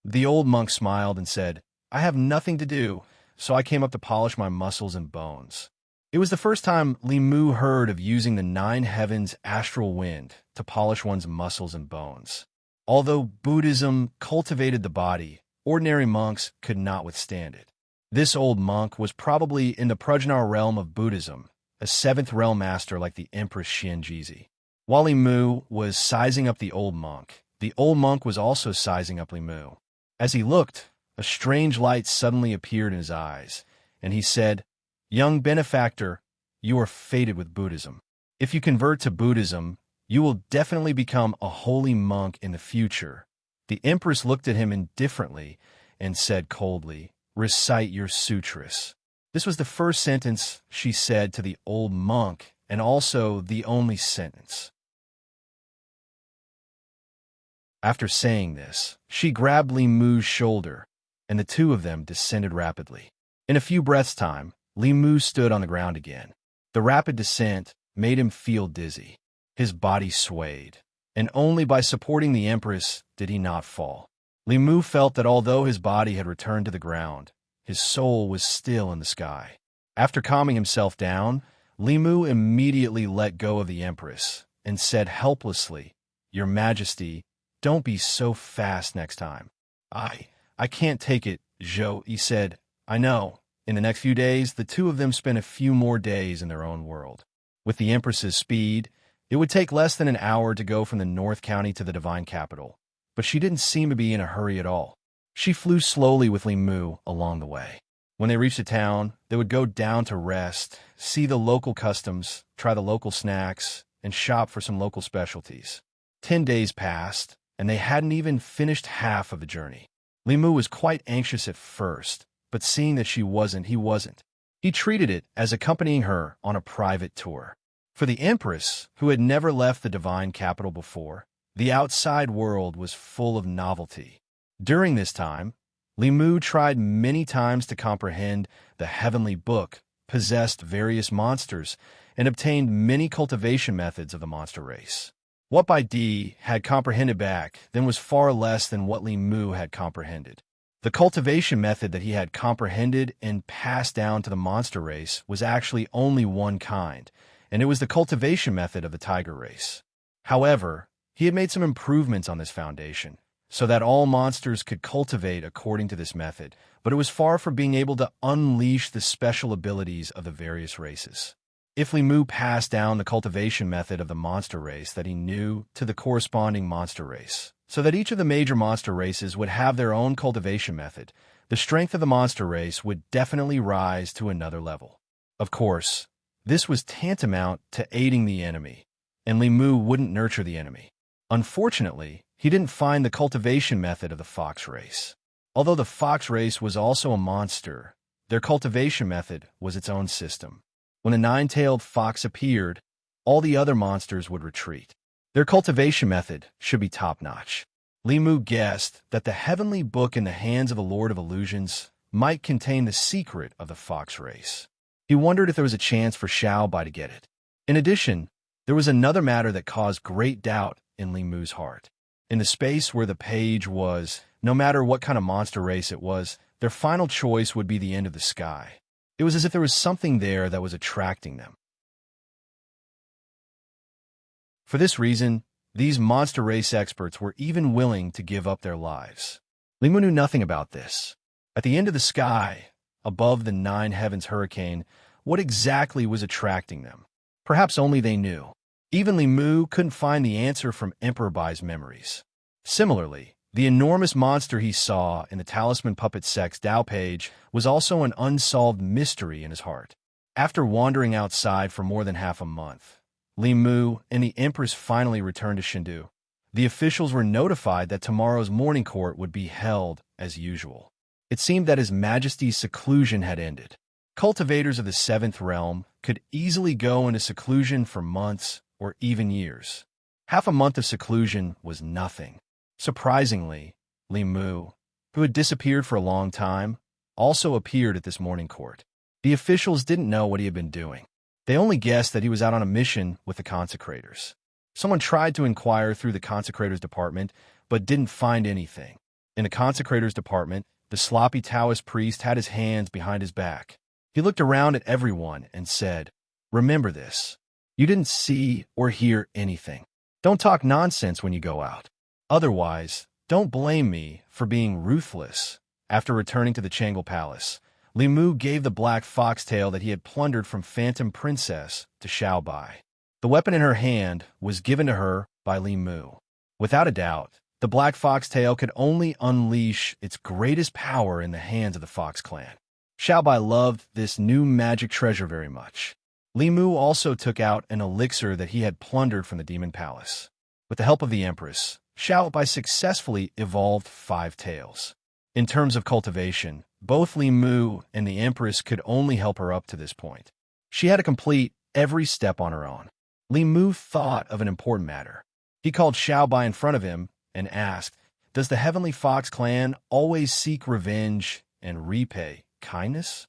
The old monk smiled and said, "I have nothing to do, so I came up to polish my muscles and bones." It was the first time Li Mu heard of using the 9 heavens astral wind to polish one's muscles and bones. Although Buddhism cultivated the body, ordinary monks could not withstand it. This old monk was probably in the progenitor realm of Buddhism, a 7th realm master like the Empress Xianjizi. While Li Mu was sizing up the old monk, The old monk was also sizing up Li Mu. As he looked, a strange light suddenly appeared in his eyes, and he said, "Young benefactor, you are fated with Buddhism. If you convert to Buddhism, you will definitely become a holy monk in the future." The Empress looked at him indifferently and said coldly, "Recite your sutras." This was the first sentence she said to the old monk, and also the only sentence. After saying this, she grabbed Li Mu's shoulder, and the two of them descended rapidly. In a few breaths' time, Li Mu stood on the ground again. The rapid descent made him feel dizzy. His body swayed, and only by supporting the Empress did he not fall. Li Mu felt that although his body had returned to the ground, his soul was still in the sky. After calming himself down, Li Mu immediately let go of the Empress and said helplessly, "Your Majesty, don't be so fast next time." I can't take it, Zhou," he said. "I know." In the next few days, the two of them spent a few more days in their own world. With the Empress's speed, it would take less than an hour to go from the North County to the Divine Capital, but she didn't seem to be in a hurry at all. She flew slowly with Li Mu along the way. When they reached the town, they would go down to rest, see the local customs, try the local snacks, and shop for some local specialties. 10 days passed, and they hadn't even finished half of the journey. Li Mu was quite anxious at first, but seeing that he wasn't. He treated it as accompanying her on a private tour. For the Empress, who had never left the Divine Capital before, the outside world was full of novelty. During this time, Li Mu tried many times to comprehend the heavenly book, possessed various monsters, and obtained many cultivation methods of the monster race. What Bai Di had comprehended back then was far less than what Li Mu had comprehended. The cultivation method that he had comprehended and passed down to the monster race was actually only one kind, and it was the cultivation method of the tiger race. However, he had made some improvements on this foundation, so that all monsters could cultivate according to this method, but it was far from being able to unleash the special abilities of the various races. If Li Mu passed down the cultivation method of the monster race that he knew to the corresponding monster race, so that each of the major monster races would have their own cultivation method, the strength of the monster race would definitely rise to another level. Of course, this was tantamount to aiding the enemy, and Li Mu wouldn't nurture the enemy. Unfortunately, he didn't find the cultivation method of the fox race. Although the fox race was also a monster, their cultivation method was its own system. When a nine-tailed fox appeared, all the other monsters would retreat. Their cultivation method should be top-notch. Li Mu guessed that the heavenly book in the hands of the Lord of Illusions might contain the secret of the fox race. He wondered if there was a chance for Xiao Bai to get it. In addition, there was another matter that caused great doubt in Li Mu's heart. In the space where the page was, no matter what kind of monster race it was, their final choice would be the end of the sky. It was as if there was something there that was attracting them. For this reason, these monster race experts were even willing to give up their lives. Li Mu knew nothing about this. At the end of the sky, above the nine heavens hurricane, what exactly was attracting them? Perhaps only they knew. Even Li Mu couldn't find the answer from Emperor Bai's memories. Similarly, the enormous monster he saw in the Talisman Puppet Sect's Dao page was also an unsolved mystery in his heart. After wandering outside for more than half a month, Li Mu and the Empress finally returned to Shindu. The officials were notified that tomorrow's morning court would be held as usual. It seemed that His Majesty's seclusion had ended. Cultivators of the seventh realm could easily go into seclusion for months or even years. Half a month of seclusion was nothing. Surprisingly, Li Mu, who had disappeared for a long time, also appeared at this morning court. The officials didn't know what he had been doing. They only guessed that he was out on a mission with the consecrators. Someone tried to inquire through the consecrators department, but didn't find anything. In the consecrators department, the sloppy Taoist priest had his hands behind his back. He looked around at everyone and said, "Remember this. You didn't see or hear anything. Don't talk nonsense when you go out. Otherwise, don't blame me for being ruthless." After returning to the Changle Palace, Li Mu gave the black foxtail that he had plundered from Phantom Princess to Xiao Bai. The weapon in her hand was given to her by Li Mu. Without a doubt, The black foxtail could only unleash its greatest power in the hands of the Fox clan. Xiaobai loved this new magic treasure very much. Li Mu also took out an elixir that he had plundered from the demon palace. With the help of the Empress, Xiaobai successfully evolved 5 tails. In terms of cultivation, both Li Mu and the Empress could only help her up to this point. She had to complete every step on her own. Li Mu thought of an important matter. He called Xiaobai in front of him and asked, "Does the Heavenly Fox clan always seek revenge and repay kindness?"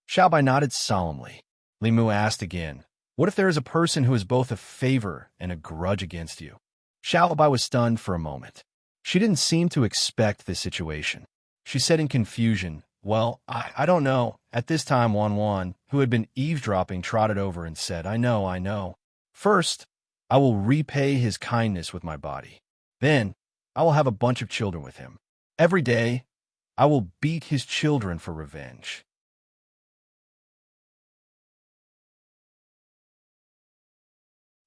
Xiaobai nodded solemnly. Li Mu asked again, "What if there is a person who is both a favor and a grudge against you?" Xiaobai was stunned for a moment. She didn't seem to expect this situation. She said in confusion, "Well, I don't know." At this time, Wan, who had been eavesdropping, trotted over and said, I know. First, I will repay his kindness with my body. Then, I will have a bunch of children with him. Every day, I will beat his children for revenge."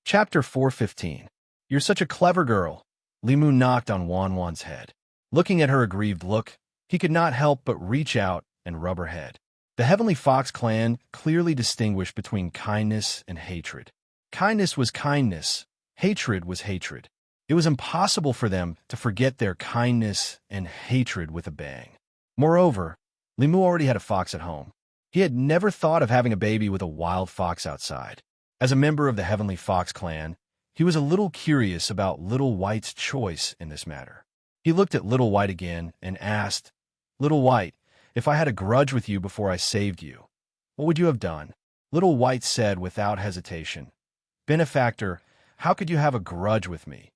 Chapter 415. "You're such a clever girl." Li Mu knocked on Wan's head. Looking at her aggrieved look, he could not help but reach out and rub her head. The Heavenly Fox clan clearly distinguished between kindness and hatred. Kindness was kindness, hatred was hatred. It was impossible for them to forget their kindness and hatred with a bang. Moreover, Li Mu already had a fox at home. He had never thought of having a baby with a wild fox outside. As a member of the Heavenly Fox clan, he was a little curious about Little White's choice in this matter. He looked at Little White again and asked, "Little White, if I had a grudge with you before I saved you, what would you have done?" Little White said without hesitation, "Benefactor, how could you have a grudge with me?"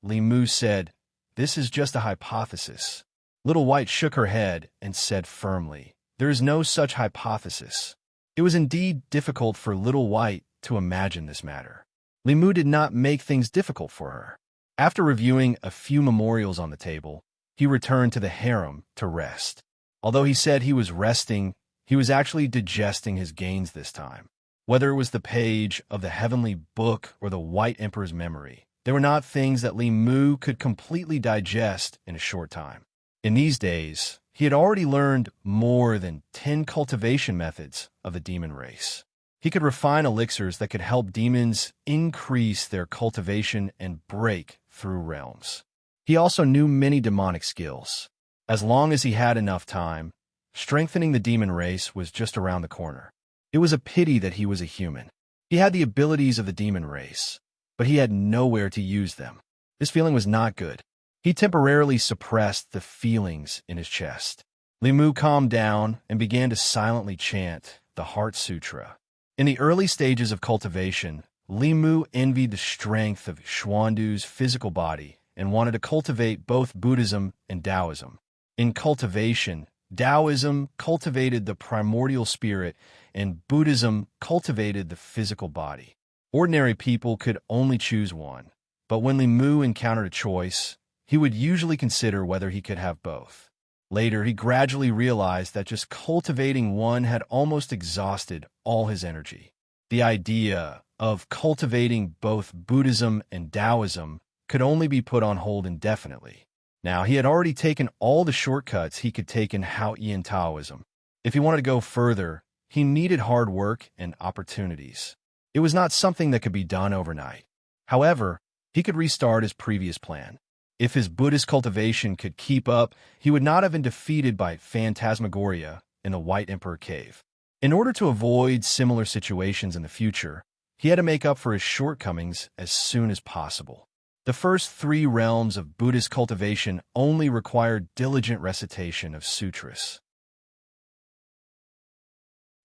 Li Mu said, "This is just a hypothesis." Little White shook her head and said firmly, "There is no such hypothesis." It was indeed difficult for Little White to imagine this matter. Li Mu did not make things difficult for her. After reviewing a few memorials on the table, he returned to the harem to rest. Although he said he was resting, he was actually digesting his gains this time. Whether it was the page of the heavenly book or the White Emperor's memory, they were not things that Li Mu could completely digest in a short time. In these days, he had already learned more than 10 cultivation methods of the demon race. He could refine elixirs that could help demons increase their cultivation and break through realms. He also knew many demonic skills. As long as he had enough time, strengthening the demon race was just around the corner. It was a pity that he was a human. He had the abilities of the demon race, but he had nowhere to use them. This feeling was not good. He temporarily suppressed the feelings in his chest. Li Mu calmed down and began to silently chant the Heart Sutra. In the early stages of cultivation, Li Mu envied the strength of Xuandu's physical body and wanted to cultivate both Buddhism and Taoism. In cultivation, Taoism cultivated the primordial spirit and Buddhism cultivated the physical body. Ordinary people could only choose one, but when Li Mu encountered a choice, he would usually consider whether he could have both. Later, he gradually realized that just cultivating one had almost exhausted all his energy. The idea of cultivating both Buddhism and Taoism could only be put on hold indefinitely. Now, he had already taken all the shortcuts he could take in Hao-Ian Taoism. If he wanted to go further, he needed hard work and opportunities. It was not something that could be done overnight. However, he could restart his previous plan. If his Buddhist cultivation could keep up, he would not have been defeated by Phantasmagoria in the White Emperor Cave. In order to avoid similar situations in the future, he had to make up for his shortcomings as soon as possible. The first 3 realms of Buddhist cultivation only required diligent recitation of sutras.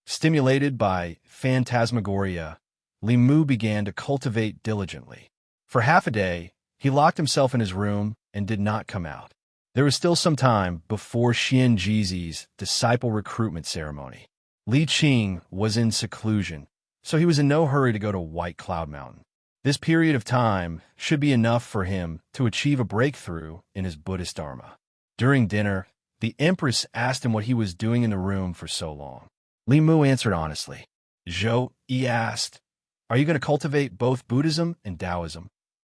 Stimulated by Phantasmagoria, Li Mu began to cultivate diligently. For half a day, he locked himself in his room and did not come out. There was still some time before Xian Jizi's disciple recruitment ceremony. Li Qing was in seclusion, so he was in no hurry to go to White Cloud Mountain. This period of time should be enough for him to achieve a breakthrough in his Buddhist Dharma. During dinner, the Empress asked him what he was doing in the room for so long. Li Mu answered honestly. Zhou Yi asked, "Are you going to cultivate both Buddhism and Taoism?"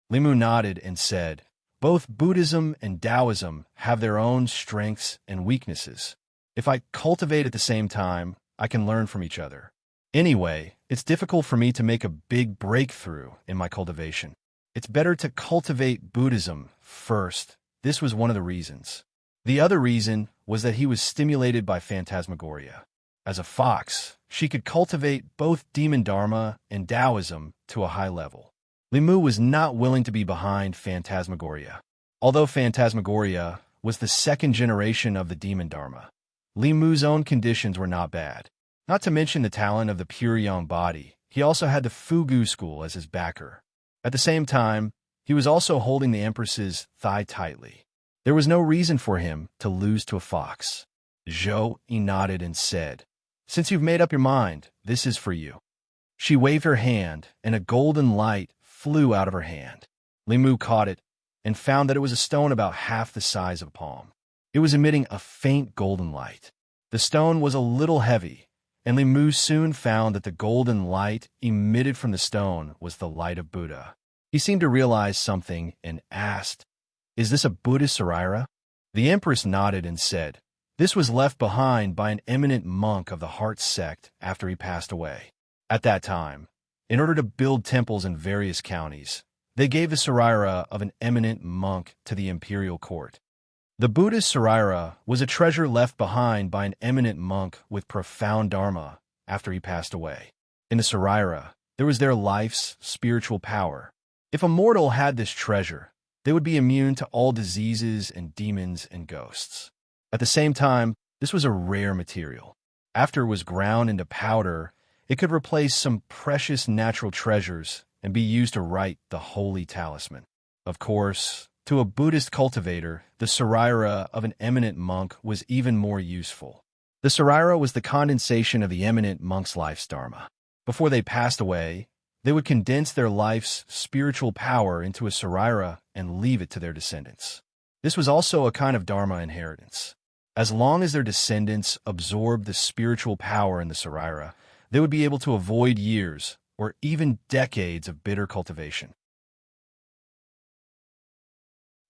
Li Mu nodded and said, Both Buddhism and Taoism have their own strengths and weaknesses. If I cultivate at the same time, I can learn from each other. Anyway, it's difficult for me to make a big breakthrough in my cultivation. It's better to cultivate Buddhism first. This was one of the reasons. The other reason was that he was stimulated by phantasmagoria. As a fox, she could cultivate both demon dharma and Taoism to a high level. Limu was not willing to be behind phantasmagoria. Although phantasmagoria was the second generation of the demon dharma, Limu's own conditions were not bad. Not to mention the talent of the pure young body, he also had the Fugu school as his backer. At the same time, he was also holding the Empress's thigh tightly. There was no reason for him to lose to a fox. Zhou nodded and said, "Since you've made up your mind, this is for you." She waved her hand, and a golden light flew out of her hand. Limu caught it and found that it was a stone about half the size of a palm. It was emitting a faint golden light. The stone was a little heavy, and Limu soon found that the golden light emitted from the stone was the light of Buddha. He seemed to realize something and asked, "Is this a Buddhist saraira?" The Empress nodded and said, "This was left behind by an eminent monk of the Heart sect after he passed away. At that time, in order to build temples in various counties, they gave the saraira of an eminent monk to the imperial court. The Buddhist saraira was a treasure left behind by an eminent monk with profound dharma after he passed away. In the saraira, there was their life's spiritual power. If a mortal had this treasure, they would be immune to all diseases and demons and ghosts. At the same time, this was a rare material. After it was ground into powder, it could replace some precious natural treasures and be used to write the holy talisman. Of course, to a Buddhist cultivator, the saraira of an eminent monk was even more useful. The saraira was the condensation of the eminent monk's life's dharma. Before they passed away, they would condense their life's spiritual power into a saraira and leave it to their descendants. This was also a kind of dharma inheritance. As long as their descendants absorbed the spiritual power in the saraira, they would be able to avoid years or even decades of bitter cultivation.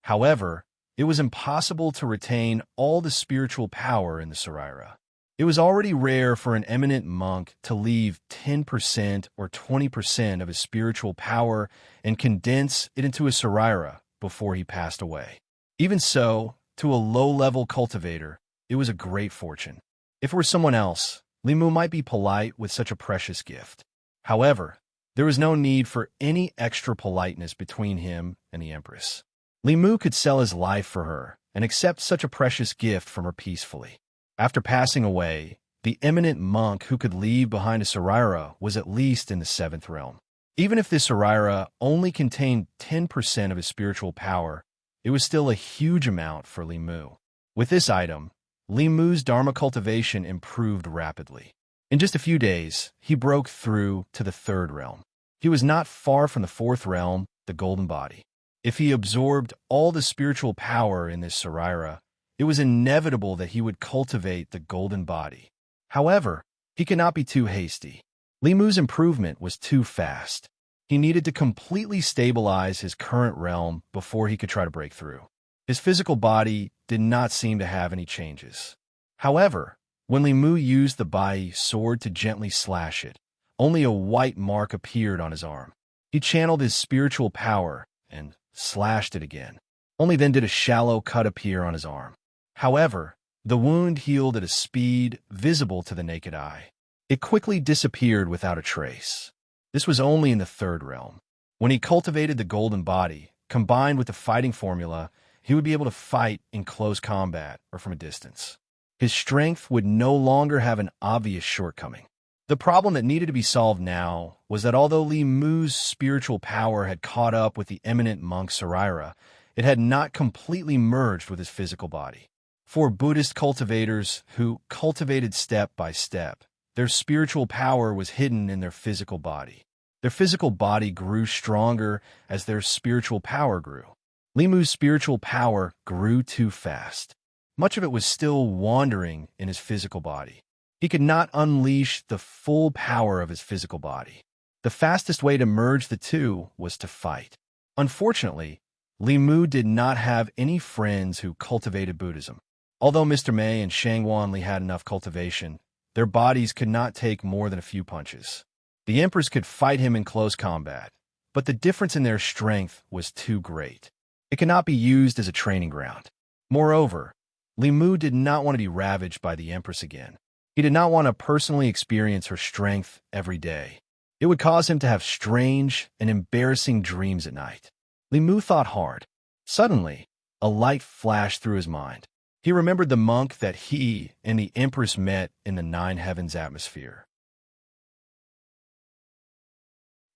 However, it was impossible to retain all the spiritual power in the saraira. It was already rare for an eminent monk to leave 10% or 20% of his spiritual power and condense it into a saraira before he passed away. Even so, to a low-level cultivator, it was a great fortune. If it were someone else, Limu might be polite with such a precious gift. However, there was no need for any extra politeness between him and the Empress. Limu could sell his life for her and accept such a precious gift from her peacefully. After passing away, the eminent monk who could leave behind a saraira was at least in the 7th realm. Even if this saraira only contained 10% of his spiritual power, it was still a huge amount for Limu. With this item, Limu's dharma cultivation improved rapidly. In just a few days, he broke through to the 3rd realm. He was not far from the 4th realm, the golden body. If he absorbed all the spiritual power in this saraira, it was inevitable that he would cultivate the golden body. However, he could not be too hasty. Limu's improvement was too fast. He needed to completely stabilize his current realm before he could try to break through. His physical body did not seem to have any changes. However, when Limu used the Bai sword to gently slash it, only a white mark appeared on his arm. He channeled his spiritual power and slashed it again. Only then did a shallow cut appear on his arm. However, the wound healed at a speed visible to the naked eye. It quickly disappeared without a trace. This was only in the 3rd realm. When he cultivated the golden body, combined with the fighting formula, he would be able to fight in close combat or from a distance. His strength would no longer have an obvious shortcoming. The problem that needed to be solved now was that although Limu's spiritual power had caught up with the eminent monk saraira, it had not completely merged with his physical body. For Buddhist cultivators who cultivated step by step, their spiritual power was hidden in their physical body. Their physical body grew stronger as their spiritual power grew. Limu's spiritual power grew too fast. Much of it was still wandering in his physical body. He could not unleash the full power of his physical body. The fastest way to merge the two was to fight. Unfortunately, Li Mu did not have any friends who cultivated Buddhism. Although Mr. Mei and Shang Wanli had enough cultivation, their bodies could not take more than a few punches. The Empress could fight him in close combat, but the difference in their strength was too great. It could not be used as a training ground. Moreover, Li Mu did not want to be ravaged by the Empress again. He did not want to personally experience her strength every day. It would cause him to have strange and embarrassing dreams at night. Li Mu thought hard. Suddenly, a light flashed through his mind. He remembered the monk that he and the Empress met in the Nine Heavens atmosphere.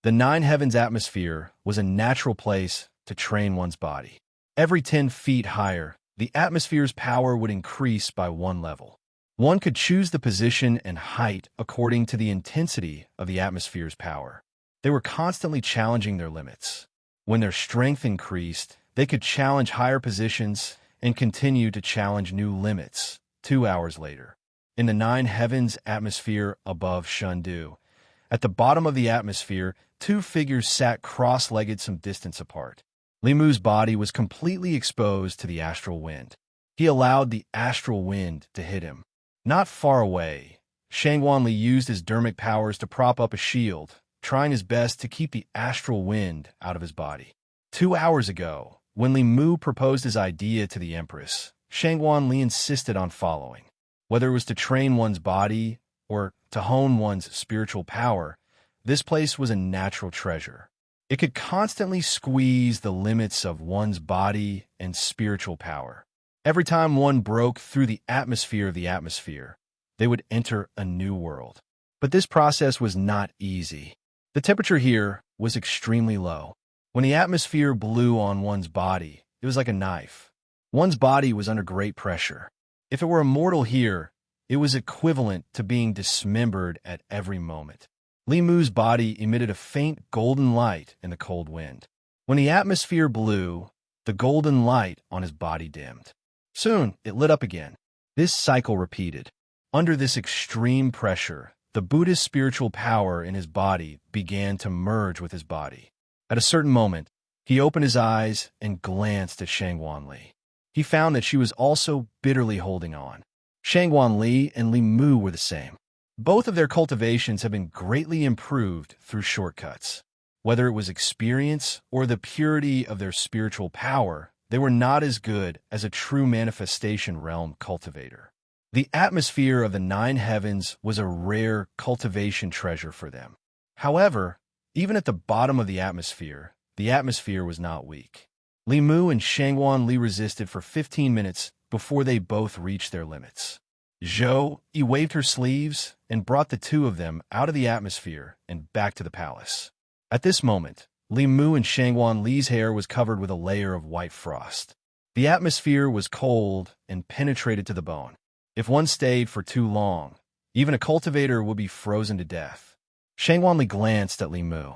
The Nine Heavens atmosphere was a natural place to train one's body. Every 10 feet higher, the atmosphere's power would increase by 1 level. One could choose the position and height according to the intensity of the atmosphere's power. They were constantly challenging their limits. When their strength increased, they could challenge higher positions and continue to challenge new limits 2 hours later. In the Nine Heavens atmosphere above Shundu, at the bottom of the atmosphere, 2 figures sat cross-legged some distance apart. Li Mu's body was completely exposed to the astral wind. He allowed the astral wind to hit him. Not far away, Shang Wanli used his dermic powers to prop up a shield, trying his best to keep the astral wind out of his body. 2 hours ago, when Li Mu proposed his idea to the Empress, Shang Wanli insisted on following. Whether it was to train one's body or to hone one's spiritual power, this place was a natural treasure. It could constantly squeeze the limits of one's body and spiritual power. Every time one broke through the atmosphere of the atmosphere, they would enter a new world. But this process was not easy. The temperature here was extremely low. When the atmosphere blew on one's body, it was like a knife. One's body was under great pressure. If it were immortal here, it was equivalent to being dismembered at every moment. Li Mu's body emitted a faint golden light in the cold wind. When the atmosphere blew, the golden light on his body dimmed. Soon, it lit up again. This cycle repeated. Under this extreme pressure, the Buddha's spiritual power in his body began to merge with his body. At a certain moment, he opened his eyes and glanced at Shang Wanli. He found that she was also bitterly holding on. Shang Wanli and Li Mu were the same. Both of their cultivations have been greatly improved through shortcuts. Whether it was experience or the purity of their spiritual power, they were not as good as a true manifestation realm cultivator. The atmosphere of the Nine Heavens was a rare cultivation treasure for them. However, even at the bottom of the atmosphere was not weak. Li Mu and Shang Wanli resisted for 15 minutes before they both reached their limits. Zhou waved her sleeves and brought the 2 of them out of the atmosphere and back to the palace. At this moment, Li Mu and Shang Wanli's hair was covered with a layer of white frost. The atmosphere was cold and penetrated to the bone. If one stayed for too long, even a cultivator would be frozen to death. Shang Wanli glanced at Li Mu.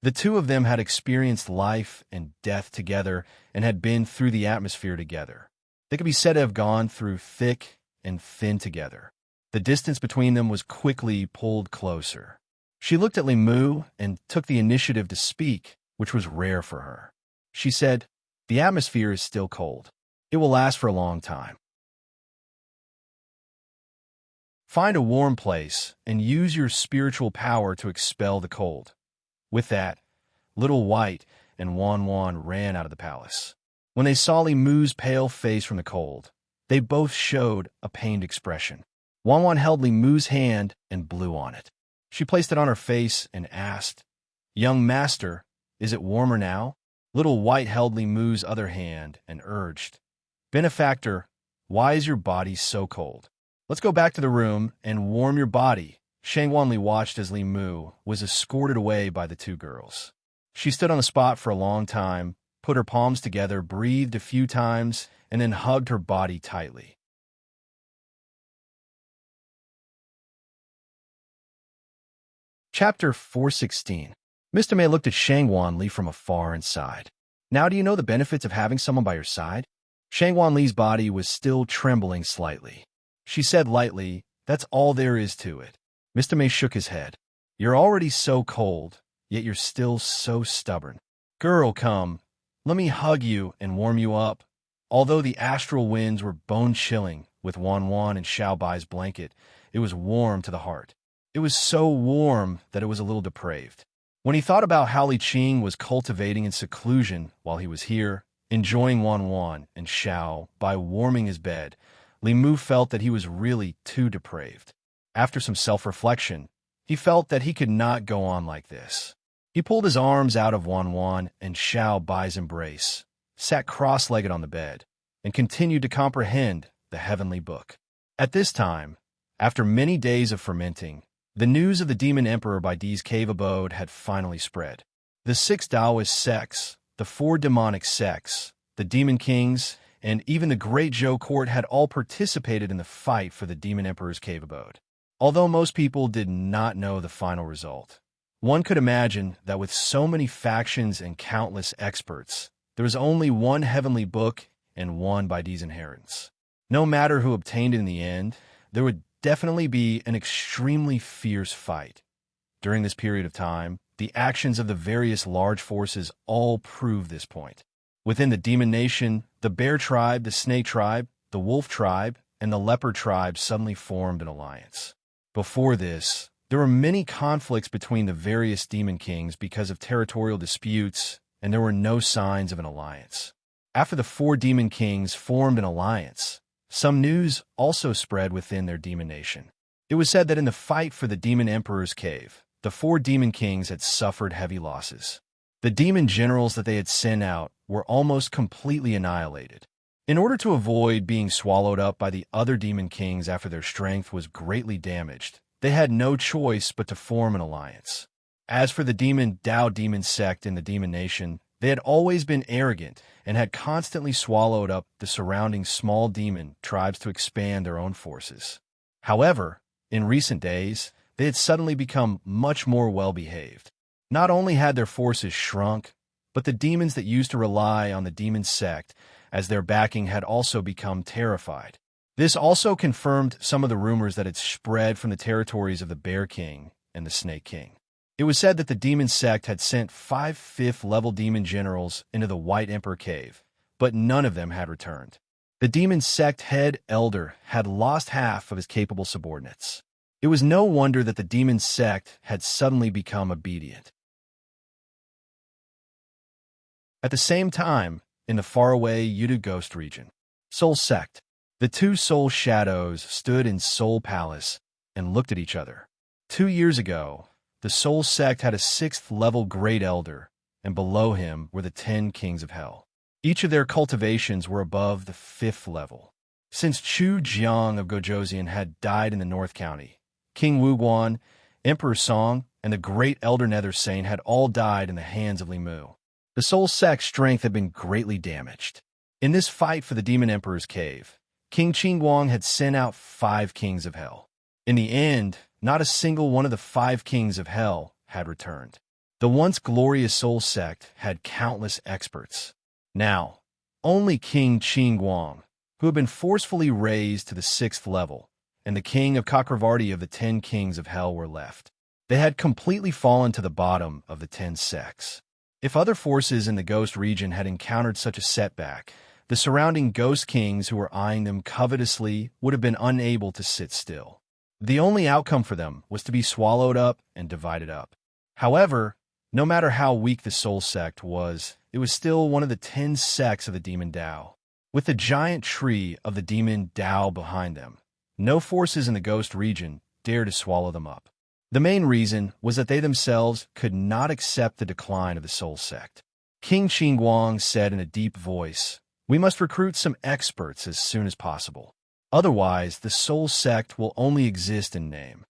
The 2 of them had experienced life and death together and had been through the atmosphere together. They could be said to have gone through thick and thin together. The distance between them was quickly pulled closer. She looked at Li Mu and took the initiative to speak, which was rare for her. She said, "The atmosphere is still cold. It will last for a long time. Find a warm place and use your spiritual power to expel the cold." With that, Little White and Wan Wan ran out of the palace. When they saw Li Mu's pale face from the cold, they both showed a pained expression. Wan Wan held Li Mu's hand and blew on it. She placed it on her face and asked, "Young master, is it warmer now?" Little White held Li Mu's other hand and urged, "Benefactor, why is your body so cold? Let's go back to the room and warm your body." Shang Wanli watched as Li Mu was escorted away by the 2 girls. She stood on the spot for a long time, put her palms together, breathed a few times, and then hugged her body tightly. Chapter 416. Mr. Mei looked at Shang Wanli from afar and sighed. "Now do you know the benefits of having someone by your side?" Shang Wanli's body was still trembling slightly. She said lightly, "That's all there is to it." Mr. Mei shook his head. "You're already so cold, yet you're still so stubborn. Girl, come. Let me hug you and warm you up. Although the astral winds were bone-chilling with Wan Wan and Xiao Bai's blanket, it was warm to the heart. It was so warm that it was a little depraved. When he thought about how Li Qing was cultivating in seclusion while he was here, enjoying Wan Wan and Xiao by warming his bed, Li Mu felt that he was really too depraved. After some self-reflection, he felt that he could not go on like this. He pulled his arms out of Wan Wan and Xiao Bai's embrace, sat cross-legged on the bed, and continued to comprehend the heavenly book. At this time, after many days of fermenting, the news of the Demon Emperor Baidi's cave abode had finally spread. The 6 Taoist sects, the 4 demonic sects, the Demon Kings, and even the Great Zhou Court had all participated in the fight for the Demon Emperor's cave abode. Although most people did not know the final result, one could imagine that with so many factions and countless experts, there was only one heavenly book and one Baidi's inheritance. No matter who obtained it in the end, there would definitely be an extremely fierce fight. During this period of time, the actions of the various large forces all prove this point. Within the Demon Nation, the Bear Tribe, the Snake Tribe, the Wolf Tribe, and the Leopard Tribe suddenly formed an alliance. Before this, there were many conflicts between the various Demon Kings because of territorial disputes, and there were no signs of an alliance. After the 4 Demon Kings formed an alliance, some news also spread within their Demon Nation. It was said that in the fight for the Demon Emperor's cave, the 4 Demon Kings had suffered heavy losses. The demon generals that they had sent out were almost completely annihilated. In order to avoid being swallowed up by the other Demon Kings after their strength was greatly damaged, they had no choice but to form an alliance. As for the Demon Dao Demon sect in the Demon Nation, they had always been arrogant and had constantly swallowed up the surrounding small demon tribes to expand their own forces. However, in recent days, they had suddenly become much more well-behaved. Not only had their forces shrunk, but the demons that used to rely on the demon sect as their backing had also become terrified. This also confirmed some of the rumors that had spread from the territories of the Bear King and the Snake King. It was said that the demon sect had sent 5 5th-level demon generals into the White Emperor Cave, but none of them had returned. The demon sect head elder had lost half of his capable subordinates. It was no wonder that the demon sect had suddenly become obedient. At the same time, in the faraway Yudu Ghost region, Soul Sect, the 2 soul shadows stood in Soul Palace and looked at each other. 2 years ago, the Soul Sect had a 6th-level Great Elder, and below him were the 10 Kings of Hell. Each of their cultivations were above the 5th level. Since Chu Jiang of Gojoseon had died in the North County, King Wu Guan, Emperor Song, and the Great Elder Nether Saint had all died in the hands of Li Mu. The Soul Sect's strength had been greatly damaged. In this fight for the Demon Emperor's cave, King Qingguang had sent out 5 Kings of Hell. In the end, not a single one of the 5 Kings of Hell had returned. The once glorious Soul Sect had countless experts. Now, only King Qingguang, who had been forcefully raised to the 6th level, and the King of Chakravarti of the 10 Kings of Hell were left. They had completely fallen to the bottom of the 10 sects. If other forces in the Ghost region had encountered such a setback, the surrounding Ghost Kings who were eyeing them covetously would have been unable to sit still. The only outcome for them was to be swallowed up and divided up. However, no matter how weak the Soul Sect was, it was still one of the 10 sects of the Demon Dao. With the giant tree of the Demon Dao behind them, no forces in the Ghost region dared to swallow them up. The main reason was that they themselves could not accept the decline of the Soul Sect. King Qingguang said in a deep voice, "We must recruit some experts as soon as possible. Otherwise, the Soul Sect will only exist in name."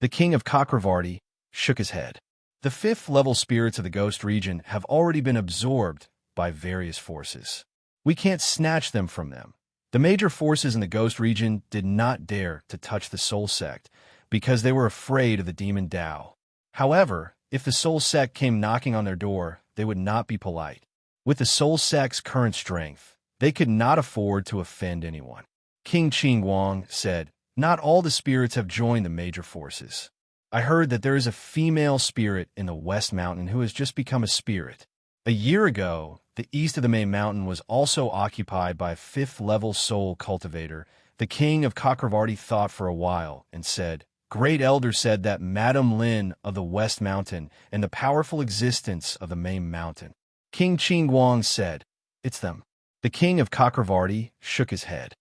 The King of Chakravarti shook his head. The 5th-level spirits of the Ghost region have already been absorbed by various forces. We can't snatch them from them. The major forces in the Ghost region did not dare to touch the Soul Sect because they were afraid of the Demon Dao. However, if the Soul Sect came knocking on their door, they would not be polite. With the Soul Sect's current strength, they could not afford to offend anyone. King Qingguang said, "Not all the spirits have joined the major forces. I heard that there is a female spirit in the West Mountain who has just become a spirit. A year ago, the east of the main mountain was also occupied by a fifth-level soul cultivator. The king of Chakravarti thought for a while and said, "Great elder said that Madame Lin of the West Mountain and the powerful existence of the main mountain." King Qingguang said, "It's them." The king of Chakravarti shook his head.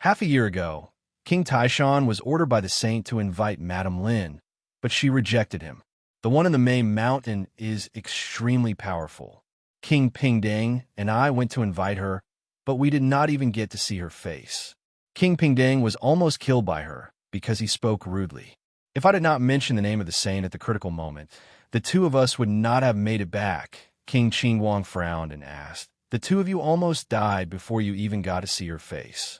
Half a year ago, King Taishan was ordered by the saint to invite Madame Lin, but she rejected him. The one in the main mountain is extremely powerful. King Pingdeng and I went to invite her, but we did not even get to see her face. King Pingdeng was almost killed by her because he spoke rudely. If I did not mention the name of the saint at the critical moment, the two of us would not have made it back. King Qingguang frowned and asked, "The two of you almost died before you even got to see her face.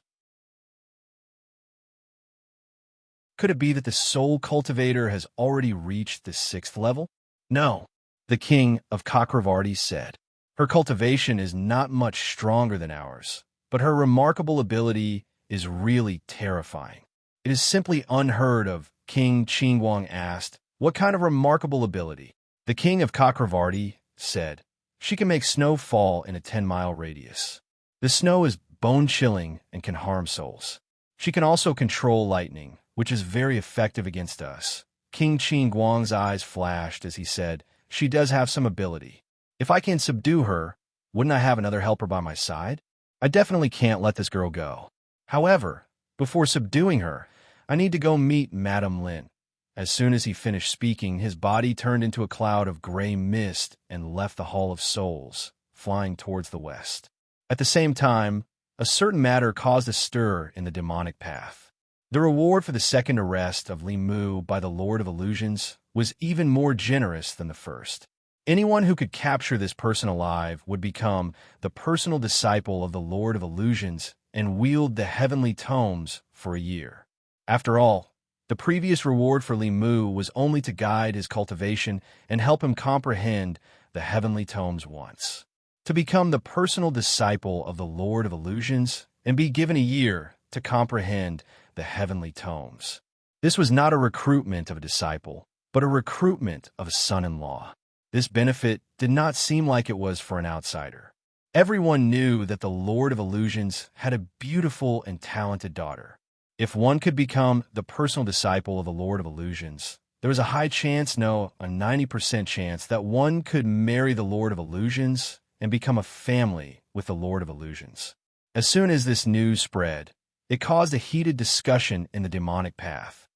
Could it be that the soul cultivator has already reached the 6th level?" "No," the king of Chakravarti said. "Her cultivation is not much stronger than ours, but her remarkable ability is really terrifying. It is simply unheard of." King Qingguang asked, "What kind of remarkable ability?" The king of Chakravarti said, "She can make snow fall in a 10-mile radius. The snow is bone-chilling and can harm souls. She can also control lightning, which is very effective against us." King Qingguang's eyes flashed as he said, "She does have some ability. If I can subdue her, wouldn't I have another helper by my side? I definitely can't let this girl go. However, before subduing her, I need to go meet Madame Lin." As soon as he finished speaking, his body turned into a cloud of gray mist and left the Hall of Souls, flying towards the west. At the same time, a certain matter caused a stir in the demonic path. The reward for the second arrest of Li Mu by the Lord of Illusions was even more generous than the first. Anyone who could capture this person alive would become the personal disciple of the Lord of Illusions and wield the heavenly tomes for a year. After all, the previous reward for Li Mu was only to guide his cultivation and help him comprehend the heavenly tomes once. To become the personal disciple of the Lord of Illusions and be given a year to comprehend the heavenly tomes. This was not a recruitment of a disciple, but a recruitment of a son-in-law. This benefit did not seem like it was for an outsider. Everyone knew that the Lord of Illusions had a beautiful and talented daughter. If one could become the personal disciple of the Lord of Illusions, there was a high chance, no, a 90% chance, that one could marry the Lord of Illusions and become a family with the Lord of Illusions. As soon as this news spread, it caused a heated discussion in the demonic path.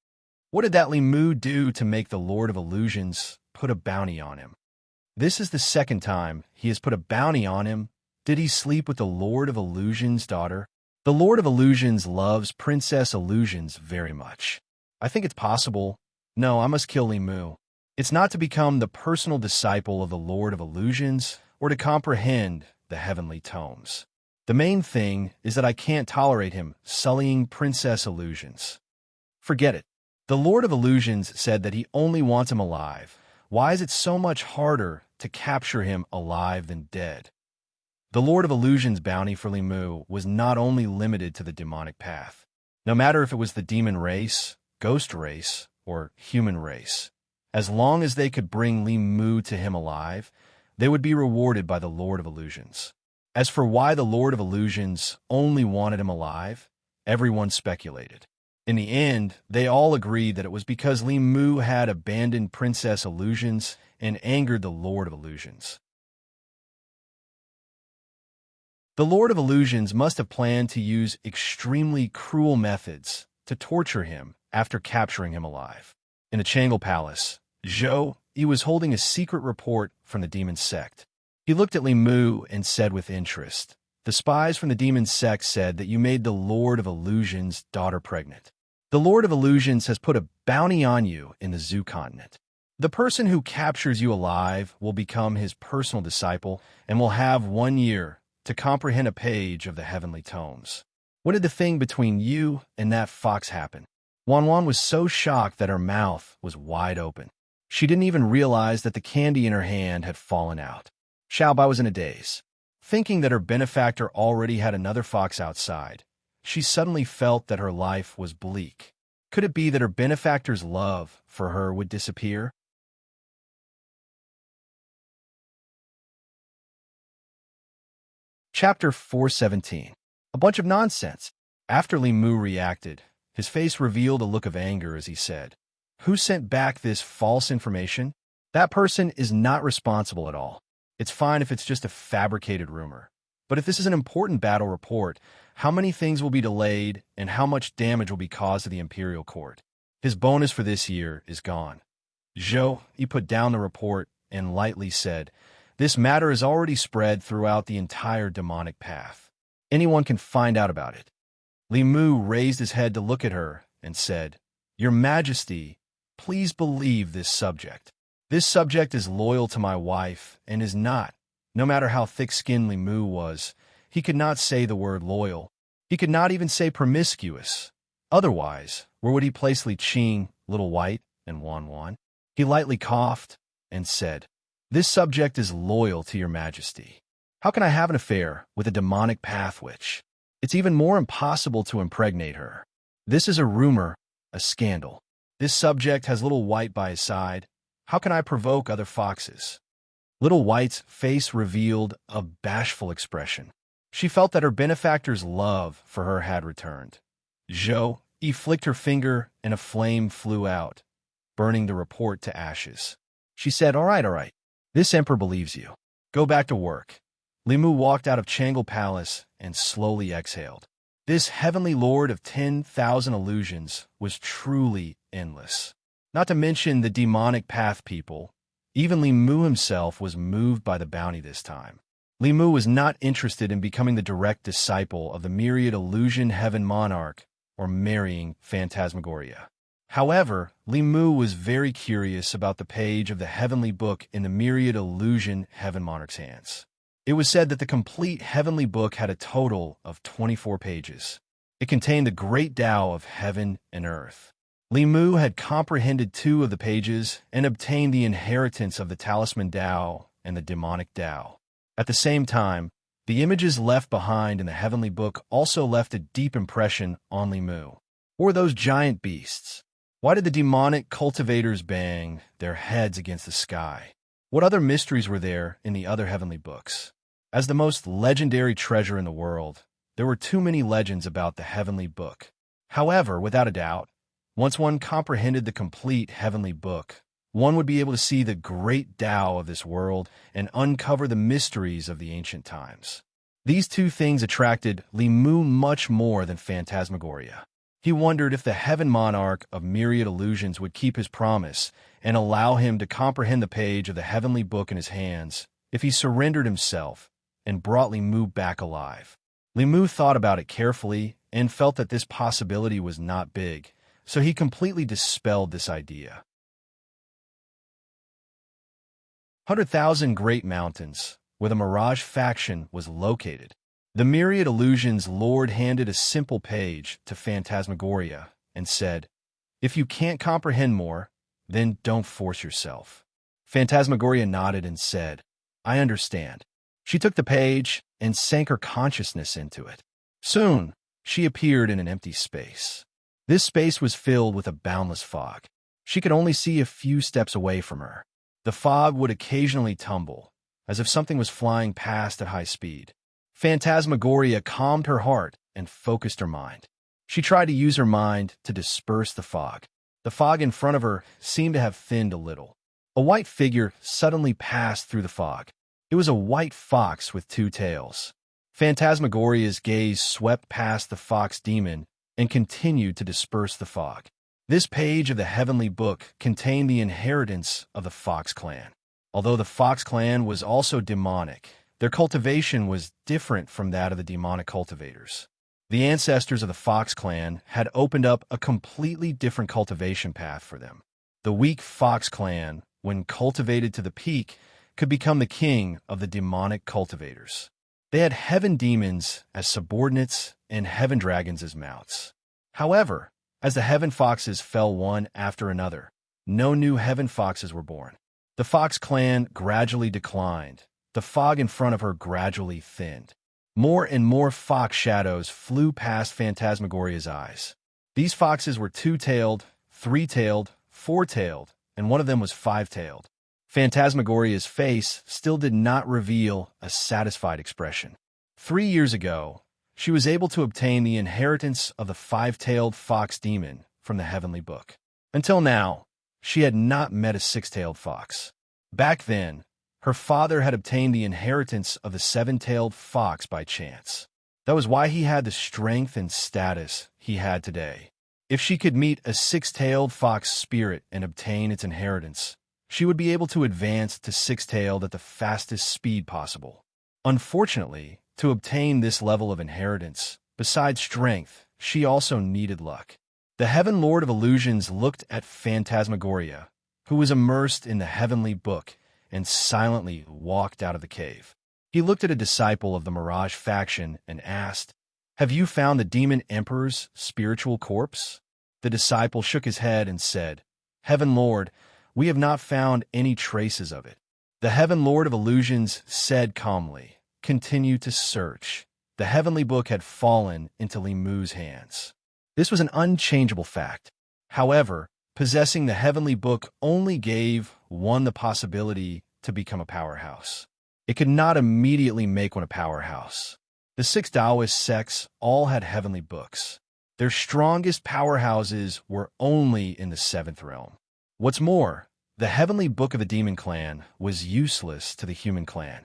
What did that Li Mu do to make the Lord of Illusions put a bounty on him? This is the second time he has put a bounty on him. Did he sleep with the Lord of Illusions' daughter? The Lord of Illusions loves Princess Illusions very much. I think it's possible. No, I must kill Li Mu. It's not to become the personal disciple of the Lord of Illusions or to comprehend the heavenly tomes. The main thing is that I can't tolerate him sullying Princess Illusions. Forget it. The Lord of Illusions said that he only wants him alive. Why is it so much harder to capture him alive than dead? The Lord of Illusions' bounty for Li Mu was not only limited to the demonic path. No matter if it was the demon race, ghost race, or human race, as long as they could bring Li Mu to him alive, they would be rewarded by the Lord of Illusions. As for why the Lord of Illusions only wanted him alive, everyone speculated. In the end, they all agreed that it was because Li Mu had abandoned Princess Illusions and angered the Lord of Illusions. The Lord of Illusions must have planned to use extremely cruel methods to torture him after capturing him alive. In the Changle Palace, Zhou Yi was holding a secret report from the demon sect. He looked at Li Mu and said with interest, "The spies from the demon sect said that you made the Lord of Illusions' daughter pregnant. The Lord of Illusions has put a bounty on you in the Zoo continent. The person who captures you alive will become his personal disciple and will have 1 year to comprehend a page of the heavenly tomes." When did the thing between you and that fox happen? Wanwan was so shocked that her mouth was wide open. She didn't even realize that the candy in her hand had fallen out. Xiaobai was in a daze. Thinking that her benefactor already had another fox outside, she suddenly felt that her life was bleak. Could it be that her benefactor's love for her would disappear? Chapter 417. A bunch of nonsense. After Li Mu reacted, his face revealed a look of anger as he said, "Who sent back this false information? That person is not responsible at all. It's fine if it's just a fabricated rumor. But if this is an important battle report, how many things will be delayed and how much damage will be caused to the Imperial Court? His bonus for this year is gone." Zhou, he put down the report and lightly said, "This matter is already spread throughout the entire demonic path. Anyone can find out about it." Li Mu raised his head to look at her and said, "Your Majesty, please believe this subject. This subject is loyal to my wife and is not, no matter how thick-skinned Li Mu was, he could not say the word loyal. He could not even say promiscuous. Otherwise, where would he place Li Qing, Little White, and Wan Wan?" He lightly coughed and said, "This subject is loyal to your Majesty. How can I have an affair with a demonic path witch? It's even more impossible to impregnate her. This is a rumor, a scandal. This subject has Little White by his side. How can I provoke other foxes?" Little White's face revealed a bashful expression. She felt that her benefactor's love for her had returned. Zhou, he flicked her finger and a flame flew out, burning the report to ashes. She said, all right. This emperor believes you. Go back to work." Li Mu walked out of Changle Palace and slowly exhaled. This heavenly lord of 10,000 illusions was truly endless. Not to mention the demonic path people. Even Li Mu himself was moved by the bounty this time. Li Mu was not interested in becoming the direct disciple of the myriad illusion heaven monarch or marrying Phantasmagoria. However, Li Mu was very curious about the page of the heavenly book in the myriad illusion heaven monarch's hands. It was said that the complete heavenly book had a total of 24 pages. It contained the great Tao of heaven and earth. Li Mu had comprehended 2 of the pages and obtained the inheritance of the talisman Tao and the demonic Tao. At the same time, the images left behind in the heavenly book also left a deep impression on Li Mu. Or those giant beasts. Why did the demonic cultivators bang their heads against the sky? What other mysteries were there in the other heavenly books? As the most legendary treasure in the world, there were too many legends about the heavenly book. However, without a doubt, once one comprehended the complete heavenly book, one would be able to see the great Tao of this world and uncover the mysteries of the ancient times. These 2 things attracted Li Mu much more than Phantasmagoria. He wondered if the heaven monarch of myriad illusions would keep his promise and allow him to comprehend the page of the heavenly book in his hands if he surrendered himself and brought Li Mu back alive. Li Mu thought about it carefully and felt that this possibility was not big, so he completely dispelled this idea. 100,000 Great Mountains, where the Mirage faction was located. The myriad illusions lord handed a simple page to Phantasmagoria and said, "If you can't comprehend more, then don't force yourself." Phantasmagoria nodded and said, "I understand." She took the page and sank her consciousness into it. Soon, she appeared in an empty space. This space was filled with a boundless fog. She could only see a few steps away from her. The fog would occasionally tumble, as if something was flying past at high speed. Phantasmagoria calmed her heart and focused her mind. She tried to use her mind to disperse the fog. The fog in front of her seemed to have thinned a little. A white figure suddenly passed through the fog. It was a white fox with 2 tails. Phantasmagoria's gaze swept past the fox demon and continued to disperse the fog. This page of the heavenly book contained the inheritance of the Fox clan. Although the Fox clan was also demonic, their cultivation was different from that of the demonic cultivators. The ancestors of the Fox clan had opened up a completely different cultivation path for them. The weak Fox clan, when cultivated to the peak, could become the king of the demonic cultivators. They had heaven demons as subordinates and heaven dragons as mounts. However, as the heaven foxes fell one after another, no new heaven foxes were born. The Fox clan gradually declined. The fog in front of her gradually thinned. More and more fox shadows flew past Phantasmagoria's eyes. These foxes were 2-tailed, 3-tailed, 4-tailed, and one of them was 5-tailed. Phantasmagoria's face still did not reveal a satisfied expression. 3 years ago, she was able to obtain the inheritance of the five-tailed fox demon from the heavenly book. Until now, she had not met a six-tailed fox. Back then, her father had obtained the inheritance of the seven-tailed fox by chance. That was why he had the strength and status he had today. If she could meet a six-tailed fox spirit and obtain its inheritance, she would be able to advance to six-tailed at the fastest speed possible. Unfortunately, to obtain this level of inheritance, besides strength, she also needed luck. The Heaven Lord of Illusions looked at Phantasmagoria, who was immersed in the heavenly book, and silently walked out of the cave. He looked at a disciple of the Mirage faction and asked, "Have you found the Demon Emperor's spiritual corpse?" The disciple shook his head and said, "Heaven Lord, we have not found any traces of it." The Heaven Lord of Illusions said calmly, "Continue to search." The heavenly book had fallen into Limu's hands. This was an unchangeable fact. However, possessing the heavenly book only gave one the possibility to become a powerhouse. It could not immediately make one a powerhouse. The six Taoist sects all had heavenly books. Their strongest powerhouses were only in the seventh realm. What's more, the heavenly book of the demon clan was useless to the human clan.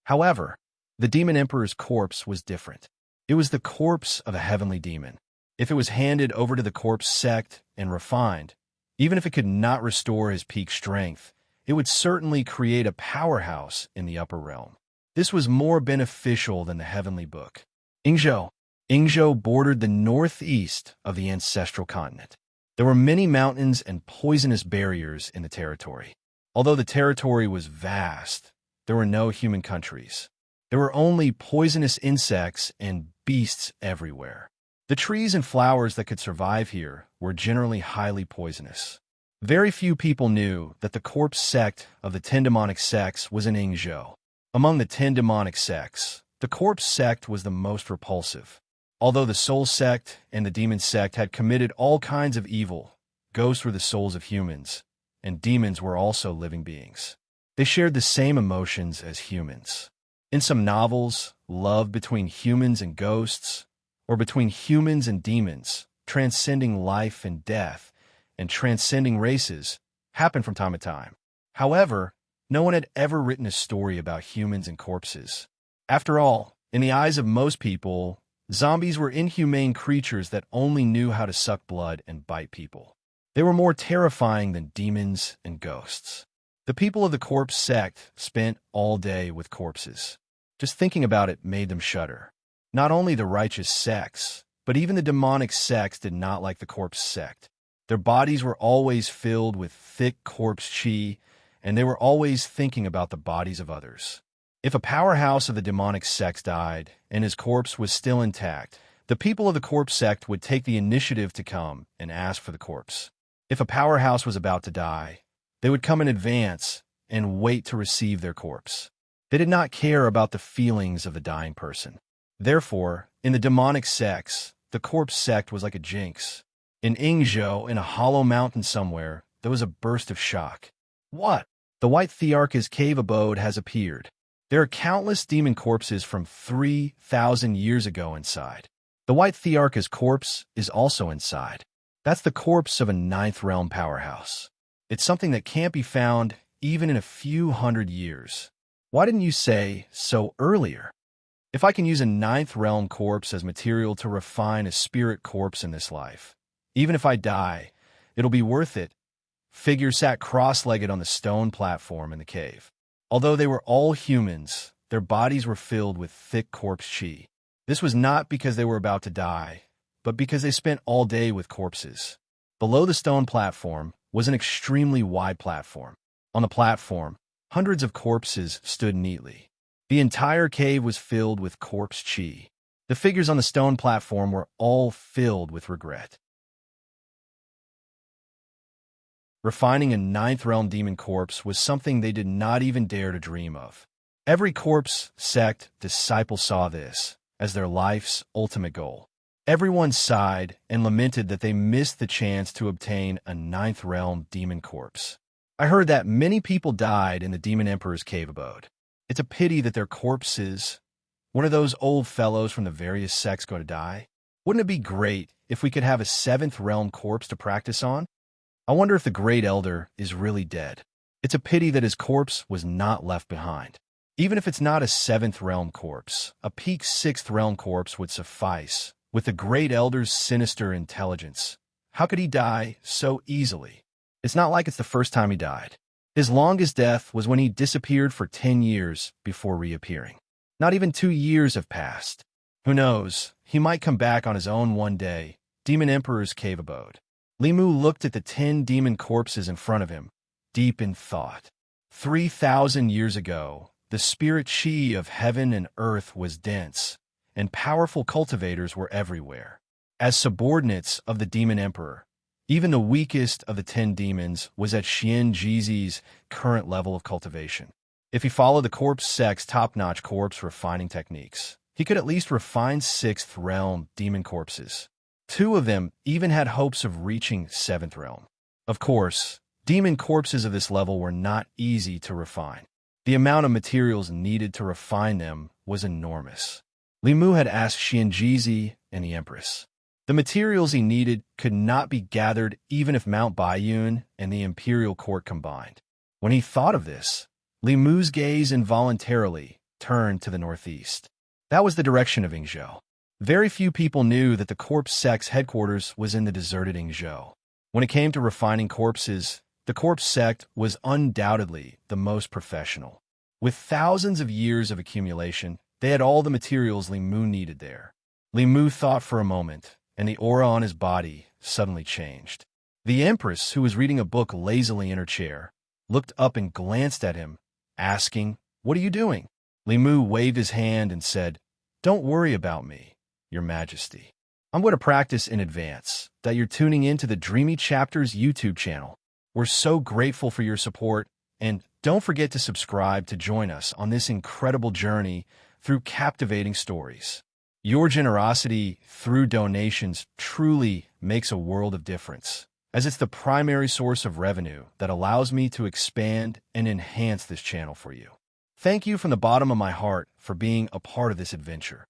However, the demon emperor's corpse was different. It was the corpse of a heavenly demon. If it was handed over to the corpse sect and refined, even if it could not restore his peak strength, it would certainly create a powerhouse in the upper realm. This was more beneficial than the heavenly book. Ingzhou bordered the northeast of the ancestral continent. There were many mountains and poisonous barriers in the territory. Although the territory was vast, there were no human countries. There were only poisonous insects and beasts everywhere. The trees and flowers that could survive here were generally highly poisonous. Very few people knew that the corpse sect of the 10 demonic sects was in Ingzhou. Among the 10 demonic sects, the corpse sect was the most repulsive. Although the soul sect and the demon sect had committed all kinds of evil, ghosts were the souls of humans, and demons were also living beings. They shared the same emotions as humans. In some novels, love between humans and ghosts, or between humans and demons, transcending life and death, and transcending races, happened from time to time. However, no one had ever written a story about humans and corpses. After all, in the eyes of most people, zombies were inhumane creatures that only knew how to suck blood and bite people. They were more terrifying than demons and ghosts. The people of the corpse sect spent all day with corpses. Just thinking about it made them shudder. Not only the righteous sects, but even the demonic sects did not like the corpse sect. Their bodies were always filled with thick corpse chi, and they were always thinking about the bodies of others. If a powerhouse of the demonic sects died and his corpse was still intact, the people of the corpse sect would take the initiative to come and ask for the corpse. If a powerhouse was about to die, they would come in advance and wait to receive their corpse. They did not care about the feelings of the dying person. Therefore, in the demonic sects, the corpse sect was like a jinx. In Ingzhou, in a hollow mountain somewhere, there was a burst of shock. What? The White Thearch's cave abode has appeared. There are countless demon corpses from 3,000 years ago inside. The White Thearch's corpse is also inside. That's the corpse of a ninth realm powerhouse. It's something that can't be found even in a few hundred years. Why didn't you say so earlier? If I can use a ninth realm corpse as material to refine a spirit corpse in this life, even if I die, it'll be worth it. Figure sat cross-legged on the stone platform in the cave. Although they were all humans, their bodies were filled with thick corpse chi. This was not because they were about to die, but because they spent all day with corpses. Below the stone platform was an extremely wide platform. On the platform, hundreds of corpses stood neatly. The entire cave was filled with corpse chi. The figures on the stone platform were all filled with regret. Refining a ninth realm demon corpse was something they did not even dare to dream of. Every corpse sect disciple saw this as their life's ultimate goal. Everyone sighed and lamented that they missed the chance to obtain a ninth realm demon corpse. I heard that many people died in the demon emperor's cave abode. It's a pity that their corpses, one of those old fellows from the various sects, go to die. Wouldn't it be great if we could have a seventh realm corpse to practice on? I wonder if the Great Elder is really dead. It's a pity that his corpse was not left behind. Even if it's not a seventh realm corpse, a peak sixth realm corpse would suffice. With the Great Elder's sinister intelligence, how could he die so easily? It's not like it's the first time he died. His longest death was when he disappeared for 10 years before reappearing. Not even 2 years have passed. Who knows, he might come back on his own one day. Demon Emperor's cave abode. Li Mu looked at the 10 demon corpses in front of him, deep in thought. 3,000 years ago, the spirit chi of heaven and earth was dense, and powerful cultivators were everywhere. As subordinates of the Demon Emperor, even the weakest of the 10 demons was at Xian Jizi's current level of cultivation. If he followed the corpse sect's top-notch corpse refining techniques, he could at least refine 6th realm demon corpses. 2 of them even had hopes of reaching 7th realm. Of course, demon corpses of this level were not easy to refine. The amount of materials needed to refine them was enormous. Li Mu had asked Xianjizi and the Empress. The materials he needed could not be gathered even if Mount Baiyun and the Imperial Court combined. When he thought of this, Li Mu's gaze involuntarily turned to the northeast. That was the direction of Yingzhou. Very few people knew that the corpse sect's headquarters was in the deserted Yingzhou. When it came to refining corpses, the corpse sect was undoubtedly the most professional. With thousands of years of accumulation, they had all the materials Li Mu needed there. Li Mu thought for a moment, and the aura on his body suddenly changed. The Empress, who was reading a book lazily in her chair, looked up and glanced at him, asking, "What are you doing?" Li Mu waved his hand and said, "Don't worry about me, Your Majesty. I'm going to practice in advance that you're tuning in to the Dreamy Chapters YouTube channel. We're so grateful for your support, and don't forget to subscribe to join us on this incredible journey through captivating stories. Your generosity through donations truly makes a world of difference, as it's the primary source of revenue that allows me to expand and enhance this channel for you. Thank you from the bottom of my heart for being a part of this adventure.